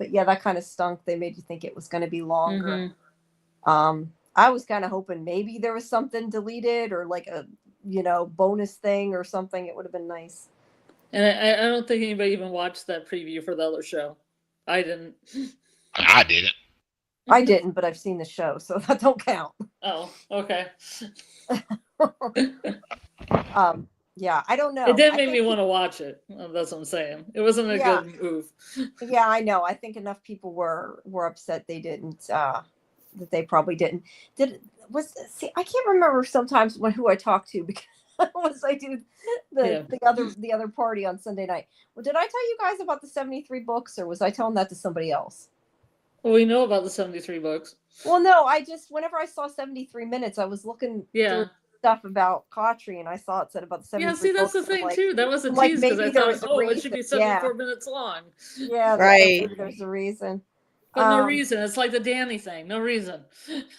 yeah, that kind of stunk. They made you think it was going to be longer. I was kind of hoping maybe there was something deleted or like a bonus thing or something. It would have been nice. And I don't think anybody even watched that preview for the other show. I didn't. I didn't. I didn't, but I've seen the show, so that don't count. Oh, okay. Yeah, I don't know. It did make me want to watch it. That's what I'm saying. It wasn't a good move. Yeah, I know. I think enough people were upset they didn't. That they probably didn't. I can't remember sometimes who I talked to because once I do the other party on Sunday night. Well, did I tell you guys about the 73 books, or was I telling that to somebody else? Well, we know about the 73 books. Well, no, whenever I saw 73 minutes, I was looking through stuff about Cautry, and I saw it said about the 73 books. Yeah, see, that's books, the thing, too. That was a tease because I thought, it should be 74 minutes long. Yeah, right. Maybe there's a reason. But no reason. It's like the Danny thing. No reason.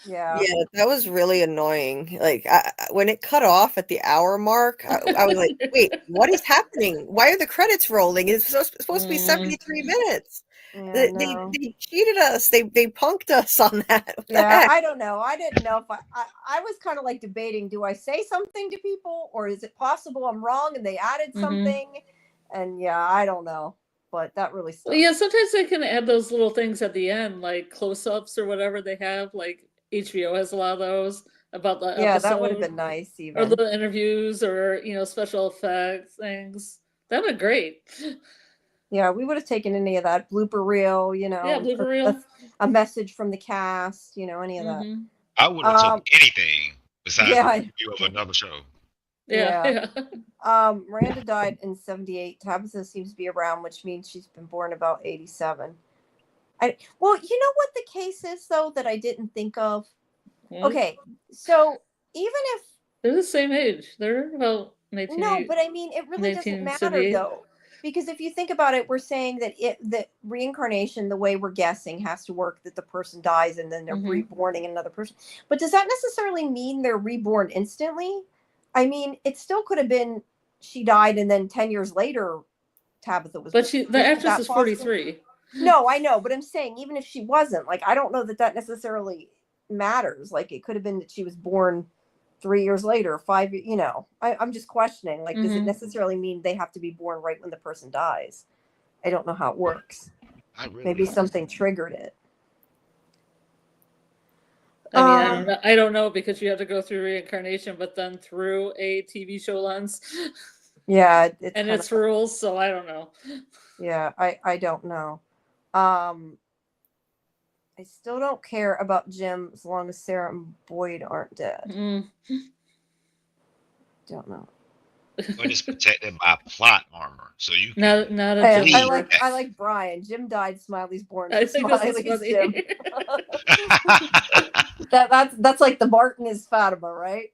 Yeah, that was really annoying. Like when it cut off at the hour mark, I was like, wait, what is happening? Why are the credits rolling? It's supposed to be 73 minutes. Yeah, They, no. they cheated us. They punked us on that. What the Yeah, heck? I don't know. I didn't know if I was kind of like debating, do I say something to people or is it possible I'm wrong and they added something? And yeah, I don't know. But that really sucks. Well, yeah, sometimes they can add those little things at the end, like close-ups or whatever they have. Like HBO has a lot of those about the Yeah, that would have episode, been nice or even. little interviews, or special effects things. That would be great. Yeah, we would have taken any of that blooper reel, Yeah, blooper reel. a message from the cast, any of that. I would have took anything besides Yeah, the review of another show. Yeah. Miranda died in 78. Tabitha seems to be around, which means she's been born about 87. Well, you know what the case is though that I didn't think of? Okay, so even if they're the same age, they're about 19. no, but I mean, it really doesn't matter though, because if you think about it, we're saying that reincarnation, the way we're guessing, has to work that the person dies and then they're reborning another person. But does that necessarily mean they're reborn instantly? I mean, it still could have been she died and then 10 years later Tabitha was. But the actress is 43. No, I know, but I'm saying even if she wasn't, like, I don't know that necessarily matters. Like, it could have been that she was born 3 years later, 5, I'm just questioning, like, does it necessarily mean they have to be born right when the person dies? I don't know how it works. Maybe something triggered it. I mean, I don't know because you have to go through reincarnation, but then through a TV show lens. Yeah, and its rules, so I don't know. Yeah, I don't know. I still don't care about Jim as long as Sarah and Boyd aren't dead. Don't know. But it's protected by plot armor, so you can not a Jim. I like Brian. Jim died. Smiley's born. I think Smiley's Jim. that's like the Barton is Fatima, right?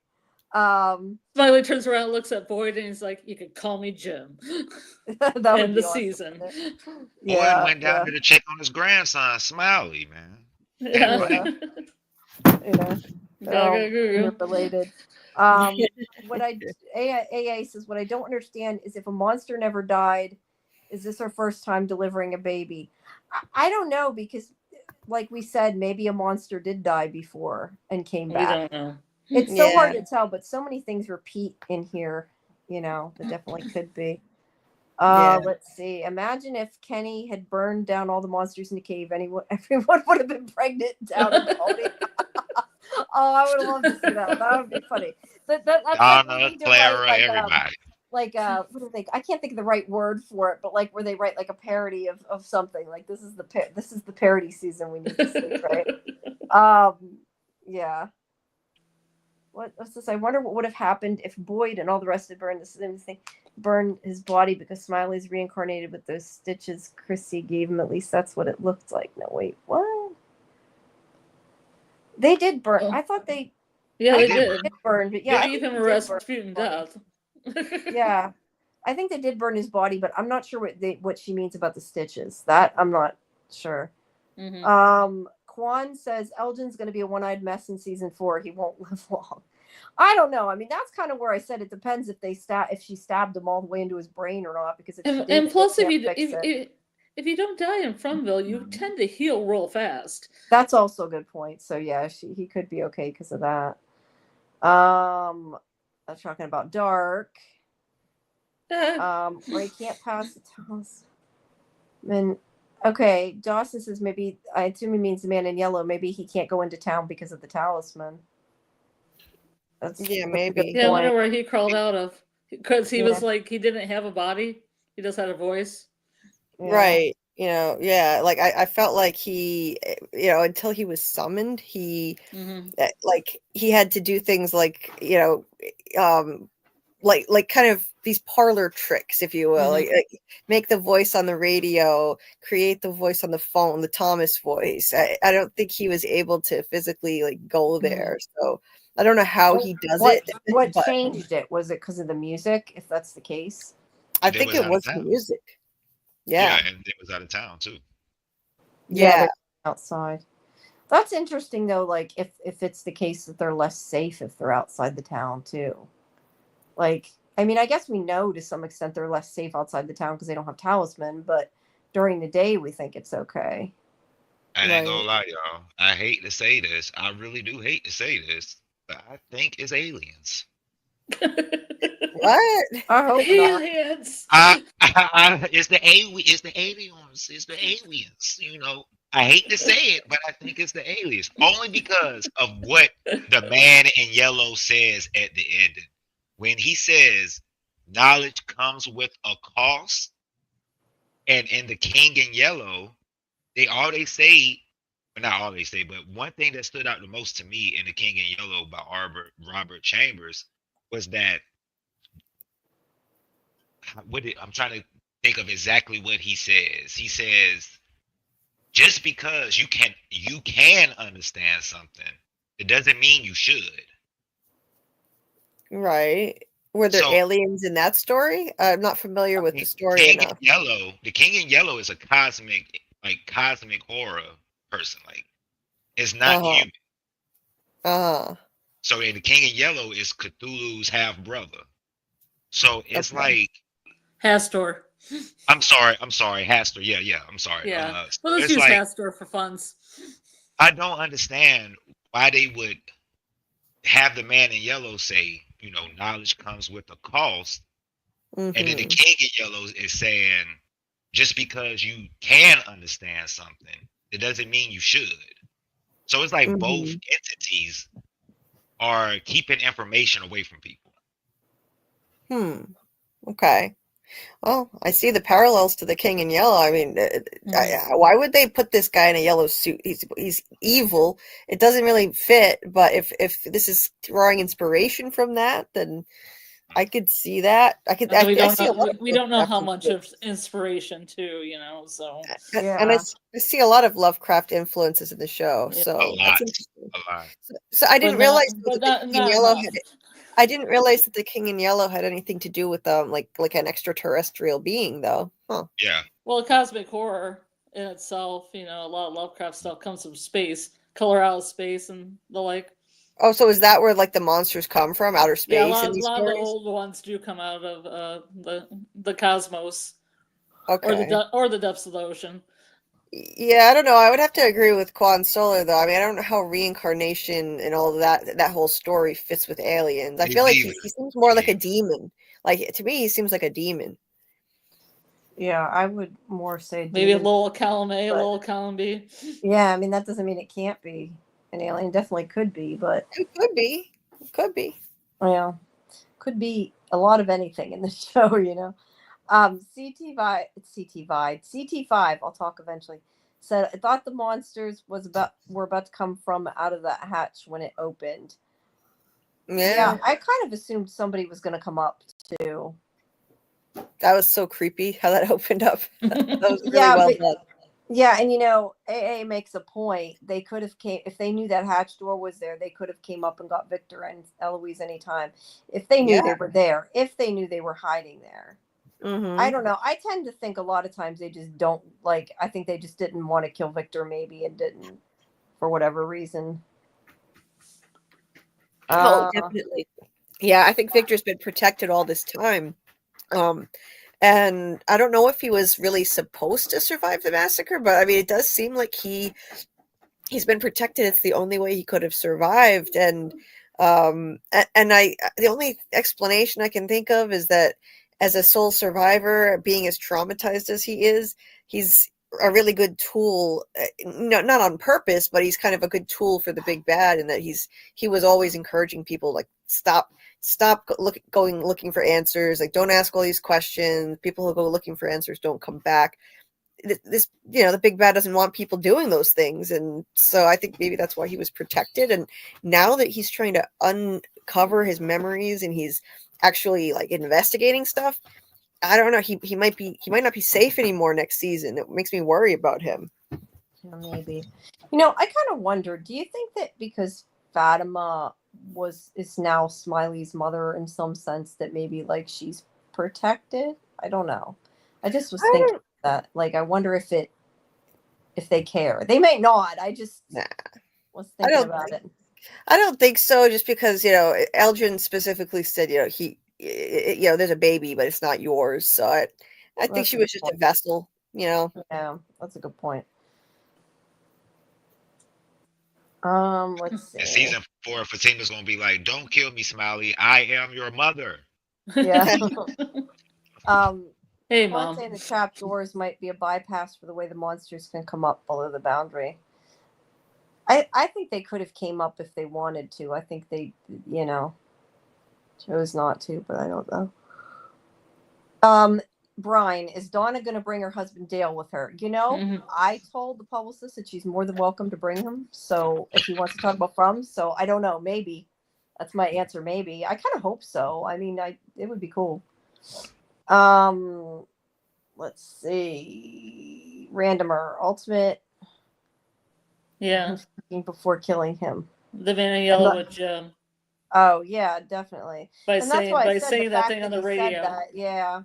Smiley turns around, looks at Boyd, and he's like, "You could call me Jim." That End the awesome, season. Boyd went down to check on his grandson, Smiley, man. Yeah. They're related. What AA says, what I don't understand is if a monster never died, is this our first time delivering a baby? I don't know, because like we said, maybe a monster did die before and came back. We don't know. It's so hard to tell, but so many things repeat in here, that definitely could be. Let's see. Imagine if Kenny had burned down all the monsters in the cave. Everyone would have been pregnant down in Pony. Oh, I would love to see that. That would be funny. That's Donna, Clara, everybody. What do they? I can't think of the right word for it, but like where they write like a parody of something. Like this is the parody season we need to see, right? Yeah. What's this? I wonder what would have happened if Boyd and all the rest had burned the same thing, burned his body because Smiley's reincarnated with those stitches Chrissy gave him. At least that's what it looked like. No, wait, what? They did burn. I thought they. Yeah, they did burn. But yeah, they gave him a Rasputin death. Yeah, I think they did burn his body, but I'm not sure what she means about the stitches. That I'm not sure. Quan says Elgin's going to be a one-eyed mess in season 4. He won't live long. I don't know. I mean, that's kind of where I said it depends if she stabbed him all the way into his brain or not. Because and plus, if you don't die in Fromentville, you tend to heal real fast. That's also a good point. So yeah, he could be okay because of that. I'm talking about Dark. Where he can't pass the house. Then. Okay, Dawson says maybe, I assume he means the man in yellow. Maybe he can't go into town because of the talisman. Maybe. Yeah, I wonder where he crawled out of. Because he was like, he didn't have a body. He just had a voice. Yeah. Right. Like I felt like he, until he was summoned, he, like he had to do things like, like kind of these parlor tricks, if you will, like make the voice on the radio, create the voice on the phone, the Thomas voice. I don't think he was able to physically like go there. So I don't know how he does it. What changed it? Was it because of the music? If that's the case, I think it was the music. Yeah, and it was out of town too. Yeah, outside. That's interesting though. Like if it's the case that they're less safe if they're outside the town too. Like, I mean, I guess we know to some extent they're less safe outside the town because they don't have talisman, but during the day we think it's okay. I ain't gonna Right. lie, y'all. I hate to say this. I really do hate to say this, but I think it's aliens. What? I hope not. Aliens. It's the it's the aliens. It's the aliens. You know, I hate to say it, but I think it's the aliens. Only because of what the man in yellow says at the end. When he says knowledge comes with a cost, and in the King in Yellow, they say, well, not all they say, but one thing that stood out the most to me in the King in Yellow by Robert Chambers was that I'm trying to think of exactly what he says. He says, just because you can understand something, it doesn't mean you should. Right. Were there So aliens in that story? I'm not familiar with the story King enough. in Yellow, the King in Yellow is a cosmic horror person. Like, it's not Uh-huh. human. Uh-huh. So in the King in Yellow is Cthulhu's half brother. So it's Okay. like, Hastor. I'm sorry, Hastor. Yeah, I'm sorry. Yeah. So Well, let's it's use like, Hastor for funds. I don't understand why they would have the man in yellow say, you know, knowledge comes with a cost. And then the Mhm. King in yellow is saying, just because you can understand something, it doesn't mean you should. So it's like both Mhm. entities are keeping information away from people. Okay. Well, I see the parallels to the King in Yellow. I mean, why would they put this guy in a yellow suit? He's evil. It doesn't really fit. But if this is drawing inspiration from that, then I could see that. Although we I don't see a know, lot of we don't know how Lovecraft much of inspiration too, you know. So and Yeah. I see a lot of Lovecraft influences in the show. Yeah. So that's interesting. A lot. So I didn't realize but that the King in not Yellow enough. I didn't realize that the King in Yellow had anything to do with like an extraterrestrial being, though. Huh. Yeah. Well, cosmic horror in itself, you know, a lot of Lovecraft stuff comes from space, color out of space, and the like. Oh, so is that where like the monsters come from, outer Yeah, space in these lot of the stories? old ones do come out of the cosmos Okay. or the depths of the ocean. Yeah, I don't know. I would have to agree with Quan Solar, though. I mean, I don't know how reincarnation and all of that whole story fits with aliens. I Me feel like neither. he seems more like Me a demon. Like, to me, he seems like a demon. Yeah, I would more say Maybe a demon, little column A, a but- little column B. Yeah, I mean that doesn't mean it can't be an alien. Definitely could be, but It could be. It could be. yeah, could be a lot of anything in the show, you know. CT5. I'll talk eventually. Said I thought the monsters were about to come from out of that hatch when it opened. Yeah. I kind of assumed somebody was going to come up too. That was so creepy how that opened up. That was really Yeah, well but- done. Yeah, and you know, AA makes a point. They could have came if they knew that hatch door was there. They could have came up and got Victor and Eloise anytime if they knew they were there. If they knew they were hiding there. Mhm. I don't know. I tend to think a lot of times they just don't like. I think they just didn't want to kill Victor, maybe, and didn't for whatever reason. Oh, definitely. Yeah, I think Victor's been protected all this time. And I don't know if he was really supposed to survive the massacre, but I mean, it does seem like he's been protected. It's the only way he could have survived. And the only explanation I can think of is that as a sole survivor, being as traumatized as he is, he's a really good tool. Not on purpose, but he's kind of a good tool for the big bad, in that he was always encouraging people like stop going looking for answers, like don't ask all these questions. People who go looking for answers don't come back. This, you know, the big bad doesn't want people doing those things, and so I think maybe that's why he was protected. And now that he's trying to uncover his memories and he's actually like investigating stuff, I don't know, he might not be safe anymore next season. It makes me worry about him. Yeah, maybe. You know, I kind of wonder, do you think that because Fatima is now Smiley's mother in some sense, that maybe like she's protected? I don't know. I just was thinking that, like, I wonder if they care. They may not. I just was thinking about it. I don't think so, just because, you know, Elgin specifically said, you know, there's a baby, but it's not yours. So I think she was just a vessel. you know. Yeah, that's a good point. Let's see. In season 4, Fatima's gonna be like, "Don't kill me, Smiley. I am your mother." Yeah. Hey, Well, I'm Mom. saying the trap doors might be a bypass for the way the monsters can come up below the boundary. I think they could have came up if they wanted to. I think they, chose not to, but I don't know. Brian, is Donna going to bring her husband Dale with her? I told the publicist that she's more than welcome to bring him. So if he wants to talk about From, so I don't know, maybe. That's my answer, maybe. I kind of hope so. I mean, it would be cool. Let's see. Randomer, ultimate. Yeah. Before killing him. The man in yellow with Jim. Oh yeah, definitely. By And that's saying why I by said saying the that fact thing on that the he said radio. that, yeah.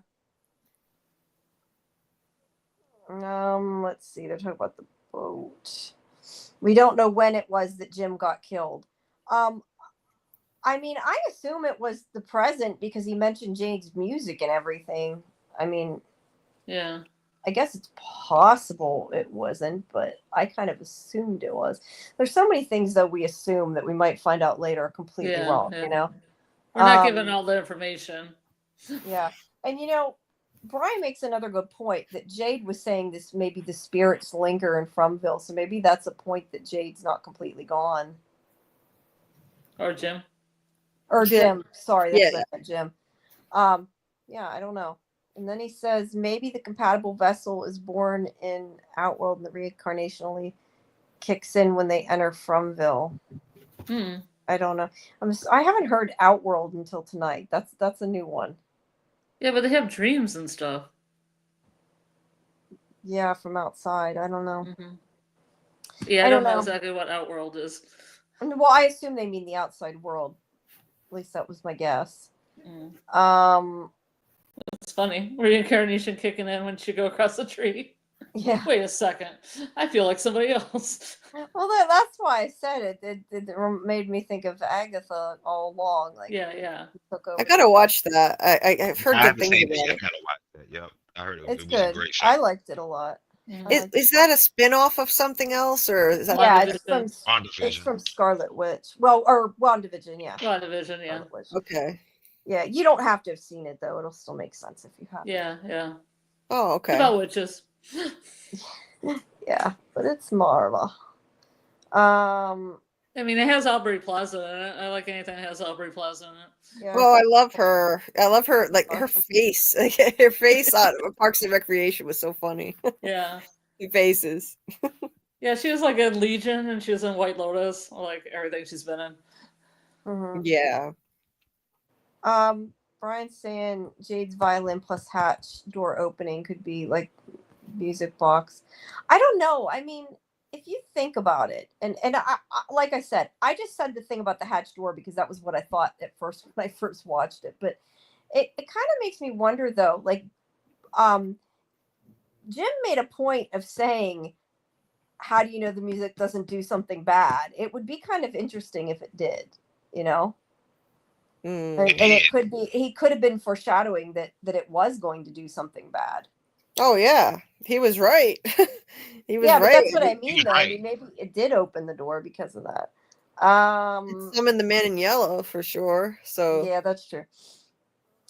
Let's see. They're talking about the boat. We don't know when it was that Jim got killed. I mean, I assume it was the present because he mentioned Jane's music and everything. I mean, Yeah. I guess it's possible it wasn't, but I kind of assumed it was. There's so many things that we assume that we might find out later are completely wrong, We're not given all the information. Yeah. And Brian makes another good point that Jade was saying this maybe the spirits linger in Fromville, so maybe that's a point that Jade's not completely gone. Or Jim. Or Jim. Sorry, that's Yeah. what Jim. Yeah, I don't know. And then he says maybe the compatible vessel is born in Outworld and the reincarnation only kicks in when they enter Fromville. I don't know. I haven't heard Outworld until tonight. That's a new one. Yeah, but they have dreams and stuff. Yeah, from outside. I don't know. Yeah, I don't know exactly what Outworld is. Well, I assume they mean the outside world. At least that was my guess. It's funny. Reincarnation kicking in when she go across the tree. Yeah. Wait a second. I feel like somebody else. Well, that's why I said it. It made me think of Agatha all along. Like, yeah. I gotta watch that. I've heard good things about I it. gotta watch that. Yep, I heard It's it was good. a great show. I liked it a lot. Is that a spin-off of something else, or is that? Yeah, it's WandaVision. from Scarlet Witch. Well, or WandaVision, yeah. WandaVision, yeah. Okay. Yeah, you don't have to have seen it though. It'll still make sense if you have. Yeah. Oh, okay. It's about witches. Yeah, but it's Marvel. Oh, I mean, it has Aubrey Plaza in it. I like anything that has Aubrey Plaza in it. Yeah. Oh, I love her. Like her face. Like, her face on Parks and Recreation was so funny. Yeah. The faces. Yeah, she was like in Legion and she was in White Lotus. I like everything she's been in. Mm-hmm. Yeah. Brian's saying Jade's violin plus hatch door opening could be like music box. I don't know. I mean, if you think about it, and I like I said, I just said the thing about the hatch door because that was what I thought at first when I first watched it. But it kind of makes me wonder though, like Jim made a point of saying, how do you know the music doesn't do something bad? It would be kind of interesting if it did, And it could be, he could have been foreshadowing that it was going to do something bad. Oh yeah, he was right. He was right. But that's what I mean, though. Right. I mean, maybe it did open the door because of that. It summoned the man in yellow for sure. So yeah, that's true.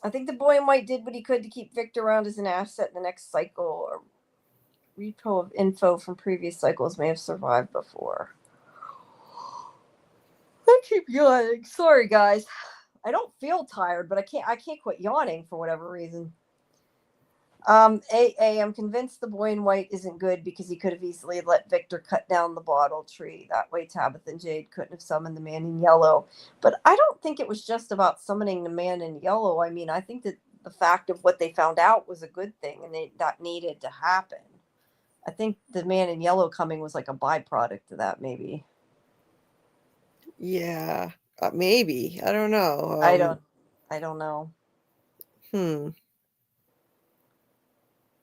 I think the boy in white did what he could to keep Victor around as an asset in the next cycle. Or repo of info from previous cycles may have survived before. I keep yawning. Sorry, guys. I don't feel tired, but I can't quit yawning for whatever reason. I'm convinced the boy in white isn't good because he could have easily let Victor cut down the bottle tree. That way Tabitha and Jade couldn't have summoned the man in yellow. But I don't think it was just about summoning the man in yellow. I mean, I think that the fact of what they found out was a good thing and that needed to happen. I think the man in yellow coming was like a byproduct of that, maybe. yeah, maybe. I don't know. I don't know.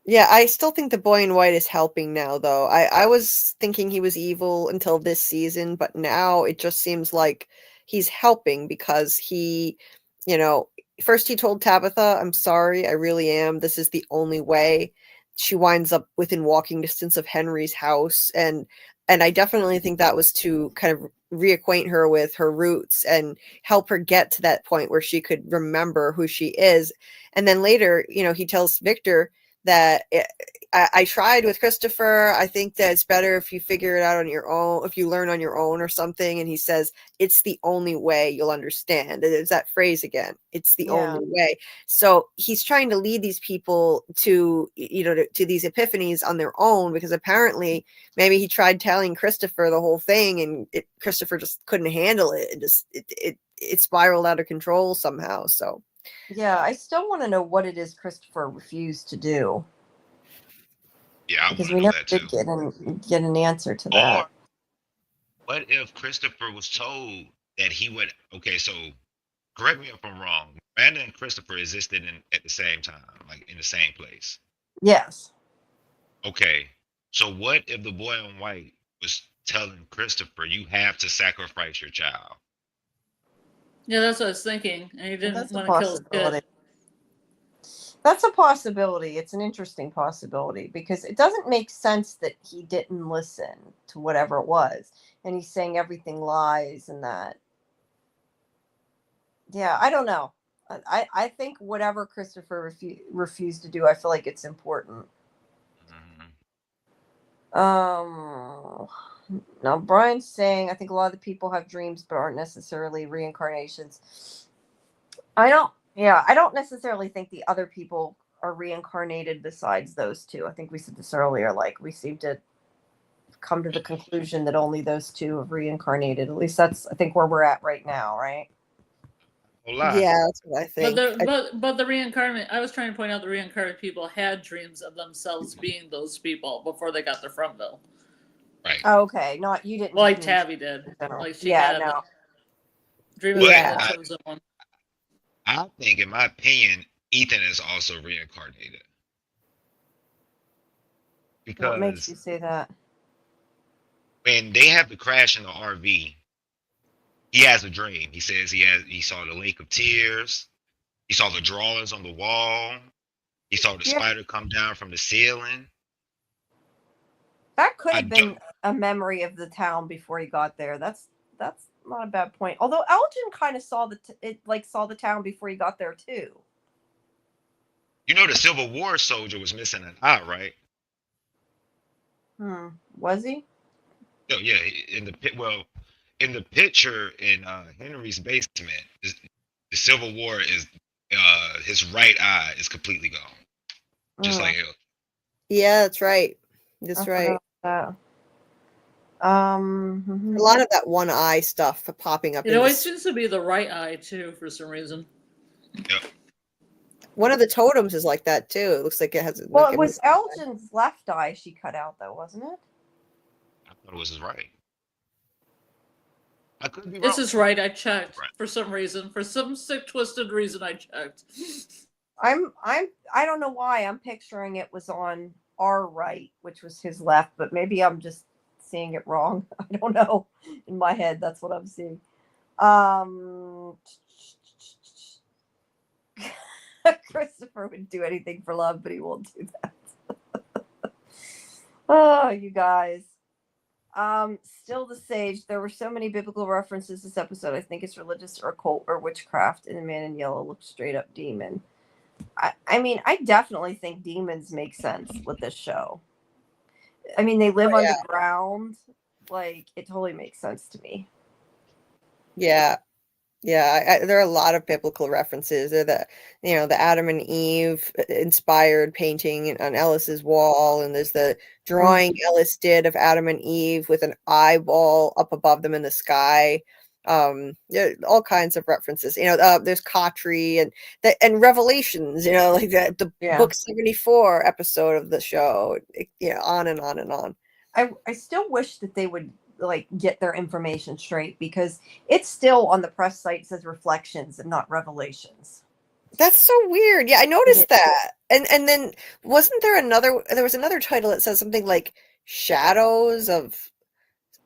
Yeah, I still think the boy in white is helping now, though. I was thinking he was evil until this season, but now it just seems like he's helping because he, first he told Tabitha, I'm sorry, I really am. This is the only way she winds up within walking distance of Henry's house, and I definitely think that was to kind of reacquaint her with her roots and help her get to that point where she could remember who she is. And then later, he tells Victor that I tried with Christopher. I think that it's better if you figure it out on your own, if you learn on your own or something. And he says, it's the only way you'll understand. There's that phrase again. It's the only way. So he's trying to lead these people to, to these epiphanies on their own, because apparently maybe he tried telling Christopher the whole thing and Christopher just couldn't handle it. It spiraled out of control somehow. So. Yeah, I still want to know what it is Christopher refused to do. Yeah, I because want we to know never that did too. get an answer to Or that. what if Christopher was told that he would? Okay, so correct me if I'm wrong. Miranda and Christopher existed at the same time, like in the same place. Yes. Okay, so what if the boy in white was telling Christopher, "You have to sacrifice your child"? Yeah, that's what I was thinking. And he didn't That's a want to kill his possibility. kid. That's a possibility. It's an interesting possibility because it doesn't make sense that he didn't listen to whatever it was. And he's saying everything lies and that. Yeah, I don't know. I think whatever Christopher refused to do, I feel like it's important. Now Brian's saying, I think a lot of the people have dreams but aren't necessarily reincarnations. I don't necessarily think the other people are reincarnated besides those two. I think we said this earlier, like we seem to come to the conclusion that only those two have reincarnated. At least that's, I think, where we're at right now, right? Yeah, that's what I think. But the reincarnate, I was trying to point out the reincarnate people had dreams of themselves being those people before they got their front bill. Right. Oh, okay. Not you didn't. Like Tabby did. Like she had no. dream Yeah. of the chosen one. I think, in my opinion, Ethan is also reincarnated. Because What makes you say that? when they have the crash in the RV, he has a dream. He says he saw the lake of tears. He saw the drawings on the wall. He saw the spider come down from the ceiling. That could have been a memory of the town before he got there. That's not a bad point. Although Elgin kind of saw saw the town before he got there too. You know, the Civil War soldier was missing an eye, right? Was he? No, yeah. In the picture in Henry's basement, the Civil War is his right eye is completely gone, just like him. Yeah, that's right. That's right. A lot of that one eye stuff popping up. It always seems to be the right eye too, for some reason. Yep. One of the totems is like that too. It looks like it has. Well, it was Elgin's left eye she cut out, though, wasn't it? I thought it was his right. I could be wrong. This is right. I checked for some reason. For some sick, twisted reason, I checked. I don't know why I'm picturing it was on our right, which was his left, but maybe I'm just seeing it wrong. I don't know. In my head, that's what I'm seeing. Christopher would do anything for love, but he won't do that. Oh, you guys. Still the Sage. There were so many biblical references this episode. I think it's religious or occult or witchcraft, and the man in yellow looks straight up demon. I mean, I definitely think demons make sense with this show. I mean, they live underground. Like, it totally makes sense to me. Yeah. Yeah, there are a lot of biblical references. They're the Adam and Eve inspired painting on Ellis's wall, and there's the drawing Ellis did of Adam and Eve with an eyeball up above them in the sky. All kinds of references. There's Kotri and Revelations. Like the book 74 episode of the show. On and on and on. I still wish that they would get their information straight, because it's still on the press site says Reflections and not Revelations. That's so weird. Yeah, I noticed that. And then wasn't there was another title that says something like Shadows of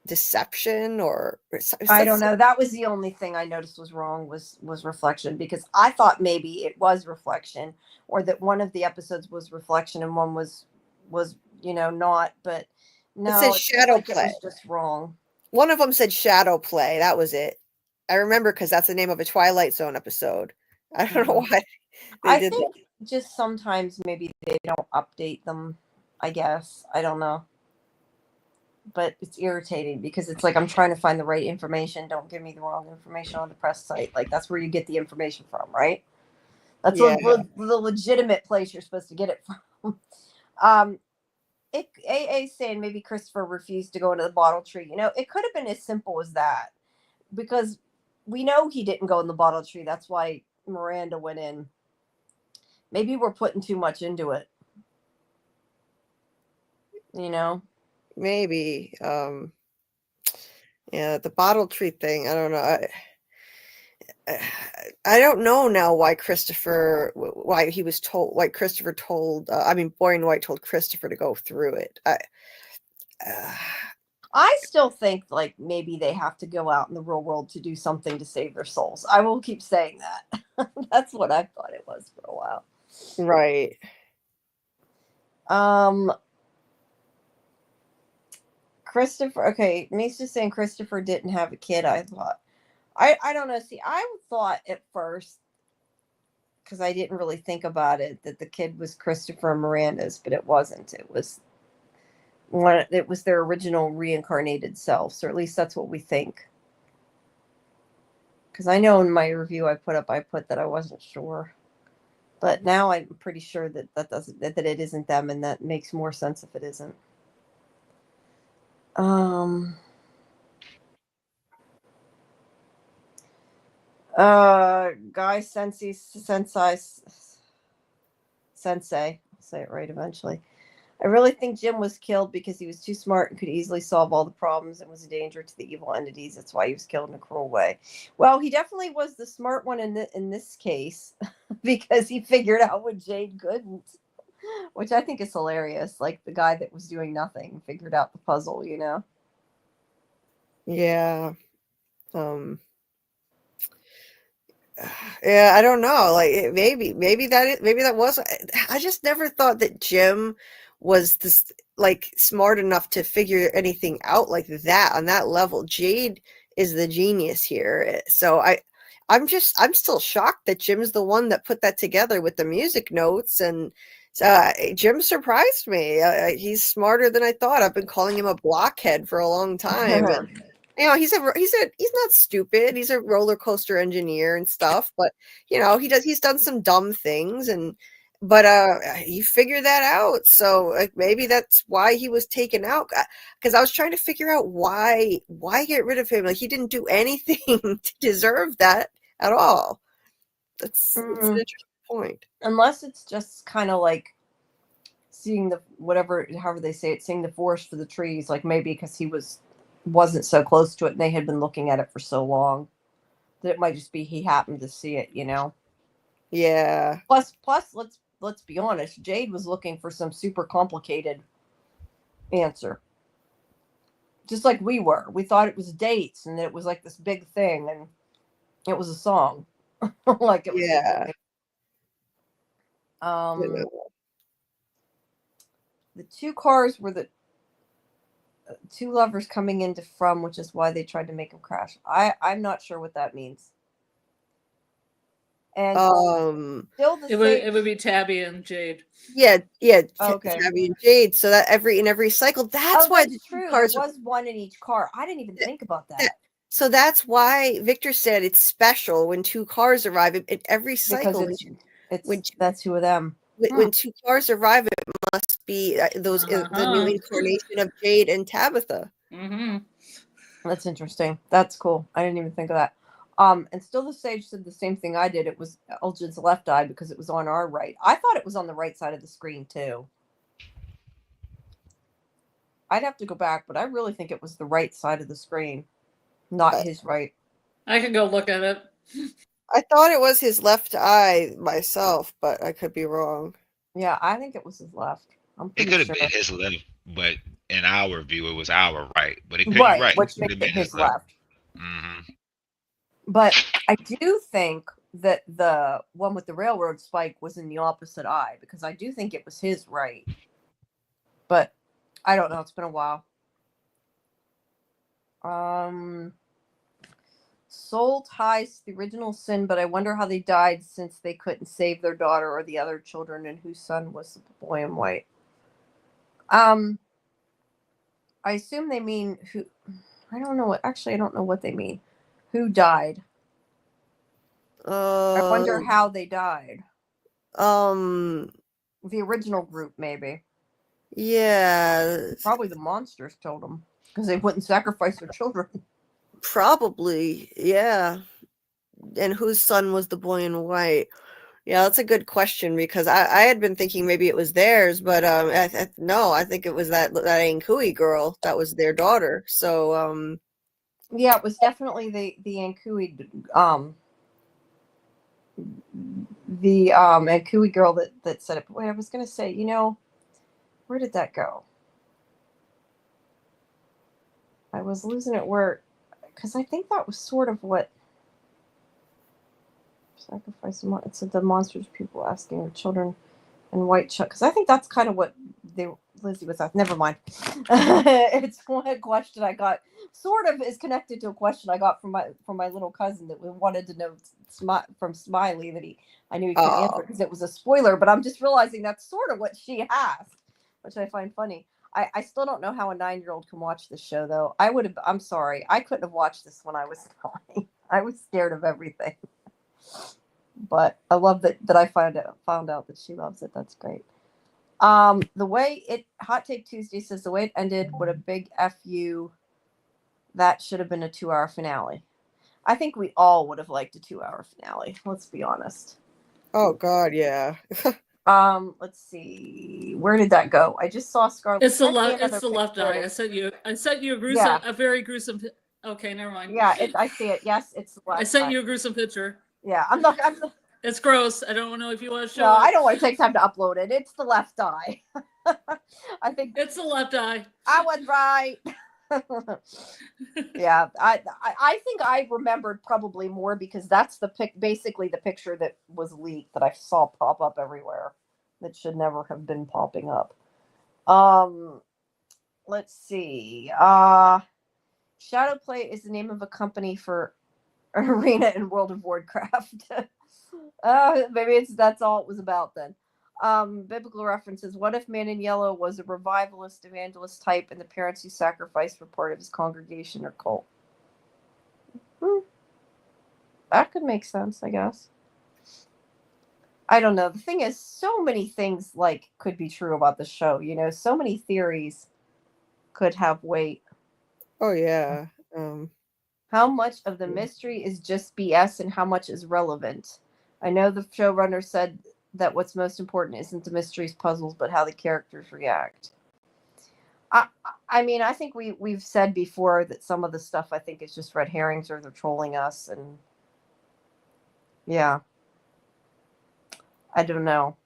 Deception, or I don't know. That was the only thing I noticed was wrong was Reflection, because I thought maybe it was Reflection, or that one of the episodes was Reflection and one was was, not, but no, says it seems shadow like it play. was just wrong. One of them said shadow play. That was it. I remember because that's the name of a Twilight Zone episode. I don't know why they I did think just sometimes maybe they don't update them, I guess. I don't know. But it's irritating because it's like I'm trying to find the right information. Don't give me the wrong information on the press site. Like that's where you get the information from, right? That's Yeah. the legitimate place you're supposed to get it from. AA saying maybe Christopher refused to go into the bottle tree. It could have been as simple as that because we know he didn't go in the bottle tree. That's why Miranda went in. Maybe we're putting too much into it. Maybe. Yeah, the bottle tree thing. I don't know. I don't know now why Christopher told, Boy White told Christopher to go through it. I still think like maybe they have to go out in the real world to do something to save their souls. I will keep saying that. That's what I thought it was for a while. Right. Christopher, okay, Misa's saying Christopher didn't have a kid, I thought. I don't know. See, I thought at first, because I didn't really think about it, that the kid was Christopher and Miranda's, but it wasn't. It was their original reincarnated selves, or at least that's what we think. Because I know in my review I put that I wasn't sure. But now I'm pretty sure that it isn't them, and that makes more sense if it isn't. Guy Sensei, I'll say it right eventually. I really think Jim was killed because he was too smart and could easily solve all the problems and was a danger to the evil entities. That's why he was killed in a cruel way. Well, he definitely was the smart one in this case because he figured out what Jade couldn't, which I think is hilarious. Like the guy that was doing nothing figured out the puzzle, Yeah. Yeah, I don't know. Like maybe that was. I just never thought that Jim was this like smart enough to figure anything out like that on that level. Jade is the genius here. So I'm still shocked that Jim's the one that put that together with the music notes, and Jim surprised me. He's smarter than I thought. I've been calling him a blockhead for a long time. And, he's not stupid. He's a roller coaster engineer and stuff, but he's done some dumb things, but he figured that out. So maybe that's why he was taken out. Because I was trying to figure out why get rid of him. Like he didn't do anything to deserve that at all. That's an interesting point. Unless it's just kind of like seeing however they say it, seeing the forest for the trees. Like maybe because he wasn't so close to it and they had been looking at it for so long that it might just be he happened to see it, Yeah. Plus let's be honest, Jade was looking for some super complicated answer. Just like we were. We thought it was dates and it was like this big thing and it was a song. Like it was. Yeah. The two cars were the two lovers coming into from, which is why they tried to make him crash. I'm not sure what that means. And still it would be Tabby and Jade. Yeah. Okay. Tabby and Jade. So that in every cycle, that's why the true. Cars there was one in each car. I didn't even think about that. So that's why Victor said it's special when two cars arrive in every cycle. That's two of them. When two cars arrive, it must be the new incarnation of Jade and Tabitha. Mm-hmm. That's interesting. That's cool. I didn't even think of that. And still the sage said the same thing I did. It was Elgin's left eye because it was on our right. I thought it was on the right side of the screen too. I'd have to go back, but I really think it was the right side of the screen, not his right. I can go look at it. I thought it was his left eye myself, but I could be wrong. Yeah, I think it was his left. It could have been his left, but in our view, it was our right. But it could be right, which makes it his left. Mm-hmm. But I do think that the one with the railroad spike was in the opposite eye because I do think it was his right. but I don't know. It's been a while. Soul ties to the original sin, but I wonder how they died since they couldn't save their daughter or the other children, and whose son was the boy in white. I assume they mean who. I don't know what. Actually, I don't know what they mean. Who died? I wonder how they died. The original group, maybe. Yeah. Probably the monsters killed them because they wouldn't sacrifice their children. Probably, yeah. And whose son was the boy in white? Yeah, that's a good question because I had been thinking maybe it was theirs, but no, I think it was that Ankui girl that was their daughter. So yeah, it was definitely the Ankui Ankui girl that said it. But wait, I was gonna say, where did that go? I was losing it because I think that was sort of what sacrifice. It said the monsters people asking their children and white chuck, because I think that's kind of what Lizzie was asking. Never mind. It's one question I got. Sort of is connected to a question I got from my little cousin that we wanted to know from Smiley that I knew he couldn't answer because it was a spoiler. But I'm just realizing that's sort of what she asked, which I find funny. I still don't know how a 9-year-old can watch this show, though. I'm sorry. I couldn't have watched this when I was 9. I was scared of everything. But I love that I found out that she loves it. That's great. The way Hot Take Tuesday says the way it ended, what a big FU. That should have been a 2-hour finale. I think we all would have liked a 2-hour finale. Let's be honest. oh God, yeah. Let's see. Where did that go? I just saw Scarlet. It's the left. It's the left eye. I sent you a gruesome, a very gruesome. Okay, never mind. Yeah, I see it. Yes, it's the left. I sent you a gruesome picture. Yeah, It's gross. I don't know if you want to show. No, it. I don't want to take time to upload it. It's the left eye. I think it's the left eye. I was right. Yeah, I think I remembered probably more because that's basically the picture that was leaked that I saw pop up everywhere that should never have been popping up. Let's see. Shadowplay is the name of a company for Arena in World of Warcraft. Maybe that's all it was about then. Biblical references. What if Man in Yellow was a revivalist, evangelist type, and the parents who sacrificed were part of his congregation or cult? That could make sense, I guess. I don't know. The thing is, so many things could be true about the show. So many theories could have weight. Oh yeah. How much of the mystery is just BS and how much is relevant? I know the showrunner said that what's most important isn't the mysteries, puzzles, but how the characters react. I mean, I think we've said before that some of the stuff I think is just red herrings or they're trolling us, and yeah, I don't know.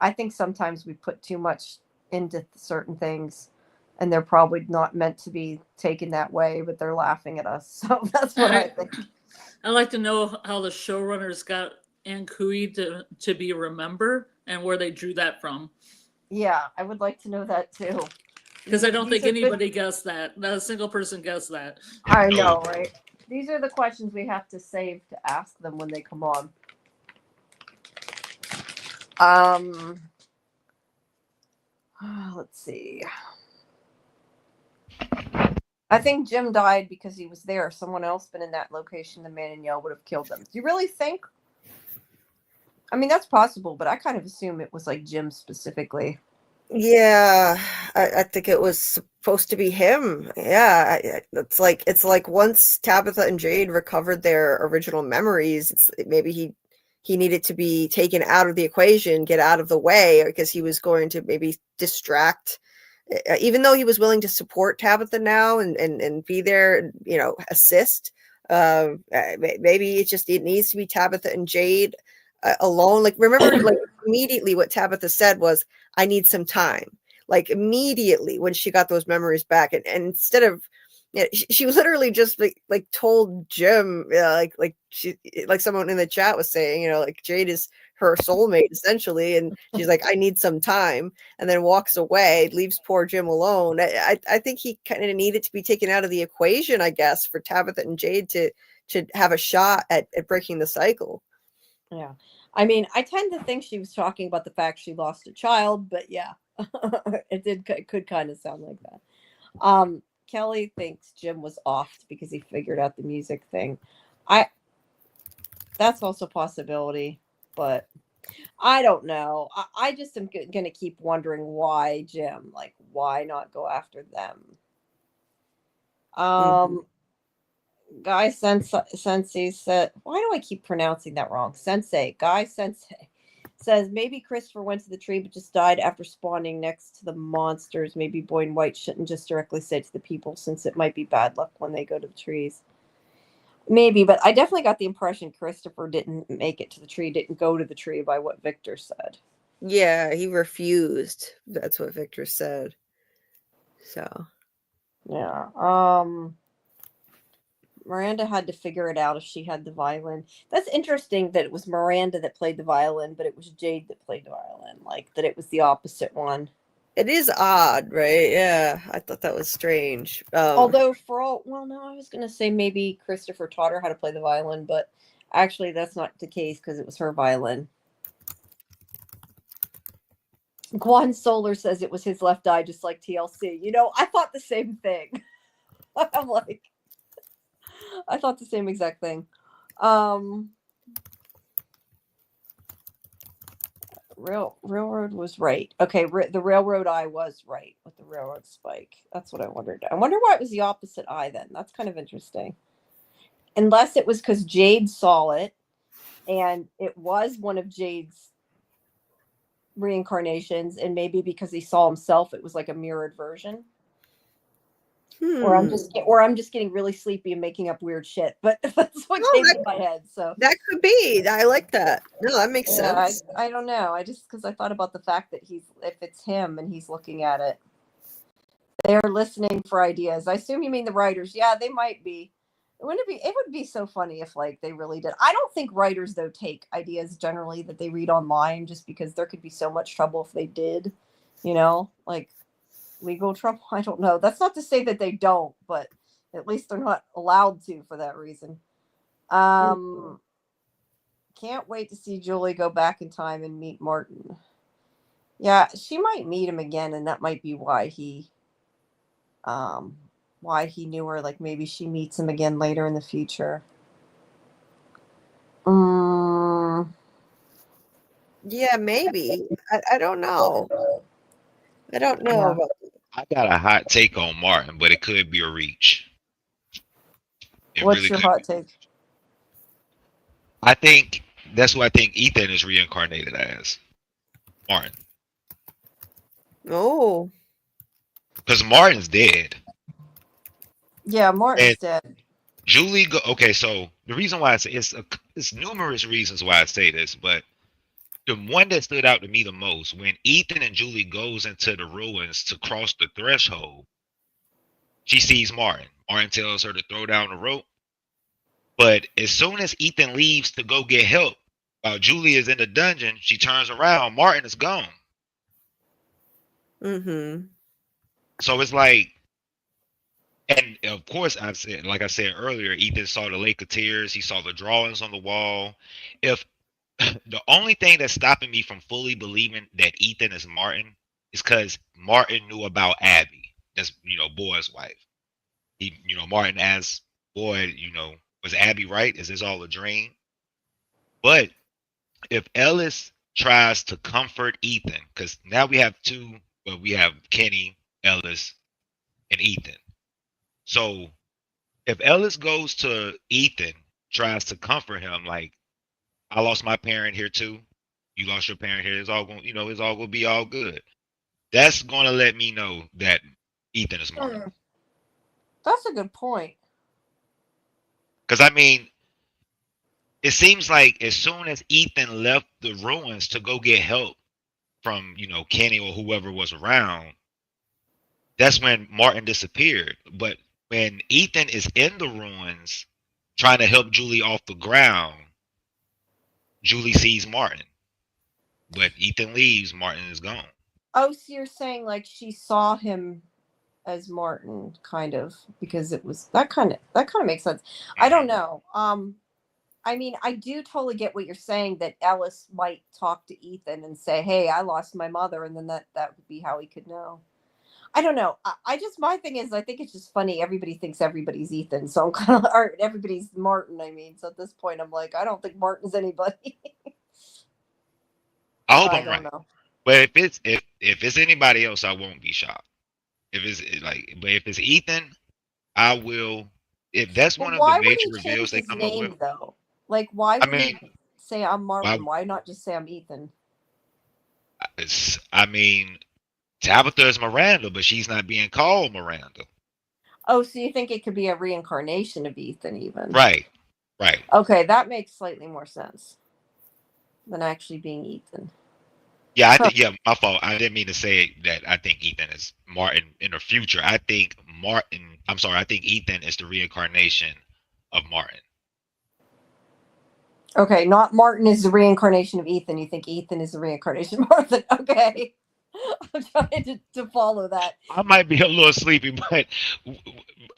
I think sometimes we put too much into certain things, and they're probably not meant to be taken that way, but they're laughing at us. So that's what I think. I'd like to know how the showrunners got Ankui to be Remember and where they drew that from. Yeah, I would like to know that too. Because I don't think anybody guessed that. Not a single person guessed that. I know, right? These are the questions we have to save to ask them when they come on. Let's see. I think Jim died because he was there. If someone else been in that location, the Man in Yellow would have killed them. Do you really think? I mean, that's possible, but I kind of assume it was Jim specifically. Yeah, I think it was supposed to be him. Yeah, it's like once Tabitha and Jade recovered their original memories, maybe he needed to be taken out of the equation, get out of the way, because he was going to maybe distract. Even though he was willing to support Tabitha now and be there, assist. Maybe it needs to be Tabitha and Jade alone. Remember, immediately what Tabitha said was, "I need some time." Immediately when she got those memories back, and instead of Yeah, she literally just like told Jim, like someone in the chat was saying, like Jade is her soulmate essentially, and she's like, I need some time, and then walks away, leaves poor Jim alone. I think he kind of needed to be taken out of the equation, I guess, for Tabitha and Jade to have a shot at breaking the cycle. Yeah, I mean, I tend to think she was talking about the fact she lost a child, but yeah, it could kind of sound like that. Kelly thinks Jim was offed because he figured out the music thing. That's also a possibility, but I don't know. I just am going to keep wondering why Jim, like, why not go after them? Guy Sensei said, why do I keep pronouncing that wrong? Guy Sensei says maybe Christopher went to the tree but just died after spawning next to the monsters. Maybe Boy and White shouldn't just directly say it to the people since it might be bad luck when they go to the trees. Maybe, but I definitely got the impression Christopher didn't make it to the tree, didn't go to the tree by what Victor said. Yeah, he refused. That's what Victor said. So, yeah. Miranda had to figure it out if she had the violin. That's interesting that it was Miranda that played the violin, but it was Jade that played the violin. Like, that it was the opposite one. It is odd, right? Yeah, I thought that was strange. Although no, I was going to say maybe Christopher taught her how to play the violin, but actually that's not the case because it was her violin. Quan Solar says it was his left eye, just like TLC. I thought the same thing. I'm like, I thought the same exact thing. Railroad was right. Okay, the railroad eye was right with the railroad spike. That's what I wondered. I wonder why it was the opposite eye then. That's kind of interesting. Unless it was because Jade saw it, and it was one of Jade's reincarnations, and maybe because he saw himself, it was like a mirrored version. Or I'm just getting really sleepy and making up weird shit. But that's what came to my head. So that could be. I like that. No, that makes sense. I don't know. Because I thought about the fact that if it's him and he's looking at it, they're listening for ideas. I assume you mean the writers. Yeah, they might be. It would be so funny if like they really did. I don't think writers though take ideas generally that they read online, just because there could be so much trouble if they did. Like legal trouble. I don't know. That's not to say that they don't, but at least they're not allowed to for that reason. Can't wait to see Julie go back in time and meet Martin. Yeah, she might meet him again, and that might be why he knew her. Like maybe she meets him again later in the future. Yeah, maybe. I don't know. I don't know. Yeah. I got a hot take on Martin, but it could be a reach. What's your hot take? I think that's who I think Ethan is reincarnated as. Martin. Oh. Because Martin's dead. Yeah, Martin's dead. Julie, okay, so the reason why I say it's numerous reasons why I say this, but the one that stood out to me the most, when Ethan and Julie goes into the ruins to cross the threshold, she sees Martin. Martin tells her to throw down the rope. But as soon as Ethan leaves to go get help, while Julie is in the dungeon, she turns around, Martin is gone. Mm-hmm. So it's like, and of course, like I said earlier, Ethan saw the Lake of Tears. He saw the drawings on the wall. If the only thing that's stopping me from fully believing that Ethan is Martin is because Martin knew about Abby. That's, Boy's wife. He, Martin asked Boy, was Abby right? Is this all a dream? But if Ellis tries to comfort Ethan, because now we have we have Kenny, Ellis, and Ethan. So if Ellis goes to Ethan, tries to comfort him, like, I lost my parent here too. You lost your parent here. It's all going, it's all going to be all good. That's going to let me know that Ethan is Martin. That's a good point. Because, I mean, it seems like as soon as Ethan left the ruins to go get help from, Kenny or whoever was around, that's when Martin disappeared. But when Ethan is in the ruins trying to help Julie off the ground, Julie sees Martin. But Ethan leaves, Martin is gone. Oh, so you're saying like she saw him as Martin, kind of, because it was that kind of makes sense. I don't know. I mean, I do totally get what you're saying, that Ellis might talk to Ethan and say, "Hey, I lost my mother," and then that would be how he could know. I don't know. I just, my thing is, I think it's just funny. Everybody thinks everybody's Ethan, so I'm kind of, or everybody's Martin. I mean, so at this point, I'm like, I don't think Martin's anybody. I hope I I'm don't right. know. But if it's anybody else, I won't be shocked. But if it's Ethan, I will. If that's But one of the why would major he change reveals they his come up with, name though? Like, why I would he mean, say I'm Martin? why, Why not just say I'm Ethan? I mean, Tabitha is Miranda, but she's not being called Miranda. Oh, so you think it could be a reincarnation of Ethan, even? Right. Right. Okay, that makes slightly more sense than actually being Ethan. Yeah, I Huh. think. Yeah, my fault. I didn't mean to say that. I think Ethan is Martin in the future. I think Martin. I'm sorry. I think Ethan is the reincarnation of Martin. Okay, not Martin is the reincarnation of Ethan. You think Ethan is the reincarnation of Martin? Okay. I'm trying to follow that. I might be a little sleepy, but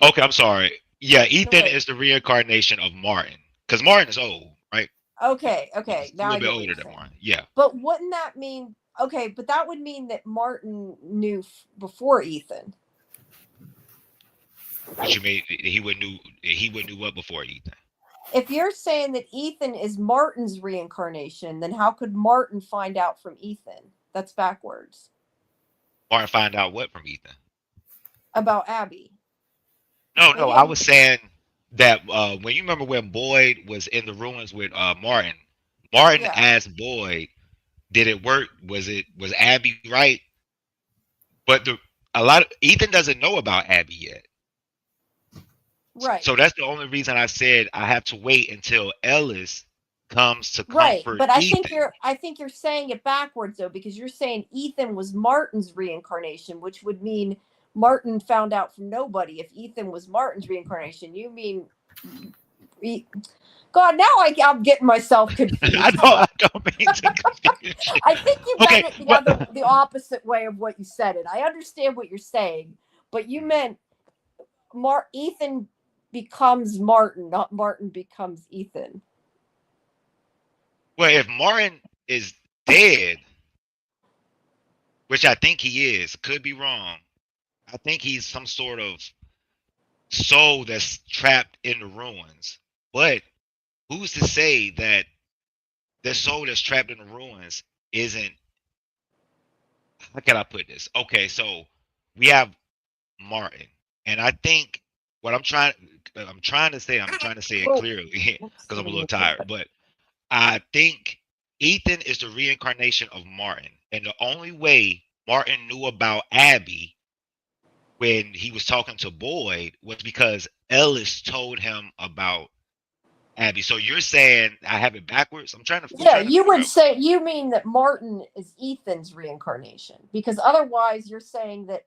okay. I'm sorry. Yeah, Ethan Right. is the reincarnation of Martin because Martin is old, right? Okay, He's a now little I bit get what older you're than saying. Martin. Yeah. But wouldn't that mean, okay, but that would mean that Martin knew before Ethan. But you made he would knew what before Ethan. If you're saying that Ethan is Martin's reincarnation, then how could Martin find out from Ethan? That's backwards. Martin find out what from Ethan? About Abby. No, Maybe I I'm- was saying that when you remember when Boyd was in the ruins with Martin, Martin Yeah. asked Boyd, "Did it work? Was Abby right?" But Ethan doesn't know about Abby yet. Right. So that's the only reason I said I have to wait until Ellis comes to Right, comfort but I Ethan. think you're saying it backwards though, because you're saying Ethan was Martin's reincarnation, which would mean Martin found out from nobody. If Ethan was Martin's reincarnation, you mean God, now I'm getting myself confused. I don't mean to confuse you. I think you Okay, meant it the opposite way of what you said it. I understand what you're saying, but you meant Ethan becomes Martin, not Martin becomes Ethan. Well, if Martin is dead, which I think he is, could be wrong. I think he's some sort of soul that's trapped in the ruins. But who's to say that the soul that's trapped in the ruins isn't? How can I put this? Okay, so we have Martin, and I think what I'm trying to say it clearly because I'm a little tired, but I think Ethan is the reincarnation of Martin, and the only way Martin knew about Abby when he was talking to Boyd was because Ellis told him about Abby. So you're saying I have it backwards? I'm trying to. Yeah, you would say, you mean that Martin is Ethan's reincarnation, because otherwise you're saying that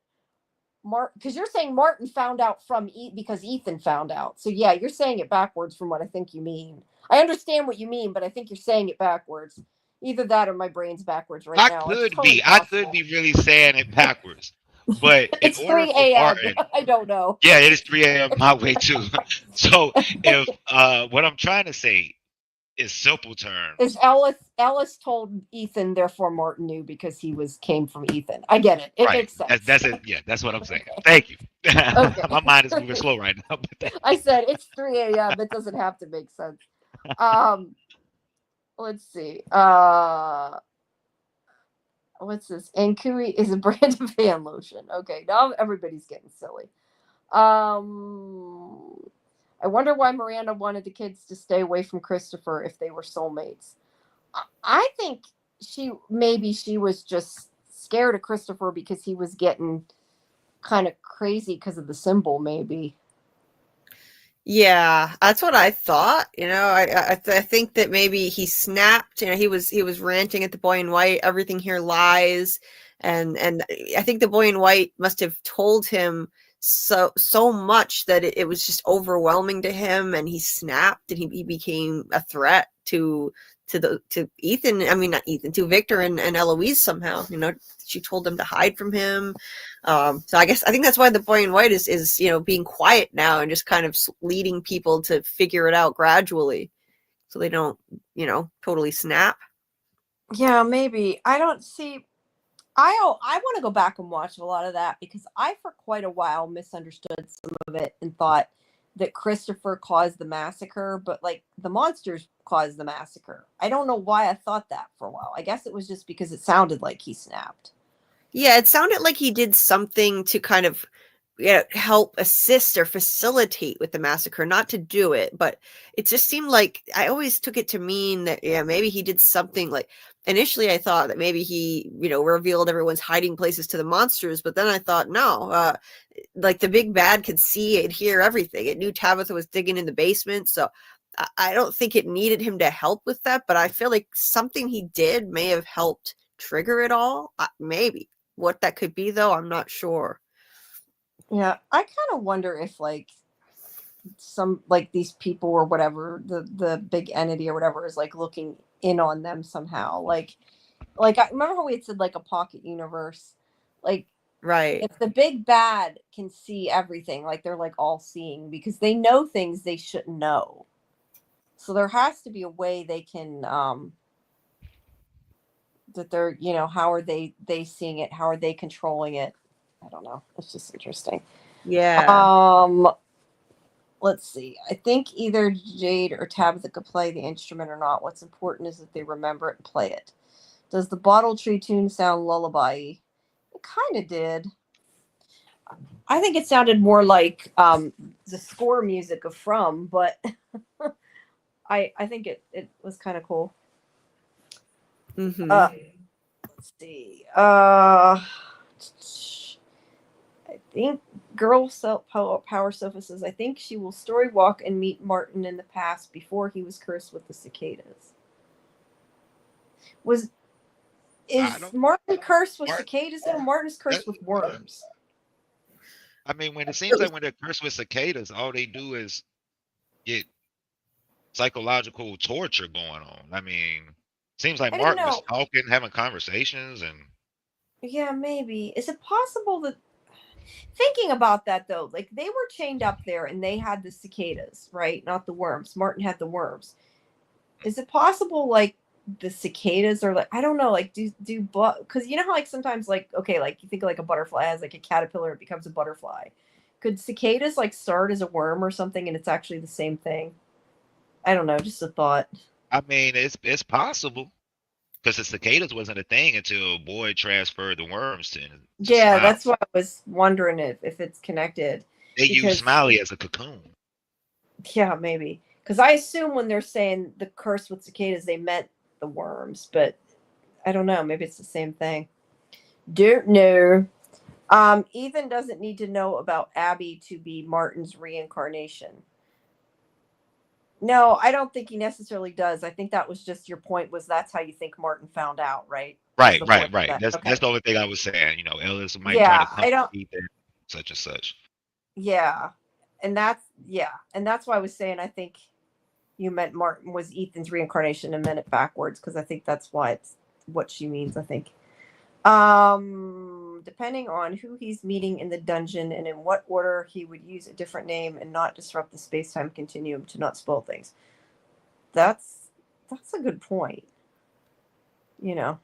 because you're saying Martin found out because Ethan found out. So yeah, you're saying it backwards from what I think you mean. I understand what you mean, but I think you're saying it backwards. Either that or my brain's backwards right now. I could be really saying it backwards. But it's in order 3 for a.m. Martin, I don't know. Yeah, it is 3 a.m. my way too. So if what I'm trying to say is simple terms. Is Ellis told Ethan, therefore Martin knew because he came from Ethan. I get it. It makes sense. That's it. Yeah, that's what I'm saying. Thank you. Okay. My mind is moving slow right now. But I said it's 3 a.m. It doesn't have to make sense. Let's see. What's this? Ankui is a brand of hand lotion. Okay, now everybody's getting silly. I wonder why Miranda wanted the kids to stay away from Christopher if they were soulmates. I think she was just scared of Christopher because he was getting kind of crazy because of the symbol, maybe. Yeah, that's what I thought. I think that maybe he snapped. He was ranting at the boy in white. Everything here lies, and I think the boy in white must have told him so much that it was just overwhelming to him, and he snapped, and he became a threat to Ethan. I mean, not Ethan, to Victor and Eloise somehow. You know, she told them to hide from him. So I think that's why the boy in white is being quiet now and just kind of leading people to figure it out gradually, so they don't totally snap. Yeah, maybe. I don't see. I want to go back and watch a lot of that, because I, for quite a while, misunderstood some of it and thought that Christopher caused the massacre, but like the monsters caused the massacre. I don't know why I thought that for a while. I guess it was just because it sounded like he snapped. Yeah, it sounded like he did something to kind of help assist or facilitate with the massacre, not to do it, but it just seemed like I always took it to mean that maybe he did something. Like initially I thought that maybe he revealed everyone's hiding places to the monsters, but then I thought no, like the big bad could see and hear everything. It knew Tabitha was digging in the basement, so I don't think it needed him to help with that, but I feel like something he did may have helped trigger it all. Maybe. What that could be, though, I'm not sure. Yeah, I kind of wonder if like some like these people or whatever, the big entity or whatever is like looking in on them somehow. Like I remember how we had said like a pocket universe. Like, right. If the big bad can see everything, like they're like all seeing, because they know things they shouldn't know. So there has to be a way they can that they're, how are they seeing it? How are they controlling it? I don't know. It's just interesting. Yeah. Let's see. I think either Jade or Tabitha could play the instrument or not. What's important is that they remember it and play it. Does the Bottle Tree tune sound lullaby-y? It kind of did. I think it sounded more like the score music of From, but I think it was kind of cool. Mm-hmm. Let's see. I think Girl Power Sofa says, I think she will story walk and meet Martin in the past before he was cursed with the cicadas. Is Martin cursed with cicadas? No, Martin's cursed with worms. I mean, when it seems like when they're cursed with cicadas, all they do is get psychological torture going on. I mean, seems like Martin was talking, having conversations, and yeah, maybe. Is it possible that, thinking about that though, like they were chained up there and they had the cicadas, right? Not the worms. Martin had the worms. Is it possible like the cicadas are like, I don't know, like do because how like sometimes like, okay, like you think like a butterfly has like a caterpillar, it becomes a butterfly. Could cicadas like start as a worm or something and it's actually the same thing? I don't know, just a thought. I mean, it's possible, because the cicadas wasn't a thing until Boyd transferred the worms to yeah, Smiley. that's why I was wondering if it's connected. They use Smiley as a cocoon. Yeah, maybe. Because I assume when they're saying the curse with cicadas, they meant the worms, but I don't know. Maybe it's the same thing. Don't know. Ethan doesn't need to know about Abby to be Martin's reincarnation. No, I don't think he necessarily does. I think that was just your point, was that's how you think Martin found out, right? Right. That's the only thing I was saying. Ellis might try to come to Ethan, such and such. Yeah. And that's why I was saying I think you meant Martin was Ethan's reincarnation and meant it backwards, because I think that's why it's what she means, I think. Depending on who he's meeting in the dungeon and in what order, he would use a different name and not disrupt the space-time continuum to not spoil things. That's a good point.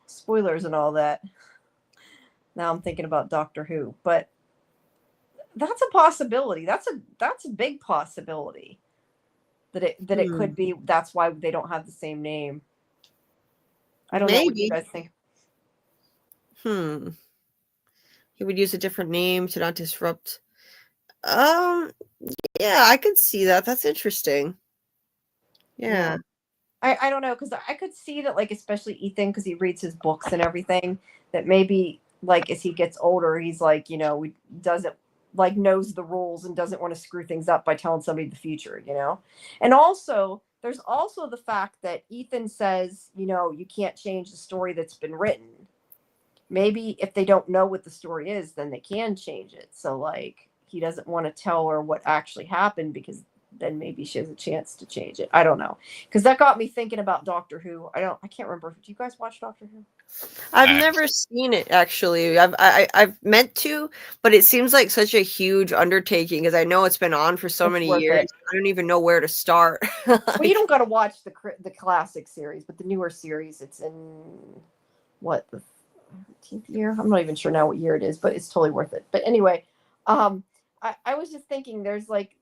Spoilers and all that. Now I'm thinking about Doctor Who, but that's a possibility. That's a big possibility that it could be. That's why they don't have the same name. I don't know what you guys think. He would use a different name to not disrupt. Yeah, I could see that. That's interesting. Yeah. I don't know, because I could see that, like, especially Ethan, because he reads his books and everything, that maybe, like, as he gets older, he's like, doesn't, like, knows the rules and doesn't want to screw things up by telling somebody the future, And also, there's also the fact that Ethan says, you can't change the story that's been written. Maybe if they don't know what the story is, then they can change it. So, like, he doesn't want to tell her what actually happened because then maybe she has a chance to change it. I don't know, because that got me thinking about Doctor Who. I can't remember. Do you guys watch Doctor Who? I've I- never seen it actually. I've meant to, but it seems like such a huge undertaking because I know it's been on for so It's many worth years. it. I don't even know where to start. Well, you don't got to watch the classic series, but the newer series, it's in what, the 13th year? I'm not even sure now what year it is, but it's totally worth it. But anyway, I was just thinking there's like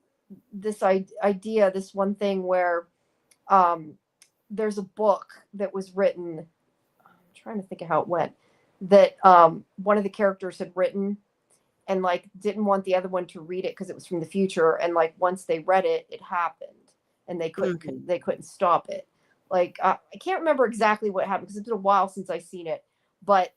this idea, this one thing where there's a book that was written. I'm trying to think of how it went. That one of the characters had written and like didn't want the other one to read it because it was from the future, and like once they read it, it happened and they couldn't stop it. Like I can't remember exactly what happened because it's been a while since I seen it, but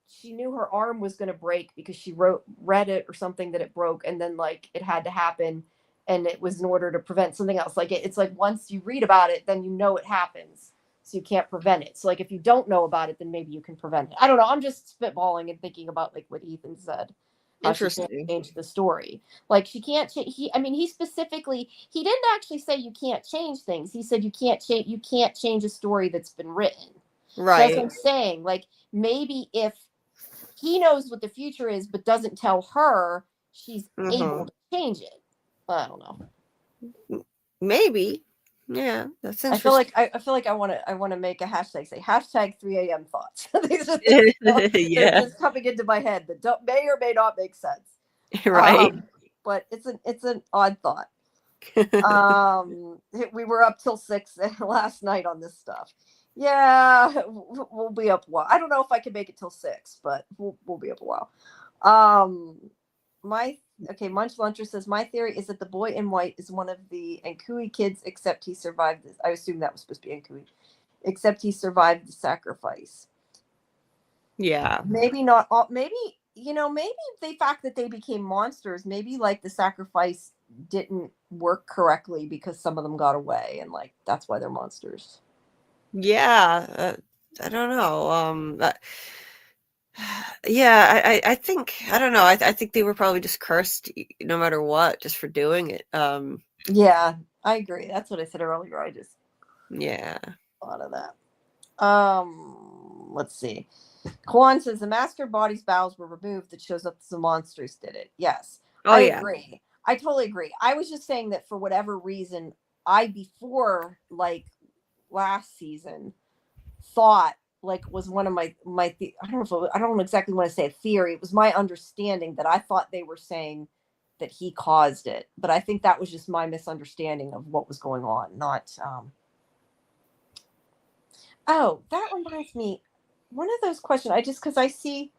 she knew her arm was going to break because she read it or something that it broke, and then like it had to happen, and it was in order to prevent something else. Like it's like once you read about it, then you know it happens, so you can't prevent it. So like if you don't know about it, then maybe you can prevent it. I don't know. I'm just spitballing and thinking about like what Ethan said. How she can't change the story. Like she can't change. He specifically, he didn't actually say you can't change things. He said you can't change a story that's been written. Right. So that's what I'm saying. Like maybe if he knows what the future is but doesn't tell her, she's able to change it. I don't know. Maybe. Yeah, that's interesting. I feel like I want to make a hashtag, say hashtag 3 a.m. thoughts. These are Yeah. they're just coming into my head that may or may not make sense. Right. But it's an odd thought. We were up till 6 last night on this stuff. Yeah, we'll be up a while. I don't know if I can make it till 6, but we'll be up a while. Munch Luncher says, my theory is that the boy in white is one of the Nkui kids, except he survived this. I assume that was supposed to be Nkui. Except he survived the sacrifice. Yeah. Maybe not all, maybe the fact that they became monsters, maybe like the sacrifice didn't work correctly because some of them got away, and like that's why they're monsters. Yeah. I don't know. Yeah, I think, I don't know. I think they were probably just cursed no matter what, just for doing it. Yeah, I agree. That's what I said earlier. I just Yeah. thought of that. Let's see. Kwan says the master body's bowels were removed. That shows up as the monsters did it. Yes. Oh, I yeah. agree. I totally agree. I was just saying that for whatever reason, before like last season thought like was one of my I don't exactly want to say a theory. It was my understanding that I thought they were saying that he caused it, but I think that was just my misunderstanding of what was going on. Not oh, that reminds me, one of those questions, because I see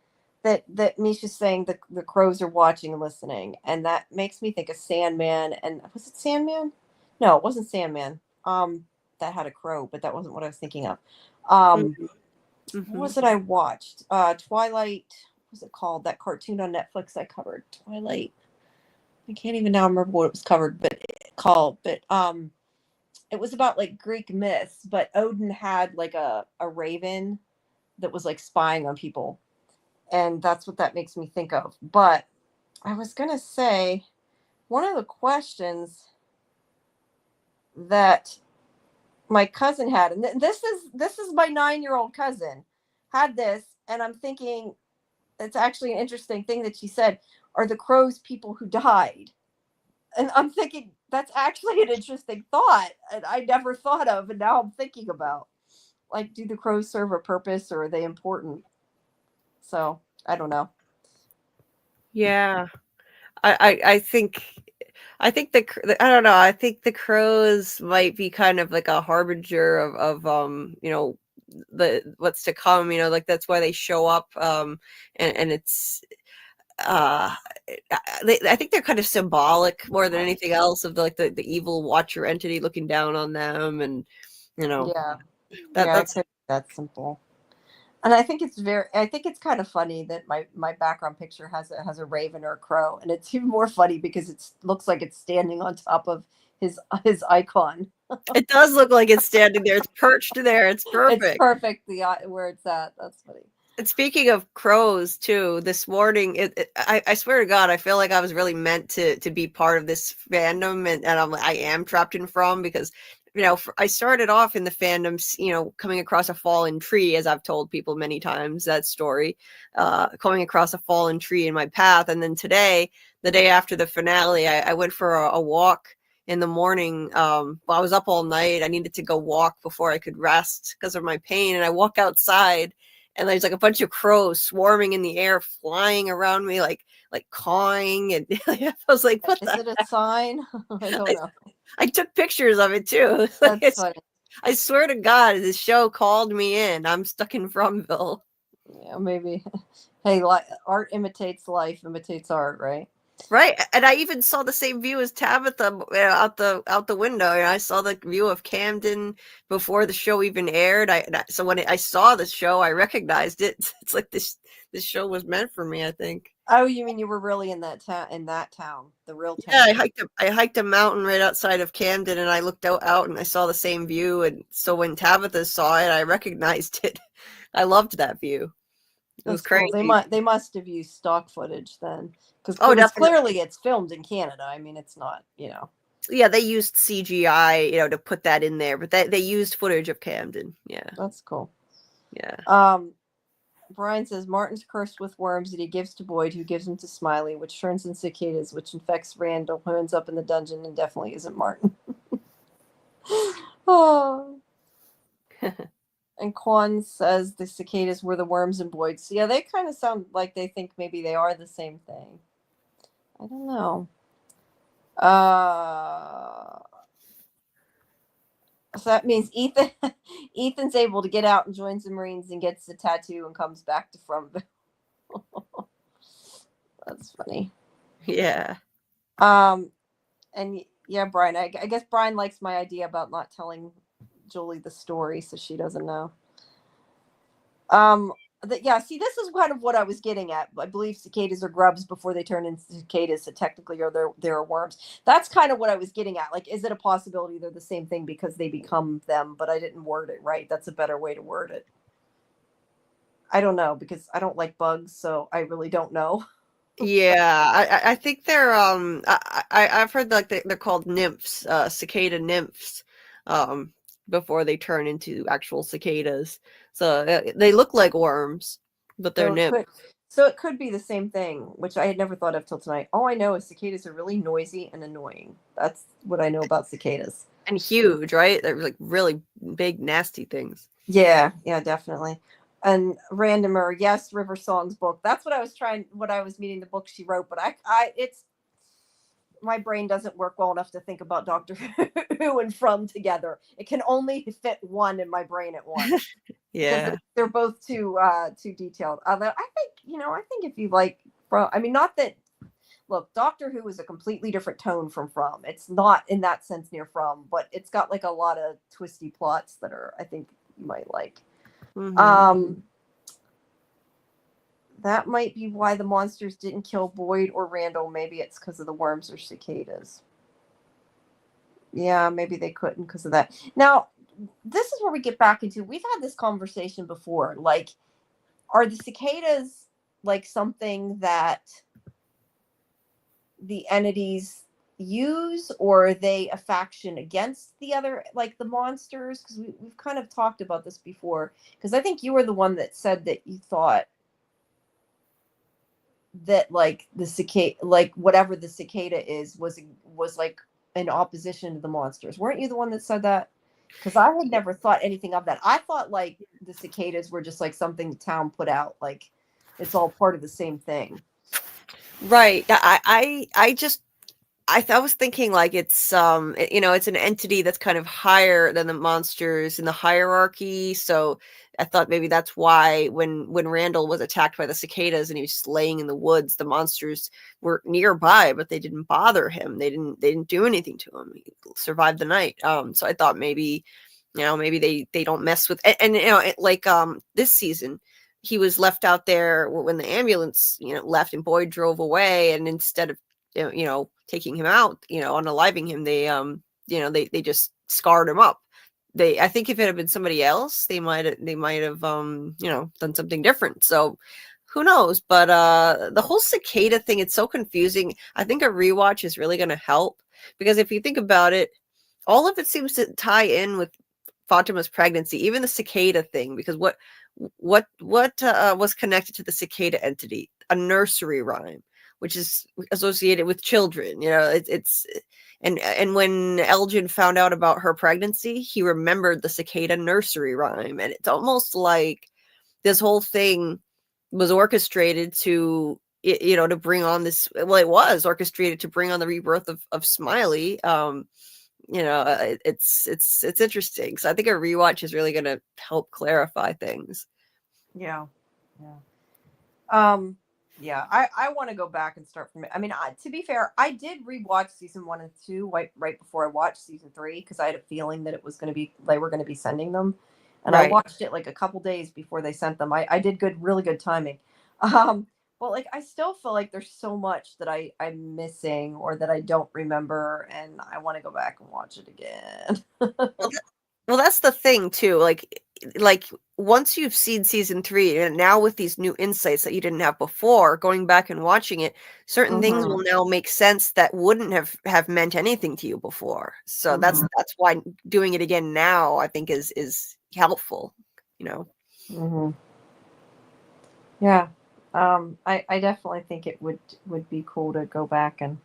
that Misha's saying the crows are watching and listening, and that makes me think of Sandman. And was it Sandman? No, it wasn't Sandman. That had a crow, but that wasn't what I was thinking of. What was it I watched? Twilight. What was it called? That cartoon on Netflix I covered. Twilight. I can't even now remember what it was covered, but it was about like Greek myths, but Odin had like a raven that was like spying on people. And that's what that makes me think of. But I was going to say one of the questions that my cousin had, and this is my 9-year-old cousin had this, and I'm thinking it's actually an interesting thing that she said, are the crows people who died? And I'm thinking that's actually an interesting thought, and I never thought of, and now I'm thinking about, like, do the crows serve a purpose, or are they important? So I don't know. Yeah, I think I don't know. I think the crows might be kind of like a harbinger of the what's to come. Like that's why they show up. And it's I think they're kind of symbolic more than anything else of the evil watcher entity looking down on them, and that's simple. And I think it's kind of funny that my background picture has a raven or a crow, and it's even more funny because it looks like it's standing on top of his icon. It does look like it's standing there. It's perched there. It's perfect. It's perfect where it's at. That's funny. And speaking of crows, too, this morning, I swear to God, I feel like I was really meant to be part of this fandom, and I am trapped in From because, I started off in the fandoms, coming across a fallen tree, as I've told people many times, that story, coming across a fallen tree in my path, and then today, the day after the finale, I went for a walk in the morning. Well, I was up all night. I needed to go walk before I could rest because of my pain, and I walk outside. And there's like a bunch of crows swarming in the air, flying around me, like cawing, and I was like, "What Is the?" it a sign? I don't know. I took pictures of it too. That's funny. I swear to God, this show called me in. I'm stuck in Fromville. Yeah, maybe. Hey, art imitates life, imitates art, right? Right, and I even saw the same view as Tabitha out the window. And I saw the view of Camden before the show even aired. So when I saw the show, I recognized it. It's like this show was meant for me, I think. Oh, you mean you were really in that town? In that town, the real town? Yeah, I hiked a mountain right outside of Camden, and I looked out and I saw the same view. And so when Tabitha saw it, I recognized it. I loved that view. It was crazy. Cool. They must have used stock footage then, because clearly it's filmed in Canada. I mean, it's not, Yeah, they used CGI, to put that in there, but they used footage of Camden. Yeah, that's cool. Yeah. Brian says Martin's cursed with worms that he gives to Boyd, who gives them to Smiley, which turns in cicadas, which infects Randall, who ends up in the dungeon and definitely isn't Martin. Oh. And Quan says the cicadas were the worms in Boyd. So yeah, they kind of sound like they think maybe they are the same thing. I don't know. So that means Ethan's able to get out and joins the Marines and gets the tattoo and comes back to Fromville. That's funny. Yeah. And yeah, Brian, I guess Brian likes my idea about not telling Julie the story, so she doesn't know. See, this is kind of what I was getting at. I believe cicadas are grubs before they turn into cicadas, so technically they're worms. That's kind of what I was getting at. Like, is it a possibility they're the same thing because they become them? But I didn't word it right. That's a better way to word it. I don't know, because I don't like bugs, so I really don't know. Yeah, I think they're I've heard like they're called nymphs, cicada nymphs, before they turn into actual cicadas. So they look like worms, but they're nymphs. So it could be the same thing, which I had never thought of till tonight. All I know is cicadas are really noisy and annoying. That's what I know about cicadas. And huge, right? They're like really big, nasty things. Yeah, definitely. And Randomer, yes, River Song's book. That's what I was meaning the book she wrote, but it's my brain doesn't work well enough to think about Doctor Who and From together. It can only fit one in my brain at once. Yeah, they're both too detailed. Although I think if you like From, I mean, not that. Look, Doctor Who is a completely different tone from From. It's not in that sense near From, but it's got like a lot of twisty plots that I think you might like. Mm-hmm. That might be why the monsters didn't kill Boyd or Randall. Maybe it's because of the worms or cicadas. Yeah, maybe they couldn't because of that. Now, this is where we get back into, we've had this conversation before. Like, are the cicadas like something that the entities use, or are they a faction against the other, like the monsters? Because we've kind of talked about this before. Because I think you were the one that said that you thought that like the cicada, like whatever the cicada is, was like in opposition to the monsters. Weren't you the one that said that? Because I had never thought anything of that. I thought like the cicadas were just like something the town put out, like it's all part of the same thing. Right. I was thinking like it's it's an entity that's kind of higher than the monsters in the hierarchy. So I thought maybe that's why when Randall was attacked by the cicadas and he was just laying in the woods, the monsters were nearby, but they didn't bother him. They didn't do anything to him. He survived the night. So I thought maybe maybe they don't mess with, and like this season he was left out there when the ambulance left and Boyd drove away, and instead of taking him out, unaliving him, they they just scarred him up. I think if it had been somebody else, they might have done something different. So who knows? But the whole cicada thing, it's so confusing. I think a rewatch is really going to help, because if you think about it, all of it seems to tie in with Fatima's pregnancy, even the cicada thing, because what was connected to the cicada entity? A nursery rhyme, which is associated with children. And when Elgin found out about her pregnancy, he remembered the cicada nursery rhyme, and it's almost like this whole thing was orchestrated to bring on this. Well, it was orchestrated to bring on the rebirth of Smiley. It's interesting. So I think a rewatch is really going to help clarify things. Yeah. Yeah, I want to go back and start from it. I mean, to be fair, I did rewatch season 1 and 2 right before I watched season 3, because I had a feeling that they were going to be sending them, and I watched it like a couple days before they sent them. I did really good timing, but like I still feel like there's so much that I'm missing or that I don't remember, and I want to go back and watch it again. Well, that's the thing too. Like once you've seen season 3, and now with these new insights that you didn't have before, going back and watching it, certain things will now make sense that wouldn't have meant anything to you before. So that's why doing it again now, I think, is helpful. Yeah. I definitely think it would be cool to go back and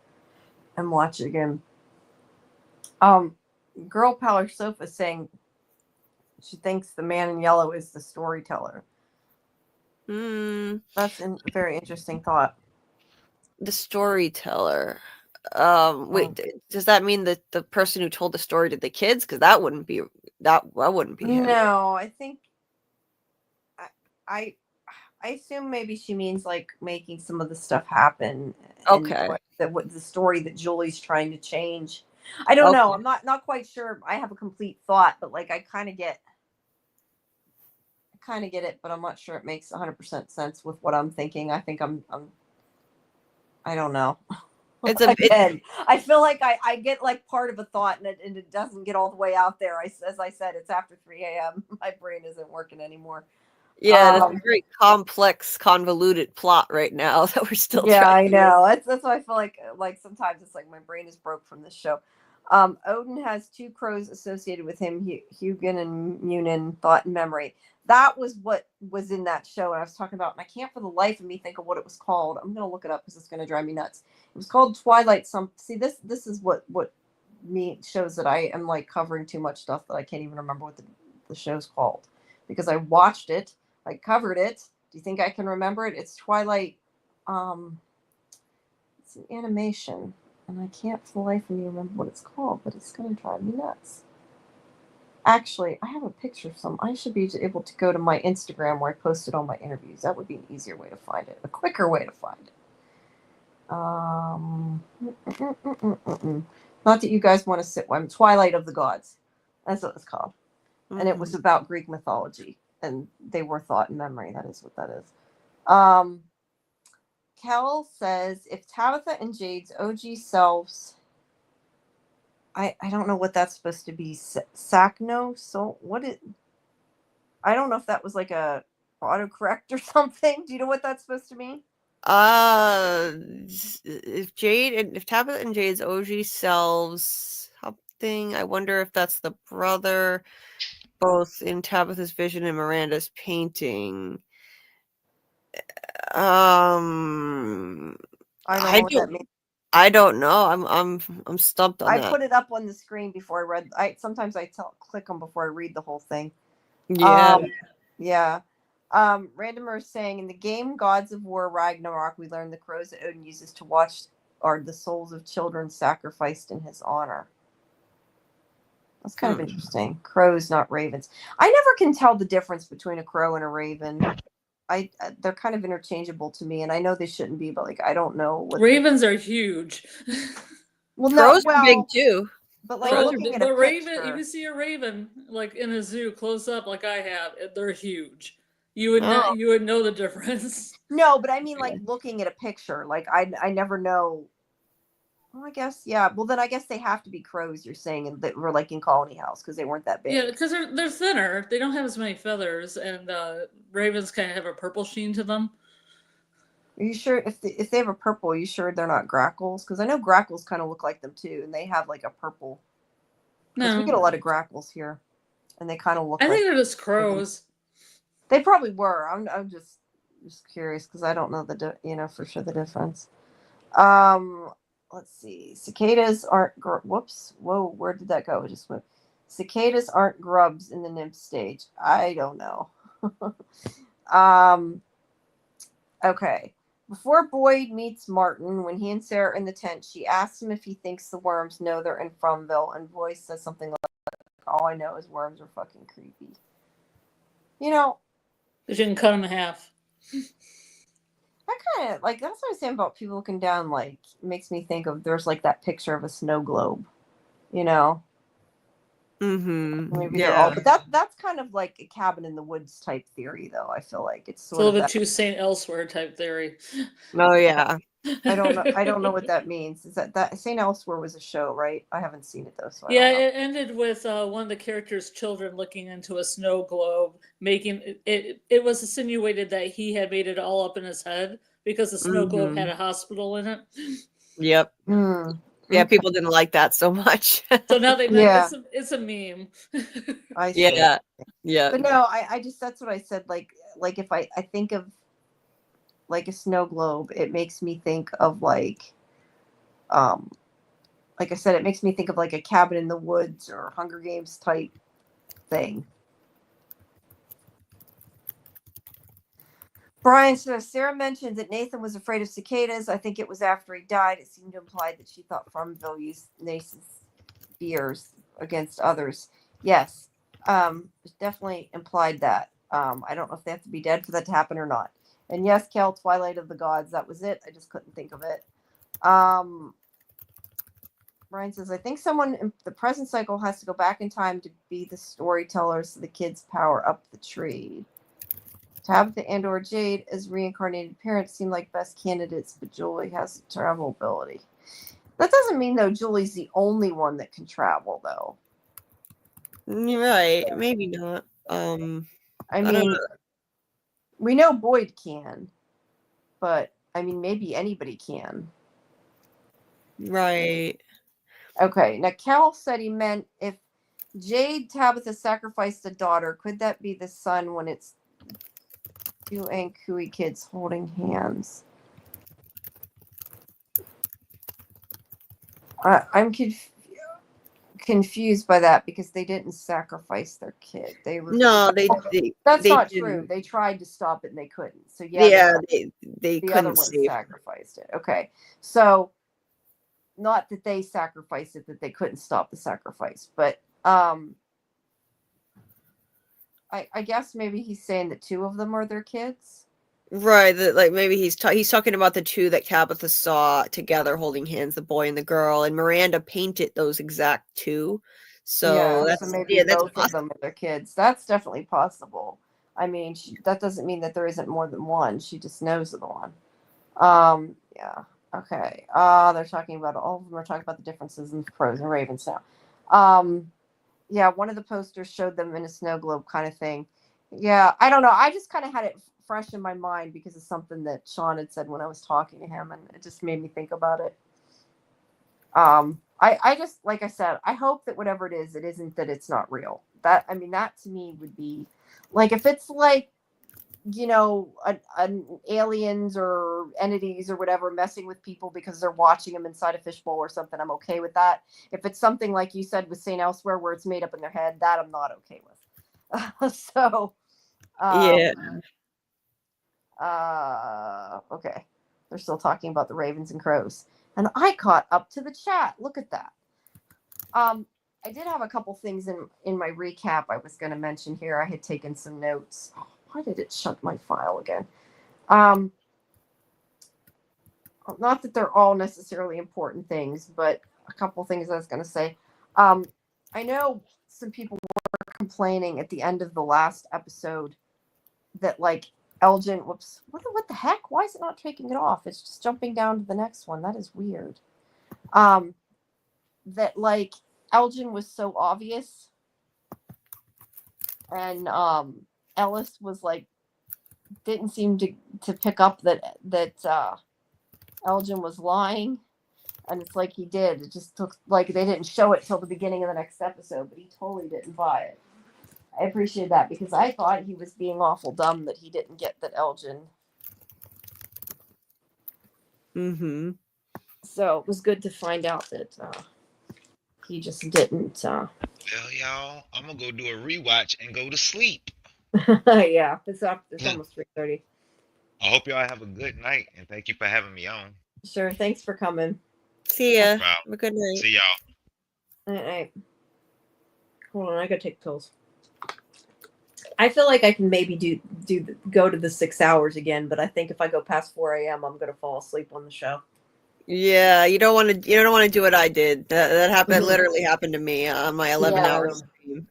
watch it again. Girl Power Sofa saying she thinks the man in yellow is the storyteller. That's a very interesting thought. The storyteller. Wait, does that mean that the person who told the story to the kids? Because that wouldn't be him. No, I think I assume maybe she means like making some of the stuff happen. Okay. What the story that Julie's trying to change. I don't know. I'm not quite sure. I have a complete thought, but like I kind of get it, but I'm not sure it makes 100% sense with what I'm thinking. I think I don't know. I feel like I get like part of a thought and it doesn't get all the way out there. As I said, it's after 3 a.m. My brain isn't working anymore. Yeah, it's a very complex, convoluted plot right now that we're still trying. Yeah, I know. That's why I feel like sometimes it's like my brain is broke from this show. Odin has 2 crows associated with him, Hugin and Munin, thought and memory. That was what was in that show, and I was talking about, and I can't for the life of me think of what it was called. I'm gonna look it up because it's gonna drive me nuts. It was called Twilight. See, this is what me shows that I am like covering too much stuff that I can't even remember what the show's called, because I watched it, I covered it. Do you think I can remember it? It's Twilight. It's an animation, and I can't for the life of me remember what it's called, but it's gonna drive me nuts. Actually, I have a picture of some. I should be able to go to my Instagram where I posted all my interviews. That would be an easier way to find it, a quicker way to find it. Not that you guys want to sit. Twilight of the Gods. That's what it's called, and it was about Greek mythology, and they were thought and memory. That is what that is. Kel says if Tabitha and Jade's OG selves. I don't know what that's supposed to be. Sacno? So what it? I don't know if that was like a autocorrect or something. Do you know what that's supposed to mean? If Tabitha and Jade's OG selves something, I wonder if that's the brother, both in Tabitha's vision and Miranda's painting. I don't know what that means. I don't know. I'm stumped on that. I put it up on the screen before I read. Sometimes I click them before I read the whole thing. Yeah. Yeah. Randomer is saying in the game Gods of War Ragnarok, we learned the crows that Odin uses to watch are the souls of children sacrificed in his honor. That's kind of interesting. Crows, not ravens. I never can tell the difference between a crow and a raven. They're kind of interchangeable to me, and I know they shouldn't be, but like I don't know. Ravens are huge. Well, crows are big too. But like looking at a raven, picture, if you see a raven like in a zoo close up, like I have, they're huge. You would know the difference. No, but I mean like looking at a picture, like I never know. Well, I guess, yeah. Well, then I guess they have to be crows, you're saying, and that were like in Colony House because they weren't that big. Yeah, because they're thinner. They don't have as many feathers, and ravens kind of have a purple sheen to them. Are you sure if they have a purple, are you sure they're not grackles? Because I know grackles kind of look like them too, and they have like a purple. Because we get a No, lot of grackles here, and they kind of look I like think they're just crows. they probably were. I'm just curious because I don't know for sure the difference. Let's see. Cicadas aren't. Whoops. Whoa. Where did that go? It just went. Cicadas aren't grubs in the nymph stage. I don't know. Okay. Before Boyd meets Martin, when he and Sarah are in the tent, she asks him if he thinks the worms know they're in Fromville, and Boyd says something like, "All I know is worms are fucking creepy." You know, But you can cut them in half. I kind of like that's what I'm saying about people looking down. Like, makes me think of there's like that picture of a snow globe. You know, Mm-hmm. maybe they're all, but that's kind of like a cabin in the woods type theory, though. I feel like it's It's a sort of little bit that. too Saint Elsewhere type theory. Oh yeah. I don't know. I don't know what that means. Is that St. Elsewhere was a show, right? I haven't seen it though, so I Yeah, don't know. it ended with one of the characters' children looking into a snow globe, making it. It was insinuated that he had made it all up in his head because the snow globe had a hospital in it. Yep. Hmm. Yeah, people didn't like that so much. So now they Yeah. it's a meme. I see. Yeah. Yeah. But no, I just that's what I said. Like if I think of like a snow globe, it makes me think of like I said, it makes me think of like a cabin in the woods or Hunger Games type thing. Brian says, Sarah mentioned that Nathan was afraid of cicadas. I think it was after he died. It seemed to imply that she thought Farmville used Nathan's fears against others. Yes, it definitely implied that. I don't know if they have to be dead for that to happen or not. And yes, Kel, Twilight of the Gods, that was it. I just couldn't think of it. Brian says, I think someone in the present cycle has to go back in time to be the storyteller so the kids power up the tree. Tabitha and or Jade as reincarnated parents seem like best candidates, but Julie has travel ability. That doesn't mean, though, Julie's the only one that can travel, though. Right. Maybe not. I don't mean, know. we know Boyd can, but I mean, maybe anybody can. Right. Okay, now Cal said he meant if Jade Tabitha sacrificed a daughter, could that be the son when it's two Ankui kids holding hands? I'm confused by that because they didn't sacrifice their kid. They were No, that's they not didn't. true. They tried to stop it and they couldn't. So Yeah, they they the other couldn't one save. sacrificed it. Okay, so not that they sacrificed it, that they couldn't stop the sacrifice, but I guess maybe he's saying that two of them are their kids. Right, that like maybe he's talking about the two that Tabitha saw together holding hands, the boy and the girl, and Miranda painted those exact two. So Yeah, that's so maybe that's both of them are their kids. That's definitely possible. I mean, that doesn't mean that there isn't more than one. She just knows of the one. Yeah. Okay. They're talking about all of them are talking about the differences in crows and ravens now. Yeah, one of the posters showed them in a snow globe kind of thing. Yeah, I don't know. I just kind of had it fresh in my mind because of something that Sean had said when I was talking to him, and it just made me think about it. I just, like I said, I hope that whatever it isn't that it's not real. That to me would be like if it's like, you know, an aliens or entities or whatever messing with people because they're watching them inside a fishbowl or something, I'm okay with that. If it's something like you said with St. Elsewhere where it's made up in their head, that I'm not okay with. So, yeah. Okay. They're still talking about the ravens and crows. And I caught up to the chat. Look at that. I did have a couple things in my recap I was going to mention here. I had taken some notes. Why did it shut my file again? Not that they're all necessarily important things, but a couple things I was going to say. I know some people were complaining at the end of the last episode that like Elgin, whoops, what the heck? Why is it not taking it off? It's just jumping down to the next one. That is weird. that like Elgin was so obvious, and Ellis was like didn't seem to pick up that Elgin was lying, and it's like he did. It just took like they didn't show it till the beginning of the next episode, but he totally didn't buy it. I appreciate that because I thought he was being awful dumb that he didn't get that Elgin. Mm-hmm. So it was good to find out that he just didn't. Well, y'all, I'm gonna go do a rewatch and go to sleep. Yeah, it's almost 3:30. I hope y'all have a good night, and thank you for having me on. Sure, thanks for coming. See ya. Wow. Have a good night. See y'all. All right. Hold on, I gotta take pills. I feel like I can maybe go to the 6 hours again, but I think if I go past 4 a.m., I'm gonna fall asleep on the show. Yeah, you don't want to do what I did. That happened. Literally happened to me on my 11-hour stream.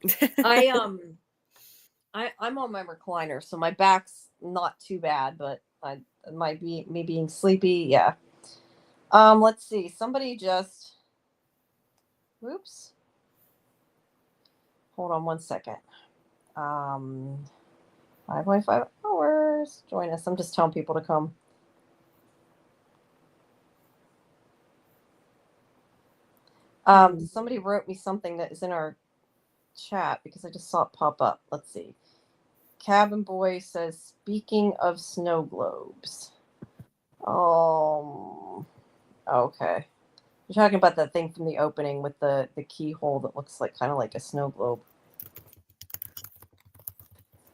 I'm on my recliner, so my back's not too bad, but it might be me being sleepy. Yeah. Let's see. Somebody just. Oops. Hold on 1 second. 5.5 hours. Join us. I'm just telling people to come. Somebody wrote me something that is in our chat because I just saw it pop up. Let's see. Cabin Boy says, speaking of snow globes. Okay. You're talking about that thing from the opening with the keyhole that looks like kind of like a snow globe.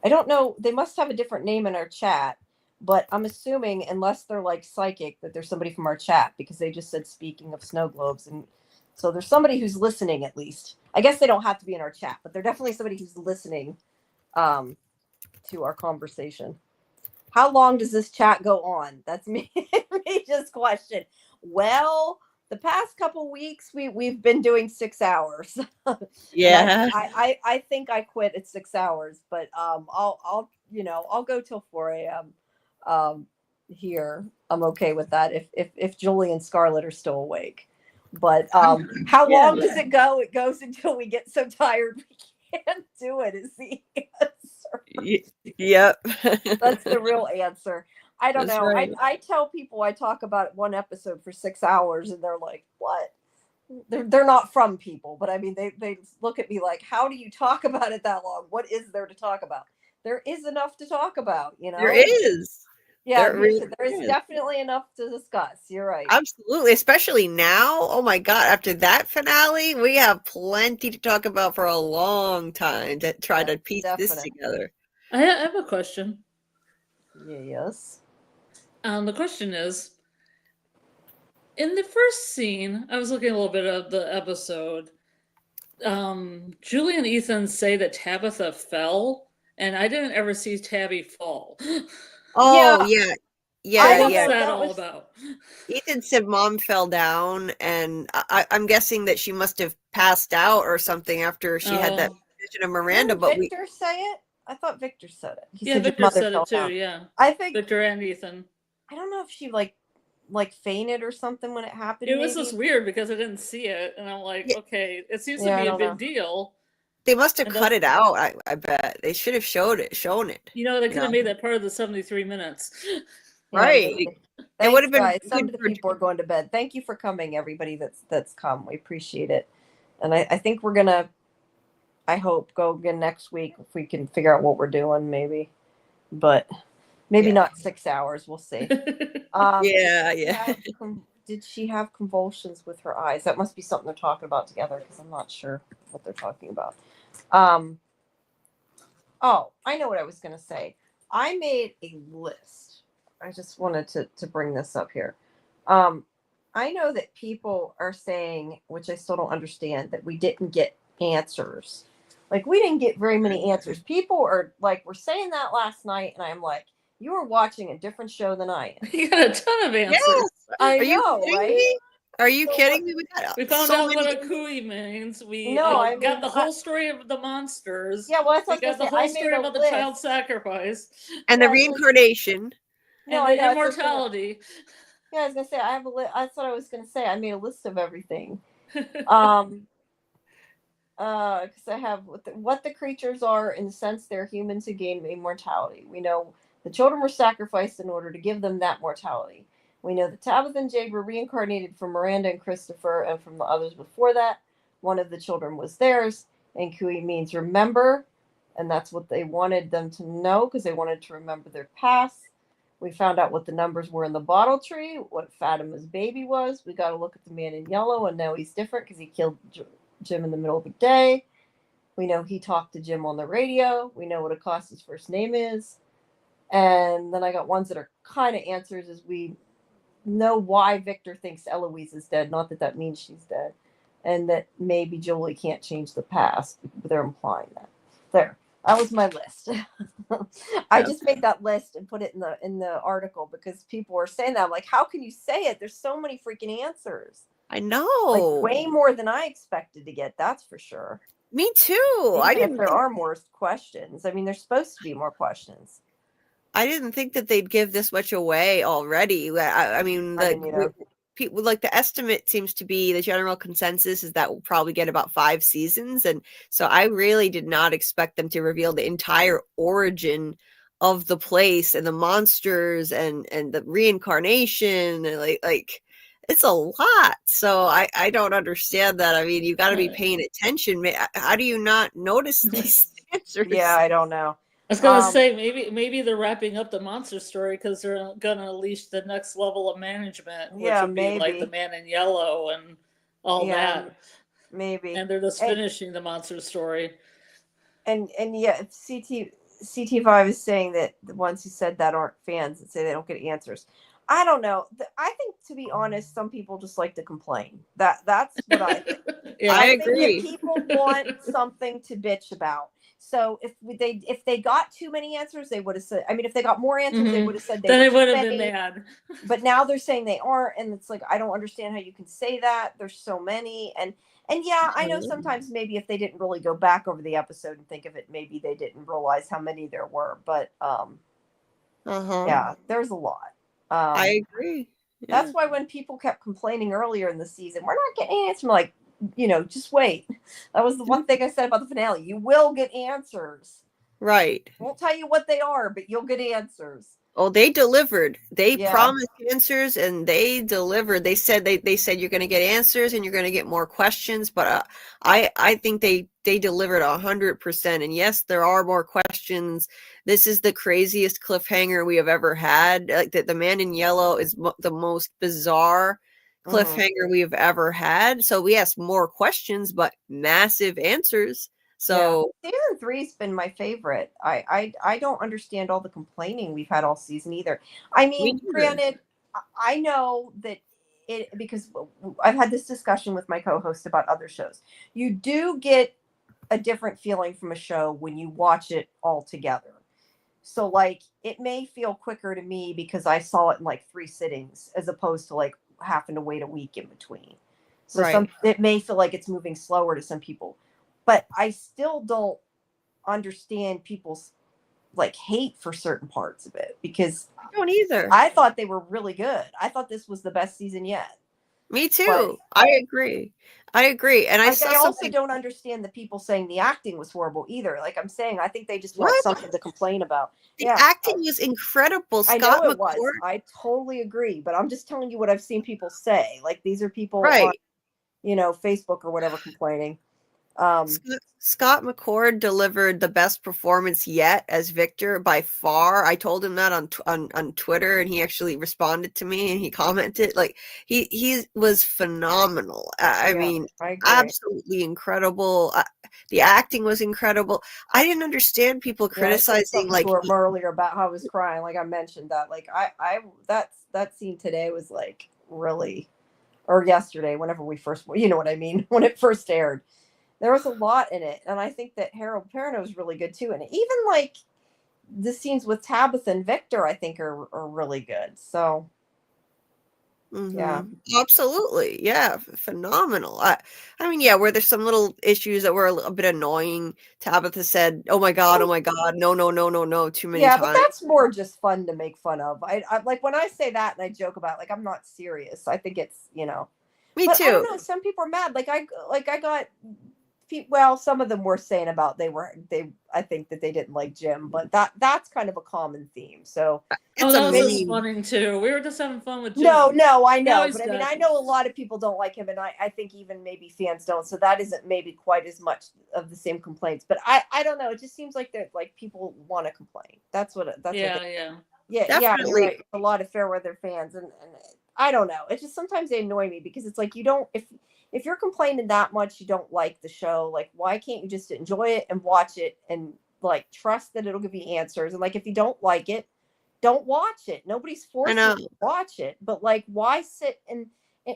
I don't know. They must have a different name in our chat, but I'm assuming, unless they're like psychic, that there's somebody from our chat because they just said speaking of snow globes. And so there's somebody who's listening at least. I guess they don't have to be in our chat, but they're definitely somebody who's listening to our conversation. How long does this chat go on? That's me. Just question. Well, the past couple weeks we've been doing 6 hours. Yeah. I think I quit at 6 hours, but I'll go till 4 a.m. Here. I'm okay with that if Julie and Scarlett are still awake. But how long does it go? It goes until we get so tired we can't do it, is the answer. Yep. That's the real answer. I don't That's know. right. I tell people I talk about one episode for 6 hours and they're like, what? They're not from people, but I mean, they look at me like, how do you talk about it that long? What is there to talk about? There is enough to talk about, you know? There is. Yeah, There really there is definitely enough to discuss. You're right. Absolutely, especially now. Oh my God, after that finale, we have plenty to talk about for a long time to try to piece this together. I have a question. Yes. The question is, in the first scene, I was looking a little bit at the episode. Julie and Ethan say that Tabitha fell, and I didn't ever see Tabby fall. Oh yeah. What's that all about? Ethan said mom fell down, and I'm guessing that she must have passed out or something after she had that vision of Miranda. But Victor say it? I thought Victor said it. He yeah, said Victor said it too. Down. Yeah, I think Victor and Ethan. I don't know if she like fainted or something when it happened. It was just weird because I didn't see it, and I'm like, okay, it seems to be a big deal. They must have cut it out. I bet they should have shown it. You know, they could have made that part of the 73 minutes. Right. It would have been. Some of the people are going to bed. Thank you for coming, everybody that's come. We appreciate it, and I think we're gonna. I hope go again next week if we can figure out what we're doing, maybe, but maybe not 6 hours. We'll see. Yeah. Did she have convulsions with her eyes? That must be something they're talking about together because I'm not sure what they're talking about. Oh, I know what I was going to say. I made a list. I just wanted to bring this up here. I know that people are saying, which I still don't understand, that we didn't get answers. Like, we didn't get very many answers. People are like, we're saying that last night, and I'm like, you were watching a different show than I am. You got a ton of answers. Yes. I know, right? Me? Are you kidding me? We found out what a cooey means. We got the whole story of the monsters. Yeah, well, we got the whole story about the child sacrifice. And the reincarnation. And the immortality. Yeah, I was gonna say I have a list. That's what I was gonna say. I made a list of everything. Because I have what the creatures are in the sense they're humans who gain immortality. We know the children were sacrificed in order to give them that mortality. We know that Tabitha and Jade were reincarnated from Miranda and Christopher and from the others before that. One of the children was theirs, and Kui means remember, and that's what they wanted them to know because they wanted to remember their past. We found out what the numbers were in the bottle tree, what Fatima's baby was. We got to look at the man in yellow, and now he's different because he killed Jim in the middle of the day. We know he talked to Jim on the radio. We know what Acosta's first name is. And then I got ones that are kind of answers as we know why Victor thinks Eloise is dead. Not that that means she's dead. And that maybe Jolie can't change the past. They're implying that. There. That was my list. I just made that list and put it in the article because people were saying that. I'm like, how can you say it? There's so many freaking answers. I know. Like way more than I expected to get, that's for sure. Me too. Even if there are more questions. I mean, there's supposed to be more questions. I didn't think that they'd give this much away already. I mean, people like the estimate seems to be the general consensus is that we'll probably get about 5 seasons, and so I really did not expect them to reveal the entire origin of the place and the monsters and the reincarnation and like it's a lot. So I don't understand that. I mean, you got to be paying attention. How do you not notice these answers? Yeah, I don't know. I was gonna say maybe they're wrapping up the monster story because they're gonna unleash the next level of management, which would be like the Man in Yellow and all that. Maybe. And they're just finishing the monster story. And yeah, CT5 is saying that the ones who said that aren't fans and say they don't get answers. I don't know. I think, to be honest, some people just like to complain. That's what I think. Yeah, I agree. Think that people want something to bitch about. So if they got too many answers, they would have said. I mean, if they got more answers, they would have said. Then it would have been mad. But now they're saying they aren't, and it's like I don't understand how you can say that. There's so many, and yeah, I know sometimes maybe if they didn't really go back over the episode and think of it, maybe they didn't realize how many there were. But yeah, there's a lot. I agree. Yeah. That's why when people kept complaining earlier in the season, we're not getting answers. I'm like, just wait. That was the one thing I said about the finale. You will get answers. Right. I won't tell you what they are, but you'll get answers. Oh, they delivered. They promised answers and they delivered. They said they said you're going to get answers and you're going to get more questions, but I think they delivered 100%. And yes, there are more questions. This is the craziest cliffhanger we have ever had. Like the Man in Yellow is the most bizarre cliffhanger we have ever had. So we asked more questions, but massive answers. So season 3's been my favorite. I don't understand all the complaining we've had all season either. I mean, granted, I know that because I've had this discussion with my co-host about other shows. You do get a different feeling from a show when you watch it all together. So like it may feel quicker to me because I saw it in like 3 sittings as opposed to like having to wait a week in between. So it may feel like it's moving slower to some people. But I still don't understand people's like hate for certain parts of it because I don't either. I thought they were really good. I thought this was the best season yet. Me too. I agree. And I also don't understand the people saying the acting was horrible either. Like I'm saying, I think they just want something to complain about. The acting was incredible. I know it was. I totally agree. But I'm just telling you what I've seen people say. Like these are people on, Facebook or whatever complaining. Scott McCord delivered the best performance yet as Victor by far. I told him that on Twitter, and he actually responded to me and he commented like he was phenomenal. I mean, absolutely incredible. The acting was incredible. I didn't understand people criticizing like earlier about how I was crying. Like I mentioned that. Like I that scene today was like really, or yesterday, whenever we first, you know what I mean, when it first aired. There was a lot in it, and I think that Harold Perrineau was really good too. And even like the scenes with Tabitha and Victor, I think are really good. So Yeah. Absolutely. Yeah. Phenomenal. I mean, yeah, where there's some little issues that were a bit annoying. Tabitha said, oh my God, no, no, no, no, no, too many Yeah, but times. that's more just fun to make fun of. I like when I say that and I joke about it, like I'm not serious. I think it's, you know. Me But I don't too. know, some people are mad. Like I got well, some of them were saying about I think that they didn't like Jim, but that's kind of a common theme. So It's that a was us meme. funning too. We were just having fun with Jim. No, I Now know, he's but I mean, dead. I know a lot of people don't like him, and I think even maybe fans don't. So that isn't maybe quite as much of the same complaints. But I don't know. It just seems like that like people want to complain. That's what Yeah. yeah, Definitely. you're right. A lot of Fairweather fans, and I don't know. It's just sometimes they annoy me because it's like you don't if you're complaining that much, you don't like the show. Like, why can't you just enjoy it and watch it and like trust that it'll give you answers? And like, if you don't like it, don't watch it. Nobody's forcing you to watch it. But like, why sit and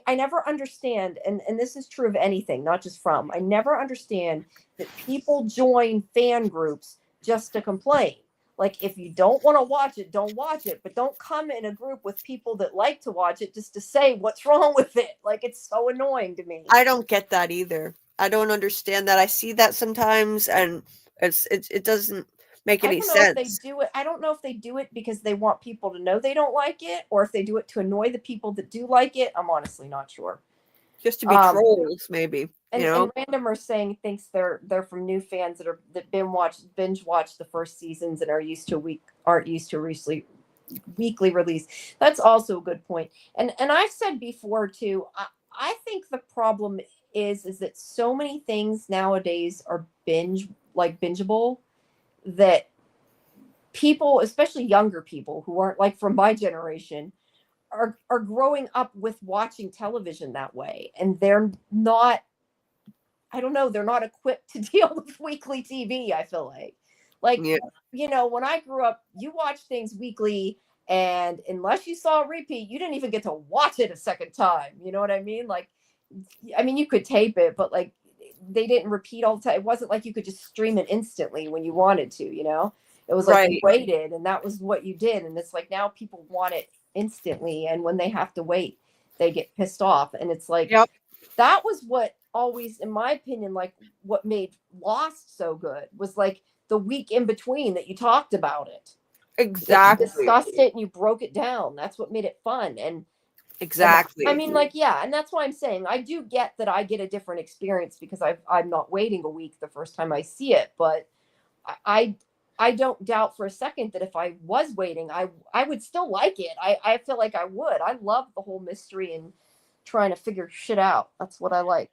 I never understand, and this is true of anything, not just From. I never understand that people join fan groups just to complain. Like, if you don't want to watch it, don't watch it. But don't come in a group with people that like to watch it just to say what's wrong with it. Like, it's so annoying to me. I don't get that either. I don't understand that. I see that sometimes, and it doesn't make any sense. If they do it. I don't know if they do it because they want people to know they don't like it, or if they do it to annoy the people that do like it. I'm honestly not sure. Just to be trolls, maybe. And, you know? and Random are saying thinks they're from new fans that binge watch the first seasons and aren't used to weekly release. That's also a good point. And I've said before too. I think the problem is that so many things nowadays are bingeable that people, especially younger people who aren't like from my generation, are growing up with watching television that way, and they're not. I don't know. They're not equipped to deal with weekly TV. I feel like Yeah. you know, when I grew up, you watch things weekly, and unless you saw a repeat, you didn't even get to watch it a second time. You know what I mean? Like, I mean, you could tape it, but like they didn't repeat all the time. It wasn't like you could just stream it instantly when you wanted to. You know, it was like you waited, and that was what you did. And it's like now people want it instantly, and when they have to wait, they get pissed off. And it's like that was what always, in my opinion, like what made Lost so good was like the week in between that you talked about it. Exactly. You discussed it and you broke it down. That's what made it fun. And exactly. I mean, like, yeah, and that's why I'm saying I do get that I get a different experience because I'm not waiting a week the first time I see it, but I don't doubt for a second that if I was waiting, I would still like it. I feel like I would. I love the whole mystery and trying to figure shit out. That's what I like.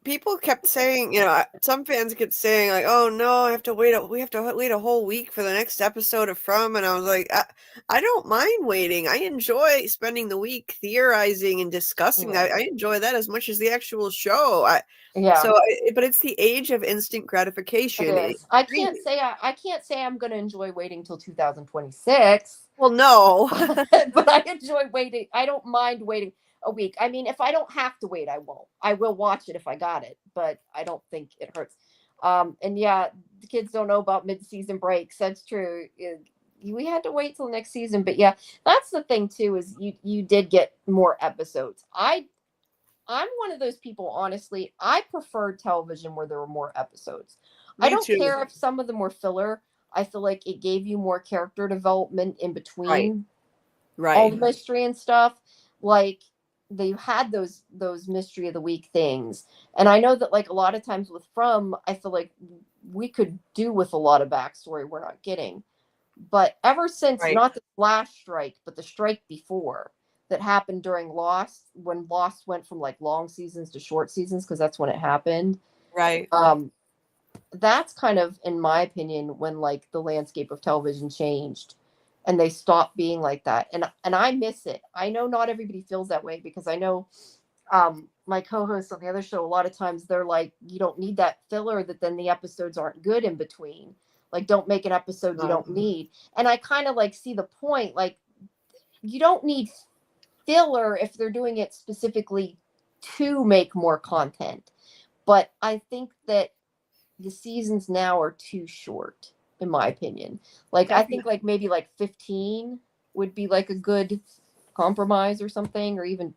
People kept saying, you know, some fans kept saying like, "Oh no, we have to wait a whole week for the next episode of From," and I was like, I don't mind waiting. I enjoy spending the week theorizing and discussing that. I enjoy that as much as the actual show. But it's the age of instant gratification. It is. I can't say I'm going to enjoy waiting till 2026. Well, no, but I enjoy waiting. I don't mind waiting a week. I mean, if I don't have to wait, I won't. I will watch it if I got it, but I don't think it hurts. And yeah, the kids don't know about mid-season breaks. That's true. We had to wait till next season, but yeah, that's the thing too, is you did get more episodes. I'm one of those people, honestly. I preferred television where there were more episodes. I don't care if some of them were filler. I feel like it gave you more character development in between all the mystery and stuff. Like, they had those mystery of the week things, and I know that like a lot of times with From, I feel like we could do with a lot of backstory we're not getting. But ever since not the last strike, but the strike before that happened during Lost, when Lost went from like long seasons to short seasons, because that's when it happened. That's kind of, in my opinion, when like the landscape of television changed. And they stopped being like that. And I miss it. I know not everybody feels that way, because I know my co-hosts on the other show, a lot of times they're like, you don't need that filler that then the episodes aren't good in between. Like, don't make an episode you don't need. And I kind of like see the point. Like, you don't need filler if they're doing it specifically to make more content. But I think that the seasons now are too short, in my opinion. Like, I think like maybe like 15 would be like a good compromise or something, or even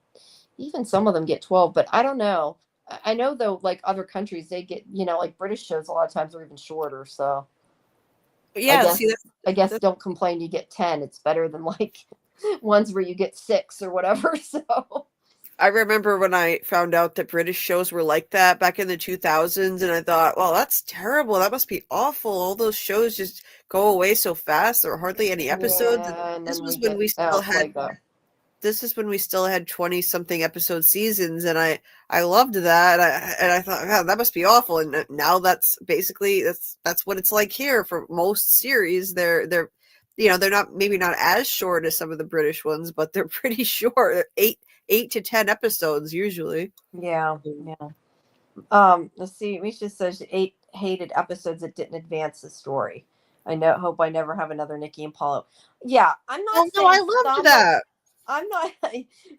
some of them get 12, but I don't know. I know though, like other countries, they get, like British shows a lot of times are even shorter. So Yeah, see, I guess don't complain you get 10. It's better than like ones where you get 6 or whatever. So I remember when I found out that British shows were like that back in the 2000s, and I thought, well, that's terrible. That must be awful. All those shows just go away so fast. There are hardly any episodes. yeah, and This then was we when get we still it's had like this is when we still had 20 something episode seasons, and I loved that. And I thought, wow, that must be awful. And now that's basically that's what it's like here for most series. They're they're not, maybe not as short as some of the British ones, but they're pretty short. 8 to 10 episodes usually. yeah. Let's see. Misha says 8 hated episodes that didn't advance the story. Hope I never have another Nikki and Paulo. Yeah, I'm not Oh no, saying I loved some that. I'm not.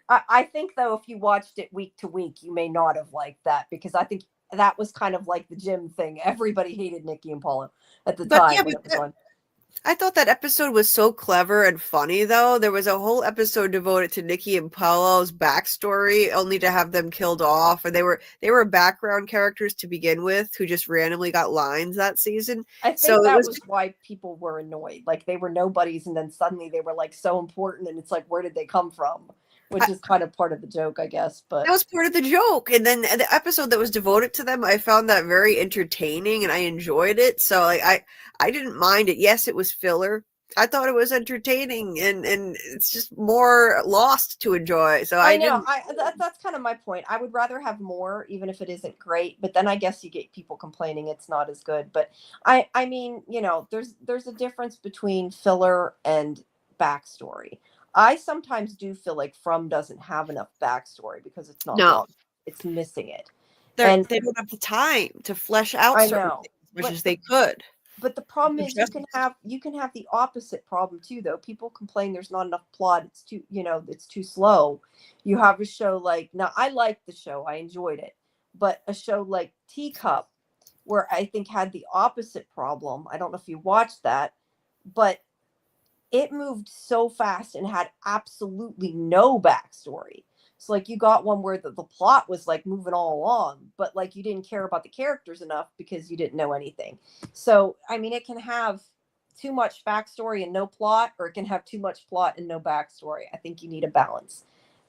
I think though, if you watched it week to week, you may not have liked that, because I think that was kind of like the Jim thing. Everybody hated Nikki and Paulo at the But time yeah, when it was on. I thought that episode was so clever and funny, though. There was a whole episode devoted to Nikki and Paulo's backstory, only to have them killed off. And they were background characters to begin with, who just randomly got lines that season. I think So it that was was why people were annoyed. Like they were nobodies, and then suddenly they were like so important, and it's like, where did they come from? Which is kind of part of the joke, I guess. But that was part of the joke. And then the episode that was devoted to them, I found that very entertaining, and I enjoyed it. So I didn't mind it. Yes, it was filler. I thought it was entertaining, and it's just more Lost to enjoy. So I I know. didn't. That's kind of my point. I would rather have more, even if it isn't great. But then I guess you get people complaining it's not as good. But I mean, there's a difference between filler and backstory. I sometimes do feel like From doesn't have enough backstory because it's not No. long. It's missing it. They don't have the time to flesh out I certain know, things as much as they could. but the problem is Just- you can have the opposite problem too, though. People complain there's not enough plot. It's too it's too slow. You have a show like, now I liked the show, I enjoyed it, but a show like Teacup, where I think had the opposite problem. I don't know if you watched that, but it moved so fast and had absolutely no backstory. So like you got one where the plot was like moving all along, but like you didn't care about the characters enough because you didn't know anything. So I mean, it can have too much backstory and no plot, or it can have too much plot and no backstory. I think you need a balance.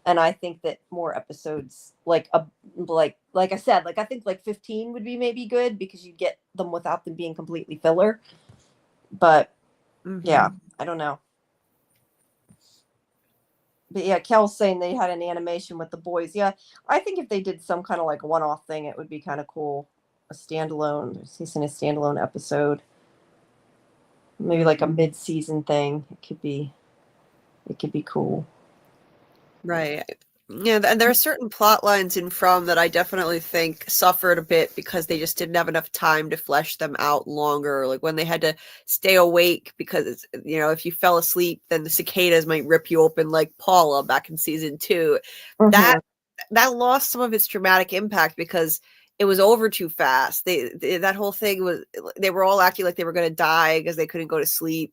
And I think that more episodes, like I said, like I think like 15 would be maybe good, because you get them without them being completely filler. But yeah, I don't know. But yeah, Kel's saying they had an animation with the boys. Yeah, I think if they did some kind of like one-off thing, it would be kind of cool. A standalone episode. Maybe like a mid-season thing. It could be cool. Right. Yeah, and there are certain plot lines in From that I definitely think suffered a bit because they just didn't have enough time to flesh them out longer. Like when they had to stay awake because, if you fell asleep, then the cicadas might rip you open like Paula back in season 2. That lost some of its dramatic impact because it was over too fast. That whole thing was, they were all acting like they were going to die because they couldn't go to sleep.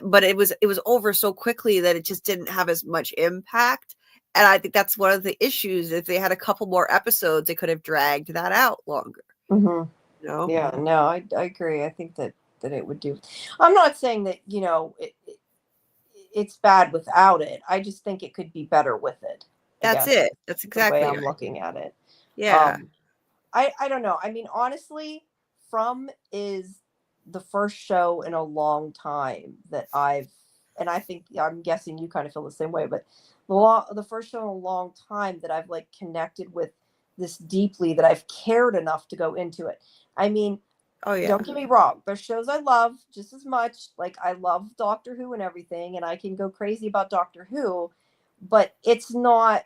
But it was over so quickly that it just didn't have as much impact. And I think that's one of the issues. If they had a couple more episodes, they could have dragged that out longer. Yeah, no, I agree. I think that it would do. I'm not saying that, it's bad without it. I just think it could be better with it. That's it. That's exactly the way I'm right. looking at it. Yeah. I don't know. I mean, honestly, From is the first show in a long time that and I think, I'm guessing you kind of feel the same way, but the first show in a long time that I've like connected with this deeply, that I've cared enough to go into it. I mean, oh yeah, don't get me wrong, there's shows I love just as much. Like I love Doctor Who and everything, and I can go crazy about Doctor Who, but it's not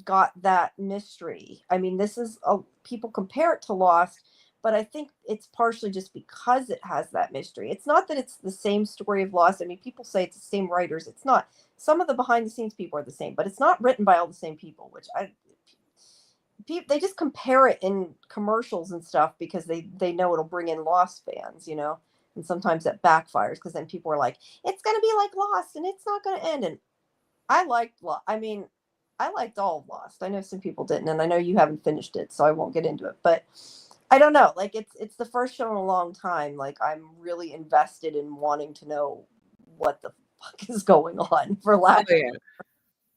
got that mystery. I mean, people compare it to Lost, but I think it's partially just because it has that mystery. It's not that it's the same story of Lost. I mean, people say it's the same writers. It's not. Some of the behind the scenes people are the same, but it's not written by all the same people, which they just compare it in commercials and stuff because they know it'll bring in Lost fans, and sometimes that backfires because then people are like, it's going to be like Lost and it's not going to end. And I liked I mean, I liked all of Lost. I know some people didn't, and I know you haven't finished it, so I won't get into it. But I don't know. Like it's the first show in a long time. Like I'm really invested in wanting to know what the fuck is going on, for Oh lack of yeah.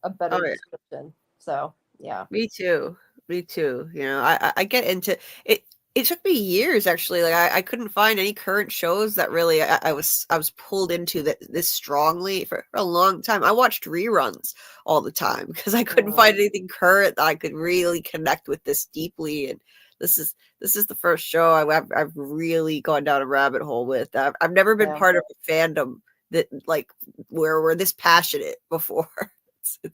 a better Oh yeah. description. So yeah. Me too. Me too. You know, I get into it. It took me years actually. Like I couldn't find any current shows that really I was pulled into this strongly for a long time. I watched reruns all the time because I couldn't find anything current that I could really connect with this deeply. And this is the first show I've really gone down a rabbit hole with. I've never been Yeah. part of a fandom that like where we're this passionate before.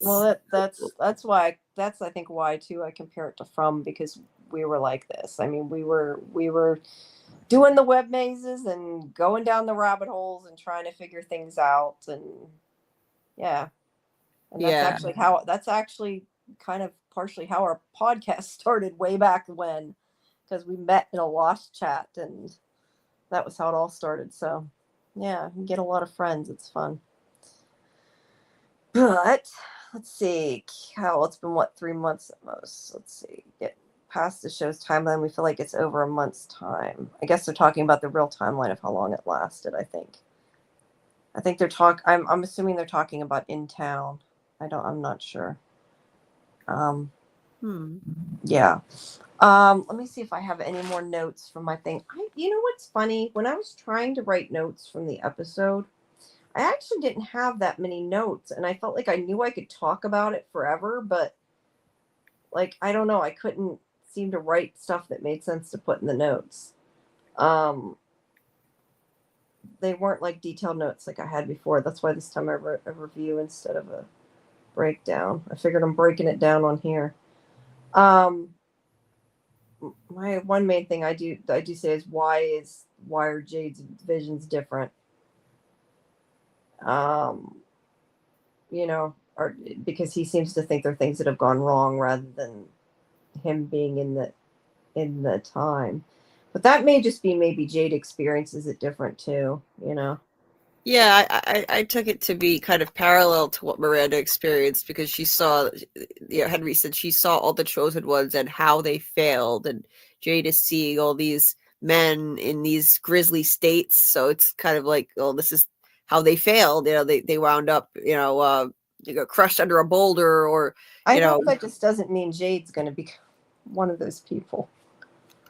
Well, that's why I think why too I compare it to From, because we were like this. I mean, we were doing the web mazes and going down the rabbit holes and trying to figure things out, and yeah. And that's actually kind of partially how our podcast started way back when, because we met in a Lost chat, and that was how it all started. So yeah, you get a lot of friends. It's fun. But let's see, how it's been 3 months at most. Let's see, get past the show's timeline. We feel like it's over a month's time. I guess they're talking about the real timeline of how long it lasted. I think I'm assuming they're talking about in town. I'm not sure. Yeah. Let me see if I have any more notes from my thing. You know what's funny? When I was trying to write notes from the episode, I actually didn't have that many notes, and I felt like I knew I could talk about it forever, but like I don't know, I couldn't seem to write stuff that made sense to put in the notes. They weren't like detailed notes like I had before. That's why this time I wrote a review instead of a breakdown. I figured I'm breaking it down on here. My one main thing I do say is why are Jade's visions different? You know, or because he seems to think they're things that have gone wrong rather than him being in the time. But that may just be maybe Jade experiences it different too, you know. Yeah, I took it to be kind of parallel to what Miranda experienced because she saw, Henry said she saw all the chosen ones and how they failed, and Jade is seeing all these men in these grisly states. So it's kind of like, oh, this is how they failed. You know, they wound up, crushed under a boulder, or I hope that just doesn't mean Jade's going to be one of those people.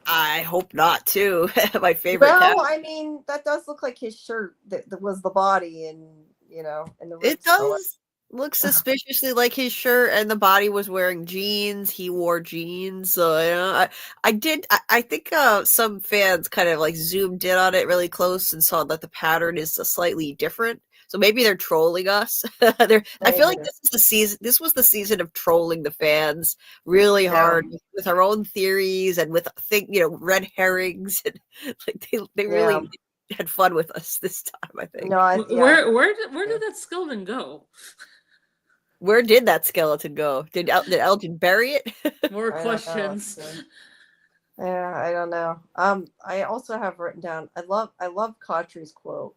I hope not too. My favorite. Well, I mean, that does look like his shirt that was the body, and and the it does look suspiciously like his shirt, and the body was wearing jeans. He wore jeans, so I think some fans kind of like zoomed in on it really close and saw that the pattern is slightly different. So maybe they're trolling us. I feel like this is the season. This was the season of trolling the fans really hard with our own theories and with red herrings, and like they really had fun with us this time. I think. No, where did that skeleton go? Where did that skeleton go? Did Elgin bury it? More questions. Yeah, I don't know. I also have written down. I love Cautry's quote,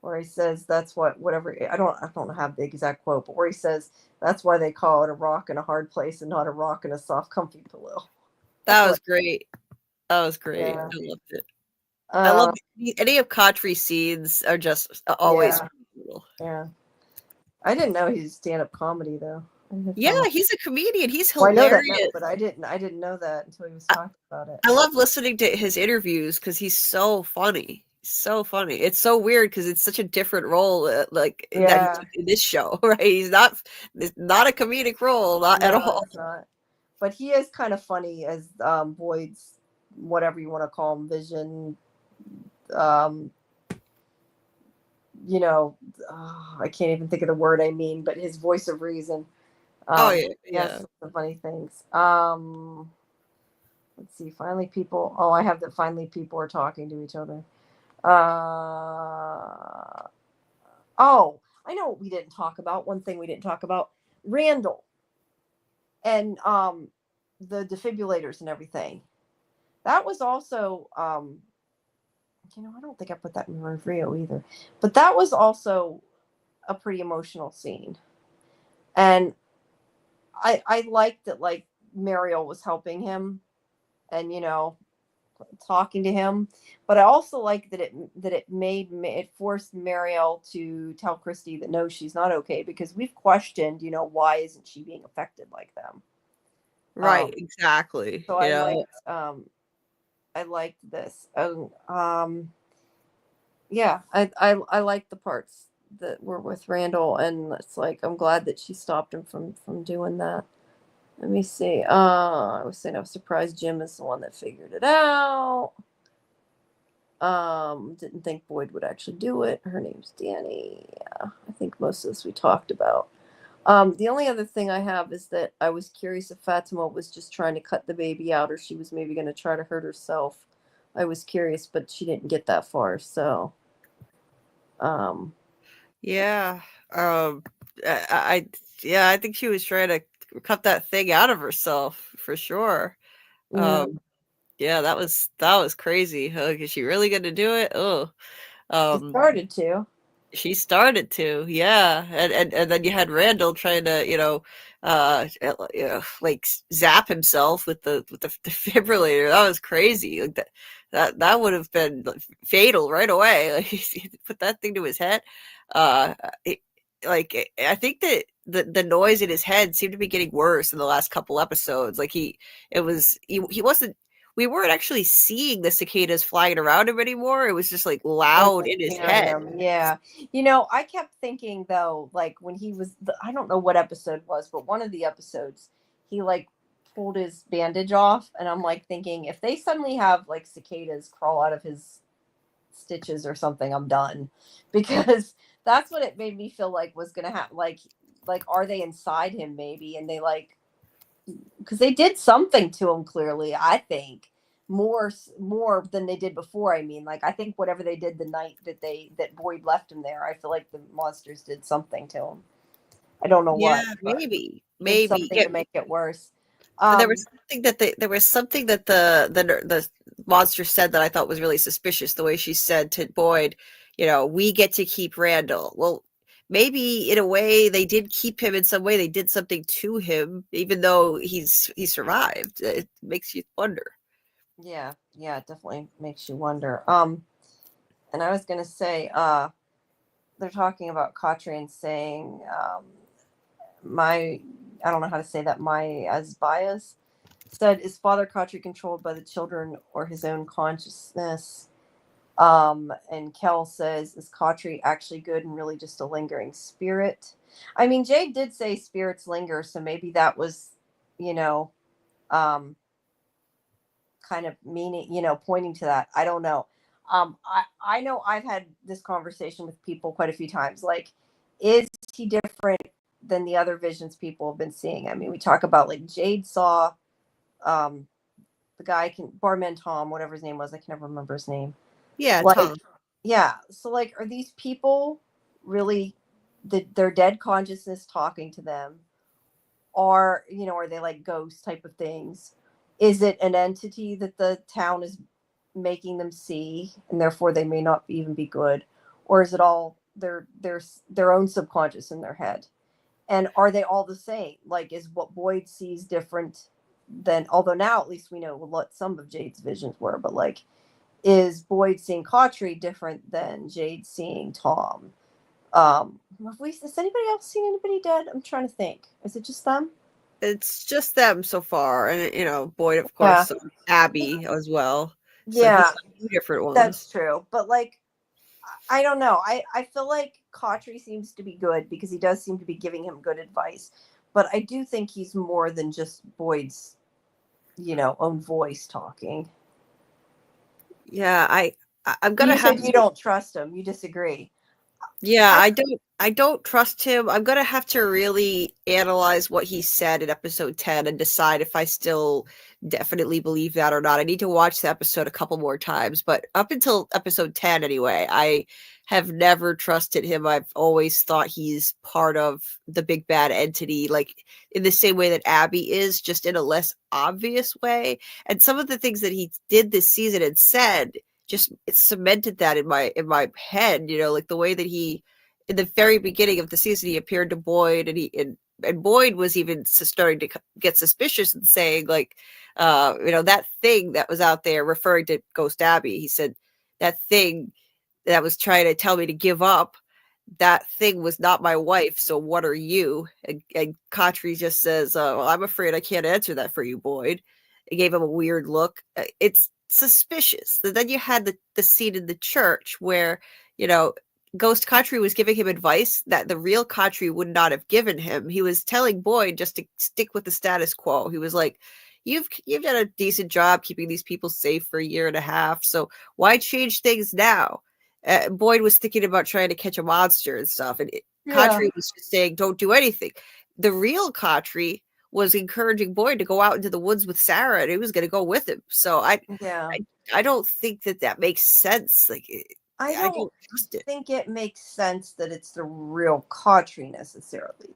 where he says that's whatever. I don't have the exact quote, but where he says that's why they call it a rock in a hard place and not a rock in a soft, comfy pillow. That was great. That was great. Yeah. I loved it. I love any of Cautry's scenes are just always beautiful. Yeah. I didn't know he's stand-up comedy though. Yeah, he's a comedian. He's hilarious. Well, I know that, but I didn't know that until he was talking about it. I love listening to his interviews because he's so funny. So funny. It's so weird because it's such a different role, that he took in this show, right? It's not a comedic role, at all. It's not. But he is kind of funny as Boyd's, whatever you want to call him, vision. I can't even think of the word I mean, but his voice of reason. Yes, the funny things. Let's see. Finally, people. Oh, I have that. Finally, people are talking to each other. I know what we didn't talk about. One thing we didn't talk about: Randall and the defibrillators and everything. That was also. I don't think I put that in review either, but that was also a pretty emotional scene. And I liked that, like, Mariel was helping him and, you know, talking to him, but I also like that it forced Mariel to tell Christy that no, she's not okay, because we've questioned, you know, why isn't she being affected like them? Right, exactly. So You I know, liked this. Yeah, I like the parts that were with Randall, and it's like I'm glad that she stopped him from doing that. Let me see. I was saying I was surprised Jim is the one that figured it out. Didn't think Boyd would actually do it. Her name's Danny. Yeah, I think most of this we talked about. The only other thing I have is that I was curious if Fatima was just trying to cut the baby out, or she was maybe going to try to hurt herself. I was curious, but she didn't get that far. So, yeah. I think she was trying to cut that thing out of herself for sure. yeah, Yeah, that was crazy. Is she really going to do it? Oh, she started to. she started to, yeah, and then you had Randall trying to, like zap himself with the defibrillator. That was crazy. Like that would have been fatal right away. Like, he put that thing to his head. I think that the noise in his head seemed to be getting worse in the last couple episodes. Like he wasn't. We weren't actually seeing the cicadas flying around him anymore. It was just like loud in his Hearing head. them, yeah. You know, I kept thinking though, like when he was, I don't know what episode it was, but one of the episodes, he like pulled his bandage off, and I'm like thinking, if they suddenly have like cicadas crawl out of his stitches or something, I'm done, because that's what it made me feel like was gonna happen. Like are they inside him maybe, and they like, because they did something to him clearly, I think more than they did before. I mean, like, I think whatever they did the night that Boyd left him there, I feel like the monsters did something to him. I don't know what, but Maybe, did something yeah. to make it worse. There was something that the monster said that I thought was really suspicious. The way she said to Boyd, we get to keep Randall. Well, maybe in a way they did keep him in some way. They did something to him, even though he survived. It makes you wonder. Yeah, it definitely makes you wonder. And I was gonna say, they're talking about Katrin saying, I don't know how to say that, my Asbias said, is Father Katri controlled by the children or his own consciousness? And Kel says, is Katri actually good and really just a lingering spirit? I mean, Jade did say spirits linger, so maybe that was, kind of meaning, pointing to that. I don't know. I know I've had this conversation with people quite a few times. Like, is he different than the other visions people have been seeing? I mean, we talk about, like, Jade saw the guy, Barman Tom, whatever his name was. I can never remember his name. Yeah, like, Tom. Yeah. So, like, are these people really their dead consciousness talking to them? Or, are they like ghost type of things? Is it an entity that the town is making them see, and therefore they may not even be good? Or is it all their own subconscious in their head? And are they all the same? Like, is what Boyd sees different than, although now at least we know what some of Jade's visions were, but like, is Boyd seeing Katri different than Jade seeing Tom? Has anybody else seen anybody dead? I'm trying to think. Is it just them? It's just them so far, and Boyd, of course, Abby as well. So Yeah, two different ones. that's true. But like, I don't know. I feel like Katri seems to be good because he does seem to be giving him good advice. But I do think he's more than just Boyd's, own voice talking. Yeah, I'm gonna You said you don't trust him. You disagree. Yeah, I don't trust him. I'm gonna have to really analyze what he said in episode 10 and decide if I still definitely believe that or not. I need to watch the episode a couple more times, but up until episode 10 anyway, I have never trusted him. I've always thought he's part of the big bad entity, like in the same way that Abby is, just in a less obvious way. And some of the things that he did this season and said, just it cemented that in my head, like the way that he, in the very beginning of the season, he appeared to Boyd and and Boyd was even starting to get suspicious and saying like, that thing that was out there, referring to Ghost Abby. He said that thing that was trying to tell me to give up, that thing was not my wife. So what are you? And Khatri just says, well, I'm afraid I can't answer that for you, Boyd. It gave him a weird look. It's suspicious. Then you had the scene in the church where, Ghost Khatri was giving him advice that the real Khatri would not have given him. He was telling Boyd just to stick with the status quo. He was like, you've done a decent job keeping these people safe for a year and a half. So why change things now? Boyd was thinking about trying to catch a monster and stuff. And Khatri was just saying, don't do anything. The real Khatri was encouraging Boyd to go out into the woods with Sarah, and he was going to go with him. So I don't think that makes sense. Like, I don't think it makes sense that it's the real Khatri necessarily.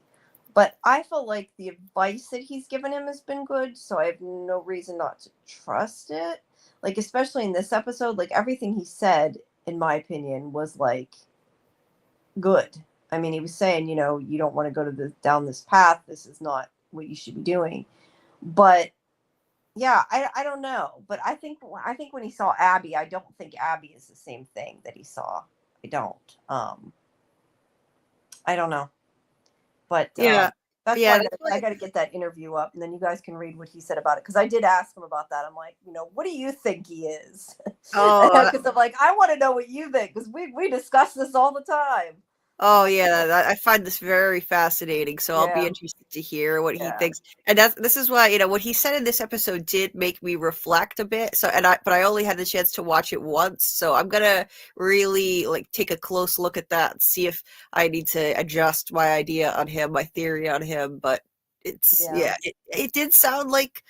But I feel like the advice that he's given him has been good, so I have no reason not to trust it. Like, especially in this episode, like, everything he said, in my opinion, was, like, good. I mean, he was saying, you don't want to go down this path. This is not what you should be doing. But yeah, I don't know. But I think when he saw Abby, I don't think Abby is the same thing that he saw. I don't. I don't know. But that's why I got to get that interview up, and then you guys can read what he said about it. Because I did ask him about that. I'm like, what do you think he is? Because I'm like, I want to know what you think, because we discuss this all the time. Oh yeah, I find this very fascinating. So I'll be interested to hear what he thinks. And this is why, what he said in this episode did make me reflect a bit. So but I only had the chance to watch it once. So I'm gonna really take a close look at that and see if I need to adjust my idea on him, my theory on him. But it's it did sound like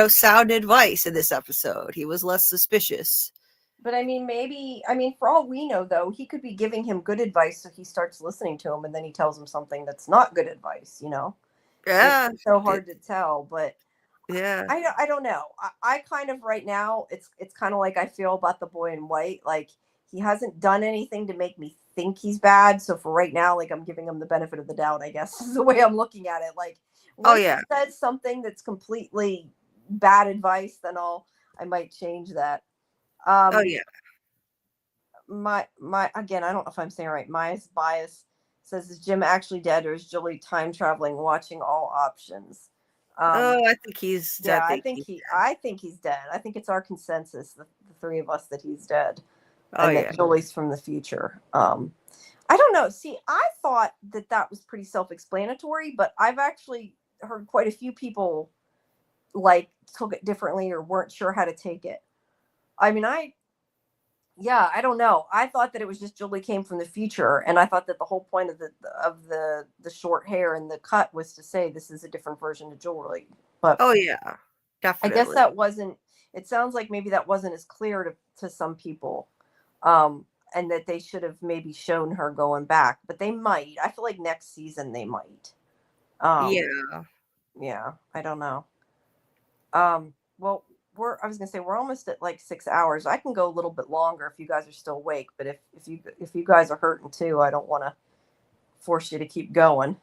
sound advice in this episode. He was less suspicious. But for all we know, though, he could be giving him good advice, so he starts listening to him, and then he tells him something that's not good advice, Yeah. It's so hard to tell, but yeah. I don't know. I kind of right now, it's kind of like I feel about the boy in white. Like, he hasn't done anything to make me think he's bad. So for right now, like, I'm giving him the benefit of the doubt, I guess, is the way I'm looking at it. Like, when he says something that's completely bad advice, then I might change that. My again, I don't know if I'm saying it right. Maya's bias says, is Jim actually dead, or is Julie time traveling, watching all options? I think he's dead. I think he's dead. I think it's our consensus, the three of us, that he's dead. That Julie's from the future. I don't know. See, I thought that was pretty self-explanatory, but I've actually heard quite a few people took it differently or weren't sure how to take it. I mean, I don't know. I thought that it was just Julie came from the future, and I thought that the whole point of the short hair and the cut was to say this is a different version of Julie. But definitely. I guess that wasn't. It sounds like maybe that wasn't as clear to some people, and that they should have maybe shown her going back. But they might. I feel like next season they might. Yeah. I don't know. Well. I was gonna say we're almost at 6 hours. I can go a little bit longer if you guys are still awake, but if you guys are hurting too, I don't want to force you to keep going.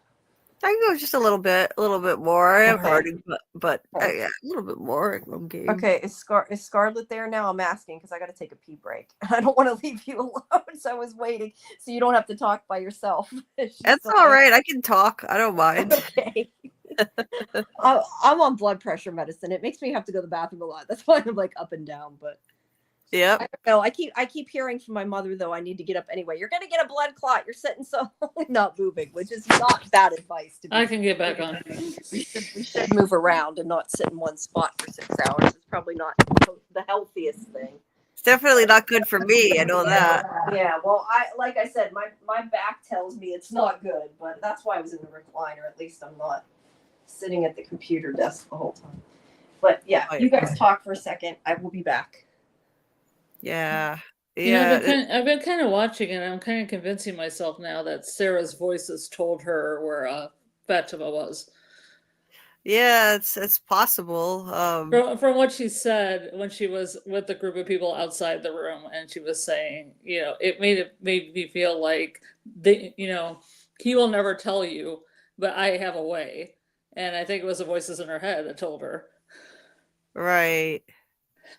I can go just a little bit more. I am hurting, but a little bit more. Okay. Okay, is Scarlett there now? I'm asking because I got to take a pee break. I don't want to leave you alone, so I was waiting so you don't have to talk by yourself. That's all right. I can talk. I don't mind. Okay. I'm on blood pressure medicine. It makes me have to go to the bathroom a lot. That's why I'm up and down. But yeah, I keep hearing from my mother though. I need to get up anyway. You're gonna get a blood clot. You're sitting so not moving, which is not bad advice. I can get back on. We should move around and not sit in one spot for 6 hours. It's probably not the healthiest thing. It's definitely not good for me. I know that. Yeah. Well, like I said, my back tells me it's not good, but that's why I was in the recliner. At least I'm not sitting at the computer desk the whole time. But you guys talk for a second. I will be back. Yeah. I've been kind of watching, and I'm kind of convincing myself now that Sarah's voices told her where Fatima was. Yeah, it's possible. From what she said when she was with the group of people outside the room, and she was saying, it made me feel like he will never tell you but I have a way. And I think it was the voices in her head that told her. Right.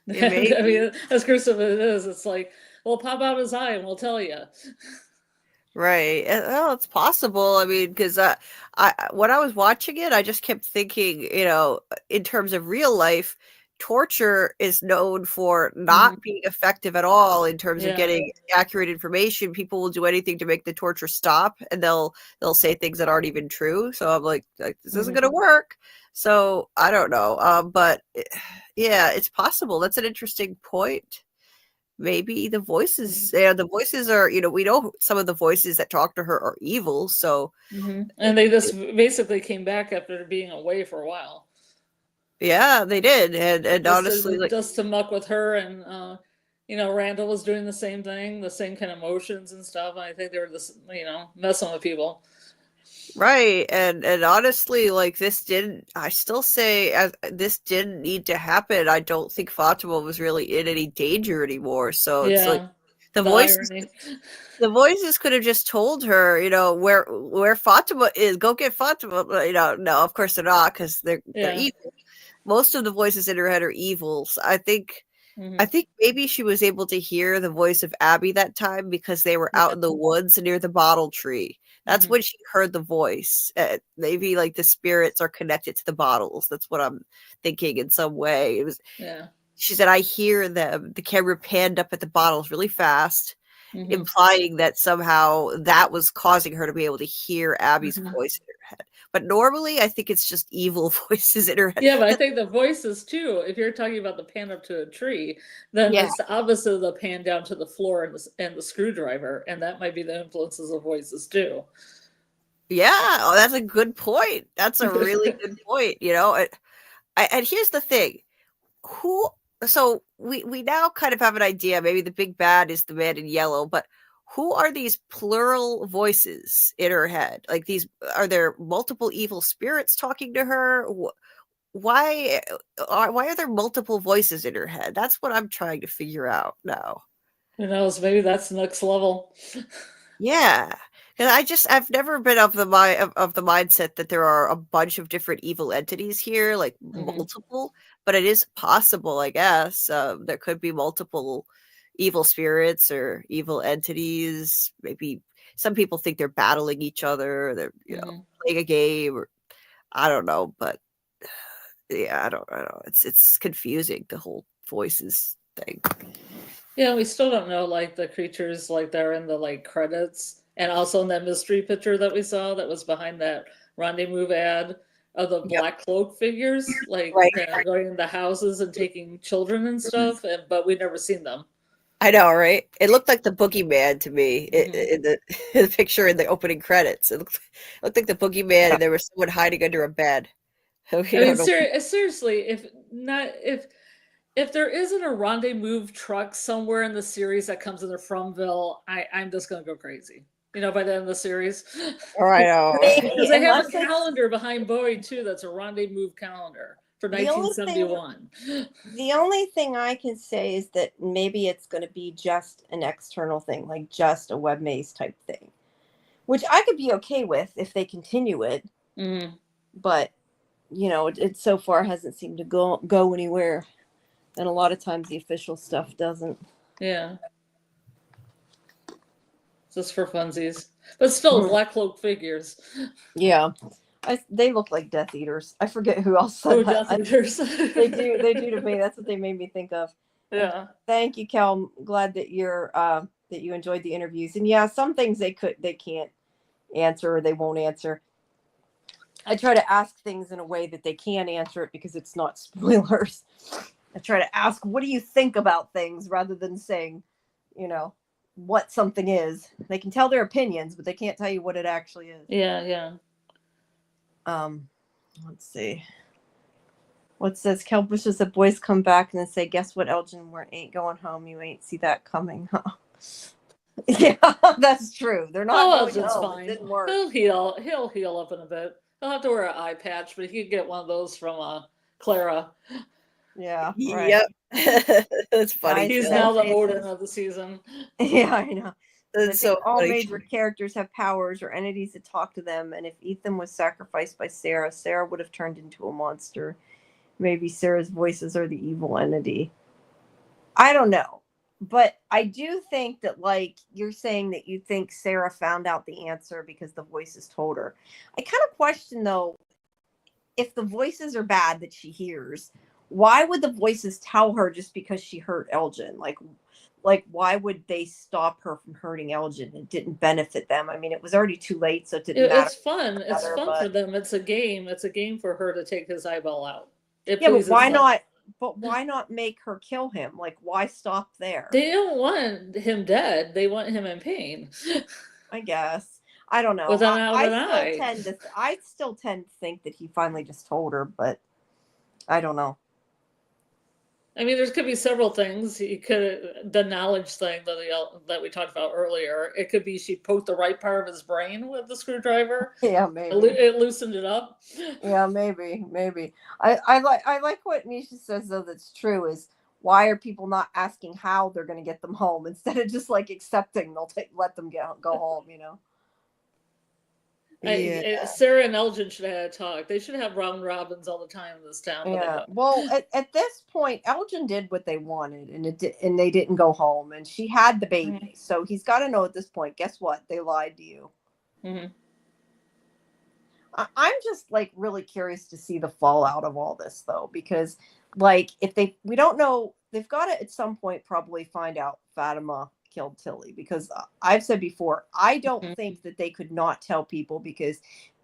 It I may be. mean, as gruesome as it is, it's like, well, pop out his eye and we'll tell you. Right. Well, it's possible. I mean, because when I was watching it, I just kept thinking, in terms of real life, torture is known for not being effective at all in terms of Yeah. getting accurate information. People will do anything to make the torture stop, and they'll say things that aren't even true. So I'm like this isn't going to work. So I don't know. But yeah, it's possible. That's an interesting point. Maybe the voices, the voices are, we know some of the voices that talk to her are evil. So, and they just basically came back after being away for a while. Yeah, they did, and Just honestly, just to muck with her, and Randall was doing the same thing, the same kind of motions and stuff. And I think they were just, messing with people. Right, and honestly, like I still say this didn't need to happen. I don't think Fatima was really in any danger anymore. So it's like the voices, irony. the voices could have just told her, where Fatima is. Go get Fatima. No, of course they're not, because they're evil. Most of the voices in her head are evil. So I think maybe she was able to hear the voice of Abby that time because they were out in the woods near the bottle tree. That's when she heard the voice. Maybe like the spirits are connected to the bottles. That's what I'm thinking in some way. It was. Yeah. She said, "I hear them." The camera panned up at the bottles really fast, implying that somehow that was causing her to be able to hear Abby's voice in her head. But normally, I think it's just evil voices in her head. Yeah, but I think the voices too. If you're talking about the pan up to a tree, then it's the opposite of the pan down to the floor and the screwdriver, and that might be the influences of voices too. Yeah, that's a good point. That's a really good point. And here's the thing: So we now kind of have an idea. Maybe the big bad is the man in yellow, but who are these plural voices in her head? Like are there multiple evil spirits talking to her? Why are there multiple voices in her head? That's what I'm trying to figure out now. Who knows? Maybe that's the next level. Yeah, because I've never been of the mindset that there are a bunch of different evil entities here, like multiple. But it is possible, I guess. There could be multiple evil spirits or evil entities. Maybe some people think they're battling each other. They're playing a game, or I don't know. But yeah, I don't know. It's confusing, the whole voices thing. Yeah, we still don't know like the creatures like they're in the like credits, and also in that mystery picture that we saw that was behind that rendezvous ad of the black cloak figures, like going into houses and taking children and stuff, but we've never seen them. I know, right? It looked like the boogeyman to me in the picture in the opening credits. It looked like the boogeyman, and there was someone hiding under a bed. I mean, seriously, if there isn't a rendezvous truck somewhere in the series that comes in the Fromville, I'm just gonna go crazy. By the end of the series. Right. Because they have a calendar behind Bowie too. That's a rendezvous calendar for 1971. The only thing I can say is that maybe it's going to be just an external thing, like just a web maze type thing, which I could be okay with if they continue it. But it so far hasn't seemed to go anywhere, and a lot of times the official stuff doesn't. Yeah. Just for funsies, but still Black Cloak figures. Yeah, they look like Death Eaters. I forget who else said that. Death Eaters. They do to me. That's what they made me think of. Yeah. And thank you, Cal. I'm glad that you enjoyed the interviews. And yeah, some things they can't answer or they won't answer. I try to ask things in a way that they can answer it because it's not spoilers. I try to ask, what do you think about things, rather than saying, what something is. They can tell their opinions, but they can't tell you what it actually is. Yeah. Let's see. What says Kel wishes the boys come back and then say, guess what, Elgin, we ain't going home. You ain't see that coming, huh? Yeah, that's true. They're not going home. Fine. It didn't work. He'll heal up in a bit. He'll have to wear an eye patch, but he could get one of those from Clara. Yeah. Right. Yep. That's funny. He's now the Odin of the season. Yeah, I know. I That's think so all funny. major characters have powers or entities that talk to them, and if Ethan was sacrificed by Sarah, Sarah would have turned into a monster. Maybe Sarah's voices are the evil entity. I don't know. But I do think that, like, you're saying that you think Sarah found out the answer because the voices told her. I kind of question, though, if the voices are bad that she hears, why would the voices tell her just because she hurt Elgin? Like why would they stop her from hurting Elgin? It didn't benefit them. I mean, it was already too late, so it didn't matter. It's fun. It's Matter, fun but- for them. It's a game. It's a game for her to take his eyeball out. It Yeah, but pleases why them. not? But why not make her kill him? Like, why stop there? They don't want him dead. They want him in pain. I guess. I don't know. With an out and eye. I still tend to think that he finally just told her, but I don't know. I mean, there could be several things. He could, the knowledge thing that we talked about earlier. It could be she poked the right part of his brain with the screwdriver. Yeah, maybe. It loosened it up. Yeah, maybe. I like what Nisha says, though, that's true, is why are people not asking how they're going to get them home instead of just like accepting let them go home, you know? Sarah and Elgin should have had a talk. They should have round robins all the time in this town. Yeah. Well, at this point, Elgin did what they wanted, and they didn't go home, and she had the baby. Mm-hmm. So he's got to know at this point. Guess what? They lied to you. Mm-hmm. I'm just like really curious to see the fallout of all this, though, because like we don't know, they've got to at some point probably find out Fatima killed Tilly, because I've said before, I don't think that they could not tell people, because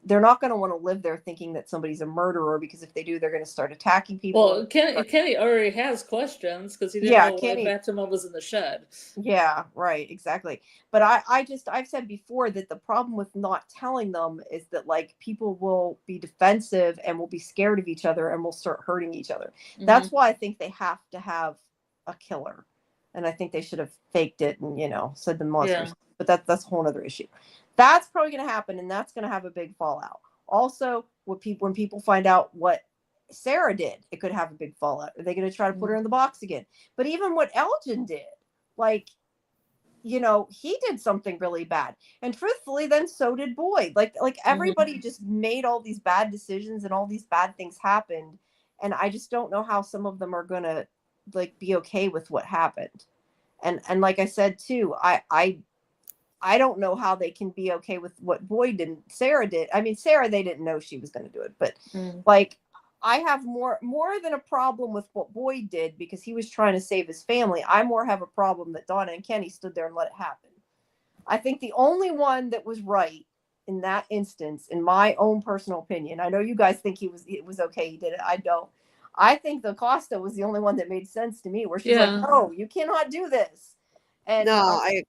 they're not going to want to live there thinking that somebody's a murderer, because if they do, they're going to start attacking people. Well, Kenny already has questions because he didn't know why Fatima was in the shed. Yeah, right, exactly. But I've said before that the problem with not telling them is that like people will be defensive and will be scared of each other and will start hurting each other. Mm-hmm. That's why I think they have to have a killer. And I think they should have faked it and, said the monsters. Yeah. But that's a whole other issue. That's probably going to happen, and that's going to have a big fallout. Also, when people find out what Sarah did, it could have a big fallout. Are they going to try to put her in the box again? But even what Elgin did, like, he did something really bad. And truthfully, then so did Boyd. Like everybody just made all these bad decisions and all these bad things happened. And I just don't know how some of them are going to like be okay with what happened. And like I said too, I don't know how they can be okay with what Boyd and Sarah did. I mean, Sarah, they didn't know she was going to do it, but like I have more than a problem with what Boyd did, because he was trying to save his family. I more have a problem that Donna and Kenny stood there and let it happen. I think the only one that was right in that instance, in my own personal opinion, I know you guys think it was okay, he did it. I don't. I think the Costa was the only one that made sense to me, where she's like, no, you cannot do this. And no, I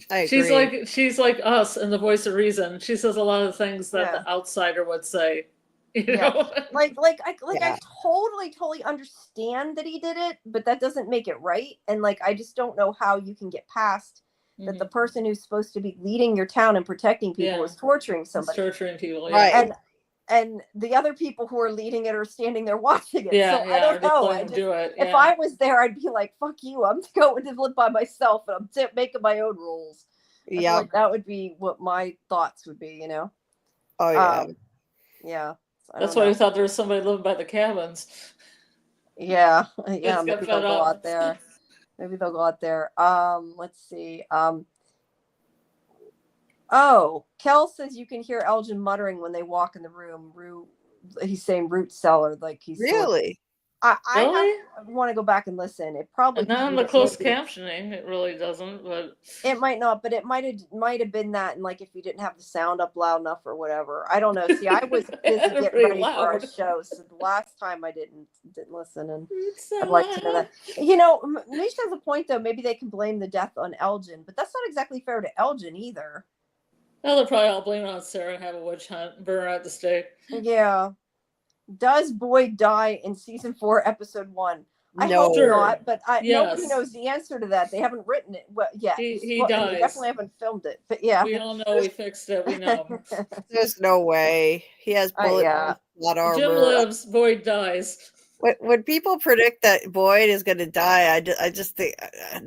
agree. She's like us in the voice of reason. She says a lot of things that the outsider would say. You know? I totally understand that he did it, but that doesn't make it right. And like, I just don't know how you can get past that the person who's supposed to be leading your town and protecting people is torturing somebody. It's torturing people, right? And the other people who are leading it are standing there watching it. So I don't know. If I was there, I'd be like, fuck you. I'm going to live by myself, and I'm making my own rules. Yeah. Like that would be what my thoughts would be, Oh, yeah. Yeah. So that's why we thought there was somebody living by the cabins. Yeah. Yeah. Maybe they'll go out there. Let's see. Oh, Kel says you can hear Elgin muttering when they walk in the room. He's saying root cellar, like he's really. I want to go back and listen. It probably not on the closed captioning. It really doesn't, but it might not. But it might have been that, and like if you didn't have the sound up loud enough or whatever. I don't know. See, I was busy getting ready for a show, so the last time I didn't listen, and I'd like to know that. Misha has a point though. Maybe they can blame the death on Elgin, but that's not exactly fair to Elgin either. Well, they'll probably all blame it on Sarah and have a witch hunt, burn her at the stake. Yeah. Does Boyd die in season 4, episode 1? I hope not, but nobody knows the answer to that. They haven't written it yet. He dies. They definitely haven't filmed it, but yeah. We all know we fixed it. We know. There's no way. He has bullet blood armor. Jim lives, Boyd dies. When people predict that Boyd is going to die, I just think,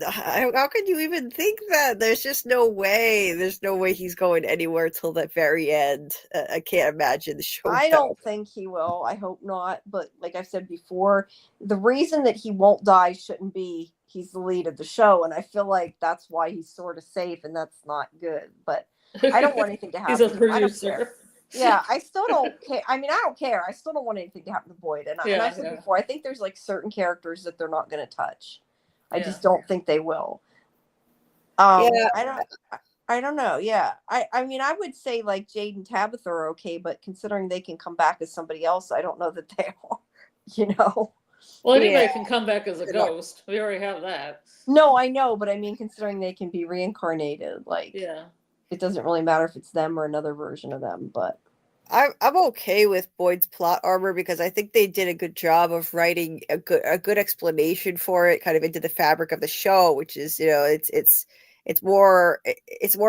how could you even think that? There's just no way. There's no way he's going anywhere till the very end. I can't imagine the show. I don't think he will. I hope not. But like I've said before, the reason that he won't die shouldn't be he's the lead of the show. And I feel like that's why he's sort of safe, and that's not good. But I don't want anything to happen. He's a I don't care. producer. Yeah, I still don't care. I mean, I don't care. I still don't want anything to happen to Boyd. And I've said before, I think there's like certain characters that they're not going to touch. I just don't think they will. I don't know. Yeah. I mean, I would say like Jade and Tabitha are okay, but considering they can come back as somebody else, I don't know that they are, you know? Well, anybody can come back as a ghost. We already have that. No, I know, but I mean, considering they can be reincarnated, like, it doesn't really matter if it's them or another version of them, but I'm okay with Boyd's plot armor because I think they did a good job of writing a good explanation for it, kind of into the fabric of the show, which is, you know, it's more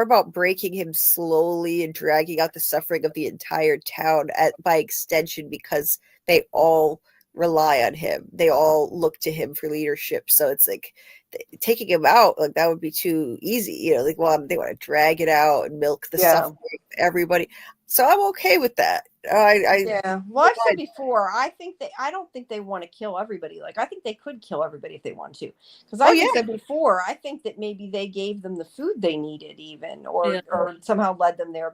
about breaking him slowly and dragging out the suffering of the entire town by extension, because they all rely on him. They all look to him for leadership. So it's like taking him out, like that would be too easy, you know, like, well, they want to drag it out and milk the suffering of everybody. So I'm okay with that. Well, I've said before, I don't think they want to kill everybody. Like, I think they could kill everybody if they want to. Because I said before, I think that maybe they gave them the food they needed, even, or somehow led them there.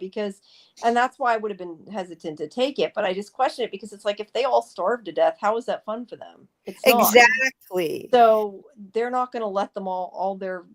And that's why I would have been hesitant to take it. But I just question it because it's like, if they all starve to death, how is that fun for them? It's not. Exactly. So they're not going to let them all their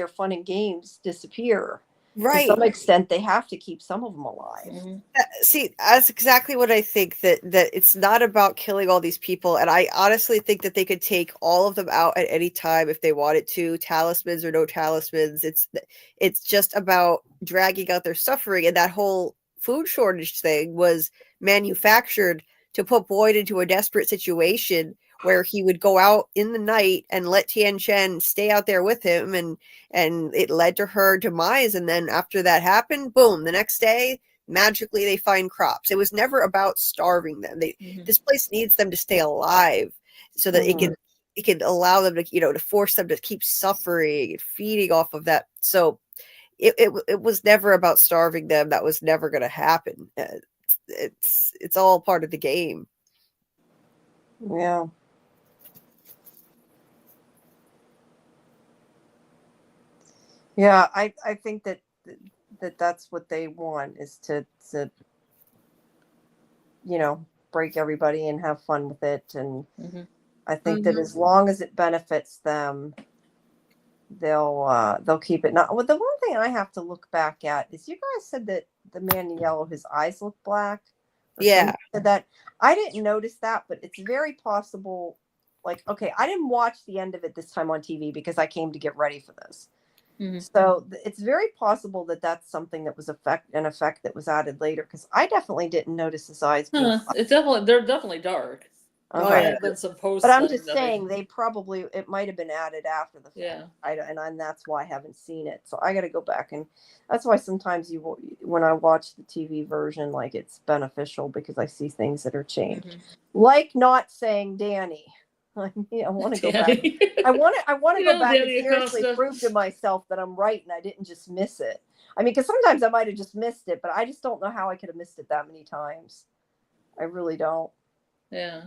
fun and games disappear. Right. To some extent, they have to keep some of them alive. Mm-hmm. See, that's exactly what I think, that it's not about killing all these people. And I honestly think that they could take all of them out at any time if they wanted to, talismans or no talismans. It's just about dragging out their suffering. And that whole food shortage thing was manufactured to put Boyd into a desperate situation where he would go out in the night and let Tian Shen stay out there with him, and it led to her demise. And then after that happened, boom, the next day, magically they find crops. It was never about starving them. This place needs them to stay alive so that it can allow them to, you know, to force them to keep suffering and feeding off of that. So it was never about starving them. That was never going to happen. It's all part of the game. Yeah. Yeah, I think that's what they want, is to you know, break everybody and have fun with it. And I think that as long as it benefits them, they'll keep it. Not. Well, the one thing I have to look back at is, you guys said that the man in yellow, his eyes look black. Yeah. Said that. I didn't notice that, but it's very possible. Like, okay, I didn't watch the end of it this time on TV because I came to get ready for this. So it's very possible that that's something that was an effect that was added later, because I definitely didn't notice his eyes. They're definitely dark. Okay. Been some post, but I'm just saying it might have been added after the fact. Yeah. And that's why I haven't seen it. So I got to go back, and that's why sometimes when I watch the TV version, like, it's beneficial because I see things that are changed, like not saying Danny. I want to go back. I want to go back and seriously prove to myself that I'm right and I didn't just miss it. I mean, because sometimes I might have just missed it, but I just don't know how I could have missed it that many times. I really don't. Yeah.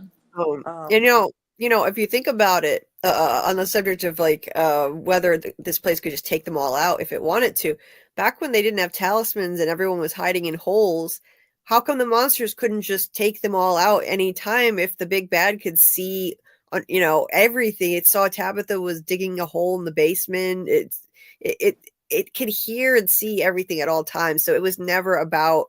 You know, if you think about it, on the subject of like whether this place could just take them all out if it wanted to, back when they didn't have talismans and everyone was hiding in holes, how come the monsters couldn't just take them all out anytime if the big bad could see, you know, everything? It saw Tabitha was digging a hole in the basement. It could hear and see everything at all times. So it was never about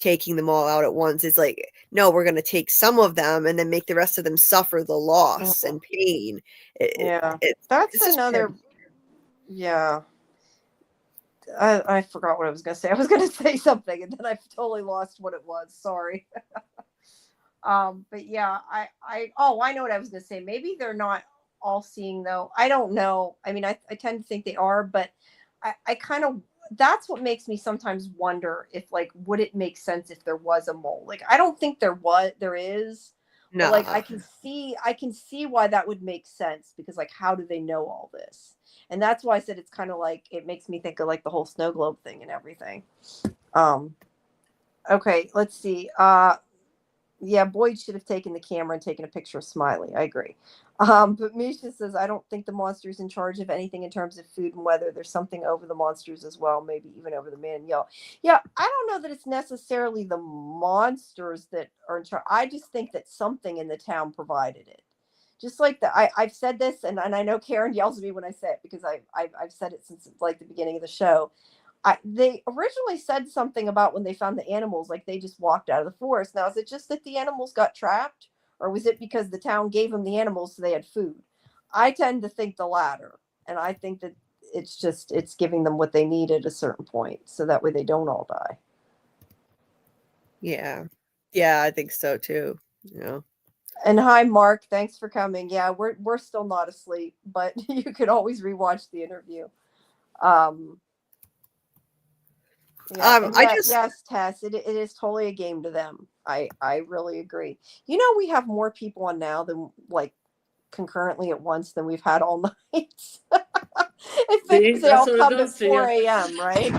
taking them all out at once. It's like, no, we're going to take some of them and then make the rest of them suffer the loss and pain. That's another. Yeah. I forgot what I was going to say. I was going to say something and then I totally lost what it was. Sorry. But yeah, I know what I was going to say. Maybe they're not all seeing though. I don't know. I mean, I tend to think they are, but I kind of, that's what makes me sometimes wonder if, like, would it make sense if there was a mole? Like, I don't think there is, But like Nah. I can see why that would make sense, because like how do they know all this? And that's why I said it's kind of like it makes me think of like the whole snow globe thing and everything. Okay, let's see. Yeah, Boyd should have taken the camera and taken a picture of Smiley. I agree. But Misha says, I don't think the monster's in charge of anything in terms of food and weather. There's something over the monsters as well, maybe even over the man and yell. Yeah, I don't know that it's necessarily the monsters that are in charge. I just think that something in the town provided it. Just like I've said this, and I know Karen yells at me when I say it, because I've said it since like the beginning of the show. They originally said something about when they found the animals, like they just walked out of the forest. Now, is it just that the animals got trapped, or was it because the town gave them the animals so they had food? I tend to think the latter, and I think that it's giving them what they need at a certain point, so that way they don't all die. Yeah. Yeah, I think so too. You know. And hi, Mark. Thanks for coming. Yeah, we're still not asleep, but you could always rewatch the interview. Yeah, and yes, Tess, it is totally a game to them. I really agree. You know, we have more people on now than like concurrently at once than we've had all night. I think they all come at 4 a.m., right?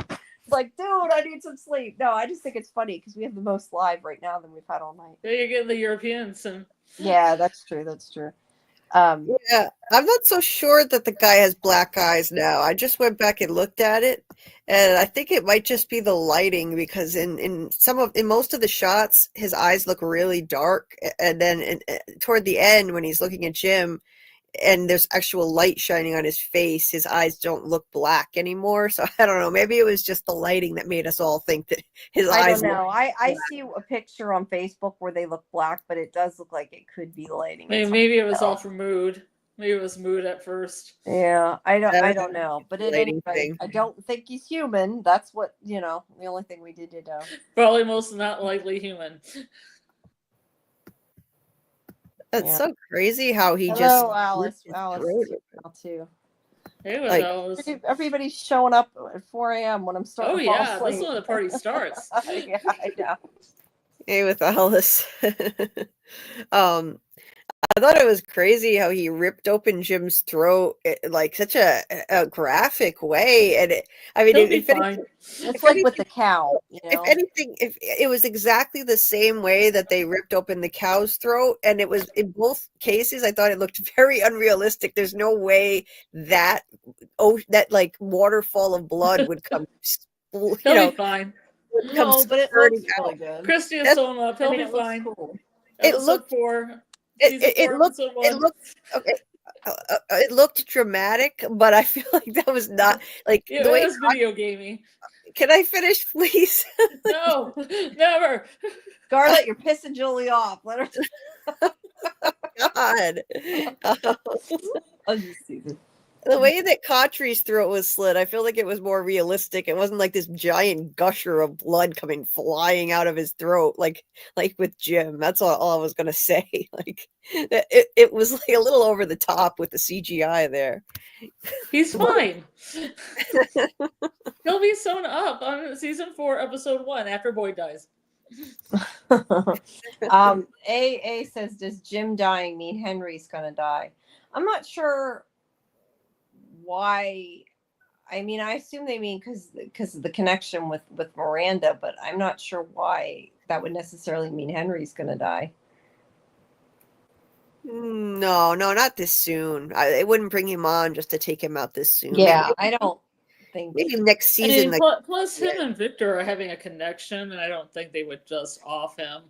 Like, dude, I need some sleep. No, I just think it's funny because we have the most live right now than we've had all night. Yeah, you're getting the Europeans. Yeah, that's true. That's true. Yeah, I'm not so sure that the guy has black eyes now. I just went back and looked at it, and I think it might just be the lighting, because in most of the shots, his eyes look really dark, and then toward the end when he's looking at Jim, and there's actual light shining on his face, his eyes don't look black anymore. So I don't know. Maybe it was just the lighting that made us all think that his eyes. I don't know. I see a picture on Facebook where they look black, but it does look like it could be lighting. Maybe it was all for mood. Maybe it was mood at first. Yeah, I don't know. But at any rate, I don't think he's human. That's what, the only thing we did know. Probably most not likely human. That's so crazy how he just. Hello, Alice too. Hey, Alice. Everybody's showing up at 4 a.m. when I'm starting. Oh yeah, this is when the party starts. Yeah, I know. Hey, with Alice. I thought it was crazy how he ripped open Jim's throat like such a graphic way, and it's like with the cow. If anything, if it was exactly the same way that they ripped open the cow's throat, and it was in both cases, I thought it looked very unrealistic. There's no way that like waterfall of blood would come. He'll be fine. No, but it looks really good. Christy is sewn up. He'll be fine. Cool. It looked it looked dramatic, but I feel like that was not like the way it was video gamey. Can I finish, please? No, never. Scarlett, you're pissing Julie off. Let her. God. I'll just see this. The way that Khattri's throat was slit, I feel like it was more realistic. It wasn't like this giant gusher of blood coming flying out of his throat, like with Jim. That's all I was gonna say. Like it was like a little over the top with the CGI there. He's fine. He'll be sewn up on season 4, episode 1 after Boyd dies. AA says, does Jim dying mean Henry's gonna die? I'm not sure why. I mean, I assume they mean because of the connection with Miranda, but I'm not sure why that would necessarily mean Henry's gonna die. No, not this soon. It wouldn't bring him on just to take him out this soon. Yeah, maybe, I don't think. Maybe next season. Plus, him and Victor are having a connection, and I don't think they would just off him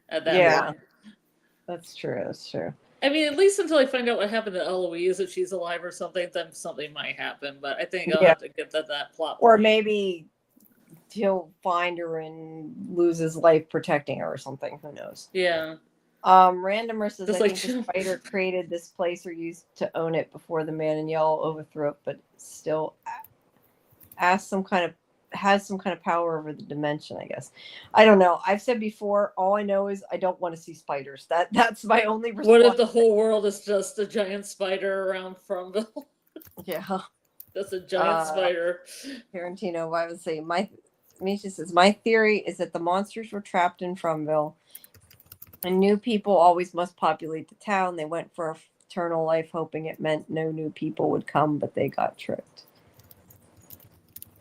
at that point. That's true. That's true. I mean, at least until I find out what happened to Eloise, if she's alive or something, then something might happen. But I think I'll have to get that plot. Or maybe he'll find her and lose his life protecting her or something. Who knows? Yeah. Randomer says, I think the spider created this place or used to own it before the man in yellow overthrew it, but still has some kind of power over the dimension, I guess. I don't know. I've said before, all I know is I don't want to see spiders. That's my only response. What if the whole world is just a giant spider around Fromville? Yeah. That's a giant spider. Tarantino, I would say, Misha says, my theory is that the monsters were trapped in Fromville. And new people always must populate the town. They went for eternal life, hoping it meant no new people would come, but they got tricked.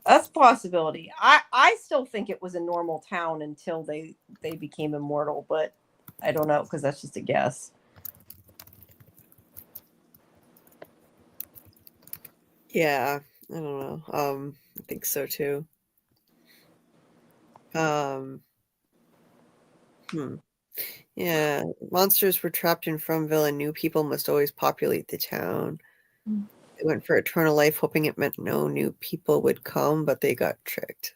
That's a possibility. I still think it was a normal town until they became immortal, but I don't know because that's just a guess. Yeah, I don't know. I think so too. Yeah, monsters were trapped in Fromville, and new people must always populate the town. They went for eternal life, hoping it meant no new people would come, but they got tricked.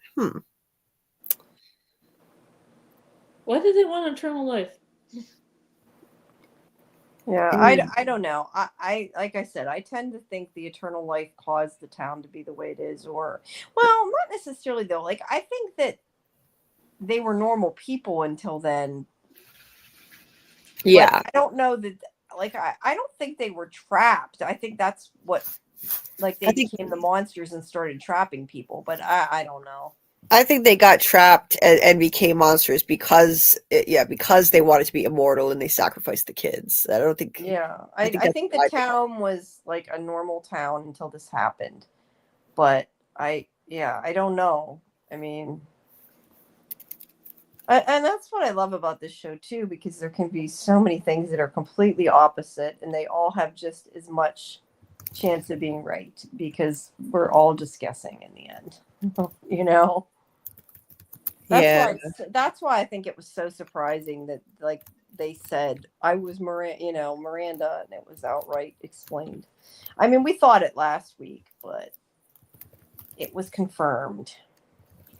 Why did they want eternal life? Yeah, Mm. I don't know. I like I said, I tend to think the eternal life caused the town to be the way it is, or well, not necessarily though. Like I think that they were normal people until then. Yeah, But I don't know that. Like I don't think they were trapped. I think that's what like they I think became the monsters and started trapping people. But I don't know. I think they got trapped and became monsters because because they wanted to be immortal and they sacrificed the kids. I don't think. Yeah, I think I that's think the why. town was like a normal town until this happened. But I don't know. I mean. And that's what I love about this show too, because there can be so many things that are completely opposite, and they all have just as much chance of being right because we're all just guessing in the end. You know, Yeah, that's why I think it was so surprising that like they said I was Miranda, and it was outright explained. I mean, we thought it last week, but it was confirmed.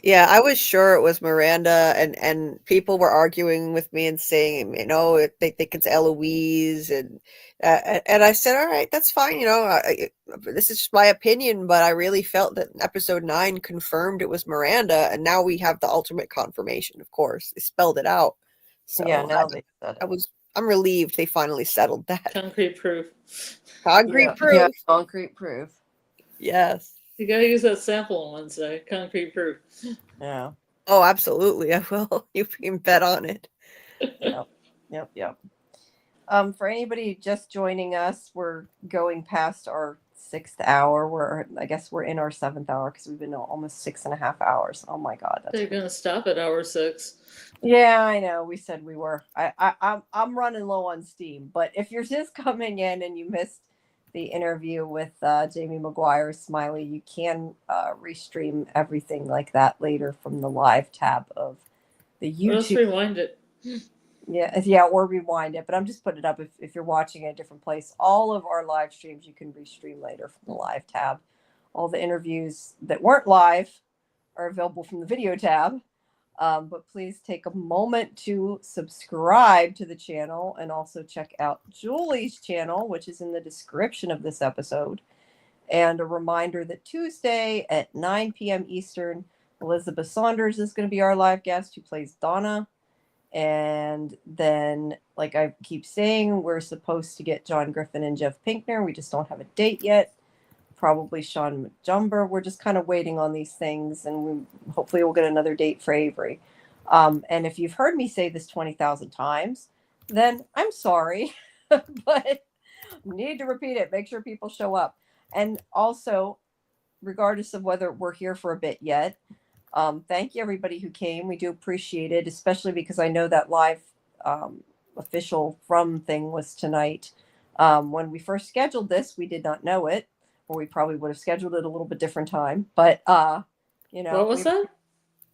yeah, I was sure it was Miranda, and people were arguing with me and saying, they think it's Eloise, and I said, all right, that's fine, this is just my opinion, but I really felt that episode 9 confirmed it was Miranda, and now we have the ultimate confirmation. Of course, they spelled it out, so Yeah, now they said it. I'm relieved they finally settled that. Concrete proof. Concrete proof. Yeah, concrete proof. Yes. You gotta use that sample on Wednesday. Concrete proof. Yeah. Oh, absolutely, I will. You can bet on it. Yep. For anybody just joining us, we're going past our 6th hour. I guess we're in our 7th hour because we've been almost 6.5 hours. Oh my God, They're gonna stop at hour 6. Yeah, I know. We said we were. I'm running low on steam. But if you're just coming in and you missed the interview with Jamie McGuire, Smiley, you can restream everything like that later from the live tab of the YouTube. Let's rewind it. Yeah, or rewind it. But I'm just putting it up if you're watching at a different place. All of our live streams you can restream later from the live tab. All the interviews that weren't live are available from the video tab. But please take a moment to subscribe to the channel and also check out Julie's channel, which is in the description of this episode. And a reminder that Tuesday at 9 p.m. Eastern, Elizabeth Saunders is going to be our live guest who plays Donna. And then, like I keep saying, we're supposed to get John Griffin and Jeff Pinkner. We just don't have a date yet. Probably Sean McJumber. We're just kind of waiting on these things, and hopefully we'll get another date for Avery. And if you've heard me say this 20,000 times, then I'm sorry, but need to repeat it. Make sure people show up. And also, regardless of whether we're here for a bit yet, thank you everybody who came. We do appreciate it, especially because I know that live official from thing was tonight. When we first scheduled this, we did not know it, or we probably would have scheduled it a little bit different time. But What was that?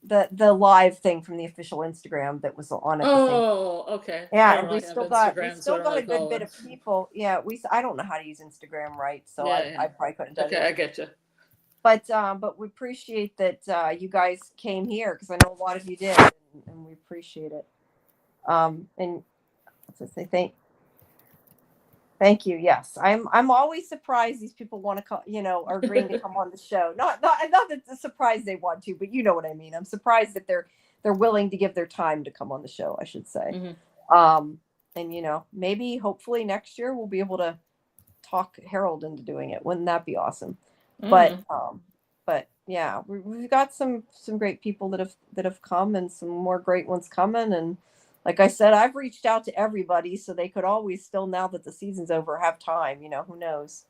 The live thing from the official Instagram that was on at the same. Oh, okay. Yeah, I and don't we have still Instagram, got a I good follow bit it. of people. Yeah, I don't know how to use Instagram right, so Yeah. I probably couldn't have done Okay, it. I get you. But we appreciate that you guys came here because I know a lot of you did, and we appreciate it. And let's say thank you. Yes, I'm always surprised these people want to come, are agreeing to come on the show. Not that it's a surprise they want to, but you know what I mean. I'm surprised that they're willing to give their time to come on the show, I should say. Mhm. And maybe hopefully next year we'll be able to talk Harold into doing it. Wouldn't that be awesome? But yeah, we've got some great people that have come, and some more great ones coming, and like I said, I've reached out to everybody, so they could always still, now that the season's over, have time. Who knows?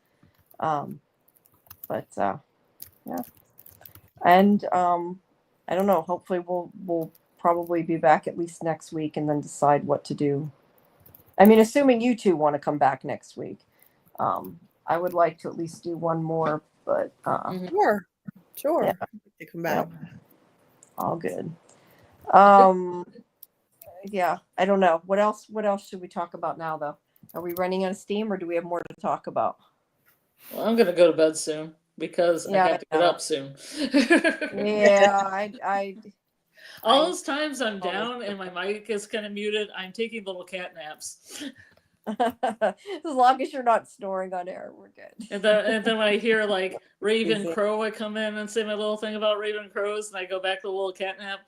But yeah, and I don't know. Hopefully, we'll probably be back at least next week, and then decide what to do. I mean, assuming you two want to come back next week, I would like to at least do one more. But Sure. Yeah. They come back. all good. Yeah, I don't know. What else should we talk about now, though? Are we running out of steam, or do we have more to talk about? Well, I'm gonna go to bed soon because I have to get up soon. Yeah, All those times I'm down and my mic is kind of muted, I'm taking little cat naps. as long as you're not snoring on air, we're good. And then when I hear like Raven Crow, I come in and say my little thing about Raven Crows, and I go back to the little cat nap.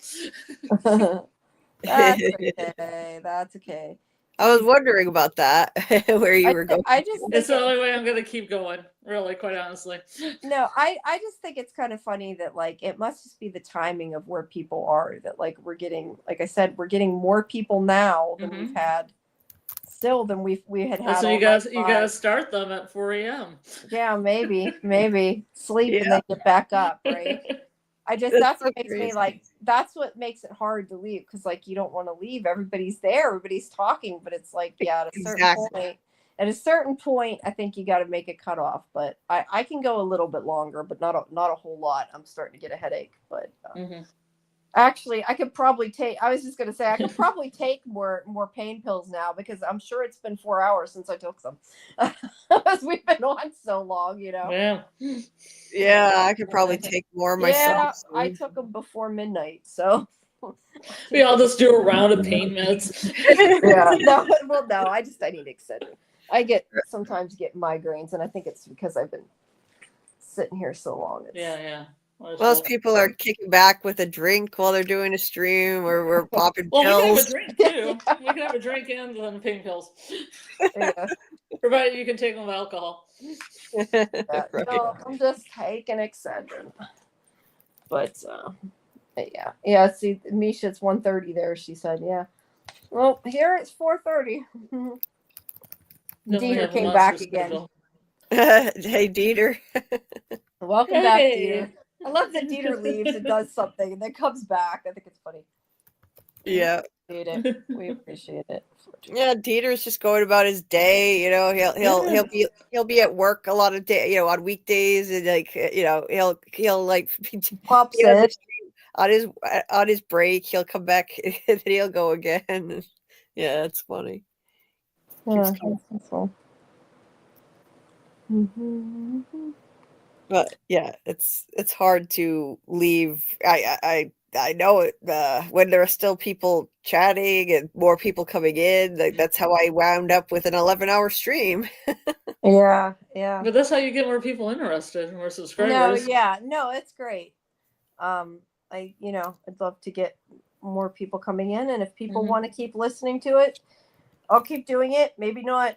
That's okay. That's okay. I was wondering about that, where you were going. It's the only way I'm going to keep going, really, quite honestly. No, I just think it's kind of funny that, like, it must just be the timing of where people are, that, like, we're getting, like I said, we're getting more people now than we've had, still, than we had. So you gotta start them at 4 a.m. Yeah, maybe sleep and then get back up, right? That's what makes me, like, that's what makes it hard to leave, because, like, you don't want to leave. Everybody's there, everybody's talking, but it's like, yeah, at a certain point, I think you got to make a cutoff. But I can go a little bit longer, but not a whole lot. I'm starting to get a headache, but actually, I could probably take. I was just gonna say I could probably take more pain pills now, because I'm sure it's been 4 hours since I took some, because we've been on so long, Yeah, I could probably take more myself. Yeah, I took them before midnight, so we all just do a round of pain meds. Yeah, no, I need Excedrin. I sometimes get migraines, and I think it's because I've been sitting here so long. Yeah. Most people are kicking back with a drink while they're doing a stream, or we're popping pills. We can have a drink too. We can have a drink and then pain pills. Yeah. Provided you can take them with alcohol. Right. No, I'm just taking Excedrin. But yeah. See, Misha, it's 1:30 there. She said, yeah. Well, here it's 4:30. Dieter came back again. Hey, Dieter. Welcome back, Dieter. I love that Dieter leaves and does something and then comes back. I think it's funny. Yeah. We appreciate it. Yeah, Dieter's just going about his day. He'll be at work a lot of day, on weekdays, and like he'll like pops in on his break. He'll come back and then he'll go again. Yeah, it's funny. Yeah, that's cool. But yeah, it's hard to leave. I know it when there are still people chatting and more people coming in. Like, that's how I wound up with an 11-hour stream. Yeah. But that's how you get more people interested and more subscribers. No, it's great. I'd love to get more people coming in, and if people want to keep listening to it, I'll keep doing it. Maybe not.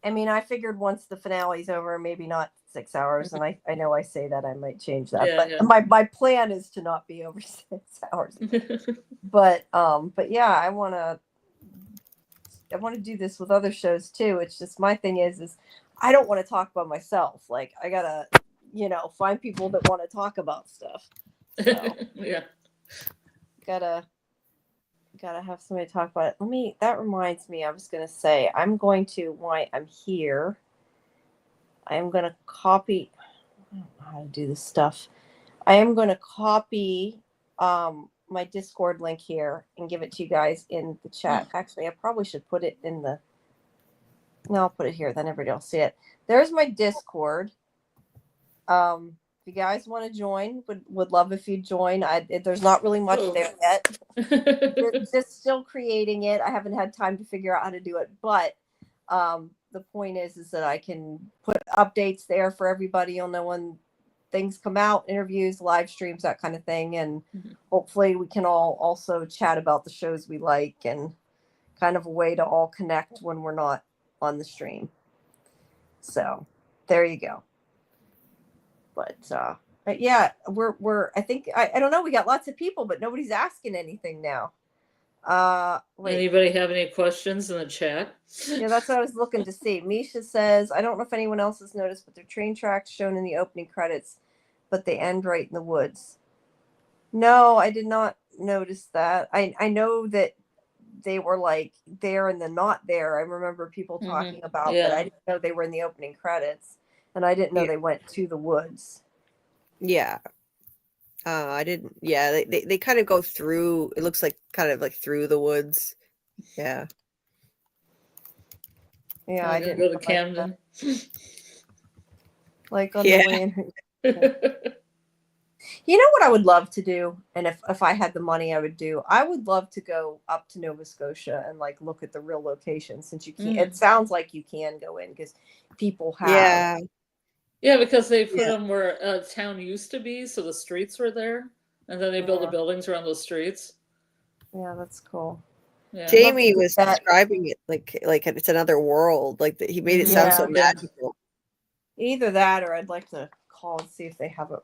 I mean, I figured once the finale's over, maybe not 6 hours, and I know I say that, I might change that, but my plan is to not be over 6 hours. But yeah, I want to do this with other shows too. It's just, my thing is I don't want to talk about myself. Like, I gotta find people that want to talk about stuff. So, yeah, gotta have somebody to talk about it. That reminds me, I was gonna say, while I'm here, I am going to copy, I don't know how to do this stuff. I am going to copy my Discord link here and give it to you guys in the chat. Actually, I probably should put it no, I'll put it here, then everybody will see it. There's my Discord. If you guys want to join, would love if you join. There's not really much there yet. Just still creating it. I haven't had time to figure out how to do it, but the point is that I can put updates there for everybody. You'll know when things come out, interviews, live streams, that kind of thing. And hopefully we can all also chat about the shows we like, and kind of a way to all connect when we're not on the stream. So there you go. But yeah, we're I think, I don't know, we got lots of people, but nobody's asking anything now. Wait. Anybody have any questions in the chat? Yeah, that's what I was looking to see. Misha says, I don't know if anyone else has noticed, but there are train tracks shown in the opening credits, but they end right in the woods. No, I did not notice that. I know that they were like there and then not there. I remember people talking about, but Yeah. I didn't know they were in the opening credits, and I didn't know they went to the woods. Yeah. I didn't. Yeah, they kind of go through. It looks like kind of like through the woods. Yeah. Yeah, I'm I gonna didn't go to realize Camden. that. Like on Yeah. the way in. You know what I would love to do, and if I had the money, I would do. I would love to go up to Nova Scotia and like look at the real location, since you can. It sounds like you can go in because people have. Yeah. Yeah, because they put Yeah. them where town used to be, so the streets were there, and then they built the Yeah. buildings around those streets. Yeah, that's cool. Yeah. Jamie was that. describing it like it's another world. Like he made it sound so Yeah. magical. Either that, or I'd like to call and see if they have a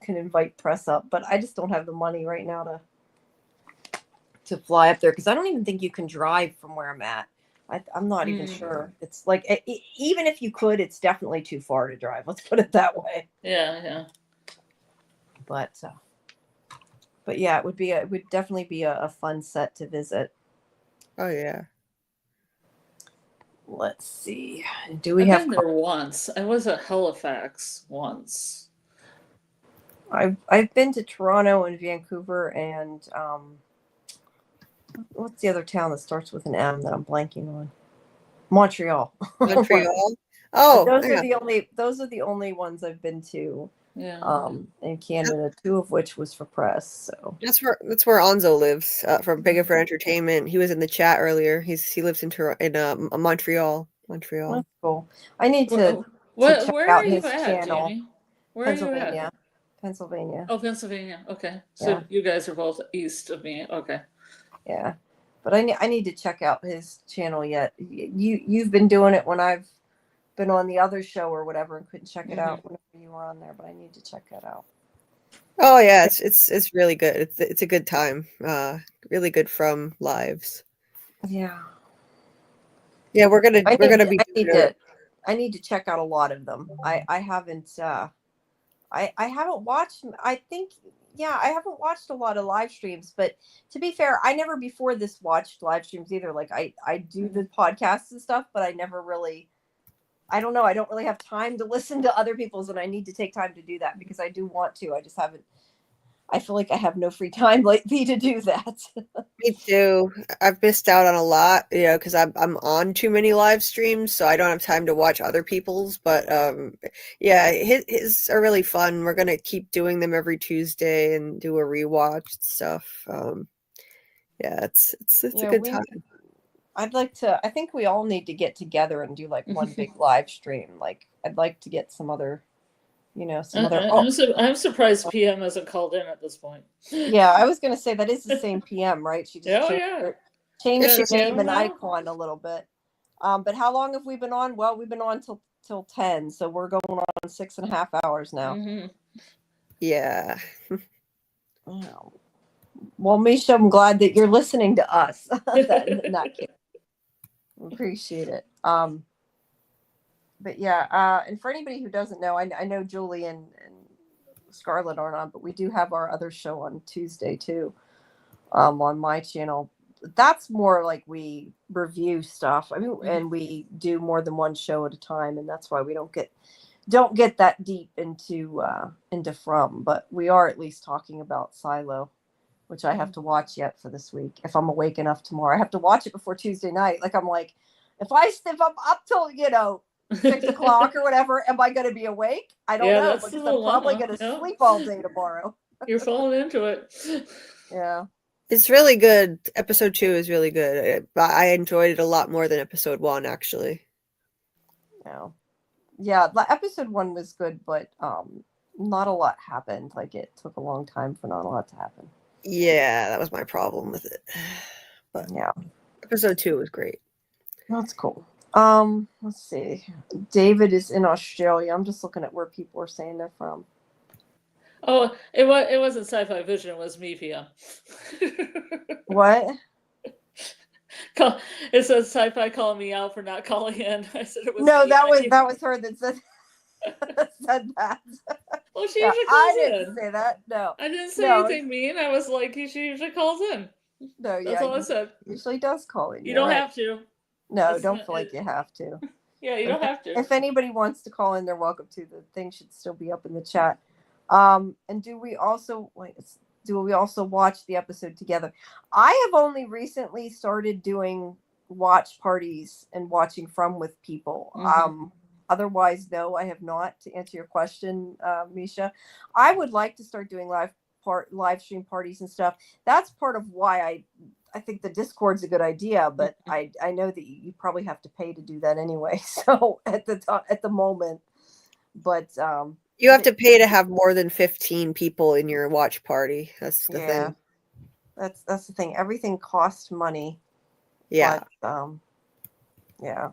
can invite press up, but I just don't have the money right now to fly up there, because I don't even think you can drive from where I'm at. I'm not even sure. It's like even if you could, it's definitely too far to drive. Let's put it that way. Yeah. But yeah, it would definitely be a fun set to visit. Oh yeah. Let's see. Do we I've have? been there once. I was at Halifax once. I've been to Toronto and Vancouver and what's the other town that starts with an M that I'm blanking on? Montreal. Montreal. Oh, those are the only ones I've been to. Yeah. In Canada, 2 of which was for press. So that's where Onzo lives from Bigger for Entertainment. He was in the chat earlier. He lives in Montreal. Montreal. That's cool. I need to where check are out you his at, channel. Jamie? Where Pennsylvania. are you at? Pennsylvania. Oh, Pennsylvania. Okay, so Yeah. you guys are both east of me. Okay. Yeah, but I need to check out his channel yet. You've been doing it when I've been on the other show or whatever and couldn't check it out whenever you were on there, but I need to check that out. Oh yeah, it's really good. It's a good time. Really good from lives. Yeah. Yeah, we're gonna be. I need to check out a lot of them. I haven't. I haven't watched. I think. Yeah, I haven't watched a lot of live streams, but to be fair, I never before this watched live streams either. Like I do the podcasts and stuff, but I never really. I don't know. I don't really have time to listen to other people's, and I need to take time to do that because I do want to. I just haven't. I feel like I have no free time lately to do that. Me too. I've missed out on a lot, because I'm on too many live streams, so I don't have time to watch other people's. But yeah, his are really fun. We're gonna keep doing them every Tuesday and do a rewatch stuff. Yeah, it's a good time. I'd like to. I think we all need to get together and do like one big live stream. Like I'd like to get some other. I'm surprised PM hasn't called in at this point. Yeah, I was going to say that is the same PM, right? She just changed her name and icon a little bit. But how long have we been on? Well, we've been on till 10, so we're going on 6.5 hours now. Yeah. Well, Misha, I'm glad that you're listening to us. Not kidding. Appreciate it. But yeah, and for anybody who doesn't know, I know Julie and Scarlett aren't on, but we do have our other show on Tuesday too, on my channel. That's more like we review stuff. I mean, and we do more than one show at a time, and that's why we don't get that deep into From, but we are at least talking about Silo, which I have to watch yet for this week. If I'm awake enough tomorrow, I have to watch it before Tuesday night. Like I'm like, if I'm up till 6 o'clock or whatever, am I going to be awake? I don't know, because I'm probably going to sleep all day tomorrow. You're falling into it. Yeah. It's really good. Episode 2 is really good. I enjoyed it a lot more than episode 1, actually. Yeah, episode 1 was good, but not a lot happened. Like it took a long time for not a lot to happen. Yeah, that was my problem with it. But yeah, episode 2 was great. That's cool. Let's see. David is in Australia. I'm just looking at where people are saying they're from. Oh, it wasn't Sci-Fi Vision. It was me, Pia. What? It says Sci-Fi calling me out for not calling in. I said it was No, me, that not was you. that was her that said said that. Well, she Yeah, usually I calls didn't in. say that. No, I didn't say no, anything mean. I was like, she usually calls in. no. That's Yeah, all I he said. usually does call in. You You're don't right. have to. No, It's don't not- feel like you have to. Yeah, you But don't have to. If anybody wants to call in, they're welcome to. The thing should still be up in the chat. And do we also watch the episode together? I have only recently started doing watch parties and watching from with people. Mhm. Otherwise, no, I have not. To answer your question, Misha, I would like to start doing live stream parties and stuff. That's part of why I think the Discord's a good idea, but I know that you probably have to pay to do that anyway. So at the moment, but You have to pay to have more than 15 people in your watch party. That's the yeah, thing. that's the thing. Everything costs money. Yeah. But, yeah.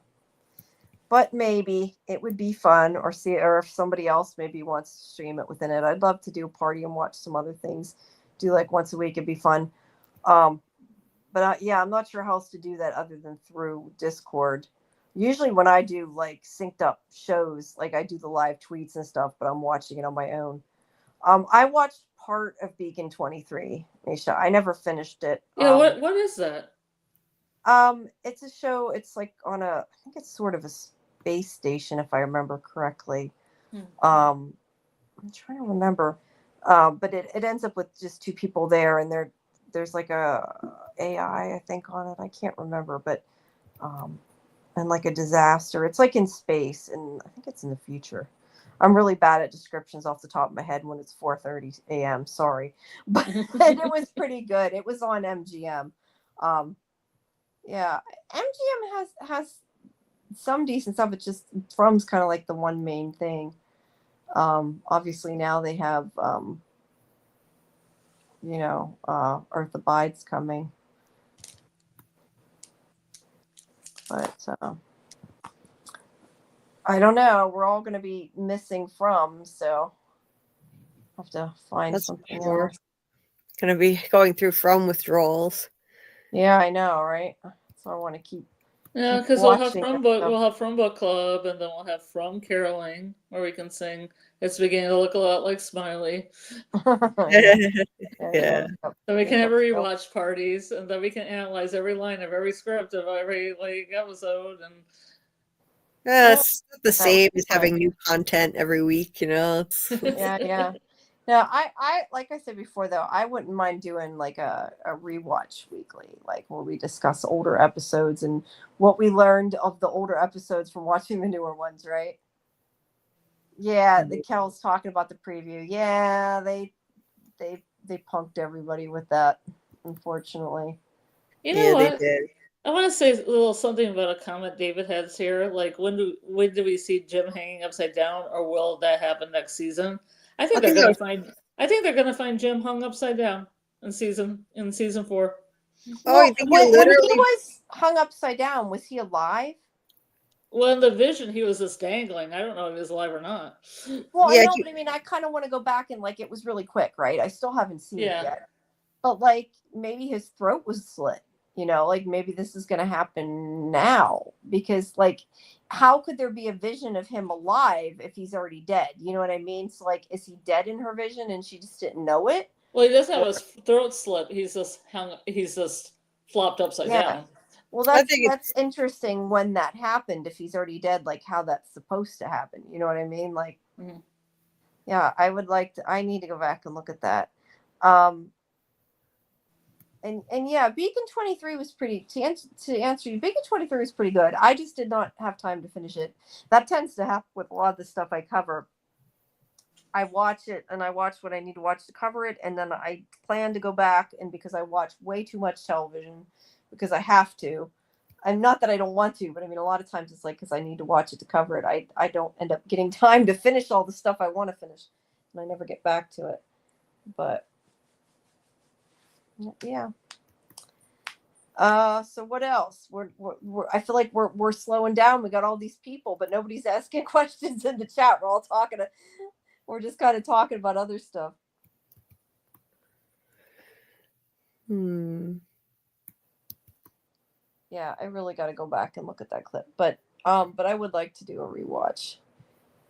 But maybe it would be fun, or if somebody else maybe wants to stream it within it. I'd love to do a party and watch some other things. Do like once a week, it'd be fun. But yeah, I'm not sure how else to do that other than through Discord. Usually when I do like synced up shows, like I do the live tweets and stuff, but I'm watching it on my own. I watched part of Beacon 23, Misha. I never finished it. Yeah, what is that? It's a show. It's like on I think it's sort of a space station, if I remember correctly. I'm trying to remember. But it ends up with just two people there, and there's like a AI, I think, on it. I can't remember, but and like a disaster. It's like in space, and I think it's in the future. I'm really bad at descriptions off the top of my head when it's 4:30 a.m. Sorry, but it was pretty good. It was on MGM. Yeah, MGM has some decent stuff. It's just From's kind of like the one main thing. Obviously now they have Earth Abides coming, but I don't know. We're all going to be missing From, so I have to find That's something more. else. Gonna be going through From withdrawals. Yeah, I know, right? So I want to keep. Yeah, because we'll have From Book Club, and then we'll have From Caroling, where we can sing It's Beginning to Look a Lot Like Smiley. Yeah. Then we can have rewatch parties, and then we can analyze every line of every script of every episode. And it's not the same as having new content every week, Yeah. No, I like I said before though, I wouldn't mind doing like a rewatch weekly, like where we discuss older episodes and what we learned of the older episodes from watching the newer ones, right? Yeah, the Kel's talking about the preview. Yeah, they punked everybody with that, unfortunately. You know what? They did. I want to say a little something about a comment David has here. Like, when do we see Jim hanging upside down, or will that happen next season? I think they're gonna find Jim hung upside down in season 4. Oh, you think when he was hung upside down, was he alive? Well, in the vision, he was just dangling. I don't know if he was alive or not. Well, yeah, I know, but I mean, I kind of want to go back and like it was really quick, right? I still haven't seen it yet, but like maybe his throat was slit. Like maybe this is going to happen now, because like, how could there be a vision of him alive if he's already dead? You know what I mean? So like, is he dead in her vision and she just didn't know it? Well, he doesn't have his throat slit. He's just flopped upside down. Well, that's interesting when that happened. If he's already dead, like how that's supposed to happen. You know what I mean? Like, yeah, I need to go back and look at that. And yeah, Beacon 23 was pretty, to answer you, Beacon 23 was pretty good. I just did not have time to finish it. That tends to happen with a lot of the stuff I cover. I watch it and I watch what I need to watch to cover it, and then I plan to go back, and because I watch way too much television because I have to. I'm not that I don't want to, but I mean, a lot of times it's like because I need to watch it to cover it. I don't end up getting time to finish all the stuff I want to finish, and I never get back to it. But yeah. So what else? I feel like we're slowing down. We got all these people, but nobody's asking questions in the chat. We're just kind of talking about other stuff. Yeah, I really got to go back and look at that clip. But I would like to do a rewatch.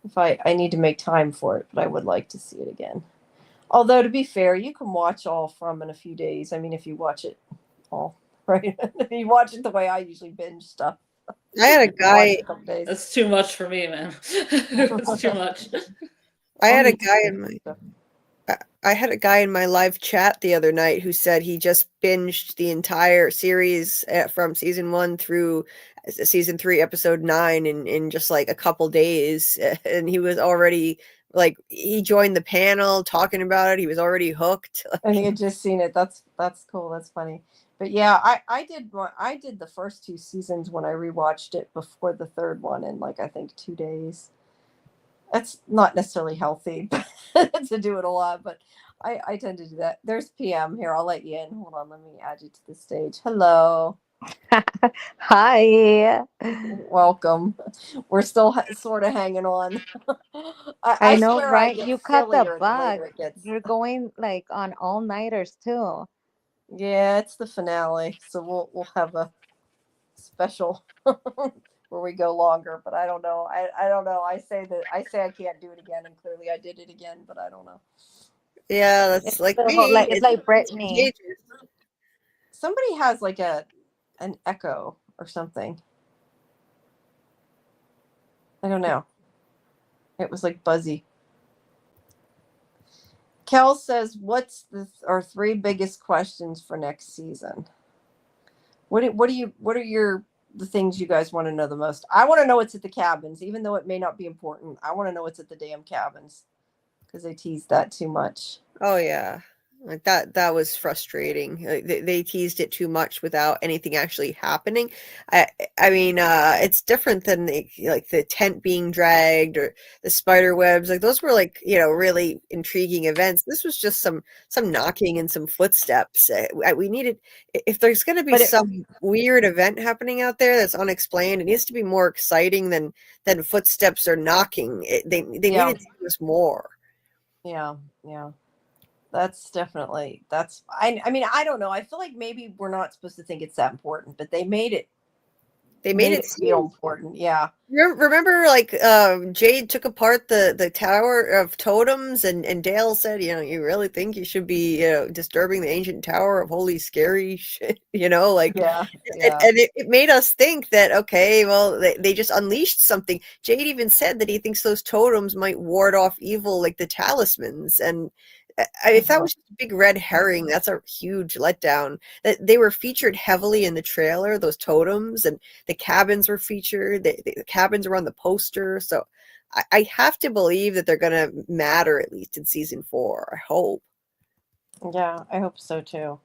If I need to make time for it, but I would like to see it again. Although to be fair, you can watch all from in a few days. I mean, if you watch it all, right? If you watch it the way I usually binge stuff. I had a You can watch guy. it a couple days. That's too much for me, man. It's too much. I had a me guy too. in my. I had a guy in my live chat the other night who said he just binged the entire series from season 1 through season 3, episode 9 in just like a couple days, and he was already like he joined the panel talking about it. He was already hooked. And he had just seen it. That's cool. That's funny. But yeah, I did the first 2 seasons when I rewatched it before the third one in like I think 2 days. That's not necessarily healthy to do it a lot, but I tend to do that. There's PM here. I'll let you in. Hold on. Let me add you to the stage. Hello. Hi. Welcome. We're still sort of hanging on. I know, swear I right? get You caught the sillier the bug. later it gets. You're going like on all-nighters too. Yeah, it's the finale, so we'll have a special where we go longer. But I don't know. I don't know. I say I can't do it again, and clearly I did it again. But I don't know. Yeah, that's It's like a bit me. it's like Brittany. contagious. Somebody has like an echo or something. I don't know. It was like buzzy. Kel says, "What's our 3 biggest questions for next season?" What are the things you guys want to know the most? I want to know what's at the cabins, even though it may not be important. I want to know what's at the damn cabins because they teased that too much. Oh yeah, like that was frustrating. Like, they teased it too much without anything actually happening. I mean, it's different than like the tent being dragged or the spider webs. Like those were like really intriguing events. This was just some knocking and some footsteps. We needed, if there's going to be some weird event happening out there that's unexplained, it needs to be more exciting than footsteps or knocking. They needed to give us more. Yeah. That's definitely I mean, I don't know. I feel like maybe we're not supposed to think it's that important, but they made it feel important. Yeah. Remember, like Jade took apart the Tower of Totems, and Dale said, you really think you should be disturbing the ancient Tower of Holy Scary shit, like Yeah. And it made us think that, okay, well, they just unleashed something. Jade even said that he thinks those totems might ward off evil, like the talismans, and if that was just a big red herring, that's a huge letdown. That they were featured heavily in the trailer, those totems, and the cabins were featured. The cabins were on the poster, so I have to believe that they're going to matter at least in season 4. I hope. Yeah, I hope so too.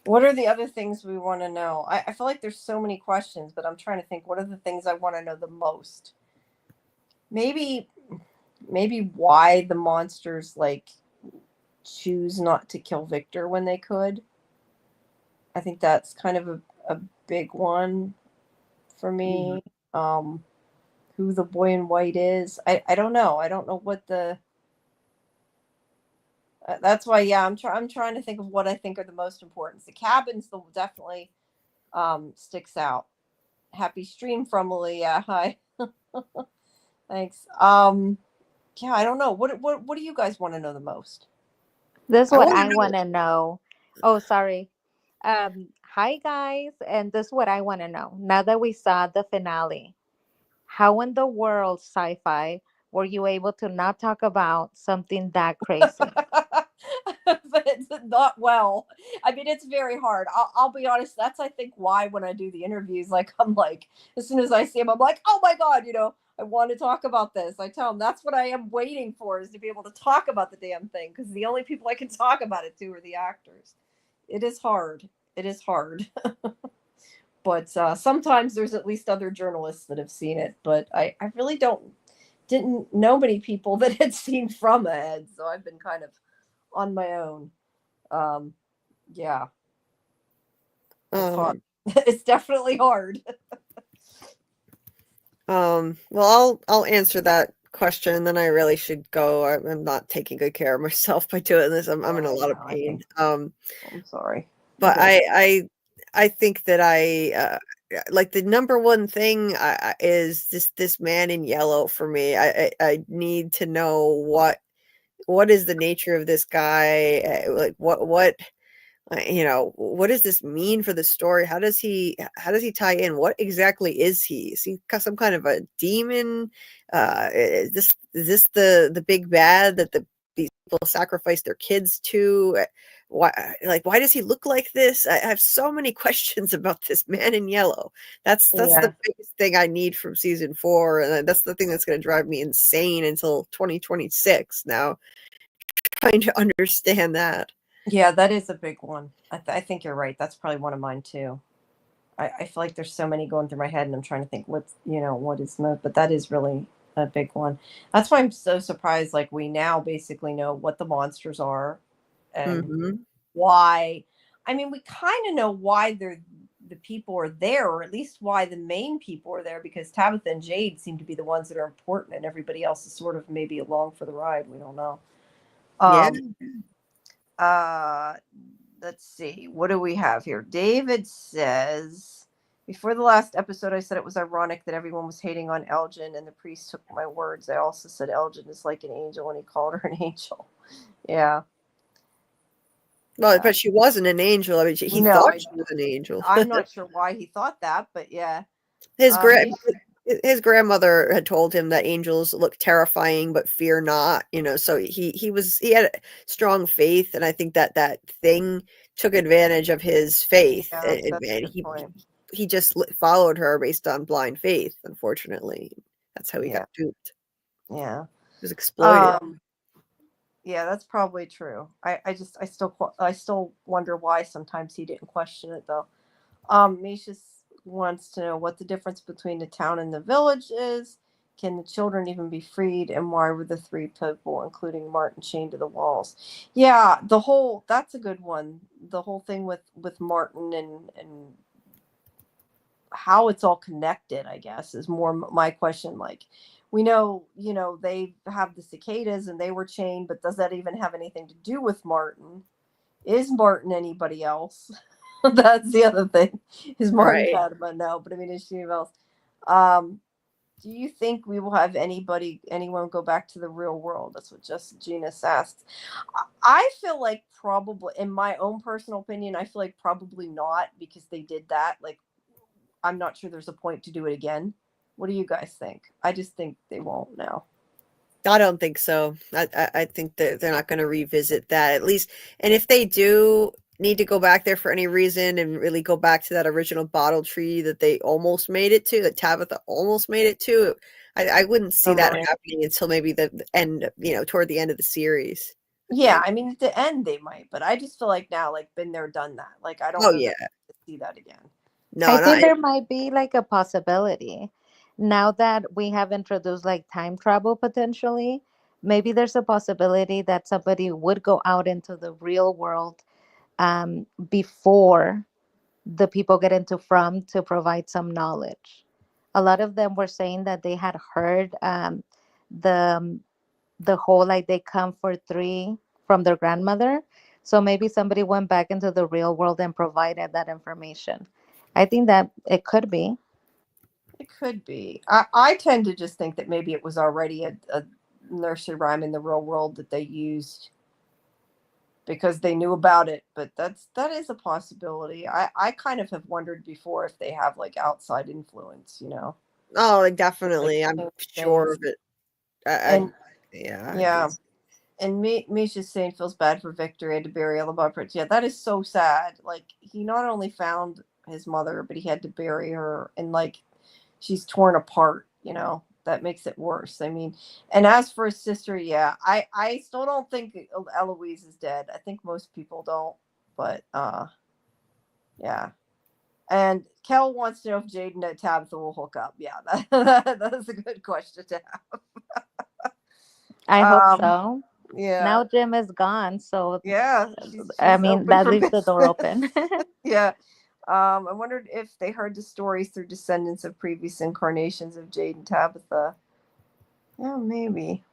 What are the other things we want to know? I feel like there's so many questions, but I'm trying to think. What are the things I want to know the most? Maybe why the monsters like choose not to kill Victor when they could. I think that's kind of a big one for me. Who the boy in white is, I don't know. I don't know what the. That's why, yeah, I'm trying to think of what I think are the most important. The cabins definitely sticks out. Happy stream from Leah. Hi. Thanks. Yeah, I don't know. What do you guys want to know the most? This is what I want to know. Oh, sorry. Hi guys, and this is what I want to know. Now that we saw the finale, how in the world, Sci-Fi, were you able to not talk about something that crazy? But it's not well. I mean, it's very hard. I'll be honest. That's, I think, why when I do the interviews, like, I'm like, as soon as I see him, I'm like, oh my God, I want to talk about this. I tell him that's what I am waiting for, is to be able to talk about the damn thing, because the only people I can talk about it to are the actors. It is hard. It is hard. But sometimes there's at least other journalists that have seen it. But I really didn't know many people that had seen From Ahead, so I've been kind of on my own. Yeah. It's hard. It's definitely hard. Well, I'll answer that question, and then I really should go. I'm not taking good care of myself by doing this. I'm in a lot of pain. I'm sorry. But I think that like the number one thing is this man in yellow for me. I need to know what is the nature of this guy? Like what what does this mean for the story? How does he tie in? What exactly is he? Is he some kind of a demon? Is this the big bad that these people sacrifice their kids to? Why does he look like this? I have so many questions about this man in yellow. That's Yeah. the biggest thing I need from season 4, and that's the thing that's going to drive me insane until 2026. Now, trying to understand that. Yeah, that is a big one. I think you're right. That's probably one of mine too. I feel like there's so many going through my head, and I'm trying to think what is most, but that is really a big one. That's why I'm so surprised. Like, we now basically know what the monsters are and Mhm. why. I mean, we kind of know why the people are there, or at least why the main people are there, because Tabitha and Jade seem to be the ones that are important, and everybody else is sort of maybe along for the ride. We don't know. Yeah. Let's see. What do we have here? David says, before the last episode, I said it was ironic that everyone was hating on Elgin, and the priest took my words. I also said Elgin is like an angel, and he called her an angel. Yeah. Well, but she wasn't an angel. I mean, he No, thought she was an angel. I'm not sure why he thought that, but yeah. His Um, his grandmother had told him that angels look terrifying, but fear not. So he had strong faith, and I think that thing took advantage of his faith, Yeah, and, that's a and good he point. he just followed her based on blind faith. Unfortunately, that's how he Yeah. got duped. Yeah. He was exploited. Yeah, that's probably true. I still wonder why sometimes he didn't question it though. Misha wants to know what the difference between the town and the village is. Can the children even be freed? And why were the 3 people, including Martin, chained to the walls? Yeah, that's a good one. The whole thing with Martin and how it's all connected, I guess, is more my question. Like, we know, they have the cicadas and they were chained, but does that even have anything to do with Martin? Is Martin anybody else? That's the other thing. Is Martin Right. Fatima? No, but I mean, is she anybody else? Um, do you think we will have anyone go back to the real world? That's what just Genus asks. I feel like probably, in my own personal opinion, I feel like probably not, because they did that. Like, I'm not sure there's a point to do it again. What do you guys think? I just think they won't now. I don't think so. I think that they're not going to revisit that, at least. And if they do need to go back there for any reason and really go back to that original bottle tree that they almost made it to, that Tabitha almost made it to, I wouldn't see that happening until maybe the end, toward the end of the series. Yeah, I mean, at the end they might, but I just feel like now, like, been there, done that. Like, I don't Oh, know yeah. that to see that again. No, I think there might be like a possibility now that we have introduced like time travel potentially. Maybe there's a possibility that somebody would go out into the real world before the people get into From to provide some knowledge. A lot of them were saying that they had heard the the whole like they come for 3 from their grandmother. So maybe somebody went back into the real world and provided that information. I think that it could be. It could be. I tend to just think that maybe it was already a nursery rhyme in the real world that they used because they knew about it. But that is a possibility. I kind of have wondered before if they have like outside influence, Oh, definitely. Like, I'm sure of it. Yeah. Yeah. And Misha's saying feels bad for Victor. He had to bury all the body. Yeah, that is so sad. Like, he not only found his mother, but he had to bury her, and like, she's torn apart. That makes it worse. I mean, and as for his sister, yeah, I still don't think Eloise is dead. I think most people don't, but yeah. And Kel wants to know if Jade and Tabitha will hook up. Yeah, that is a good question to have. I hope so. Yeah. Now Jim is gone, so yeah, I mean open that for leaves the door open. Yeah. I wondered if they heard the stories through descendants of previous incarnations of Jade and Tabitha. Yeah, maybe.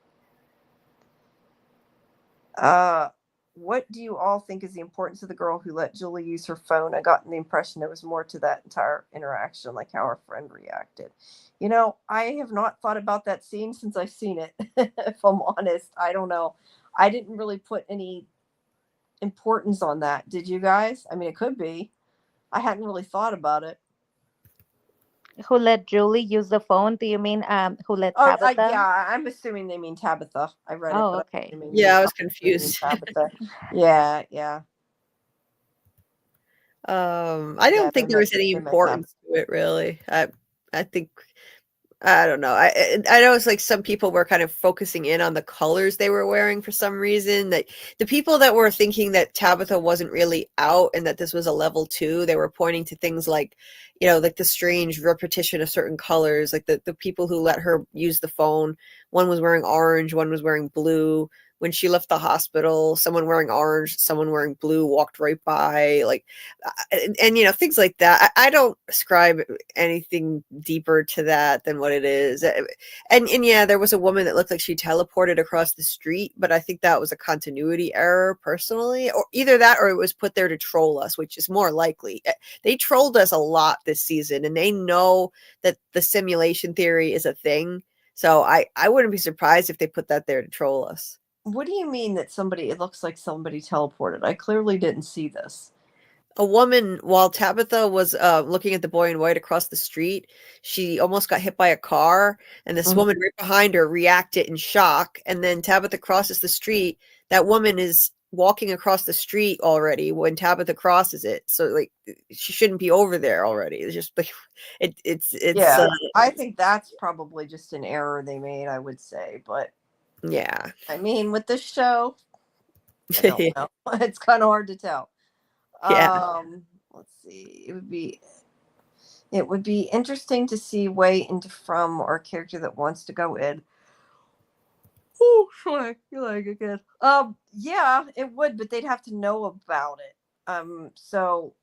what do you all think is the importance of the girl who let Julie use her phone? I got the impression there was more to that entire interaction, like how her friend reacted. You know, I have not thought about that scene since I've seen it. If I'm honest, I don't know. I didn't really put any importance on that. Did you guys? I mean, it could be. I hadn't really thought about it. Who let Julie use the phone? Do you mean who let Oh, Tabitha? yeah, I'm assuming they mean Tabitha. I read it, Oh, but I'm okay. assuming Yeah, I was they mean confused. Tabitha. Yeah, yeah. I Yeah, don't think there was any they meant importance to it really. I think I don't know. I know it's like some people were kind of focusing in on the colors they were wearing for some reason. That the people that were thinking that Tabitha wasn't really out and that this was a level 2, they were pointing to things like, you know, like the strange repetition of certain colors. Like the people who let her use the phone, one was wearing orange, one was wearing blue. When she left the hospital, someone wearing orange, someone wearing blue walked right by. Like, and you know, things like that. I don't ascribe anything deeper to that than what it is. And yeah, there was a woman that looked like she teleported across the street, but I think that was a continuity error personally, or either that or it was put there to troll us, which is more likely. They trolled us a lot this season, and they know that the simulation theory is a thing. So I wouldn't be surprised if they put that there to troll us. What do you mean that it looks like somebody teleported? I clearly didn't see this. A woman, while Tabitha was looking at the boy in white across the street, she almost got hit by a car, and this woman right behind her reacted in shock. And then Tabitha crosses the street. That woman is walking across the street already when Tabitha crosses it. So like she shouldn't be over there already. It's just like it's Yeah, I think that's probably just an error they made, I would say. But yeah. I mean, with this show, I don't know. It's kind of hard to tell. Yeah. Let's see. It would be interesting to see Way into From or a character that wants to go in. Oh, sorry, you like it good. Yeah, it would, but they'd have to know about it. So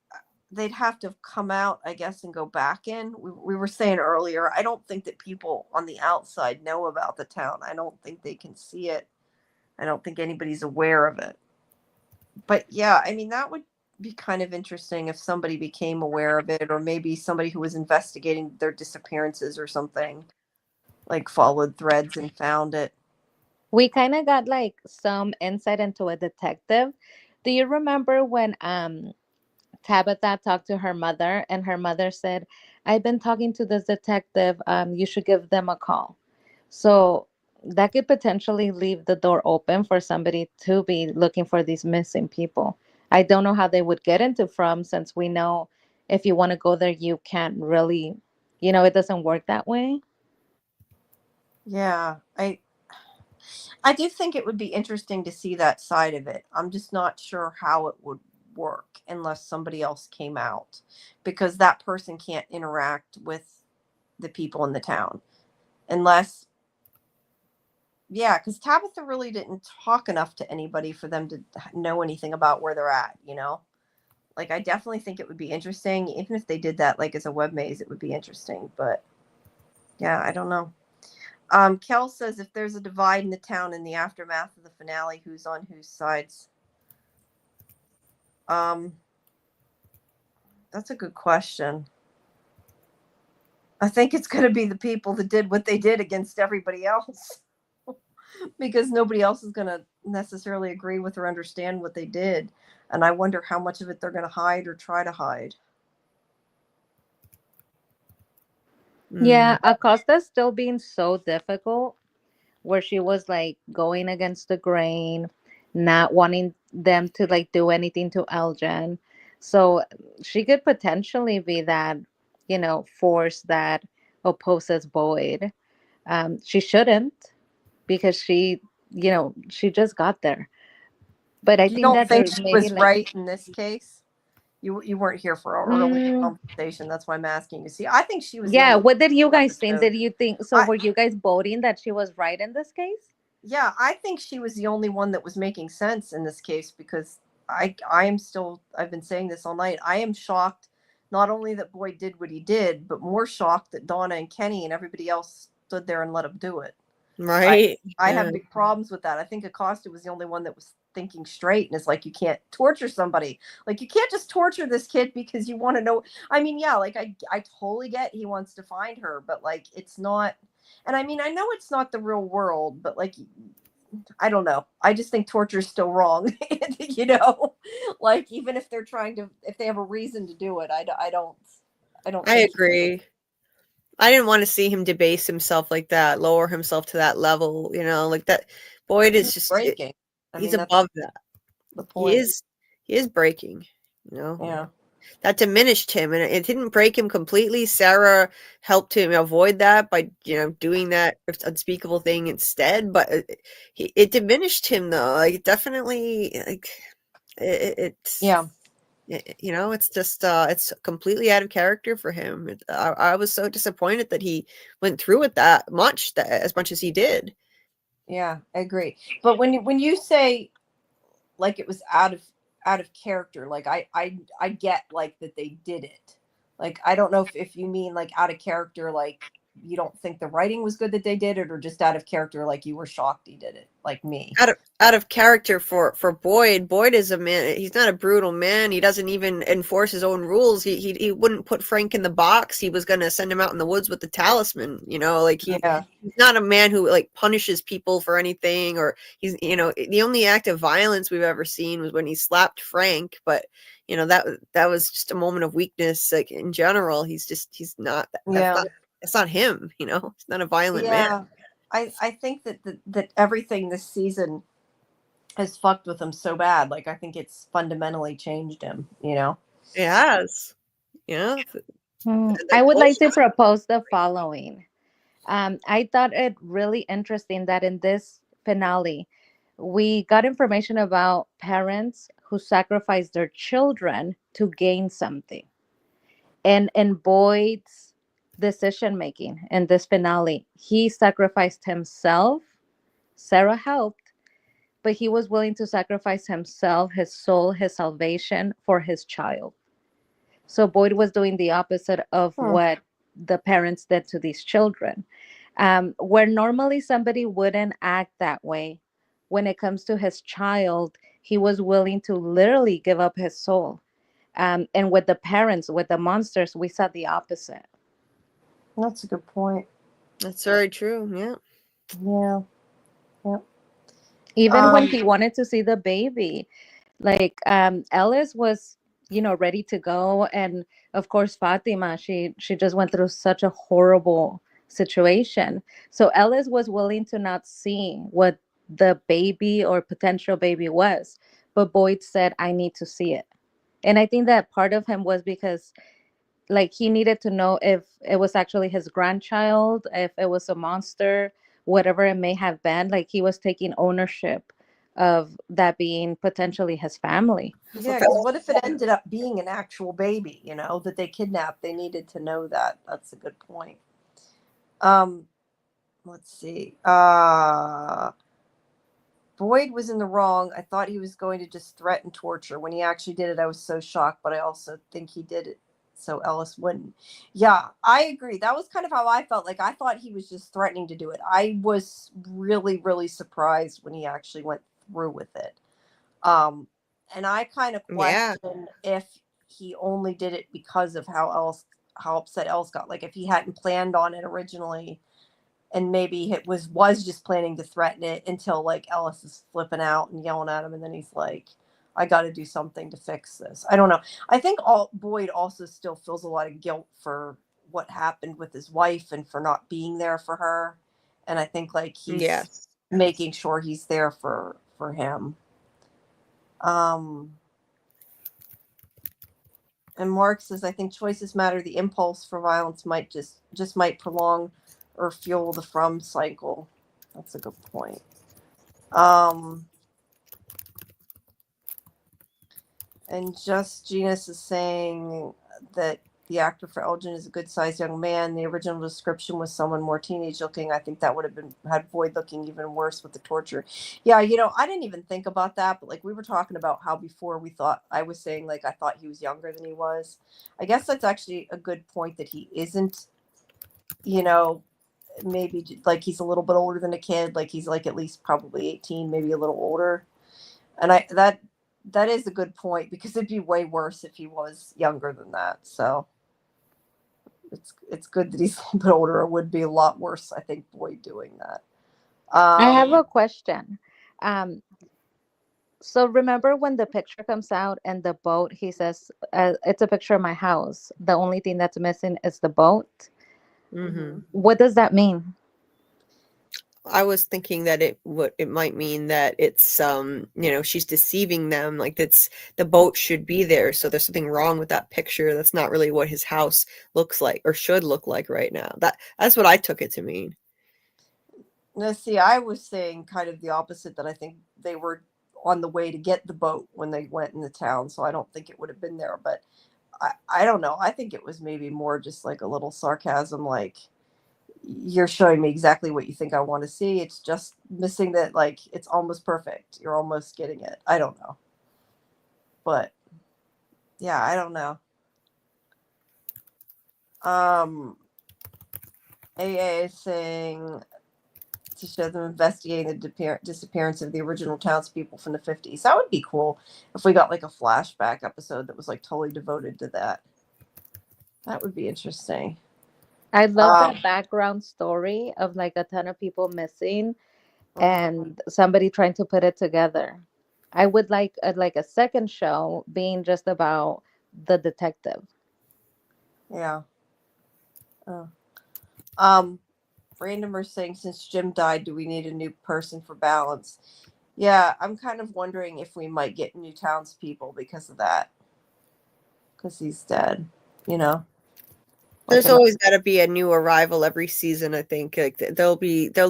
they'd have to come out, I guess, and go back in. We were saying earlier, I don't think that people on the outside know about the town. I don't think they can see it. I don't think anybody's aware of it. But yeah, I mean, that would be kind of interesting if somebody became aware of it, or maybe somebody who was investigating their disappearances or something, like followed threads and found it. We kind of got like some insight into a detective. Do you remember when Tabitha talked to her mother and her mother said, I've been talking to this detective, you should give them a call. So that could potentially leave the door open for somebody to be looking for these missing people. I don't know how they would get into From, since we know if you want to go there, you can't really, it doesn't work that way. Yeah, I do think it would be interesting to see that side of it. I'm just not sure how it would work unless somebody else came out, because that person can't interact with the people in the town unless, yeah, because Tabitha really didn't talk enough to anybody for them to know anything about where they're at, Like, I definitely think it would be interesting. Even if they did that, like, as a web maze, it would be interesting. But, yeah, I don't know. Kel says, if there's a divide in the town in the aftermath of the finale, who's on whose sides? That's a good question. I think it's going to be the people that did what they did against everybody else. Because nobody else is going to necessarily agree with or understand what they did. And I wonder how much of it they're going to hide or try to hide. Yeah, Acosta's still being so difficult, where she was like going against the grain, not wanting them to like do anything to Elgin. So she could potentially be that, force that opposes Boyd. She shouldn't, because she just got there. But I You think don't that think she maybe was like right in this case? You weren't here for our early conversation. That's why I'm asking you. See, I think she was. Yeah, what did you guys think? episode. Did you think so? Were you guys voting that she was right in this case? Yeah, I think she was the only one that was making sense in this case, because I am still, I've been saying this all night. I am shocked not only that Boyd did what he did, but more shocked that Donna and Kenny and everybody else stood there and let him do it. Right. I have big problems with that. I think Acosta was the only one that was thinking straight, and it's like, you can't torture somebody. Like, you can't just torture this kid because you want to know. I mean, yeah, like I totally get he wants to find her, but like, it's not. And I mean, I know it's not the real world, but like, I don't know. I just think torture is still wrong. You know, like, even if they're trying to, if they have a reason to do it, I don't. I think agree. I didn't want to see him debase himself like that, lower himself to that level, you know, like that. Boyd is just breaking. I he's mean, that's above that. the He point. is breaking, you know. Yeah. That diminished him, and it didn't break him completely. Sarah helped him avoid that by, you know, doing that unspeakable thing instead. But it diminished him, though. Like, it definitely, like, it's Yeah. you know, it's just it's completely out of character for him. I was so disappointed that he went through with that much, as much as he did. Yeah, I agree. But when you say like it was out of character, like I get like that they did it. Like, I don't know if you mean like out of character, like you don't think the writing was good that they did it, or just out of character, like you were shocked he did it, like me. Out of character for Boyd. Boyd is a man. He's not a brutal man. He doesn't even enforce his own rules. He wouldn't put Frank in the box. He was going to send him out in the woods with the talisman. You know, like he's not a man who like punishes people for anything, or he's, you know, the only act of violence we've ever seen was when he slapped Frank. But you know, that was just a moment of weakness. Like, in general, he's not. That's not him. You know, he's not a violent man. I think that everything this season has fucked with him so bad. Like, I think it's fundamentally changed him, you know? It has. Yeah. I would like to propose the following. I thought it really interesting that in this finale, we got information about parents who sacrificed their children to gain something. And in Boyd's decision making in this finale, he sacrificed himself. Sarah helped, but he was willing to sacrifice himself, his soul, his salvation for his child. So Boyd was doing the opposite of what the parents did to these children. Where normally somebody wouldn't act that way, when it comes to his child, he was willing to literally give up his soul. And with the parents, with the monsters, we saw the opposite. That's a good point. That's very true. Yeah. Yeah. Yep. Even when he wanted to see the baby, like Ellis was, you know, ready to go, and of course Fatima, she just went through such a horrible situation. So Ellis was willing to not see what the baby or potential baby was, but Boyd said, I need to see it. And I think that part of him was because, like, he needed to know if it was actually his grandchild, if it was a monster, whatever it may have been. Like, he was taking ownership of that being potentially his family. Yeah, because what if it ended up being an actual baby, you know, that they kidnapped? They needed to know that. That's a good point. Let's see. Boyd was in the wrong. I thought he was going to just threaten torture. When he actually did it, I was so shocked, but I also think he did it so Ellis wouldn't. Yeah, I agree. That was kind of how I felt. Like, I thought he was just threatening to do it. I was really, really surprised when he actually went through with it. And I kind of question if he only did it because of how upset Ellis got. Like, if he hadn't planned on it originally, and maybe it was just planning to threaten it until like Ellis is flipping out and yelling at him, and then he's like, I got to do something to fix this. I don't know. I think Boyd also still feels a lot of guilt for what happened with his wife and for not being there for her. And I think like he's making sure he's there for him. And Mark says, I think choices matter. The impulse for violence might just might prolong or fuel the from cycle. That's a good point. And Just Genus is saying that the actor for Elgin is a good-sized young man. The original description was someone more teenage-looking. I think that would have had Boyd looking even worse with the torture. Yeah, you know, I didn't even think about that, but like we were talking about how before I was saying like I thought he was younger than he was. I guess that's actually a good point that he isn't, you know, maybe like he's a little bit older than a kid. Like he's like at least probably 18, maybe a little older. And that is a good point, because it'd be way worse if he was younger than that. So it's good that he's a little bit older. It would be a lot worse, I think, Boyd doing that. I have a question. Um, so remember when the picture comes out and the boat, he says, it's a picture of my house. The only thing that's missing is the boat. Mm-hmm. What does that mean? I was thinking that it might mean that it's she's deceiving them, like that's the boat should be there, so there's something wrong with that picture. That's not really what his house looks like or should look like right now. That's what I took it to mean. Now, see, I was saying kind of the opposite, that I think they were on the way to get the boat when they went in the town, so I don't think it would have been there. But I don't know. I think it was maybe more just like a little sarcasm, like, you're showing me exactly what you think I want to see. It's just missing that, like, it's almost perfect. You're almost getting it. I don't know. But yeah, I don't know. AA is saying to show them investigating the disappearance of the original townspeople from the 50s. That would be cool if we got like a flashback episode that was like totally devoted to that. That would be interesting. I love that background story of like a ton of people missing and somebody trying to put it together. I would like a second show being just about the detective. Yeah. Randomer saying, since Jim died, do we need a new person for balance? Yeah, I'm kind of wondering if we might get new townspeople because of that. Because he's dead, you know. There's always got to be a new arrival every season. I think like there'll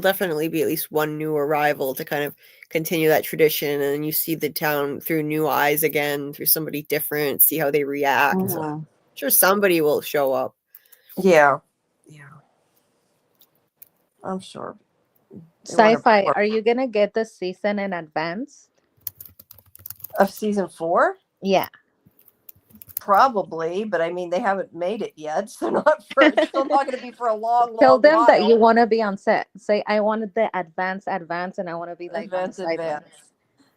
definitely be at least one new arrival to kind of continue that tradition, and then you see the town through new eyes again, through somebody different, see how they react. Mm-hmm. So I'm sure somebody will show up. Yeah. I'm sure. Sci-fi, are you gonna get the season in advance? Of season 4? Yeah. Probably, but I mean, they haven't made it yet, so it's still not going to be for a long Tell them while. that you want to be on set. Say, I wanted the advance, and I want to be like advance.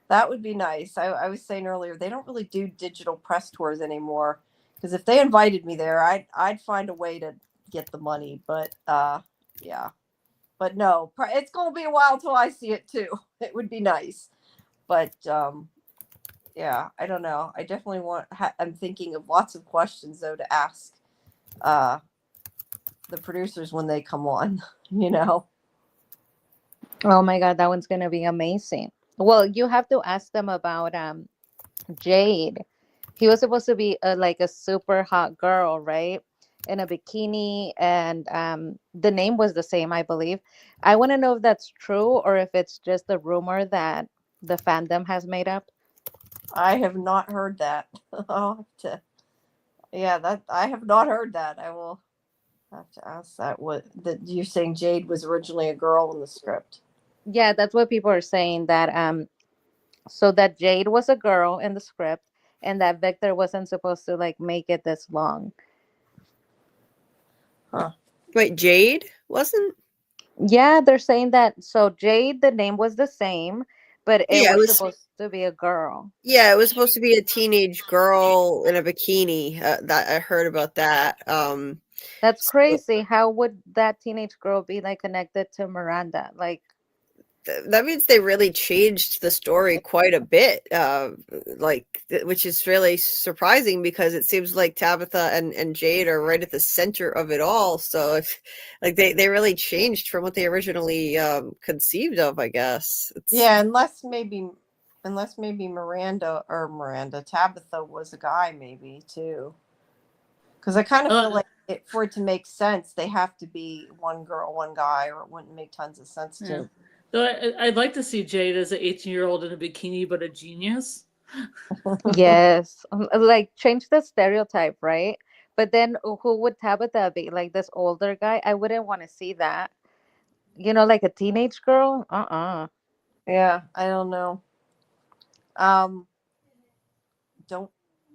That would be nice. I was saying earlier, they don't really do digital press tours anymore, because if they invited me there, I'd find a way to get the money. But yeah, but no, it's going to be a while till I see it too. It would be nice, but yeah, I don't know. I definitely I'm thinking of lots of questions though to ask the producers when they come on, you know. Oh my God, that one's gonna be amazing. Well, you have to ask them about Jade. He was supposed to be like a super hot girl, right? In a bikini, and the name was the same, I believe. I want to know if that's true or if it's just a rumor that the fandom has made up. I have not heard that. I have not heard that. I will have to ask that. That you're saying Jade was originally a girl in the script? Yeah, that's what people are saying, that so that Jade was a girl in the script and that Victor wasn't supposed to like make it this long. Huh. Wait, Jade wasn't? Yeah, they're saying that. So Jade, the name was the same, but it was supposed to be a girl. Yeah, it was supposed to be a teenage girl in a bikini. That I heard about that. That's crazy. How would that teenage girl be like connected to Miranda? Like, that means they really changed the story quite a bit, which is really surprising, because it seems like Tabitha and Jade are right at the center of it all. So if like they really changed from what they originally conceived of, I guess. Yeah, unless maybe Miranda Tabitha was a guy, maybe too. Because I kind of feel like for it to make sense, they have to be one girl, one guy, or it wouldn't make tons of sense to. Though I'd like to see Jade as an 18-year-old in a bikini, but a genius. yes, like change the stereotype, right? But then who would Tabitha be? Like this older guy? I wouldn't want to see that. You know, like a teenage girl? Yeah, I don't know.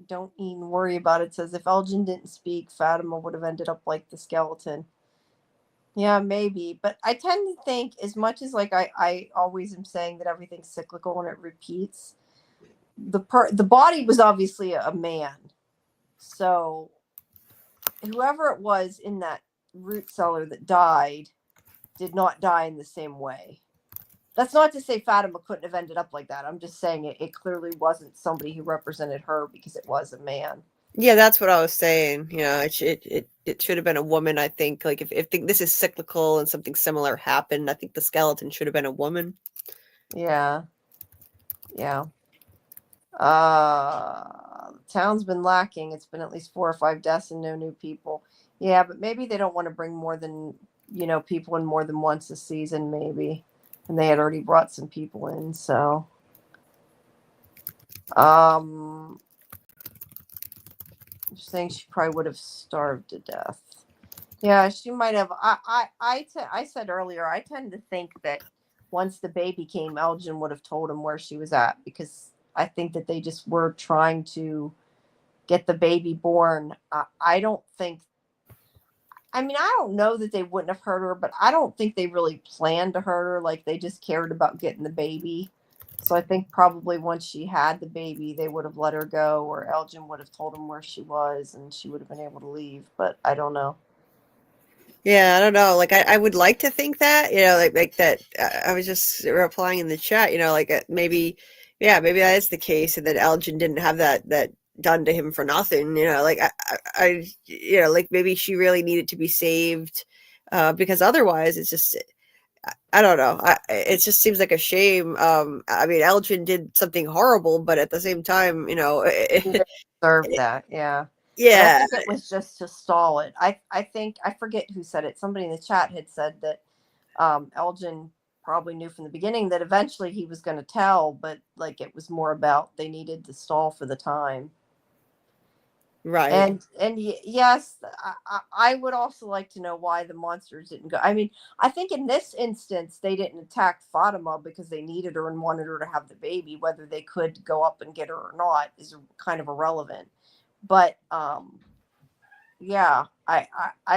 Don't even worry about it. Says if Elgin didn't speak, Fatima would have ended up like the skeleton. Yeah, maybe. But I tend to think, as much as like I always am saying that everything's cyclical and it repeats, the body was obviously a man. So whoever it was in that root cellar that died did not die in the same way. That's not to say Fatima couldn't have ended up like that. I'm just saying it clearly wasn't somebody who represented her because it was a man. Yeah, that's what I was saying. You know, it should have been a woman. I think, like, if this is cyclical and something similar happened, I think the skeleton should have been a woman. Yeah. The town's been lacking. It's been at least 4 or 5 deaths and no new people. Yeah, but maybe they don't want to bring more than, people in more than once a season, maybe. And they had already brought some people in, so. I'm just saying she probably would have starved to death. Yeah, she might have. I said earlier, I tend to think that once the baby came, Elgin would have told him where she was at, because I think that they just were trying to get the baby born. I don't think. I mean, I don't know that they wouldn't have hurt her, but I don't think they really planned to hurt her. Like, they just cared about getting the baby. So I think probably once she had the baby, they would have let her go, or Elgin would have told him where she was, and she would have been able to leave. But I don't know. Yeah, I don't know. Like, I would like to think that, like that. I was just replying in the chat, like maybe that is the case, and that Elgin didn't have that done to him for nothing. Like I like maybe she really needed to be saved, because otherwise it's just, I don't know. It just seems like a shame. I mean, Elgin did something horrible, but at the same time, He deserved that. Yeah. yeah. But I think it was just to stall it. I think, I forget who said it. Somebody in the chat had said that Elgin probably knew from the beginning that eventually he was going to tell, but like it was more about they needed to stall for the time. Right. And yes, I would also like to know why the monsters didn't go. I mean, I think in this instance they didn't attack Fatima because they needed her and wanted her to have the baby. Whether they could go up and get her or not is kind of irrelevant. But yeah, I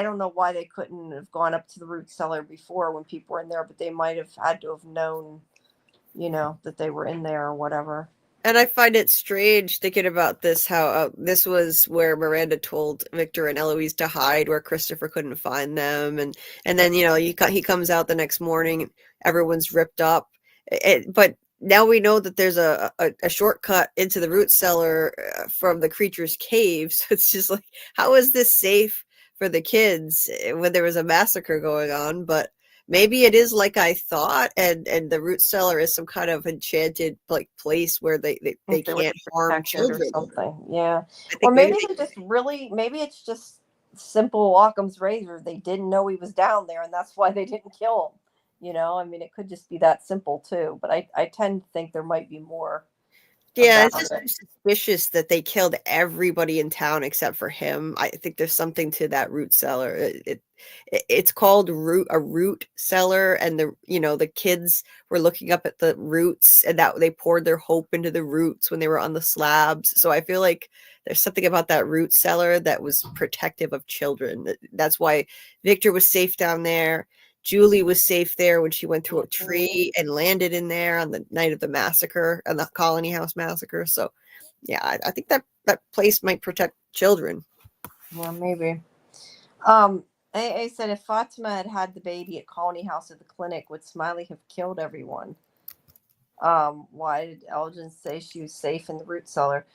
don't know why they couldn't have gone up to the root cellar before when people were in there, but they might have had to have known, that they were in there or whatever. And I find it strange thinking about this, how this was where Miranda told Victor and Eloise to hide, where Christopher couldn't find them, and then he comes out the next morning, everyone's ripped up, but now we know that there's a shortcut into the root cellar from the creature's cave. So it's just like, how is this safe for the kids when there was a massacre going on? But maybe it is like I thought, and the root cellar is some kind of enchanted like place where they can't harm children or something. Yeah. Or maybe it's just simple Occam's razor. They didn't know he was down there, and that's why they didn't kill him. I mean, it could just be that simple too, but I tend to think there might be more. Yeah, it's just suspicious that they killed everybody in town except for him. I think there's something to that root cellar. It's called a root cellar, and the kids were looking up at the roots, and that they poured their hope into the roots when they were on the slabs. So I feel like there's something about that root cellar that was protective of children. That's why Victor was safe down there. Julie was safe there when she went through a tree and landed in there on the night of the massacre, and the Colony House massacre. So, yeah, I think that place might protect children. Well, maybe. I said if Fatima had the baby at Colony House or the clinic, would Smiley have killed everyone? Why did Elgin say she was safe in the root cellar?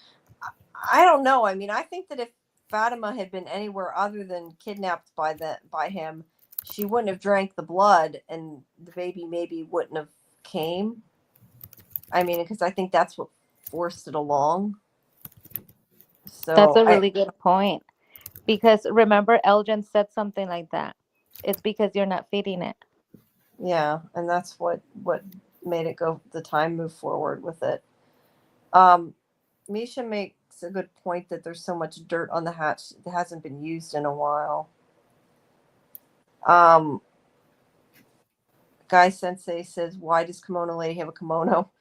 I don't know. I mean, I think that if Fatima had been anywhere other than kidnapped by him, she wouldn't have drank the blood, and the baby maybe wouldn't have came. I mean, because I think that's what forced it along. So that's a really good point. Because remember, Elgin said something like that. It's because you're not feeding it. Yeah, and that's what made it go. The time move forward with it. Misha makes a good point that there's so much dirt on the hatch that hasn't been used in a while. Guy Sensei says, why does Kimono Lady have a kimono?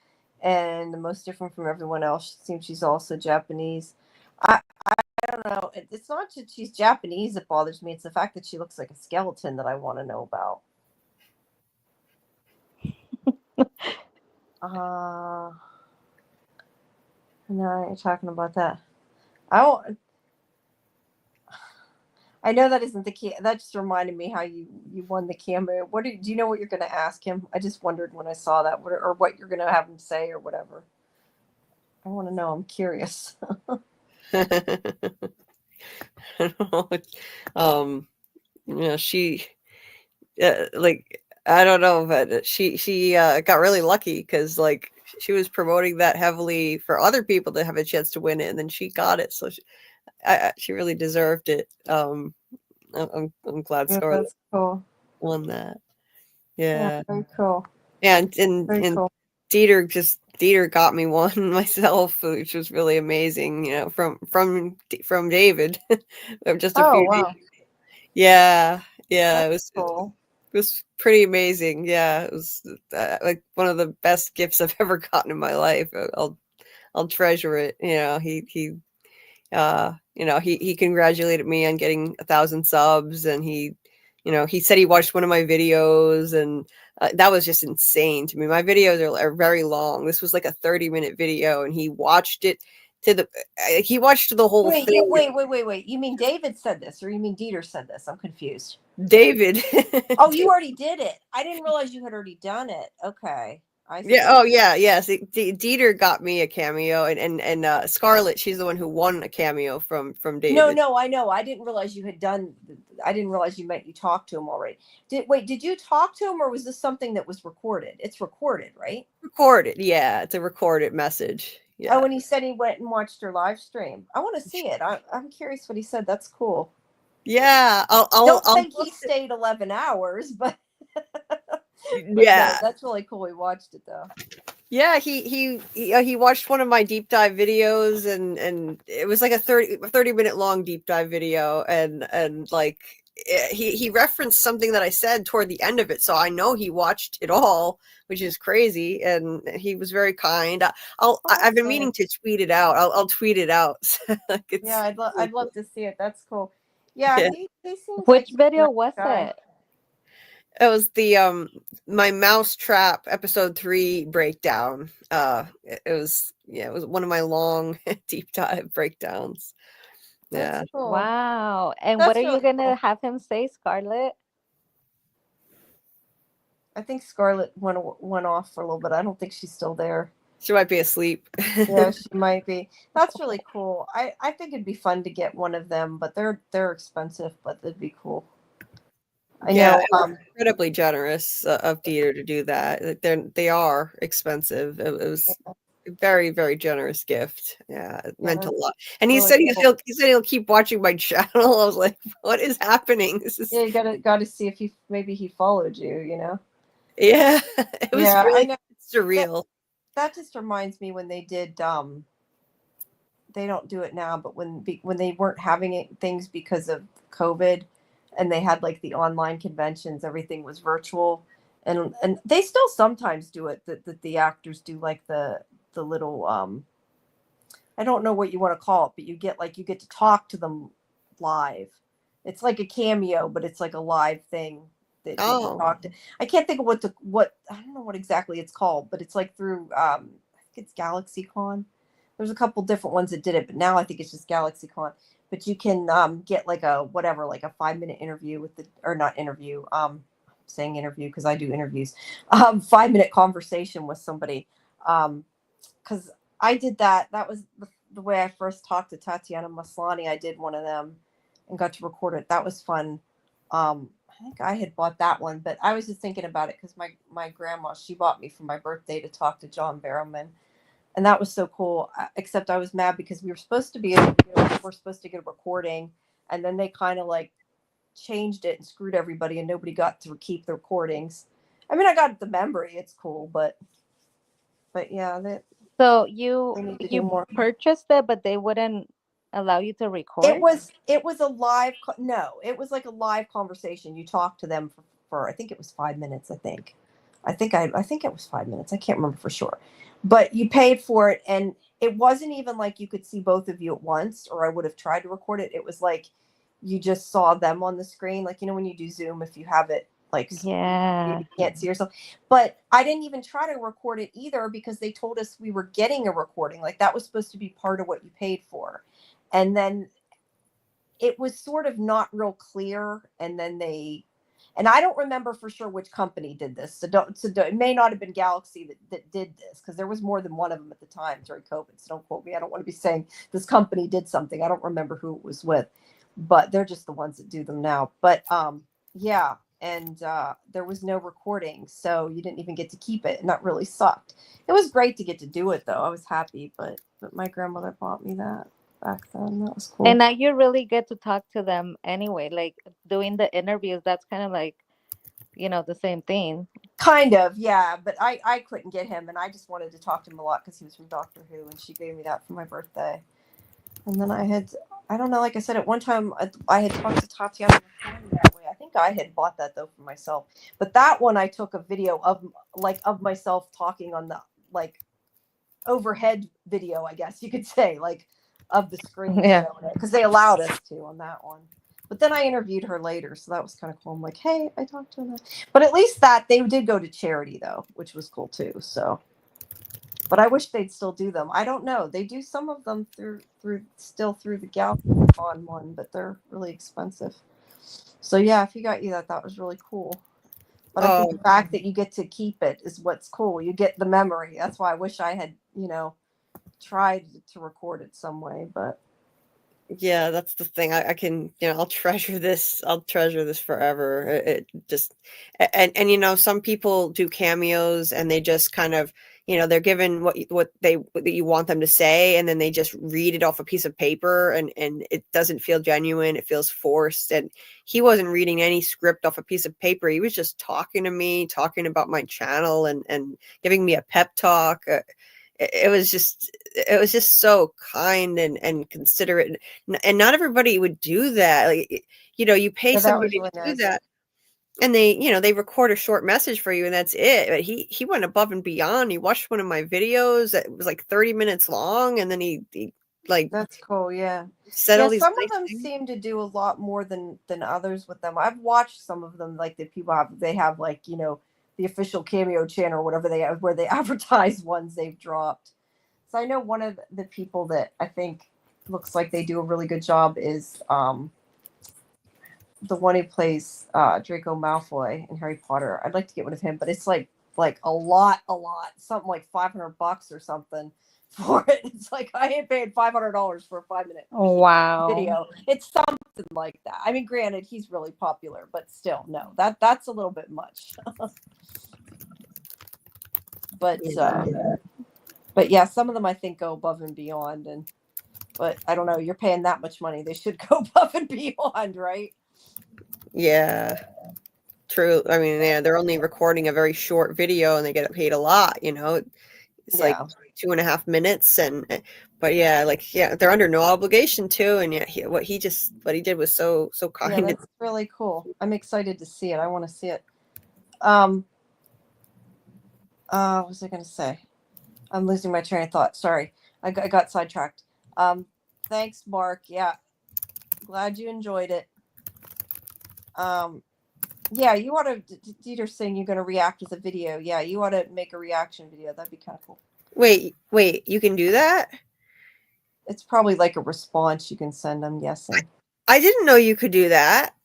And the most different from everyone else, seems she's also Japanese. I don't know. It's not that she's Japanese that bothers me. It's the fact that she looks like a skeleton that I want to know about. No, you're talking about that. I know that isn't the key. That just reminded me how you won the cameo. Do you know what you're going to ask him? I just wondered when I saw that, or what you're going to have him say or whatever. I want to know. I'm curious. She like, I don't know, but she got really lucky because like she was promoting that heavily for other people to have a chance to win it, and then she got it, so she really deserved it. I'm glad Scarlett That's cool. won that. Yeah, very cool. And Very cool. Dieter got me one myself, which was really amazing. From David, just a few days. Yeah, That's it was cool. It was pretty amazing. Yeah, it was like one of the best gifts I've ever gotten in my life. I'll treasure it. He congratulated me on getting 1,000 subs, and he said he watched one of my videos, and that was just insane to me. My videos are very long. This was like a 30-minute video, and he watched it he watched the whole thing. Wait. You mean David said this, or you mean Dieter said this? I'm confused. David. Oh, you already did it. I didn't realize you had already done it. Okay. I see. Yeah. Oh, yeah. Yes. Dieter got me a cameo, and Scarlett, she's the one who won a cameo from David. No, I know. I didn't realize you had done. I didn't realize you talked to him already. Did you talk to him, or was this something that was recorded? It's recorded, right? Recorded. Yeah, it's a recorded message. Yeah. Oh, and he said he went and watched your live stream. I want to see it. I'm curious what he said. That's cool. Yeah. I'll think he stayed 11 hours, but yeah, that's really cool. He watched it though. Yeah, he watched one of my deep dive videos, and it was like a 30-minute long deep dive video, and like he referenced something that I said toward the end of it, so I know he watched it all, which is crazy, and he was very kind. I've been meaning to tweet it out. I'll tweet it out. Yeah, I'd love to see it. That's cool. Yeah, he seems. Which video was it? It was the my Mousetrap episode 3 breakdown. It was one of my long deep dive breakdowns. Yeah. Cool. Wow. And what are you gonna have him say, Scarlett? I think Scarlett went off for a little bit. I don't think she's still there. She might be asleep. Yeah, she might be. That's really cool. I think it'd be fun to get one of them, but they're expensive, but it'd be cool. I know. Incredibly generous of Dieter to do that. They are expensive. It was a very, very generous gift. Yeah, it meant a lot. And he said he'll keep watching my channel. I was like, what is happening? You gotta see if he followed you. Yeah, it was really surreal. That just reminds me when they did. They don't do it now, but when they weren't having things because of COVID. And they had like the online conventions, everything was virtual, and they still sometimes do it. That the actors do like the little I don't know what you want to call it, but you get to talk to them live. It's like a cameo, but it's like a live thing that you can talk to. I can't think of what I don't know what exactly it's called, but it's like through I think it's GalaxyCon. There's a couple different ones that did it, but now I think it's just GalaxyCon. But you can get like a 5-minute interview with not interview. Saying interview because I do interviews. 5-minute conversation with somebody. Because I did that. That was the way I first talked to Tatiana Maslany. I did one of them and got to record it. That was fun. I think I had bought that one, but I was just thinking about it because my grandma, she bought me for my birthday to talk to John Barrowman. And that was so cool, except I was mad because we were supposed to get a recording, and then they kind of like changed it and screwed everybody, and nobody got to keep the recordings. I mean, I got the memory; it's cool, but yeah. So you purchased it, but they wouldn't allow you to record. It was a live. No, it was like a live conversation. You talked to them for I think it was 5 minutes. I think it was 5 minutes. I can't remember for sure. But you paid for it, and it wasn't even like you could see both of you at once, or I would have tried to record it. It was like you just saw them on the screen. Like, when you do Zoom, if you have it like Yeah. you can't see yourself. But I didn't even try to record it either because they told us we were getting a recording. Like that was supposed to be part of what you paid for. And then it was sort of not real clear. And then and I don't remember for sure which company did this. So it may not have been Galaxy that did this because there was more than one of them at the time during COVID. So don't quote me. I don't want to be saying this company did something. I don't remember who it was with, but they're just the ones that do them now. But yeah. And there was no recording. So you didn't even get to keep it. And that really sucked. It was great to get to do it though. I was happy, but my grandmother bought me that back then. That was cool. And now you really get to talk to them anyway. Like doing the interviews, that's kind of like, the same thing. Kind of, yeah. But I couldn't get him, and I just wanted to talk to him a lot because he was from Doctor Who, and she gave me that for my birthday. And then I don't know, like I said, at one time I had talked to Tatiana that way. I think I had bought that though for myself. But that one I took a video of myself talking on the overhead video, I guess you could say, of the screen. Yeah. Because they allowed us to on that one. But then I interviewed her later, so that was kind of cool. I'm like, hey, I talked to her. But at least that they did go to charity though, which was cool too. So, but I wish they'd still do them. I don't know. They do some of them through the Galcon one, but they're really expensive. So yeah, if he got you that was really cool. But I think the fact that you get to keep it is what's cool. You get the memory. That's why I wish I had, tried to record it some way, but. Yeah, that's the thing. I can, I'll treasure this. I'll treasure this forever. It just, and some people do cameos and they just kind of, they're given what you want them to say, and then they just read it off a piece of paper, and it doesn't feel genuine. It feels forced. And he wasn't reading any script off a piece of paper. He was just talking to me, talking about my channel, and giving me a pep talk. It was just so kind and considerate, and not everybody would do that. Like, you pay somebody to do that, and they record a short message for you, and that's it. But he went above and beyond. He watched one of my videos that was like 30 minutes long, and then he that's cool. Yeah, said all these some nice of them things. seem to do a lot more than others with them. I've watched some of them, like the people have the official Cameo channel or whatever they have, where they advertise ones they've dropped. So I know one of the people that I think looks like they do a really good job is the one who plays Draco Malfoy in Harry Potter. I'd like to get one of him, but it's like a lot, something like $500 or something for it. It's like I ain't paying $500 for a 5-minute video. It's something like that. I mean, granted, he's really popular, but still, no, that's a little bit much. But yeah, some of them I think go above and beyond, but I don't know. You're paying that much money; they should go above and beyond, right? Yeah, true. I mean, yeah, they're only recording a very short video, and they get paid a lot. It's like 2.5 minutes, but they're under no obligation to, and yet what he did was so kind. Yeah, that's really cool. I'm excited to see it. I want to see it. What was I going to say? I'm losing my train of thought. Sorry, I got sidetracked. Thanks, Mark. Yeah, glad you enjoyed it. Yeah, you ought to. Dieter's saying you're going to react with a video. Yeah, you ought to make a reaction video. That'd be kind of cool. Wait, you can do that? It's probably like a response you can send. I'm guessing. I didn't know you could do that.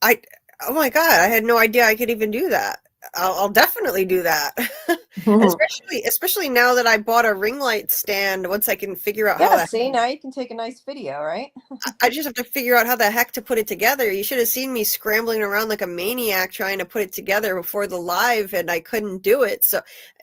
Oh my God, I had no idea I could even do that. I'll definitely do that. especially now that I bought a ring light stand. Once I can figure out how see, now you can take a nice video, right? I just have to figure out how the heck to put it together. You should have seen me scrambling around like a maniac trying to put it together before the live, and I couldn't do it. So,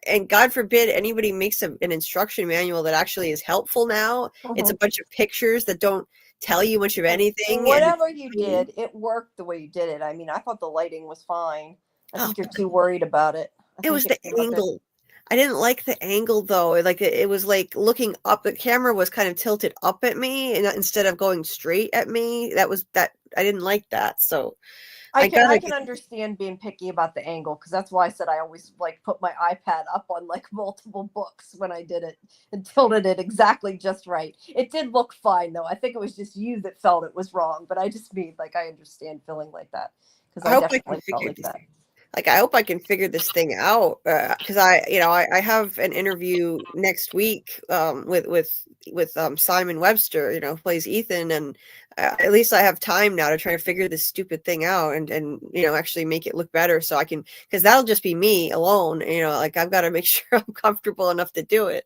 and God forbid anybody makes an instruction manual that actually is helpful now. It's a bunch of pictures that don't tell you much of anything. Whatever you did, it worked the way you did it. I mean, I thought the lighting was fine. I think you're too worried about it. It was the angle. I didn't like the angle though. It was like looking up. The camera was kind of tilted up at me, and instead of going straight at me. I didn't like that. So I can understand being picky about the angle, because that's why I said I always put my iPad up on multiple books when I did it and tilted it exactly just right. It did look fine though. I think it was just you that felt it was wrong, but I just mean I understand feeling like that, because I definitely felt like that. like I hope I can figure this thing out, because I have an interview next week with Simon Webster, who plays Ethan, and at least I have time now to try to figure this stupid thing out and actually make it look better, so I can, because that'll just be me alone. Like I've got to make sure I'm comfortable enough to do it.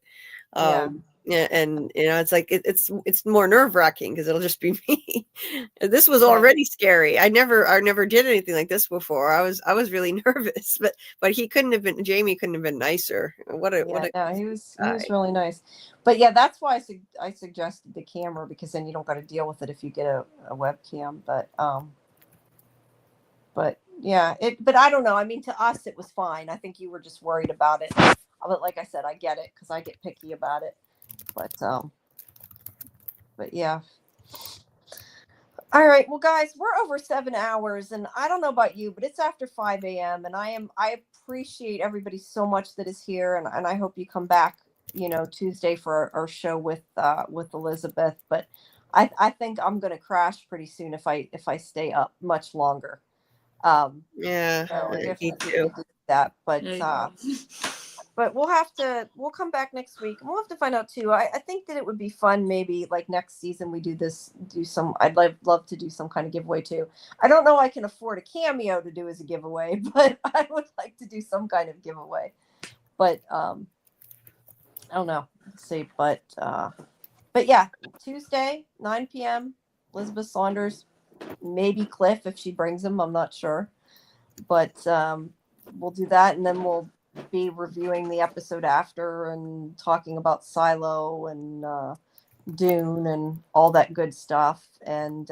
Yeah. Yeah, and it's like it's more nerve-wracking because it'll just be me. This was already scary. I never did anything like this before. I was really nervous, but Jamie couldn't have been nicer. He was really nice. But yeah, that's why I suggested the camera, because then you don't got to deal with it if you get a webcam. But yeah, but I don't know. I mean, to us it was fine. I think you were just worried about it. But like I said, I get it because I get picky about it. But yeah. All right. Well, guys, we're over 7 hours, and I don't know about you, but it's after 5 a.m. and I appreciate everybody so much that is here, and I hope you come back, Tuesday for our show with Elizabeth. But I think I'm gonna crash pretty soon if I stay up much longer. Yeah, me too. That, but we'll come back next week, and we'll have to find out too. I think that it would be fun, maybe like next season we I'd love to do some kind of giveaway too. I don't know I can afford a cameo to do as a giveaway, but I would like to do some kind of giveaway. But I don't know. Let's see. But yeah, Tuesday, 9 p.m. Elizabeth Saunders, maybe Cliff if she brings him. I'm not sure. But we'll do that, and then we'll be reviewing the episode after and talking about Silo and Dune and all that good stuff. And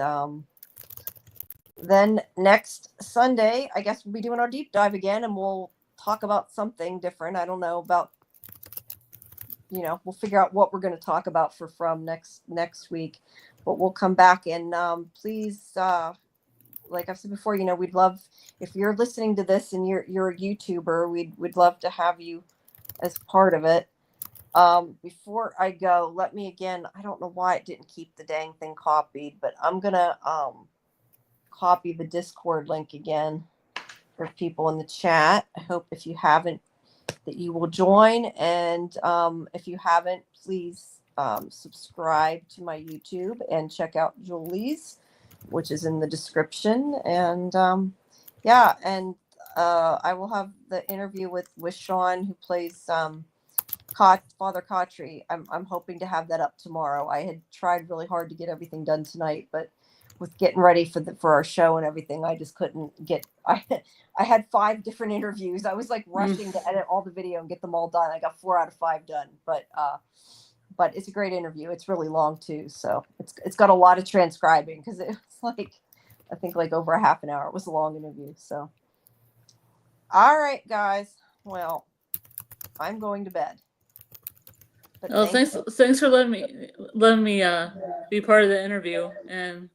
then next Sunday, I guess we'll be doing our deep dive again, and we'll talk about something different. I don't know about, we'll figure out what we're going to talk about from next week, but we'll come back, and please, like I've said before, we'd love, if you're listening to this and you're a YouTuber, we'd love to have you as part of it. Before I go, let me again, I don't know why it didn't keep the dang thing copied, but I'm gonna copy the Discord link again for people in the chat. I hope if you haven't, that you will join, and if you haven't, please subscribe to my YouTube and check out Julie's, which is in the description. And I will have the interview with Sean, who plays Father Cautry. I'm hoping to have that up tomorrow. I had tried really hard to get everything done tonight, but with getting ready for our show and everything, I just couldn't get. I had 5 different interviews. I was like rushing to edit all the video and get them all done. I got 4 out of 5 done, but it's a great interview. It's really long too, so it's got a lot of transcribing, because it was like, I think like over a half an hour. It was a long interview. So, all right, guys. Well, I'm going to bed. But thanks for letting me be part of the interview and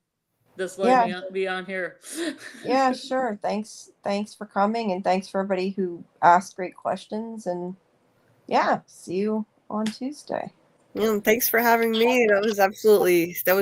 just letting me be on here. Yeah, sure. Thanks for coming, and thanks for everybody who asked great questions. And yeah, see you on Tuesday. Thanks for having me. That was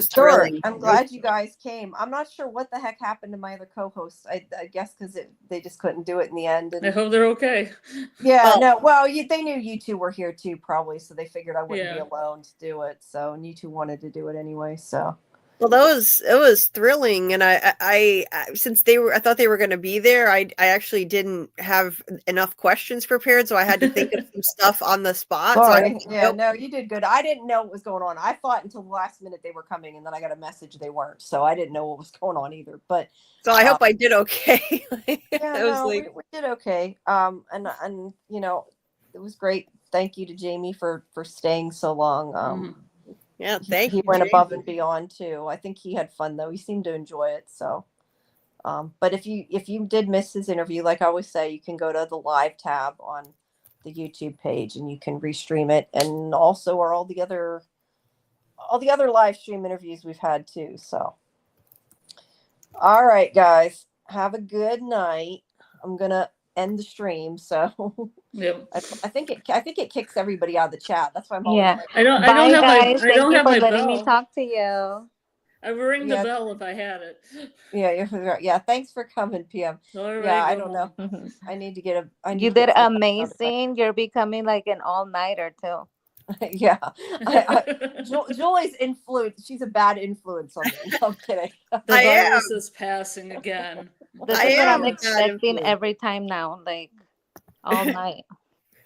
Sure. thrilling. I'm glad you guys came. I'm not sure what the heck happened to my other co-hosts. I guess because they just couldn't do it in the end. And I hope they're okay. Yeah, they knew you two were here too, probably, so they figured I wouldn't be alone to do it. So, and you two wanted to do it anyway. So, well, it was thrilling, and I since I thought they were going to be there, I actually didn't have enough questions prepared, so I had to think of some stuff on the spot. Sorry. No, you did good. I didn't know what was going on. I thought until the last minute they were coming, and then I got a message they weren't, so I didn't know what was going on either. But so I hope I did okay. we did okay. And it was great. Thank you to Jamie for staying so long. Yeah, thank you. He went above and beyond too. I think he had fun though. He seemed to enjoy it. So, but if you did miss his interview, like I always say, you can go to the live tab on the YouTube page and you can restream it. And also are all the other live stream interviews we've had too. So, all right, guys, have a good night. I'm gonna end the stream. So Yep. I think it kicks everybody out of the chat. That's why I'm always Yeah. like, I don't Bye, have guys. my I don't Thank you have for my letting bell. me talk to you. I would ring the Yeah. bell if I had it. Yeah. Thanks for coming, PM. All right, Yeah, I go don't know. home. I need to get a. I need You to get did some sound effects. amazing. You're becoming like an all-nighter too. Yeah. Julie's influence. She's a bad influence on me. No, I'm kidding. The I am. virus is passing again. This I is what am I'm a bad expecting influence. every time now, like all night.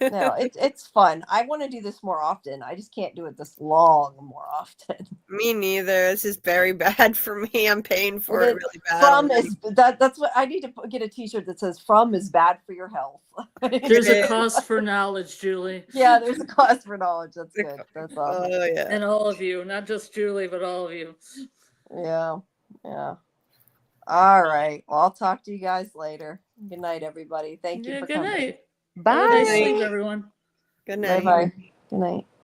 No, it's fun. I want to do this more often. I just can't do it this long more often. Me neither. This is very bad for me. I'm paying for it really bad. From already. is that's what I need to get a T-shirt that says "From is bad for your health." There's a Yeah. cost for knowledge, Julie. Yeah, there's a cost for knowledge. That's good. That's awesome. Oh yeah. And all of you, not just Julie, but all of you. Yeah. All right. Well, I'll talk to you guys later. Good night, everybody. Thank you Yeah, for good coming. night. Have a nice Bye. sleep, everyone. Good Bye night. bye. Good night.